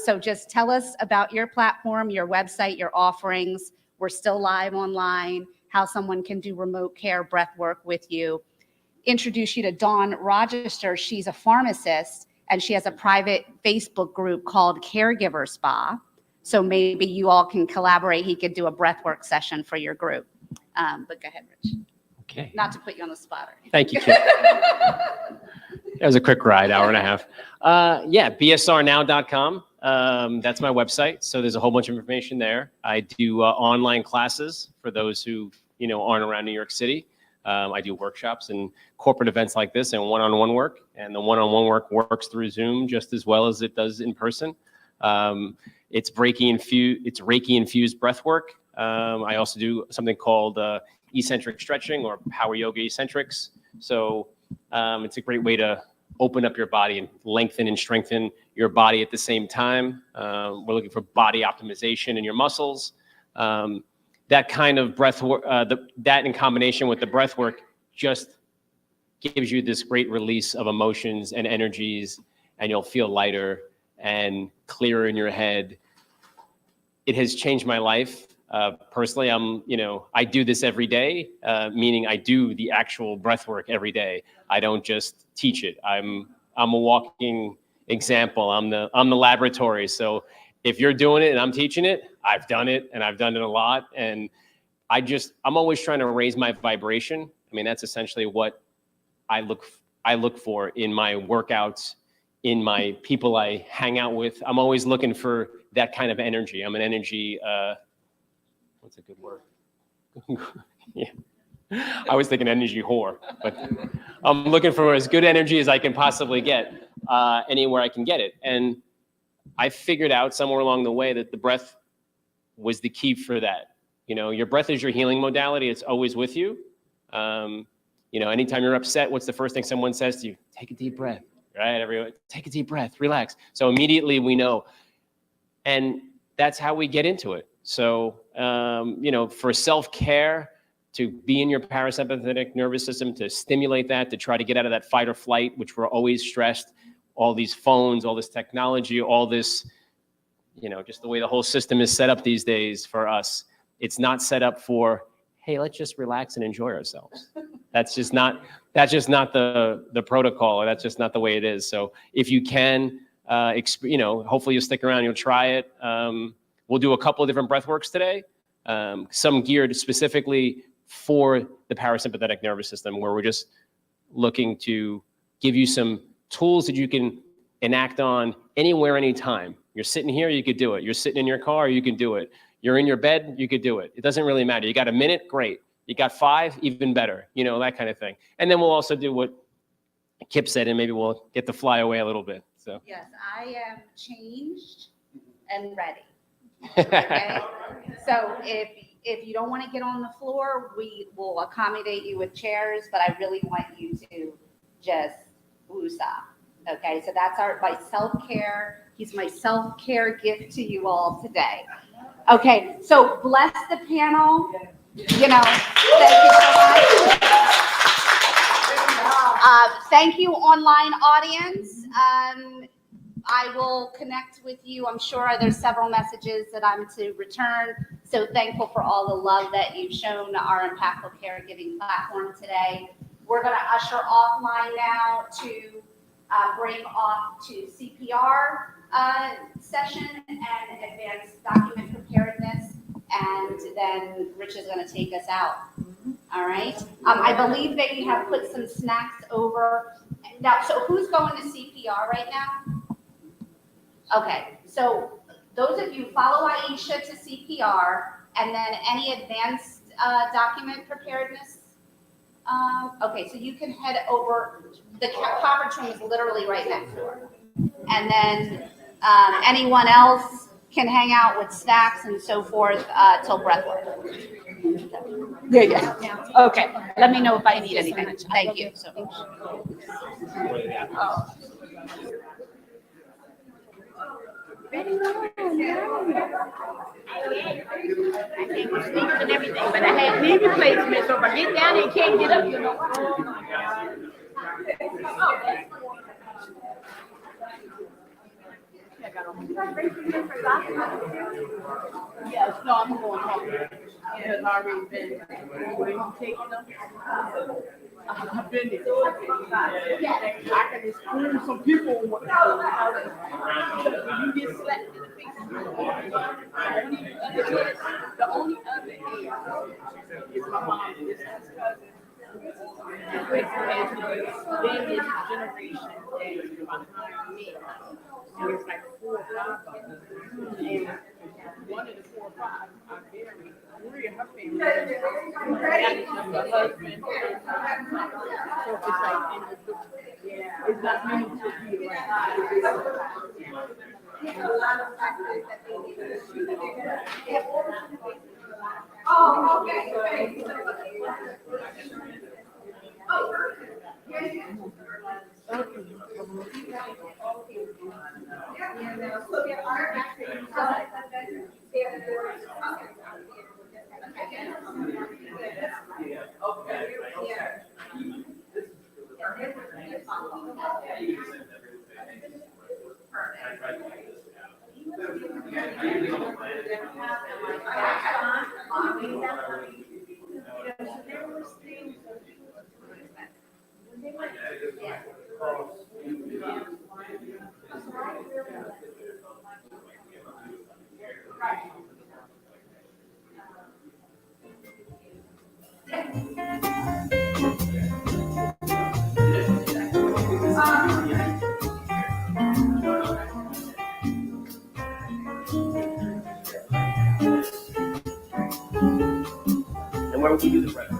So just tell us about your platform, your website, your offerings. We're still live online, how someone can do remote care breath work with you. Introduce you to Dawn Rochester. She's a pharmacist and she has a private Facebook group called Caregiver's. So maybe you all can collaborate. He could do a breath work session for your group. But go ahead, Rich. Okay. Not to put you on the spot. Thank you, Kim. That was a quick ride, hour and a half. Yeah, bsrnow.com. That's my website. So there's a whole bunch of information there. I do online classes for those who, aren't around New York City. I do workshops and corporate events like this and one-on-one work. And the one-on-one work works through Zoom just as well as it does in person. It's Reiki-infused breath work. I also do something called eccentric stretching or power yoga eccentrics. So it's a great way to open up your body and lengthen and strengthen your body at the same time. We're looking for body optimization in your muscles. That kind of breath work, that in combination with the breath work just gives you this great release of emotions and energies, and you'll feel lighter and clearer in your head. It has changed my life. Personally, I do this every day, meaning I do the actual breath work every day. I don't just teach it. I'm a walking example. I'm the laboratory. So if you're doing it and I'm teaching it, I've done it, and I've done it a lot. And I'm always trying to raise my vibration. I mean, that's essentially what I look for in my workouts, in my people I hang out with. I'm always looking for that kind of energy. I'm an energy, what's a good word? Yeah. I was thinking energy whore, but I'm looking for as good energy as I can possibly get anywhere I can get it. And I figured out somewhere along the way that the breath was the key for that. Your breath is your healing modality. It's always with you. Anytime you're upset, what's the first thing someone says to you? Take a deep breath, right? Everyone, take a deep breath, relax. So immediately we know. And that's how we get into it. So, for self-care, to be in your parasympathetic nervous system, to stimulate that, to try to get out of that fight or flight, which we're always stressed, all these phones, all this technology, all this, just the way the whole system is set up these days for us. It's not set up for, hey, let's just relax and enjoy ourselves. That's just not the protocol, or that's just not the way it is. So if you can, hopefully you'll stick around, you'll try it. We'll do a couple of different breath works today, some geared specifically for the parasympathetic nervous system, where we're just looking to give you some tools that you can enact on anywhere, anytime. You're sitting here, you could do it. You're sitting in your car, you can do it. You're in your bed, you could do it. It doesn't really matter. You got a minute, great. You got 5, even better, that kind of thing. And then we'll also do what Kip said, and maybe we'll get to fly away a little bit. So. Yes, I am changed and ready. Okay? So if you don't want to get on the floor, we will accommodate you with chairs, but I really want you to just woosah. Okay, so that's my self-care. He's my self-care gift to you all today. Okay, so bless the panel. Thank you so much. Thank you, online audience. I will connect with you. I'm sure there's several messages that I'm to return. So thankful for all the love that you've shown our impactful caregiving platform today. We're going to usher offline now to bring off to CPR session and advanced document preparedness. And then Rich is going to take us out. All right. I believe they have put some snacks over. Now, so who's going to CPR right now? Okay, so those of you follow Aisha to CPR, and then any advanced document preparedness. Okay, so you can head over. The conference room is literally right next door. And then anyone else can hang out with snacks and so forth till breath work. Yeah. Okay, let me know if I need anything. Thank you so much. I came with sneakers and everything, but I had knee replacement, so if I get down and can't get up, you know what? Oh my God. Yes, no, I'm going home. Because I've already been taking them. I've been there. I can exclude some people. When you get slapped in the face, the only other is my mom and this cousin. Then this generation is behind me. So it's like 4 or 5 of us. And one of the 4 or 5 are married. 3 of her family members. The husband. So it's like, it's not meant to be around. Oh, okay. And where we do the rest.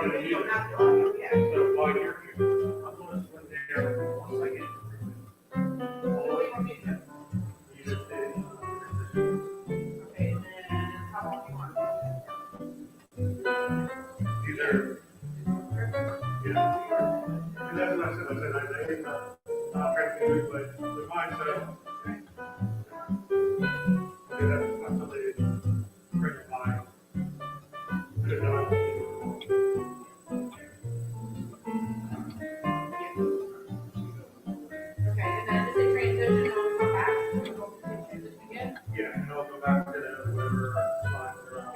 gonna use it. So while you're here, I'm gonna swim there once I get. You just did. Okay, and then how long do you want? Either, yeah. And that's what I said, I think, trying to do it, but the mindset. Okay, that's not something bring to mind. Good enough. Okay, and then is it transition, I'll come back, we'll go through the transition again? Yeah, and I'll go back to whatever slides are on.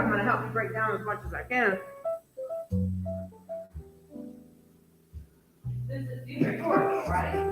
I'm gonna help you break down as much as I can. These are yours, right?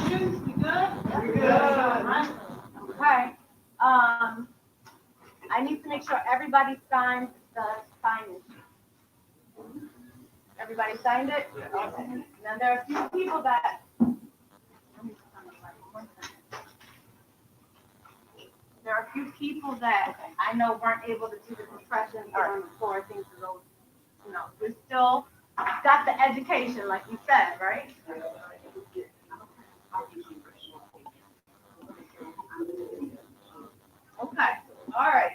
questions? We good? We good. Right? Okay. I need to make sure everybody signed the sign-in. Everybody signed it? Okay. Now there are a few people that. There are a few people that I know weren't able to do the compression on the floor, things of those, you know, we still got the education, like you said, right? Okay, all right.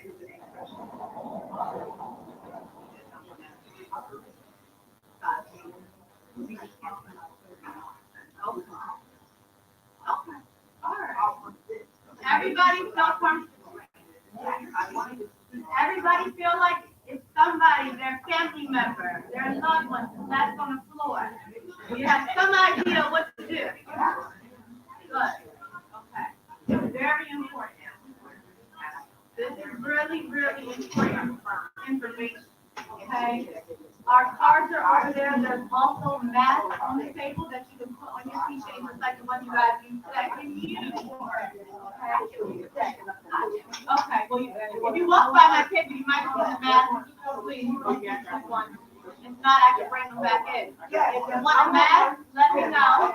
Okay, all right. Everybody feel comfortable. Does everybody feel like if somebody, their family member, their loved one, that's on the floor, you have some idea what to do? Good. Okay. Very important. This is really, really important information. Okay. Our cards are over there. There's also masks on the table that you can put on your keychain, just like the one you guys used today. Okay. Well, if you walk by my table, you might see the mask. Please, just one. If not, I can bring them back in. If you want a mask, let me know,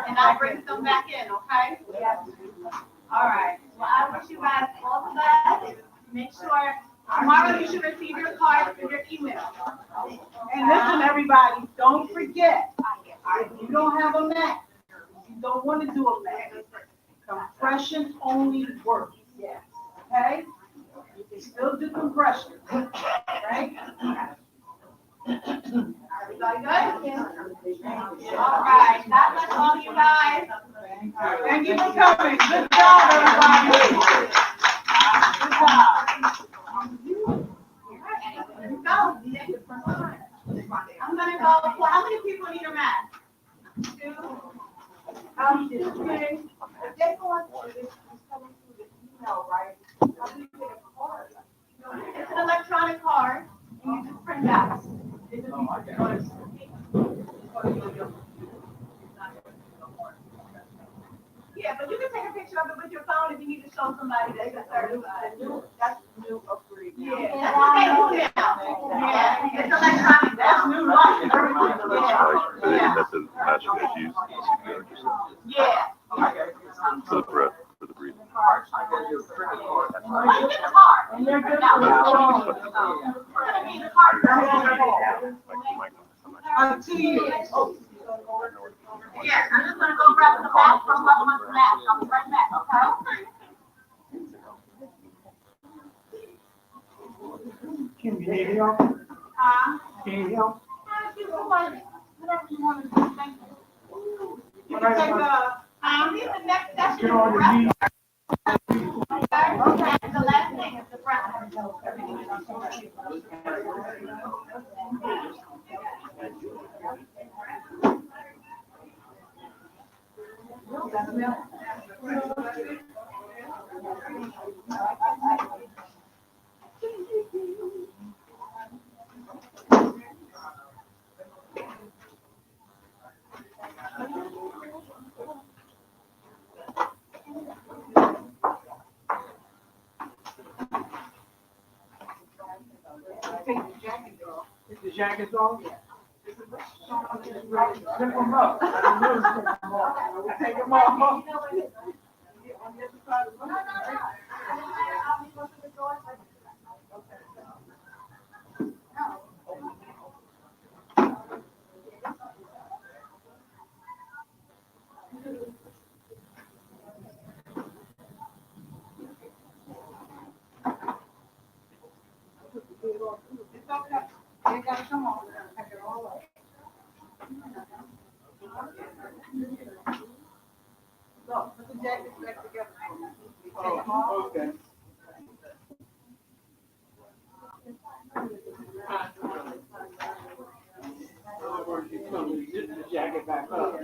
and I'll bring some back in. Okay. All right. Well, I wish you guys all the best. Make sure tomorrow you should receive your card through your email. And listen, everybody, don't forget, if you don't have a Mac, you don't want to do a Mac, compression only works. Okay? You can still do compression. Right? Everybody good? All right. God bless all you guys. Thank you for coming. Good job, everybody. Good job. I'm gonna go. Well, how many people need a mask? Two. Okay. If they go on to this, it's coming through the email, right? How do you get a card? It's an electronic card, and you just print it out. Yeah, but you can take a picture of it with your phone if you need to show somebody that you're certified. That's new upgrade. Yeah, that's what they do now. Yeah, it's electronic now. That's new life. Yeah. Method matching that's used. Yeah. For the breath, for the breathing. Well, you get the card. And they're good Now, for it's gonna be the card. 2 years. Yeah, I'm just gonna go grab the mask from Levelman's mask. I'll be right back, okay? Can you hear me? Can you hear? Whatever you want to do, thank you. You can take here's the next session. Get on your knees. Okay, the last thing is the breath. Take the jacket off. Is the jacket off? Yeah. Zip them up. I take them off. It's okay. You gotta come on. Take it all away. No, put the jackets back together. Oh, okay. Zip the jacket back up.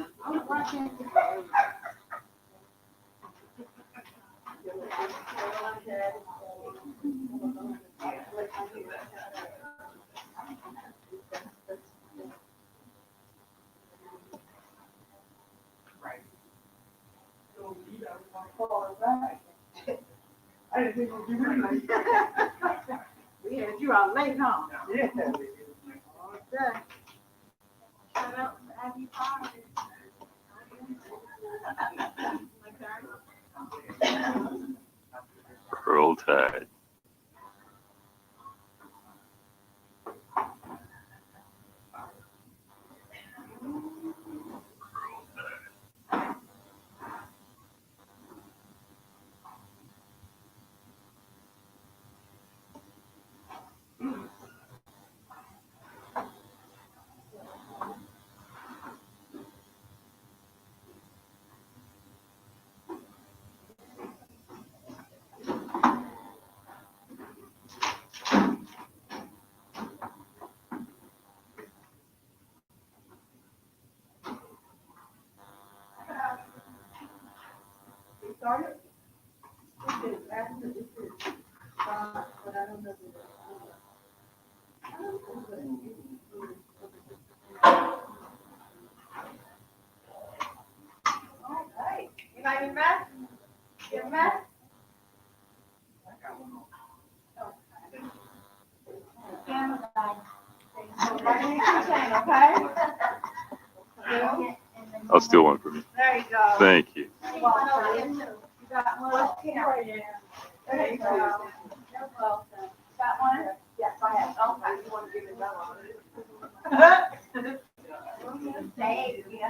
right. I didn't think you'd be ready. We had you out late, huh? Yeah. Okay. Shut up, happy party. Roll Tide. We started? This is after, this is, but I don't know. All right. You got your mask? Your mask? Camera guy. Okay? I'll steal one from you. There you go. Thank you. You're welcome. You got one camera. There you go. You're welcome. Got one? Yes, I have. Okay, you want to give it that one? Thank you.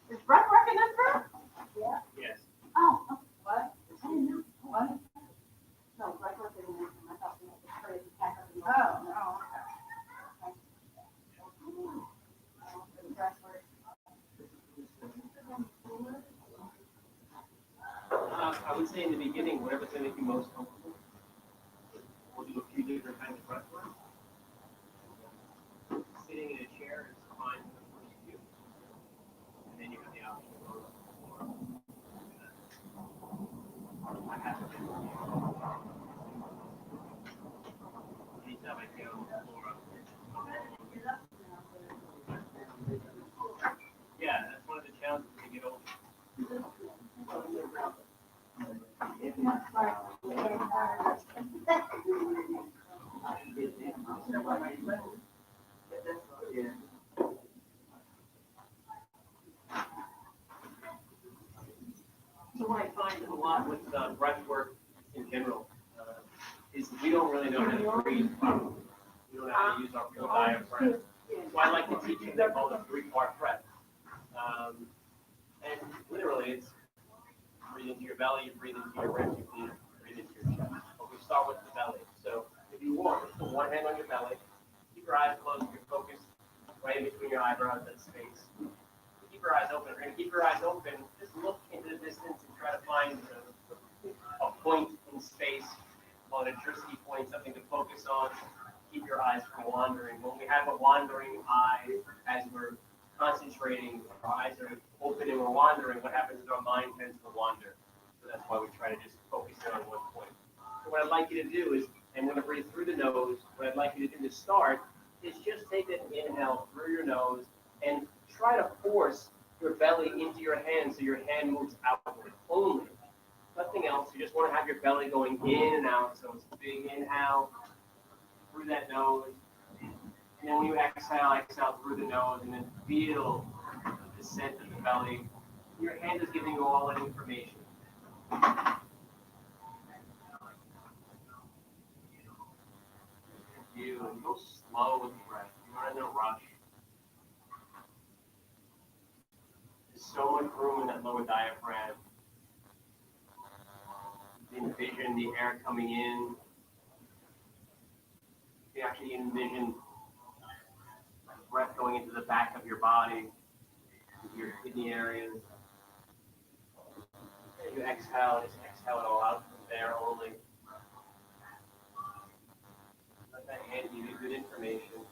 Is Brett working this group? Yeah. Yes. Oh, what? I didn't know. What? No, Brett working in this. I thought we had to pray to pack up. Oh, no. I would say in the beginning, whatever's going to make you most comfortable. We'll do a few different kinds of breath work. Sitting in a chair is fine for the first few. And then you have the option of going to the floor. I have to do anytime I get on the floor. Yeah, that's one of the challenges to get older. So what I find a lot with breath work in general is we don't really know how to breathe properly. We don't know how to use our full diaphragm. So I like to teach them, they call it a 3-part breath. And literally it's breathe into your belly, you breathe into your ribs, you breathe into your chest. But we start with the belly. So if you want, just put one hand on your belly, keep your eyes closed, you're focused right in between your eyebrows, that space. Keep your eyes open. We're going to keep your eyes open. Just look into the distance and try to find a point in space, an electricity point, something to focus on. Keep your eyes from wandering. When we have a wandering eye, as we're concentrating, our eyes are open and we're wandering, what happens is our mind tends to wander. So that's why we try to just focus in on one point. So what I'd like you to do is, I'm going to breathe through the nose. What I'd like you to do to start is just take an inhale through your nose and try to force your belly into your hand so your hand moves outward only. Nothing else. You just want to have your belly going in and out. So it's a big inhale through that nose. And then when you exhale through the nose and then feel the descent of the belly. Your hand is giving you all that information. You and go slow with the breath. You're not in a rush. There's so much room in that lower diaphragm. Envision the air coming in. You actually envision breath going into the back of your body, into your kidney areas. You exhale, just exhale it all out from there only. Let that hand give you good information.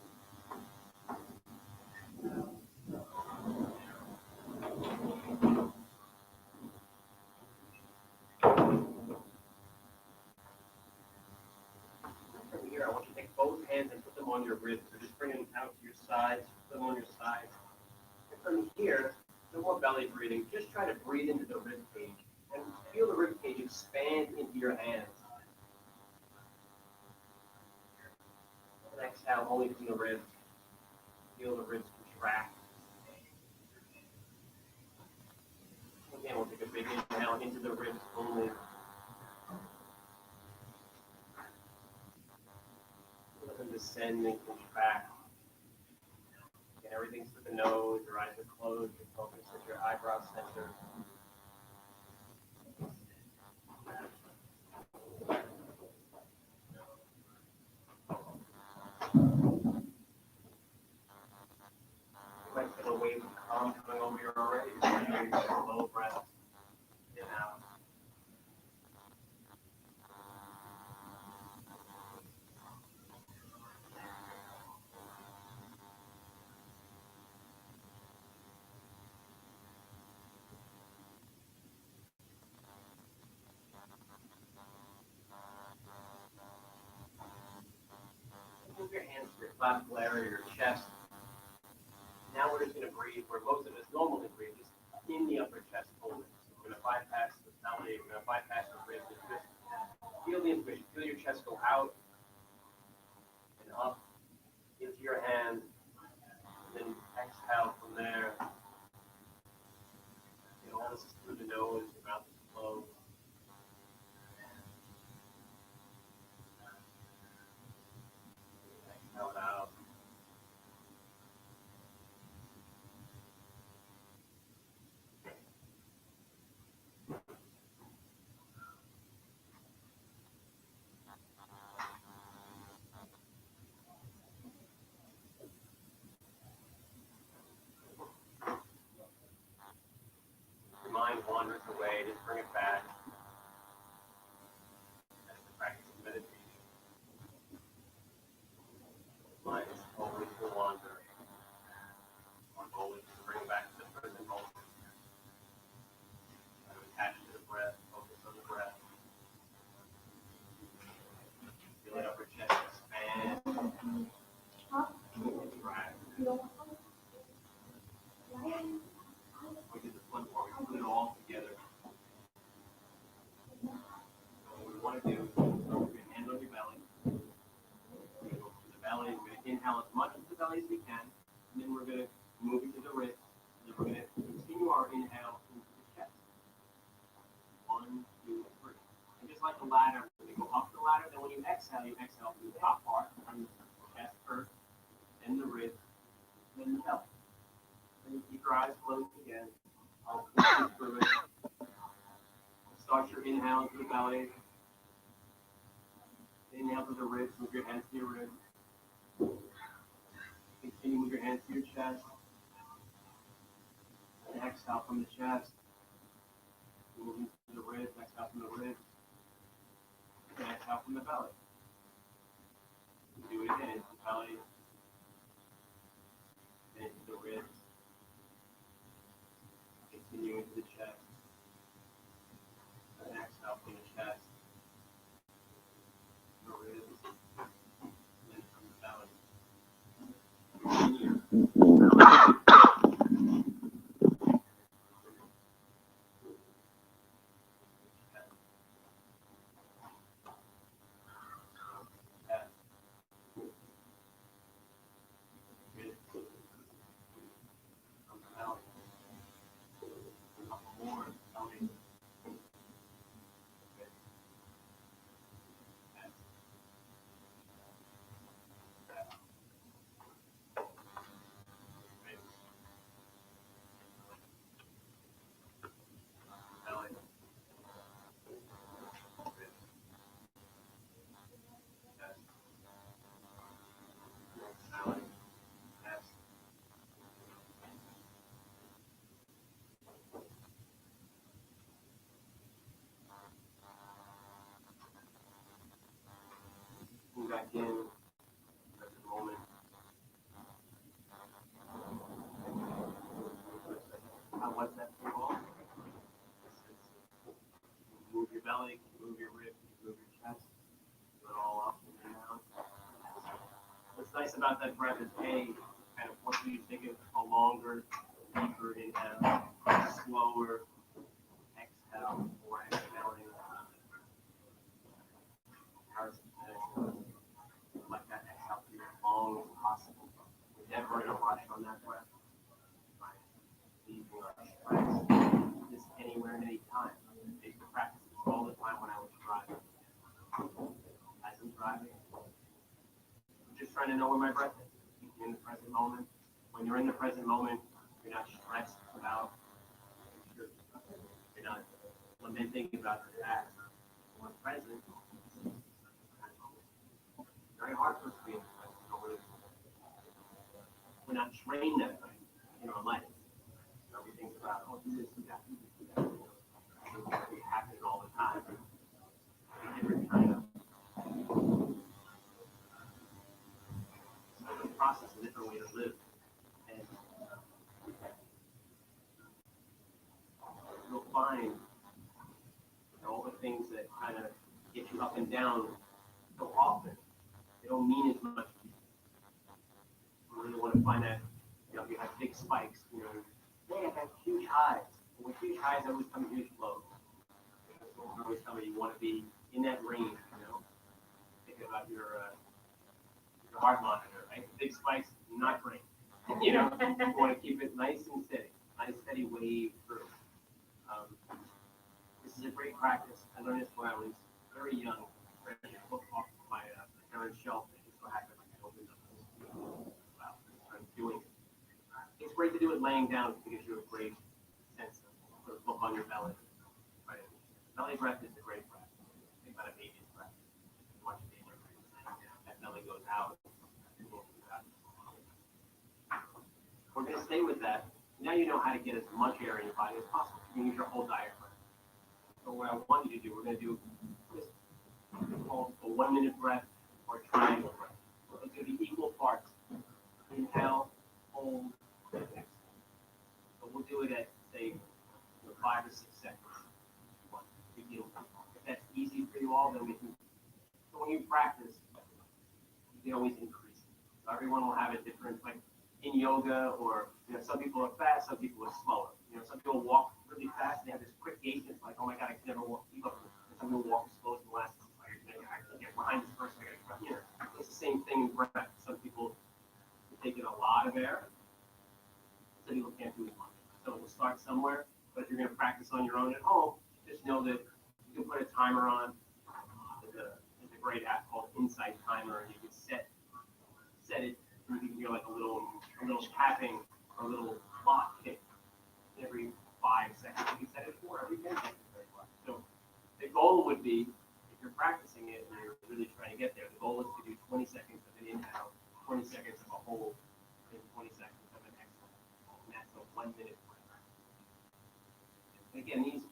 From here, on your ribs. So just bring them out to your sides, put them on your sides. And from here, no more belly breathing. Just try to breathe into the rib cage and feel the rib cage expand into your hands. And exhale only from the ribs. Feel the ribs contract. Again, we'll take a big inhale into the ribs only. Let them descend and contract. Again, everything's through the nose, your eyes are closed, your focus is your eyebrow center. You might feel a wave of calm coming over you already. Just slow breath in and out. Move your hands to your clavicle area, your chest. Now we're just going to breathe where most of us normally breathe, just in the upper chest only. So we're going to bypass the belly, we're going to bypass the ribs, and just feel the intuition. Feel your chest go out and up into your hands, and then exhale from there. You know, all this is through the nose, your mouth is closed. Exhale it out. Your mind wanders away, just bring it back. That's the practice of meditation. Mind is always to wander. Our goal is to bring back to the present moment. To attach to the breath, focus on the breath. Feel the upper chest expand. Right. We did the fun part, we put it all together. So what we want to do is put your hand on your belly. We're going to go to the belly. We're going to inhale as much of the belly as we can. And then we're going to move it to the wrist. And then we're going to continue our inhale into the chest. 1, 2, 3. And just like the ladder, when you go up the ladder, then when you exhale from the top part, from the chest first, then the wrist, then the belly. And you keep your eyes closed again. I'll push you through it. Start your inhale into the belly. Inhale to the ribs, move your hands to your ribs. Continue with your hands to your chest. And exhale from the chest. Move into the ribs, exhale from the ribs. And exhale from the belly. Do it again, into the belly. And into the ribs. Continue into the chest. And exhale from the chest. The ribs. And from the belly. Move back in, present moment. How was that for all? Move your belly, move your ribs, move your chest. Do it all up and down. Let's what's nice about that breath is kind of forces you to take a longer, deeper inhale, slower exhale, or exhaling. Parasympathetic, let that exhale be as long as possible. We're never in a rush on that breath. Leaving our stress just anywhere and anytime. I used to practice this all the time when I was driving. As I'm driving, I'm just trying to know where my breath is. Keep you in the present moment. When you're in the present moment, you're not stressed about. You're not lamenting about the past. When present, it's very hard for us to be in the present. We're not trained that way in our life. Everything's about, oh, do this, do that, do that. It happens all the time. Different kind of. So the process is a different way to live. And you'll find all the things that kind of get you up and down so often, they don't mean as much to you. You really want to find that, you know, if you have big spikes, you know, they have huge highs. And with huge highs, always come huge lows. I always tell me you want to be in that range, you know. Think about your heart monitor, right? Big spikes, not great. You know, you want to keep it nice and steady wave through. This is a great practice. I learned this when I was very young. I read a book off my parents' shelf, and it just so happened I opened up this. Wow, I'm doing it. It's great to do it laying down because it gives you a great sense of sort of book on your belly. Right? Belly breath is a great breath. Think about a baby's breath. Watch a baby breath. That belly goes out. We're going to stay with that. Now you know how to get as much air in your body as possible. You can use your whole diaphragm. So what I want you to do, we're going to do this called a 1 minute breath or triangle breath. It's going to be equal parts. Inhale, hold, and exhale. So we'll do it at, say, 5 or 6 seconds. If that's easy for you all, then we can. So when you practice, you can always increase it. So everyone will have a different, like in yoga, or you know, some people are fast, some people are slower. You know, some people walk really fast, and they have this quick gait. It's like, oh my God, I can never keep up with it. And some people walk slow as the last. I can get behind this person. You know, it's the same thing in breath. Some people take in a lot of air. Some people can't do as much. So we'll start somewhere. But if you're going to practice on your own at home, just know that you can put a timer on. There's a great app called Insight Timer, and you can set it. And you can hear like a little tapping, or a little clock tick every 5 seconds. You can set it for every 10 seconds. So the goal would be, if you're practicing it and you're really trying to get there, the goal is to do 20 seconds of an inhale, 20 seconds of a hold, and 20 seconds of an exhale. And that's a 1 minute breath. And again,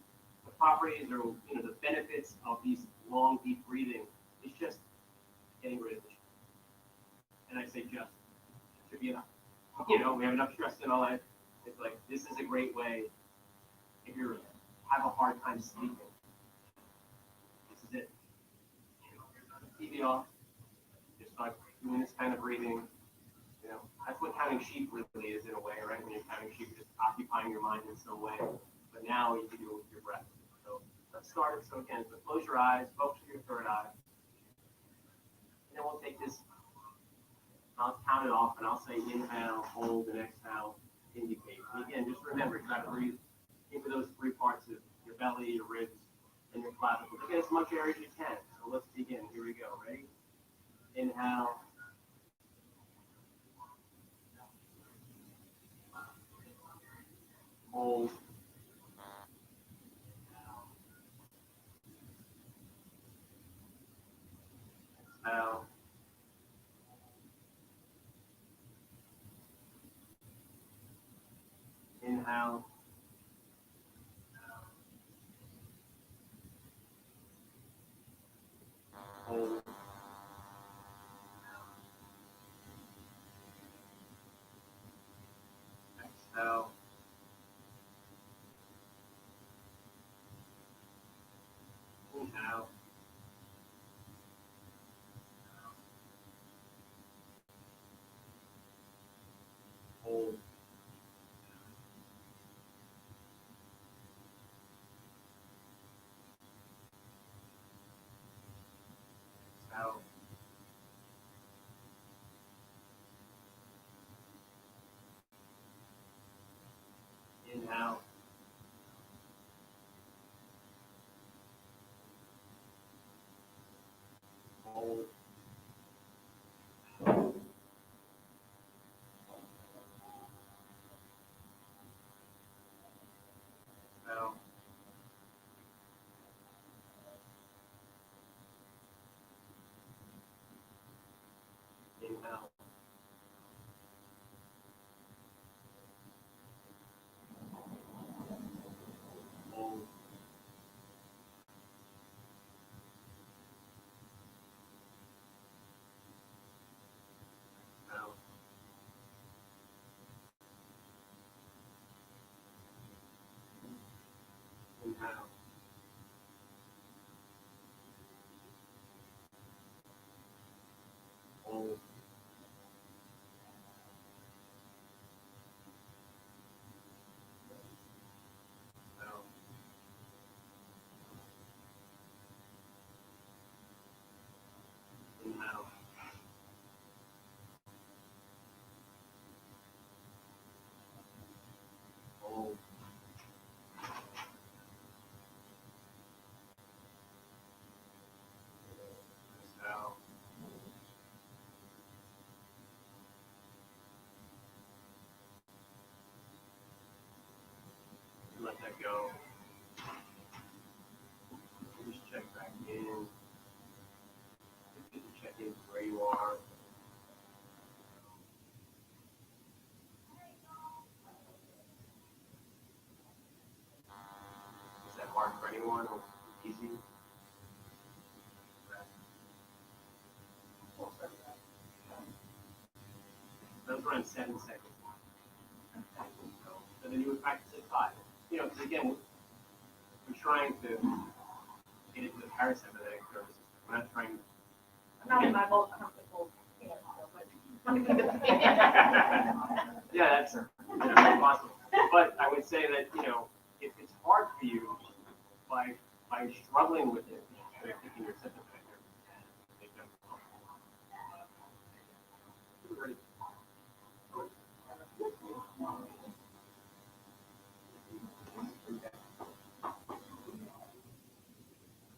the properties or the benefits of these long, deep breathing is just getting rid of the stress. And I say just, it should be enough. We have enough stress in our life. It's like, this is a great way if you have a hard time sleeping. This is it. TV off. Just start doing this kind of breathing. That's what counting sheep really is in a way, right? When you're counting sheep, you're just occupying your mind in some way. But now you can do it with your breath. So let's start it. So again, so close your eyes, focus on your third eye. And then we'll take this, I'll count it off, and I'll say inhale, hold, and exhale, indicate. And again, just remember, you got to breathe into those 3 parts of your belly, your ribs, and your clavicles. Get as much air as you can. So let's begin. Here we go. Ready? Inhale. Hold. Exhale. Inhale. Hold. Exhale. Inhale. go. Just check back in. Just check in where you are. Is that hard for anyone or easy? Those around 7 seconds. So then you would practice at 5. You know, because again, we're trying to get into the parasympathetic nervous system. We're not trying to. Not in my most comfortable. Yeah, that's possible. But I would say that, you know, if it's hard for you by struggling with it, by thinking you're sympathetic.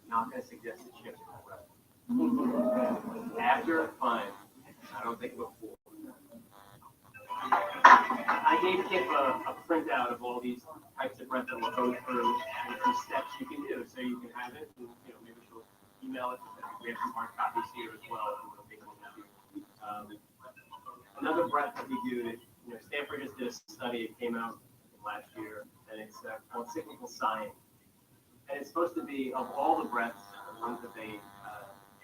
Not going to suggest a shift for breath. After, fine. I don't think before. I gave Kip a printout of all these types of breath that we'll go through and some steps you can do, so you can have it. And, you know, maybe she'll email it. We have some hard copies here as well. If you want to take a look at it. Another breath that we do that, you know, Stanford just did a study. It came out last year, and it's called cyclical sighing. And it's supposed to be, of all the breaths, the ones that they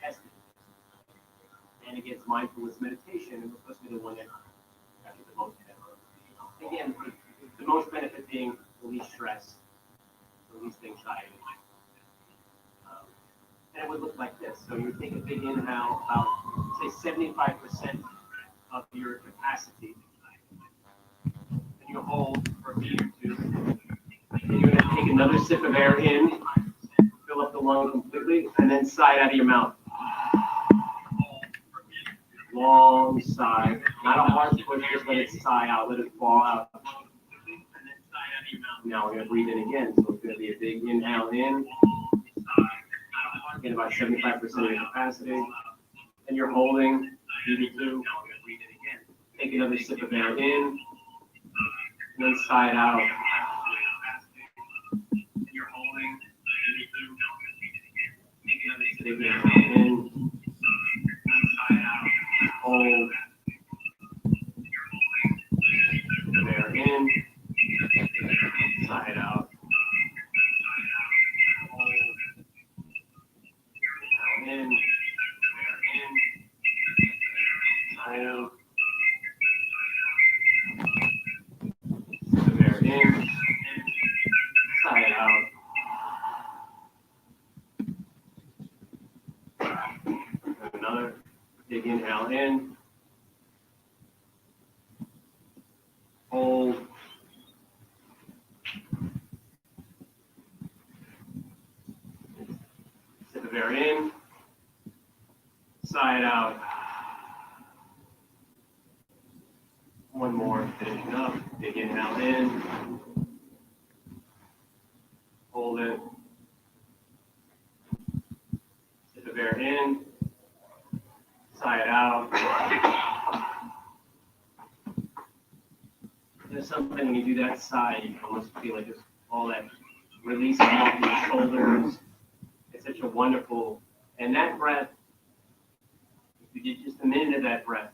tested, and against mindfulness meditation, it was supposed to be the one that got you the most benefit. Again, the most benefit being the least stress, the least anxiety. And it would look like this. So you take a big inhale, about, say, 75% of your capacity, and you hold for a beat or two. And you're going to take another sip of air in, fill up the lung completely, and then sigh out of your mouth. Long sigh. Not a hard push, just let it sigh out, let it fall out. Now we're going to breathe in again. So it's going to be a big inhale in. Get about 75% of your capacity. And you're holding, beat or two. Take another sip of air in, and then sigh it out. You're holding, take another in, sigh out, hold, air in, sigh it out, hold, in, sigh out, air in, sigh it out. Another big inhale in, hold, sip of air in, sigh it out. One more, finishing up, big inhale in, hold it, sip of air in, sigh it out. There's something when you do that sigh, you can almost feel like just all that release off your shoulders. It's such a wonderful, and that breath, if you did just a minute of that breath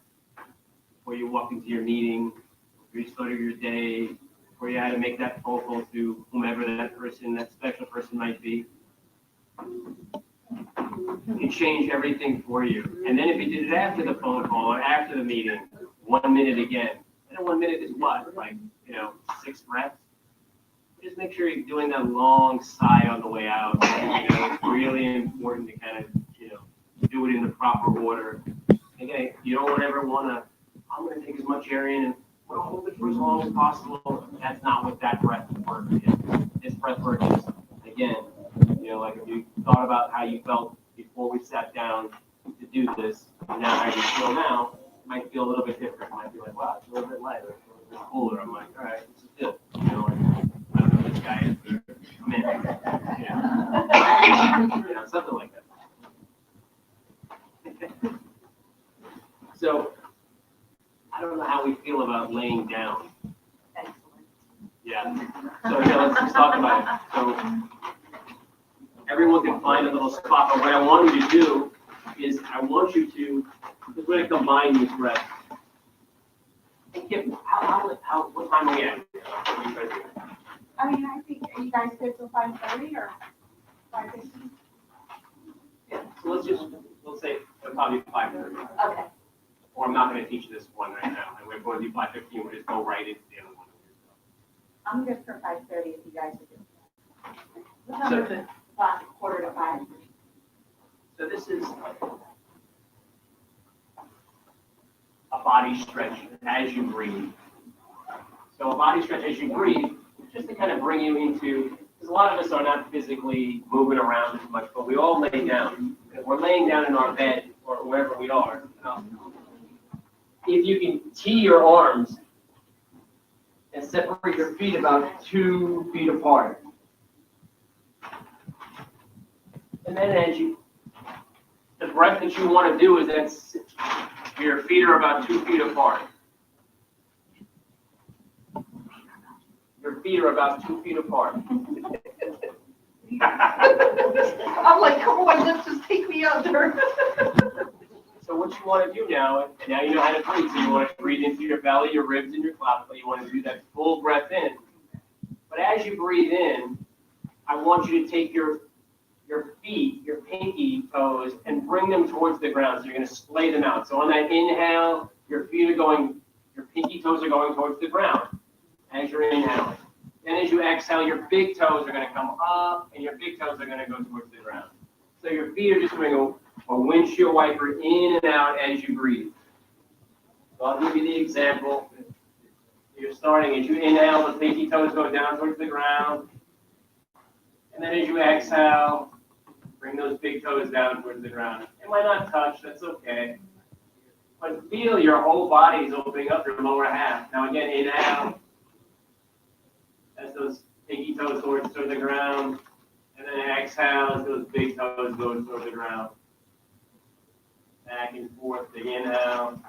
before you walk into your meeting, before you started your day, before you had to make that phone call to whomever that person, that special person might be, it can change everything for you. And then if you did it after the phone call or after the meeting, 1 minute again. And 1 minute is what? Like, 6 breaths? Just make sure you're doing that long sigh on the way out. It's really important to kind of, do it in the proper order. Again, you don't ever want to, I'm going to take as much air in and hold it for as long as possible. That's not what that breath work is. This breath work is, again, like if you thought about how you felt before we sat down to do this, and now how you feel now, it might feel a little bit different. It might be like, wow, it's a little bit lighter, it's a little bit cooler. I'm like, all right, this is good. Like, I don't know who this guy is, but I'm in. Something like that. So, I don't know how we feel about laying down. Yeah. So yeah, let's talk about it. So everyone can find a little spot, but what I want you to do is I want you to, we're going to combine these breaths. And Kip, what time are we at? What are you guys doing? I mean, I think, are you guys good till 5:30 or 5:50? Yeah. So let's say it'll probably be 5:30. Okay. Or I'm not going to teach this one right now, and we're going to do 5:15. We'll just go right into the other one. I'm good for 5:30 if you guys are good. What time So- is it? About 4:45. So this is a body stretch as you breathe. So a body stretch as you breathe, just to kind of bring you into, because a lot of us are not physically moving around as much, but we all lay down. If we're laying down in our bed or wherever we are, if you can tee your arms and separate your feet about 2 feet apart. And then the breath that you want to do is that your feet are about 2 feet apart. Your feet are about 2 feet apart. I'm like, come on, let's just take me under. So what you want to do now you know how to breathe. So you want to breathe into your belly, your ribs, and your clavicle. You want to do that full breath in. But as you breathe in, I want you to take your feet, your pinky toes, and bring them towards the ground. So you're going to splay them out. So on that inhale, your pinky toes are going towards the ground as you're inhaling. Then as you exhale, your big toes are going to come up, and your big toes are going to go towards the ground. So your feet are just going to go a windshield wiper in and out as you breathe. So I'll give you the example. You're starting, as you inhale, the pinky toes go down towards the ground. And then as you exhale, bring those big toes down towards the ground. It might not touch, that's okay. But feel your whole body is opening up your lower half. Now again, inhale. As those pinky toes towards the ground. And then exhale as those big toes go toward the ground. Back and forth, big inhale.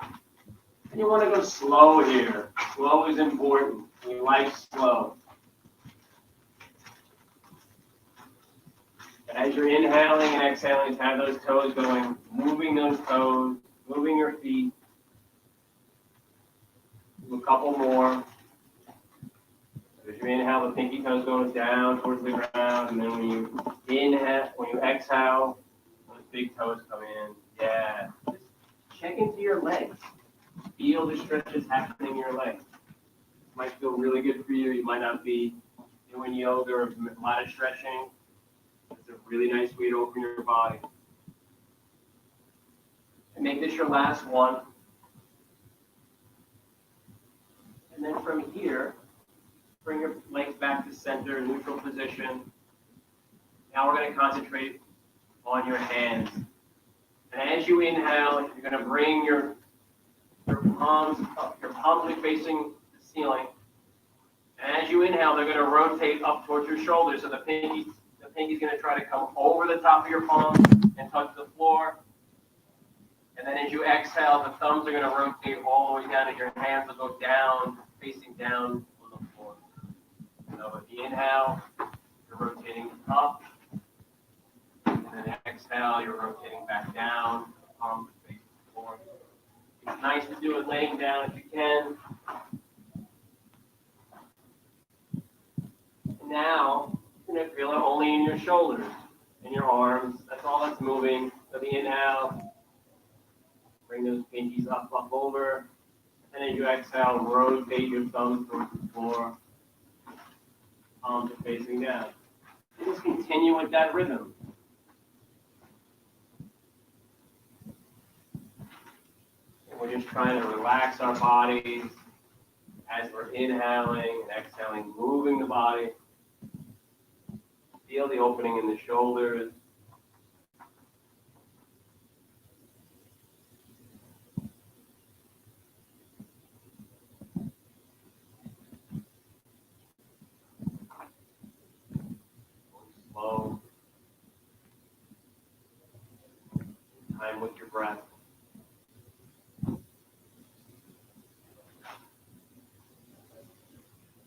And you want to go slow here. Slow is important. We like slow. As you're inhaling and exhaling, have those toes going, moving those toes, moving your feet. Do a couple more. As you inhale, the pinky toes go down towards the ground, and then when you exhale, those big toes come in. Yeah. Just check into your legs. Feel the stretches happening in your legs. It might feel really good for you. You might not be doing yoga or a lot of stretching. It's a really nice way to open your body. And make this your last one. And then from here, bring your legs back to center, neutral position. Now we're going to concentrate on your hands. And as you inhale, you're going to bring your palms up. Your palms are facing the ceiling. And as you inhale, they're going to rotate up towards your shoulders. So the pinky's going to try to come over the top of your palm and touch the floor. And then as you exhale, the thumbs are going to rotate all the way down, and your hands will go down, facing down on the floor. So with the inhale, you're rotating up. And then exhale, you're rotating back down, palms facing the floor. It's nice to do it laying down if you can. And now, you're going to feel it only in your shoulders, in your arms. That's all that's moving. So the inhale, bring those pinkies up over. And as you exhale, rotate your thumbs towards the floor. Palms are facing down. And just continue with that rhythm. And we're just trying to relax our bodies as we're inhaling and exhaling, moving the body. Feel the opening in the shoulders. Slow. Time with your breath.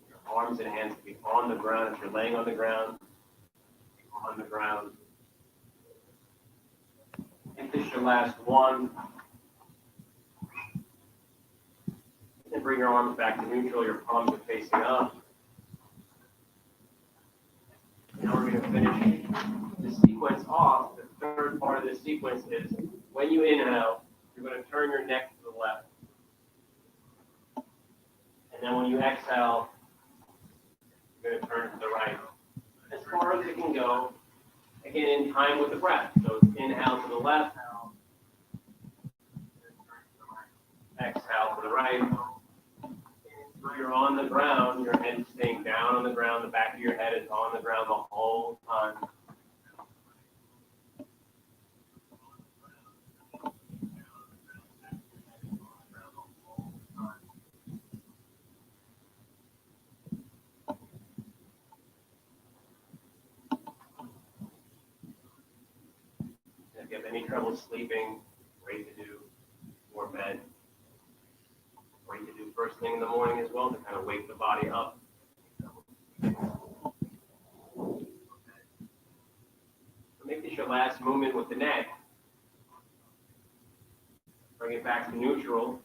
Your arms and hands the ground. If you're laying on the ground, on the ground. Make this your last one. And bring your arms back to neutral. Your palms are facing up. Now we're going to finish the sequence off. The third part of this sequence is when you inhale, you're going to turn your neck to the left. And then when you exhale, you're going to turn to the right. As far as it can go, again, in time with the breath. So inhale to the left, exhale to the right. So you're on the ground, your head is staying down on the ground, the back of your head is on the ground the whole time. If you have any trouble sleeping, great to do before bed. Great to do first thing in the morning as well to kind of wake the body up. So make this your last movement with the neck. Bring it back to neutral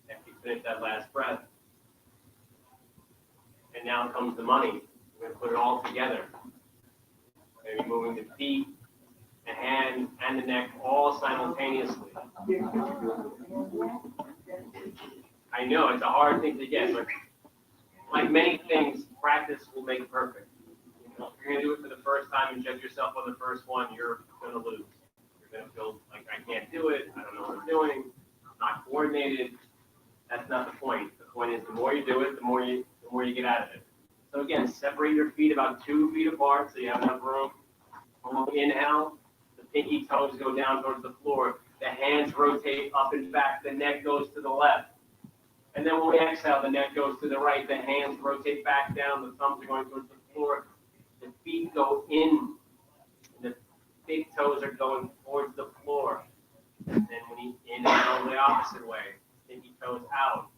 after you finish that last breath. And now comes the money. We're going to put it all together. Maybe moving the feet, the hand, and the neck all simultaneously. I know it's a hard thing to get, but like many things, practice will make perfect. You know, if you're going to do it for the first time and judge yourself on the first one, you're going to lose. You're going to feel like, I can't do it, I don't know what I'm doing, I'm not coordinated. That's not the point. The point is the more you do it, the more you get out of it. So again, separate your feet about 2 feet apart so you have enough room. When we inhale, the pinky toes go down towards the floor. The hands rotate up and back. The neck goes to the left. And then when we exhale, the neck goes to the right. The hands rotate back down. The thumbs are going towards the floor. The feet go in. The big toes are going towards the floor. And then when you inhale the opposite way, pinky toes out.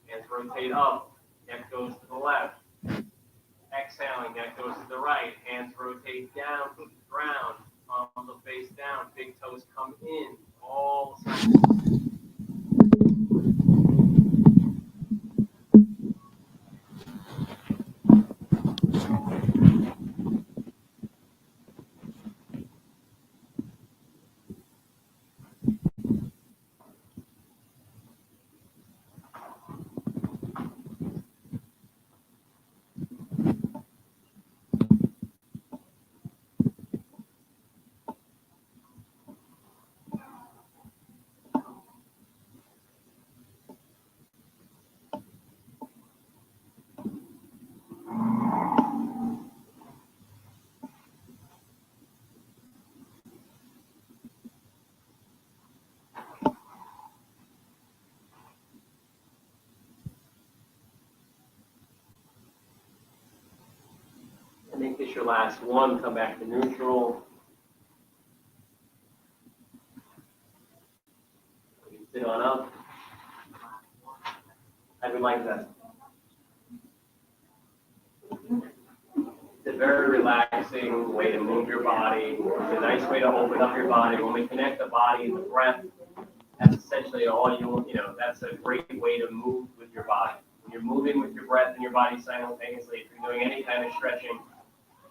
Hands rotate up. Neck goes to the left. Exhaling, neck goes to the right. Hands rotate down to the ground. Palms will face down. Big toes come in. All sides. Make this your last one. Come back to neutral. You can sit on up. I would like that. It's a very relaxing way to move your body. It's a nice way to open up your body. When we connect the body and the breath, that's essentially all you know, that's a great way to move with your body. When you're moving with your breath and your body simultaneously, if you're doing any kind of stretching,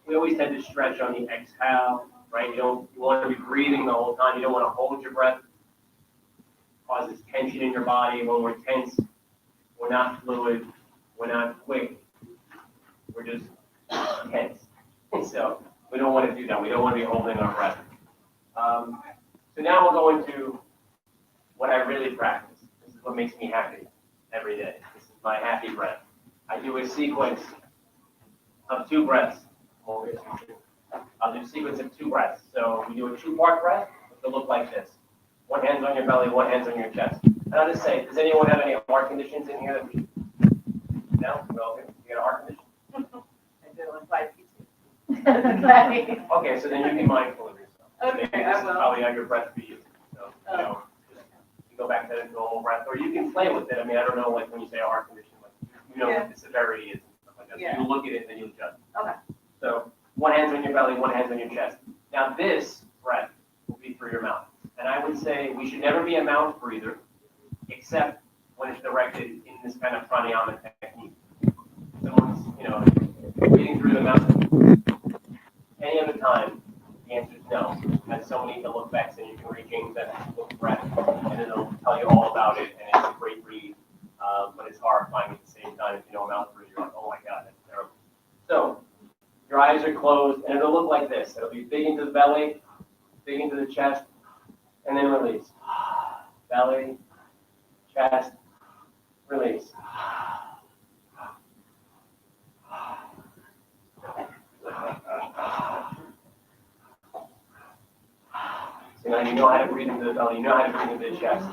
we always tend to stretch on the exhale, right? You want to be breathing the whole time. You don't want to hold your breath. It causes tension in your body. When we're tense, we're not fluid, we're not quick, we're just tense. And so we don't want to do that. We don't want to be holding our breath. So now we'll go into what I really practice. This is what makes me happy every day. This is my happy breath. I do a sequence of 2 breaths. I'll do a sequence of 2 breaths. So we do a 2-part breath. It'll look like this. 1 hand's on your belly, 1 hand's on your chest. And I'll just say, does anyone have any heart conditions in here? No? Well, you got a heart condition? I do look like you. Okay, so then you be mindful of yourself. Okay, Maybe I this is will. probably how your breath for you. So, you know, just go back to the normal breath, or you can play with it. I mean, I don't know, like when you say a heart condition, like, you know what the severity is and stuff like that. So you'll look at it and then you'll adjust. Okay. So one hand's on your belly, one hand's on your chest. Now this breath will be through your mouth. And I would say we should never be a mouth breather, except when it's directed in this kind of pranayama technique. Someone's, breathing through the mouth. Any other time, the answer is no. Has so many little effects, and you can regain that breath, and it'll tell you all about it, and it's a great read. But it's horrifying at the same time. If you know a mouth breather, you're like, oh my God, that's terrible. So your eyes are closed, and it'll look like this. It'll be big into the belly, big into the chest, and then release. Belly, chest, release. So now you know how to breathe into the belly, you know how to breathe into the chest.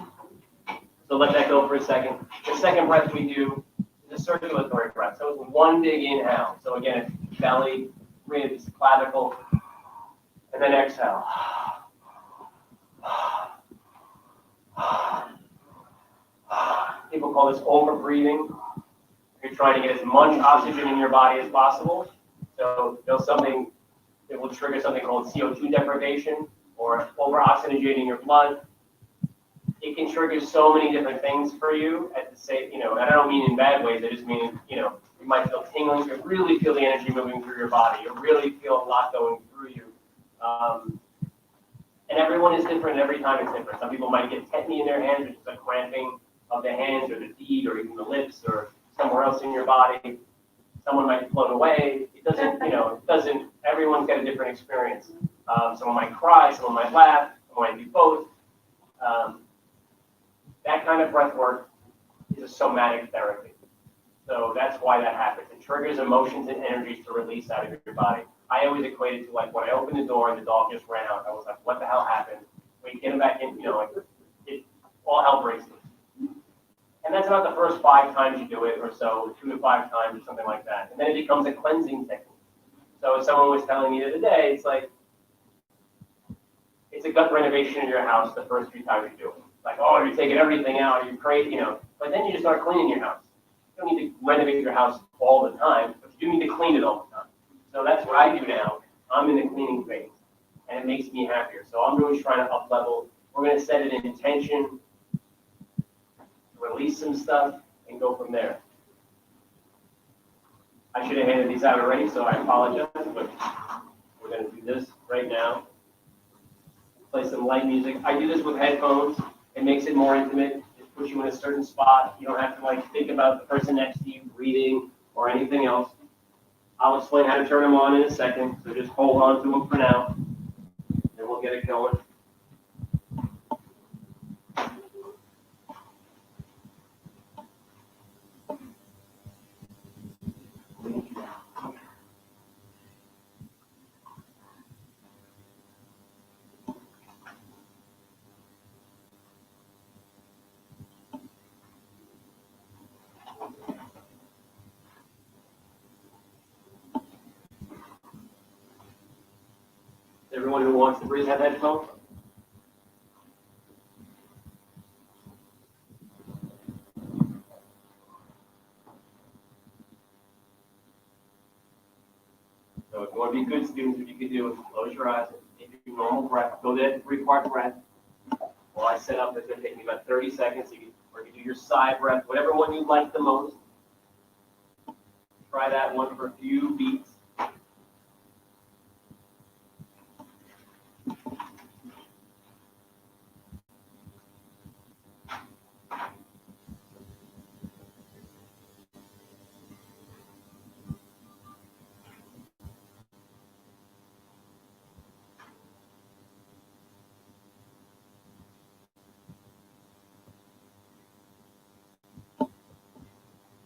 So let that go for a second. The second breath we do is a circulatory breath. So it's one big inhale. So again, it's belly, ribs, clavicle, and then exhale. People call this over-breathing. You're trying to get as much oxygen in your body as possible. So it will trigger something called CO2 deprivation or over-oxygenating your blood. It can trigger so many different things for you at the same, and I don't mean in bad ways, I just mean, you might feel tingling, you really feel the energy moving through your body, you really feel a lot going through you. And everyone is different, every time it's different. Some people might get tetany in their hands, which is a cramping of the hands or the feet or even the lips or somewhere else in your body. Someone might float away. It doesn't, everyone's got a different experience. Someone might cry, someone might laugh, someone might do both. That kind of breath work is a somatic therapy. So that's why that happens. It triggers emotions and energies to release out of your body. I always equate it to like when I opened the door and the dog just ran out. I was like, what the hell happened? We get him back in, all hell breaks loose. And that's about the first 5 times you do it or so, 2 to 5 times or something like that. And then it becomes a cleansing technique. So as someone was telling me the other day, it's like, it's a gut renovation in your house the first 3 times you do it. Like, oh, you're taking everything out, you're crazy, But then you just start cleaning your house. You don't need to renovate your house all the time, but you do need to clean it all the time. So that's what I do now. I'm in the cleaning phase, and it makes me happier. So I'm really trying to up level. We're going to set an intention, release some stuff, and go from there. I should have handed these out already, so I apologize, but we're going to do this right now. Play some light music. I do this with headphones. It makes it more intimate. It puts you in a certain spot. You don't have to think about the person next to you breathing or anything else. I'll explain how to turn them on in a second. So just hold on to them for now, and we'll get it going. Everyone who wants to breathe have headphones? So if you want to be good students, what you can do is close your eyes, take your normal breath, go that 3-part breath. While I set up, it's going to take me about 30 seconds. Or you do your sigh breath, whatever one you like the most. Try that one for a few beats.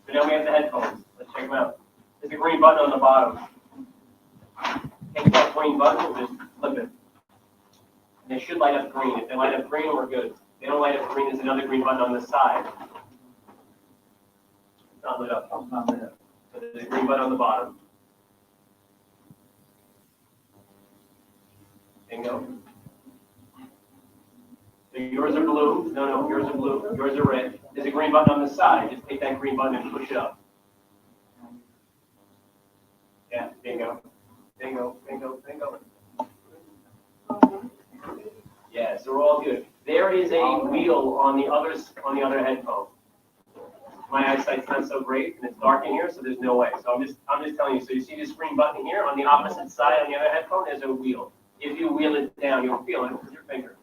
So now we have the headphones. Let's check them out. There's a green button on the bottom. Take that green button and just flip it. And they should light up green. If they light up green, we're good. If they don't light up green, there's another green button on the side. It's not lit up. So there's a green button on the bottom. Bingo. So yours are blue. No, yours are blue. Yours are red. There's a green button on the side. Just take that green button and push it up. Bingo, bingo, bingo. Yeah, so we're all good. There is a wheel on the other headphone. My eyesight's not so great, and it's dark in here, so there's no way. So I'm just telling you. So you see this green button here on the opposite side on the other headphone, there's a wheel. If you wheel it down, you'll feel it with your finger.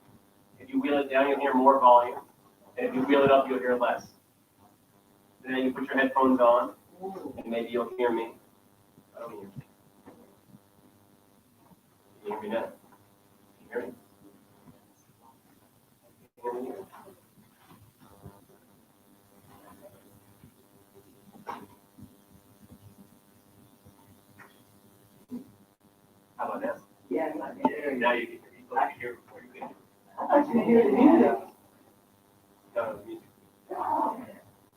If you wheel it down, you'll hear more volume, and if you wheel it up, you'll hear less. And then you put your headphones on, and maybe you'll hear me. I don't hear you. Can you hear me now? Can you hear me? Can you hear me? How about now? Yeah, Now you can hear me. You can hear before you can. I thought you could hear the music. No, music. All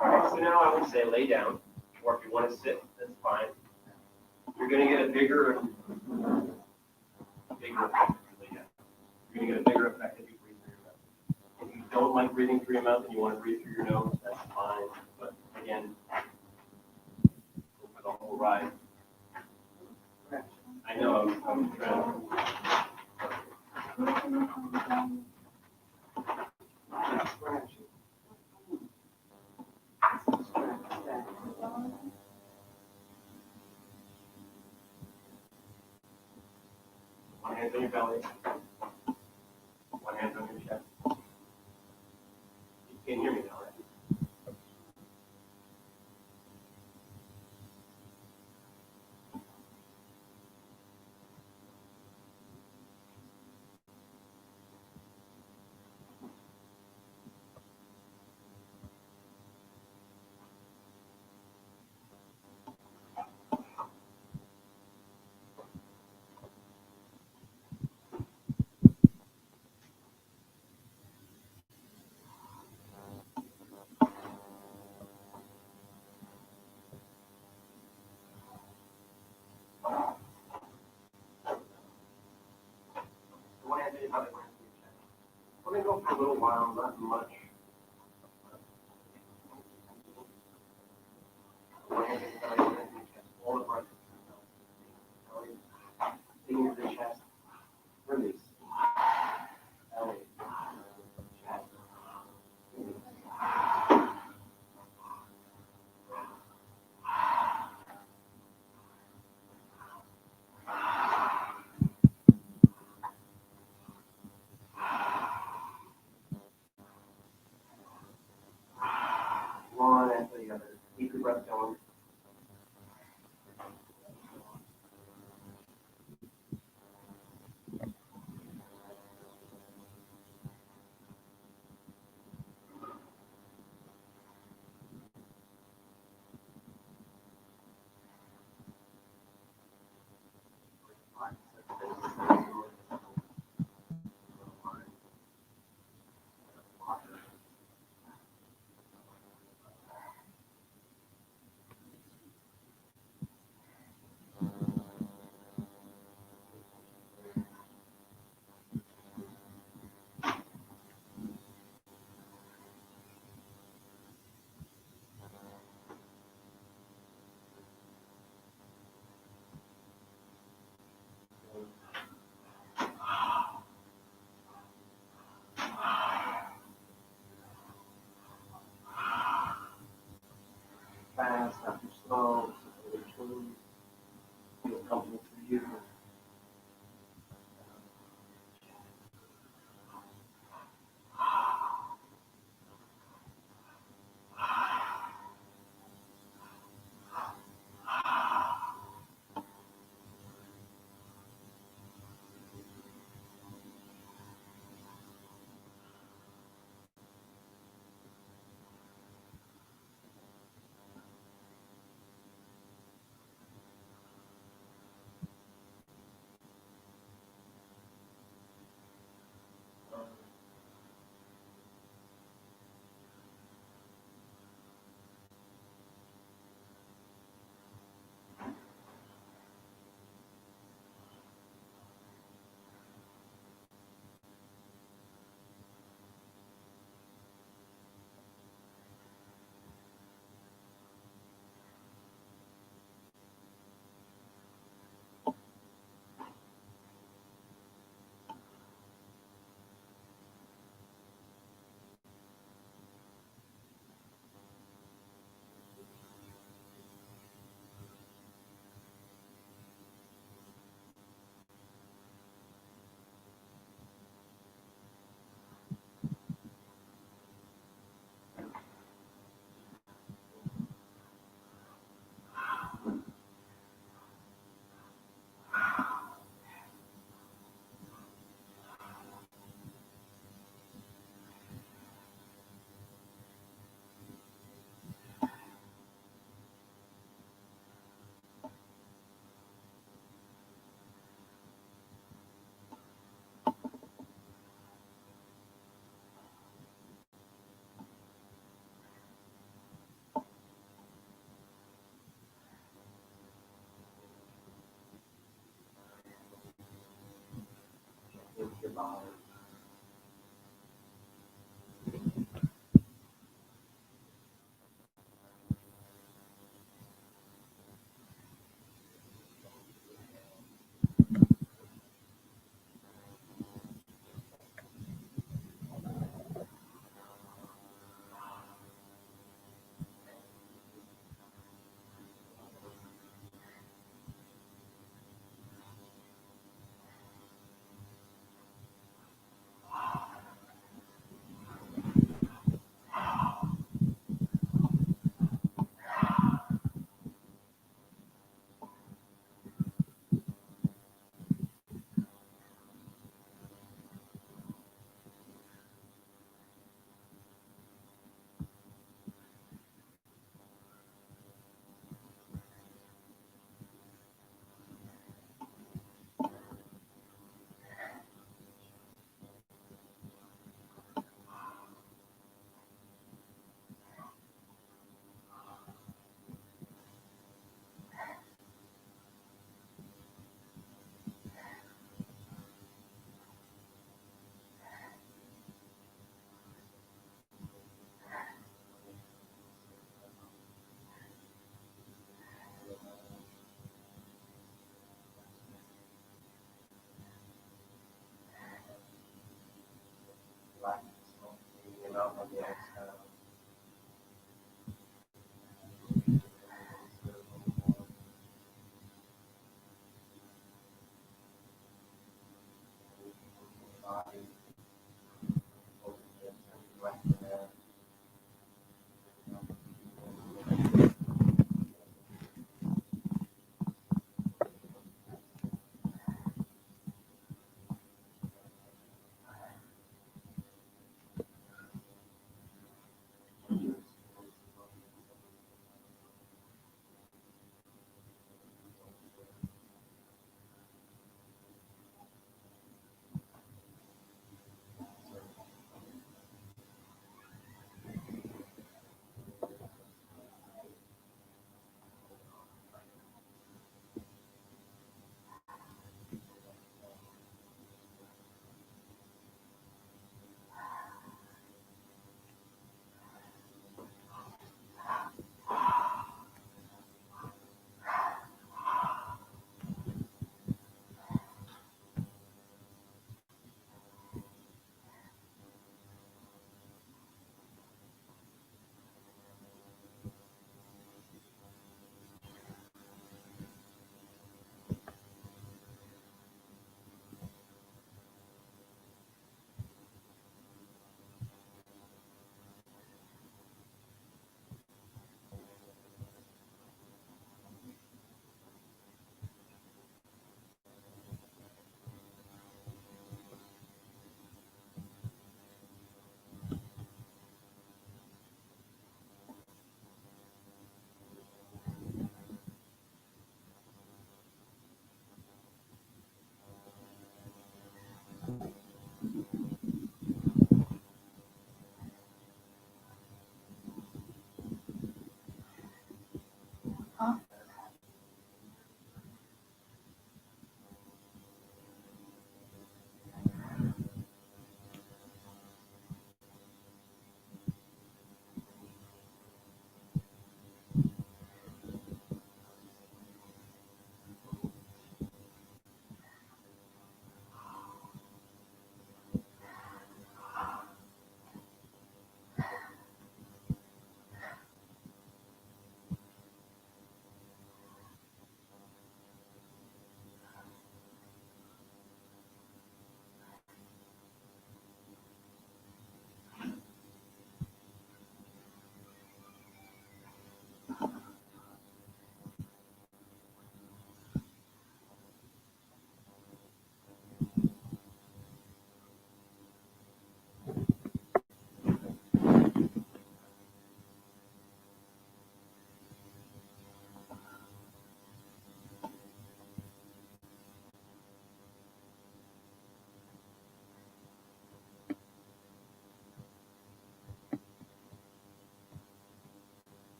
right, so now I would say lay down, or if you want to sit, that's fine. You're going to get a bigger effect if you lay down. You're going to get a bigger effect if you breathe through your mouth. If you don't like breathing through your mouth and you want to breathe through your nose, that's fine. But again, for the whole ride. I know I'm trying to. One hand on your belly. One hand on your chest. You can hear me now, right? One hand on your belly, one hand on your chest. We're going to go for a little while, not much. One hand on your belly, one hand on your chest. All the breath. Digging into the chest. Release. Belly. Chest. Release. One after the other. Keep your breath going. Fast, not too slow, feel comfortable for you.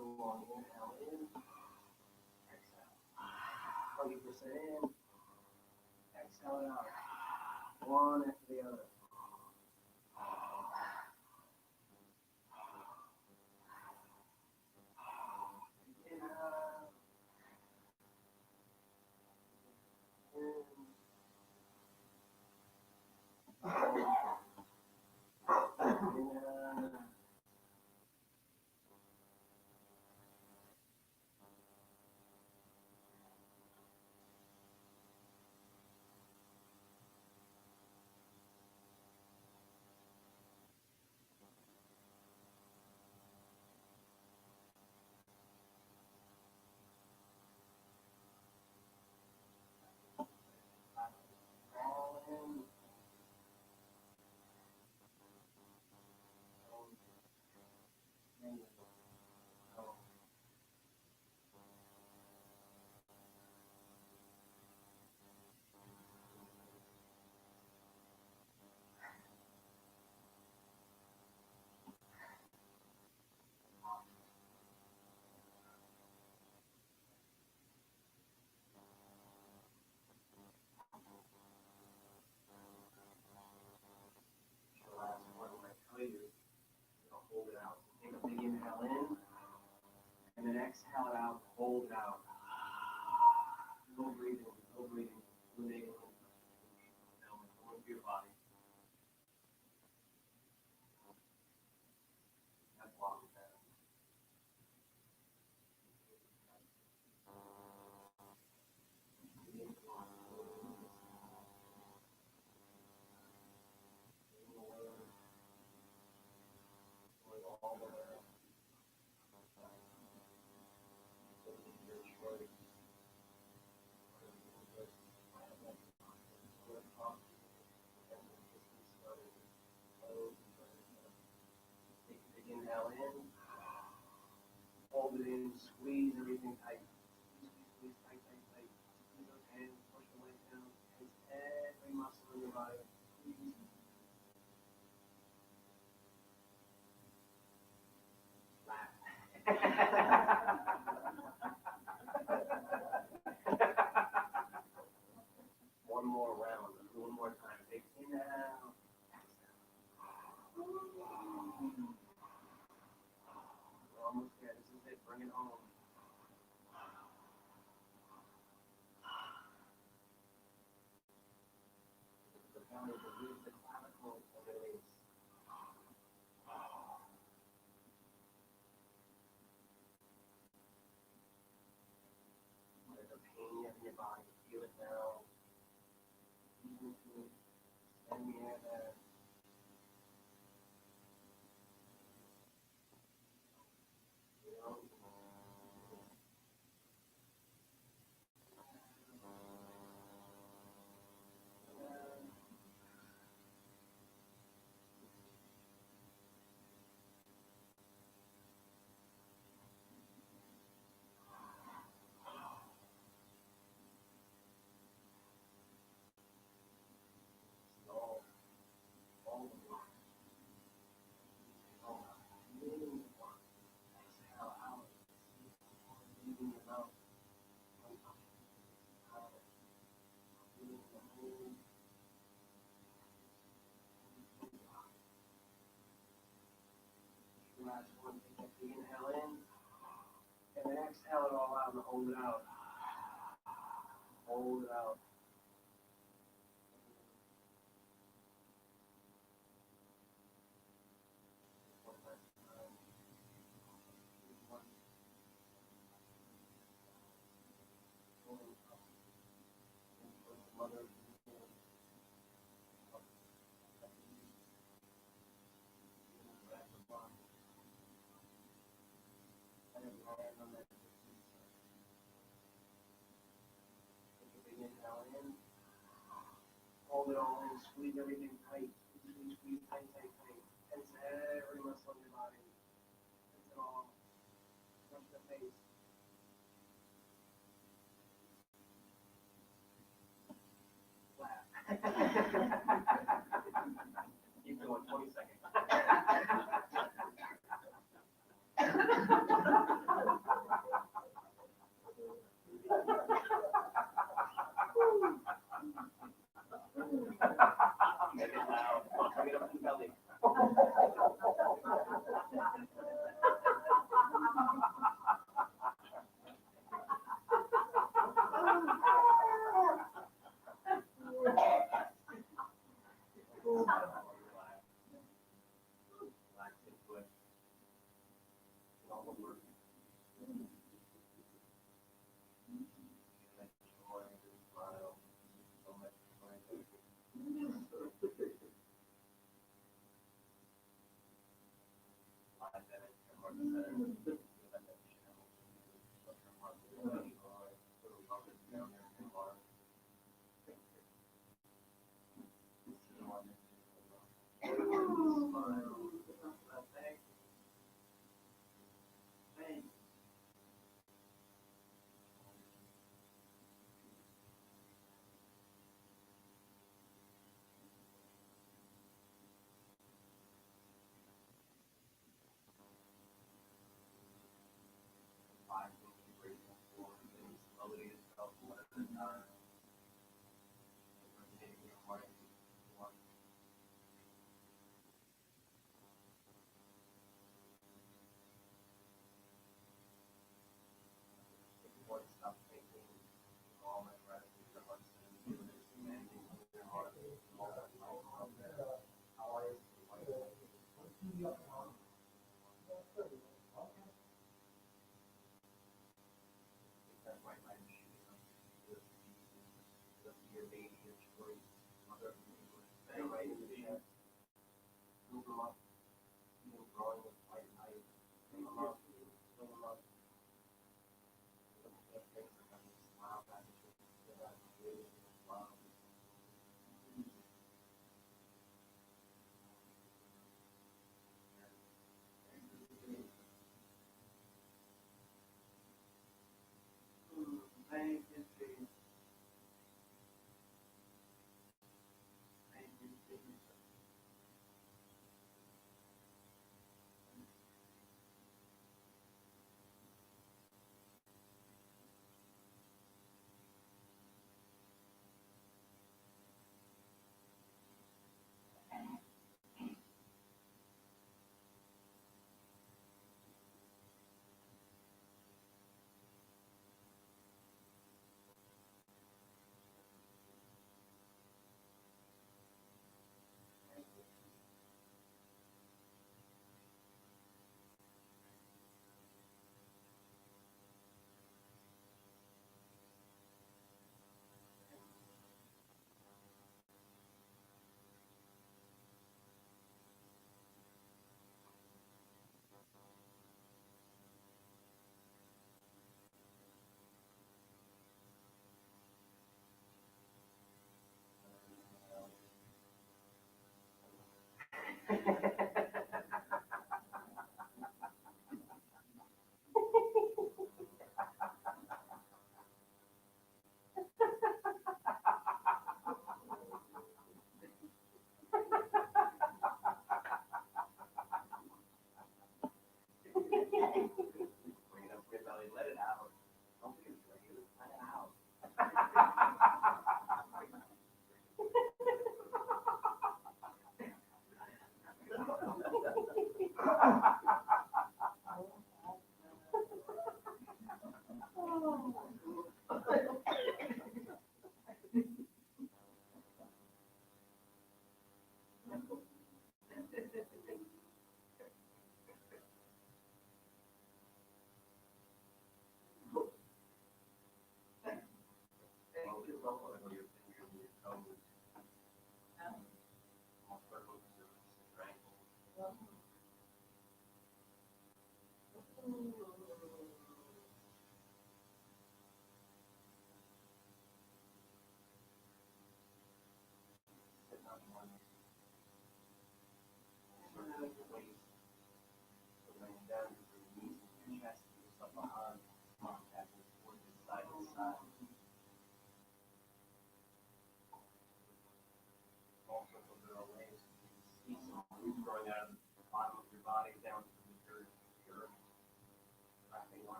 Go long, inhale in, exhale. 20% in, exhale it out. One after the other. Last one, when I tell you, hold it out. Take a big inhale in, and then exhale it out, hold it out. No breathing, no breathing. Eliminating now, go into your body. That's long as that. Inhale in, hold it in, squeeze everything tight. Squeeze tight, tight, tight. Squeeze those hands, push the weight down. Tense every muscle in your body. Squeeze. Laugh. One more round, one more time. Big inhale. We're almost there. This is it. Bring it home. The belly, the roof, the clavicle, and the release. There's a pain you have in your body. Feel it now. Send the air there. Last one, take that big inhale in, and then exhale it all out and hold it out. Hold it out. Hold it all in, squeeze everything tight. Squeeze, squeeze, tight, tight, tight. Tense every muscle in your body. Tense it all. Touch the face. Flat. Keep going, 20 seconds.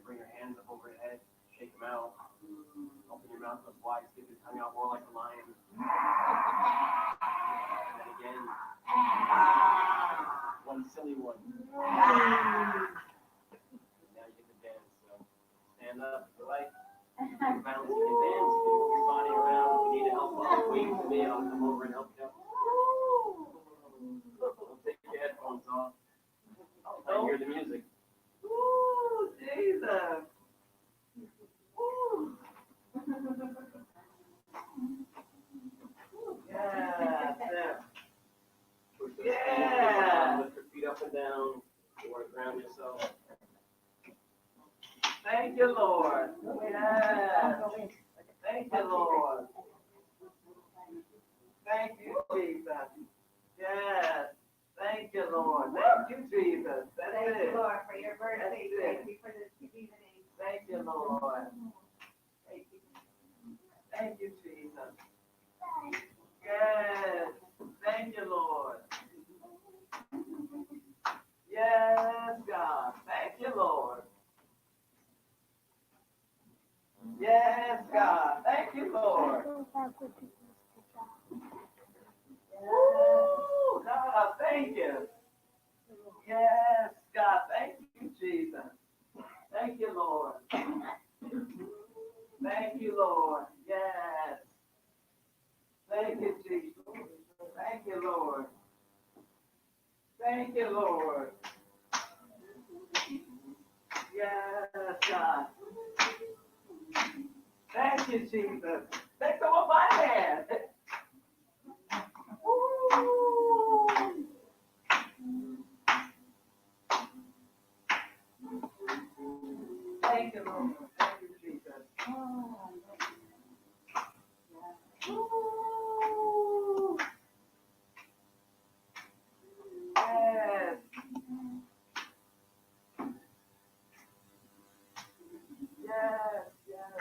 Bring your hands up over your head, shake them out, open your mouth up wide, stick your tongue out more like a lion. And then again, one silly one. Now you stand up, if you like. Bounce in advance, move your body around. If you need help waiting for me, I'll come over and help you. Don't take your headphones off. I hear the music. Ooh, Jesus. Ooh. Yeah, yeah. Lift your feet up and down. You want to ground yourself. Thank you, Lord. Yes. Thank you, Lord. Thank you, Jesus. Yes. Thank you, Lord. Thank you, Jesus. That's it. Thank you, Lord, for your mercy. That's it. Thank you for this evening. Thank you, Lord. Thank you, Jesus. Yes. Thank you, Lord. Yes, God. Thank you, Lord. Yes, God. Thank you, Lord. Woo, God, thank you. Yes, God. Thank you, Jesus. Thank you, Lord. Thank you, Lord. Yes. Thank you, Jesus. Thank you, Lord. Thank you, Lord. Yes, God. Thank you, Jesus. Let go of my hand. Woo. Thank you, Lord. Thank you, Jesus. Woo. Yes. Yes, yes.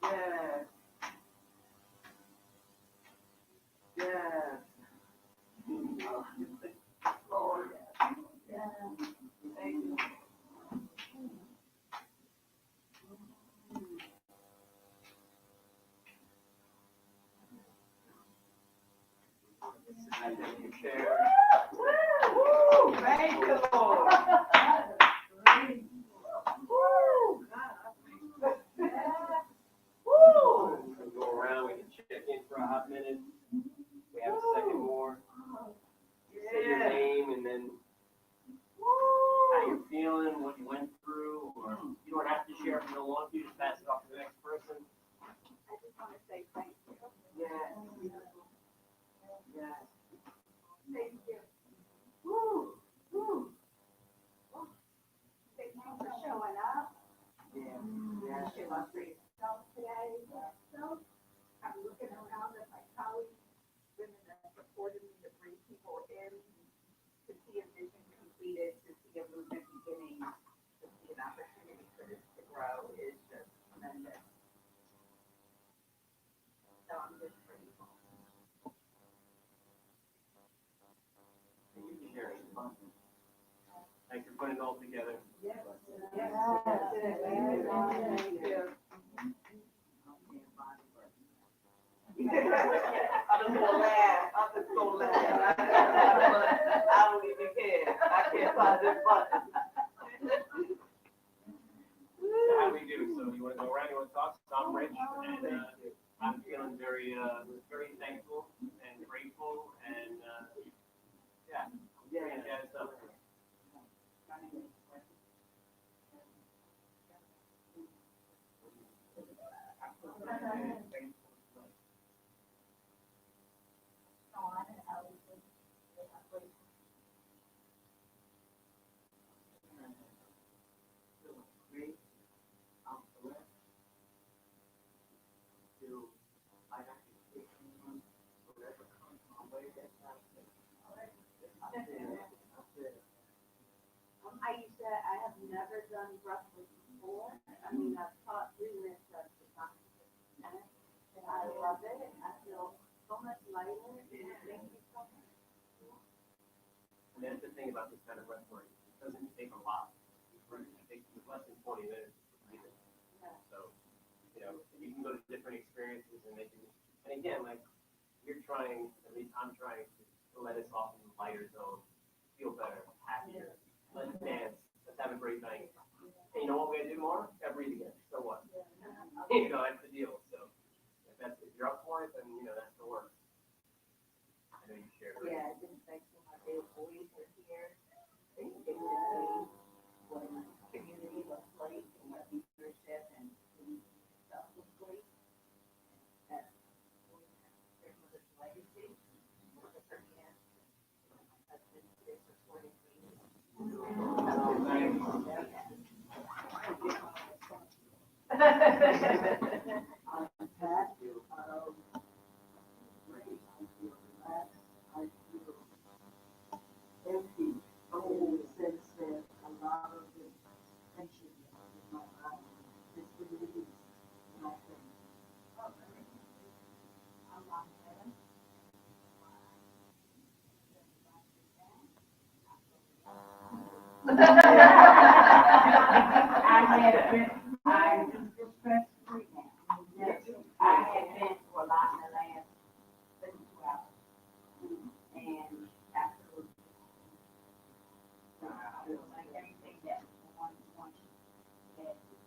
Yes. Yes. Lord. Yes. Thank you. Sit back in your chair. Woo! Thank you, Lord. Woo! Woo! Go around, we can check in for a hot minute. We have a second more. Say your name and then how you're feeling, what you went through, or you don't have to share if you don't want to, just pass it off to the next person. I just want to say thank you. Yes. Yes. Thank you. Woo! Woo! Thank you for showing up. Yeah. Yes. You up for yourself today. So I'm looking around at my colleagues, women that supported me to bring people in, to see a vision completed, to see a movement beginning, to see an opportunity for this to grow is just tremendous. So I'm just grateful. And you can share it. Thanks for putting it all together. Yes. Yes. Thank you. I'm just gonna laugh. I'm just gonna laugh. I don't even care. I can't find this button. So how do we do? So you want to go around, you want to talk? So I'm Rich, and I'm feeling very thankful and grateful, and yeah, jazzed up. Aisha, I have never done breathwork before. I mean, I've taught 3 minutes of the concept. And I love it. I feel so much lighter. Thank you so much. And that's the thing about this kind of breathwork. It doesn't take a lot. It takes less than 20 minutes to complete it. So, you know, you can go to different experiences and they can, and again, like, you're trying, at least I'm trying to let us off in the lighter zone feel better, happier. Let's dance. Let's have a great night. And you know what we're gonna do tomorrow? Gotta breathe again. So what? You know, that's the deal. So if you're up for it, then you know that's the work. I know you share. Yeah, I didn't think so. My big boys are here. They would see what community looks like and what leadership and stuff looks like. That's their mother's legacy. That's been there for 40 years. I'm just stress-free now. I have been through a lot in the last 32 hours. And absolutely. Like everything that one wants that you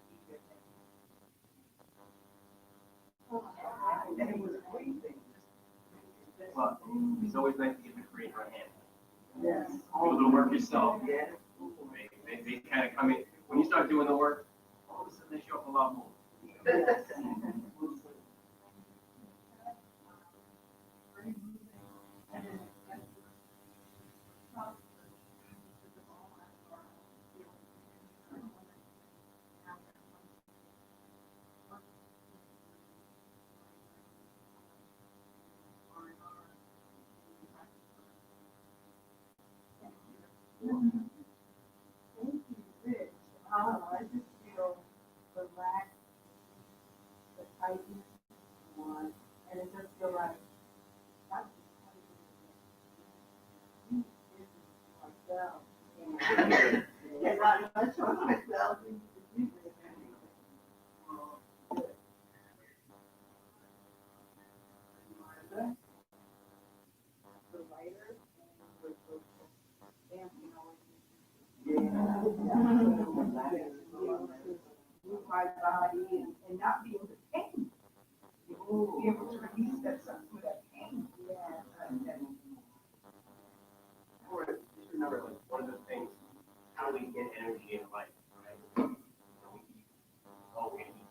And it was a great thing. Well, it's always nice to get the free in our hand. Yes. Do a little work yourself. Yeah. They kind of come in. When you start doing the work, all of a sudden they show up a lot more. Thank you, Rich. I just feel relaxed, the tightness, and it just feel like that's myself. Yes, I trust myself. The writer and the Move my body and not be able to pain. Be able to release that some of that pain. Or just remember, like, one of the things, how we get energy in life, right? We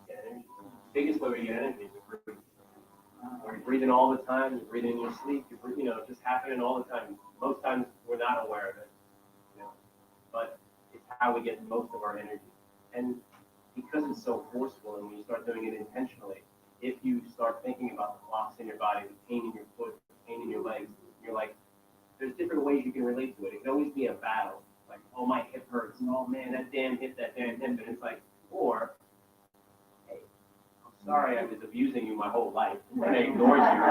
get energy. The biggest way we get energy is breathing. You're breathing all the time, you're breathing in your sleep, you're breathing, just happening all the time. Most times we're not aware of it, but it's how we get most of our energy. And because it's so forceful, and when you start doing it intentionally, if you start thinking about the blocks in your body, the pain in your foot, the pain in your legs, you're like, there's different ways you can relate to it. It can always be a battle, like, oh, my hip hurts, oh man, that damn hip, and it's like, or, hey, I'm sorry I was abusing you my whole life, and I ignored you.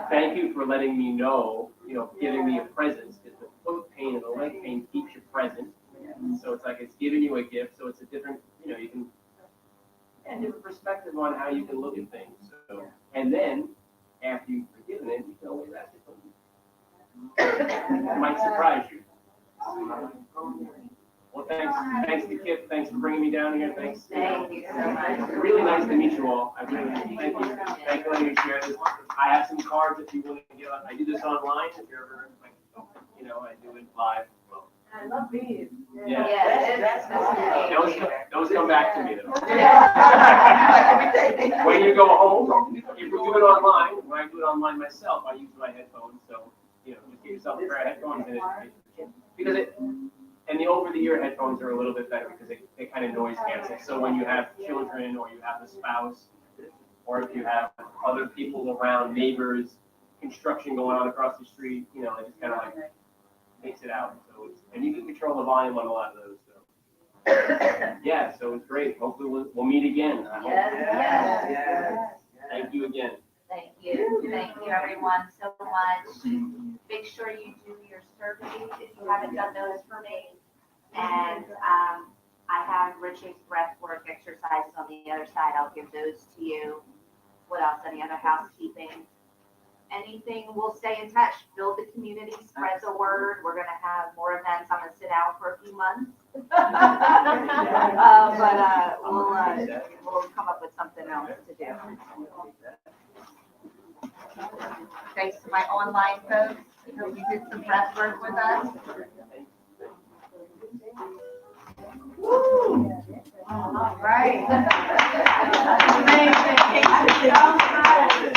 Thank you for letting me know, giving me a presence, because the foot pain and the leg pain keeps you present. So it's like it's giving you a gift, so it's a different, you can and different perspective on how you can look at things. So, and then after you've forgiven it, you can always ask it something. It might surprise you. Well, thanks to Kip. Thanks for bringing me down here. Thanks. Thank you so much. Really nice to meet you all. I really thank you. Thank you for letting me share this. I have some cards if you want to give up. I do this online. If you're ever like, I do it live. I love these. Yeah. Those come back to me though. When you go home, if you do it online, when I do it online myself, I use my headphones. So, just get yourself a pair of headphones and the over-the-ear headphones are a little bit better because they kind of noise cancel. So when you have children or you have a spouse, or if you have other people around, neighbors, construction going on across the street, it just kind of like takes it out. So and you can control the volume on a lot of those. So yeah, so it's great. Hopefully we'll meet again. I hope. Yes. Thank you again. Thank you everyone so much. Make sure you do your surveys if you haven't done those for me. And I have Rich's breathwork exercises on the other side. I'll give those to you. What else? Any other housekeeping? anything, we'll stay in touch, build the community, spread the word. We're gonna have more events. I'm gonna sit out for a few months. We'll come up with something else to do. Thanks to my online folks who did some prep work with us. All right. That's amazing. Thank you so much.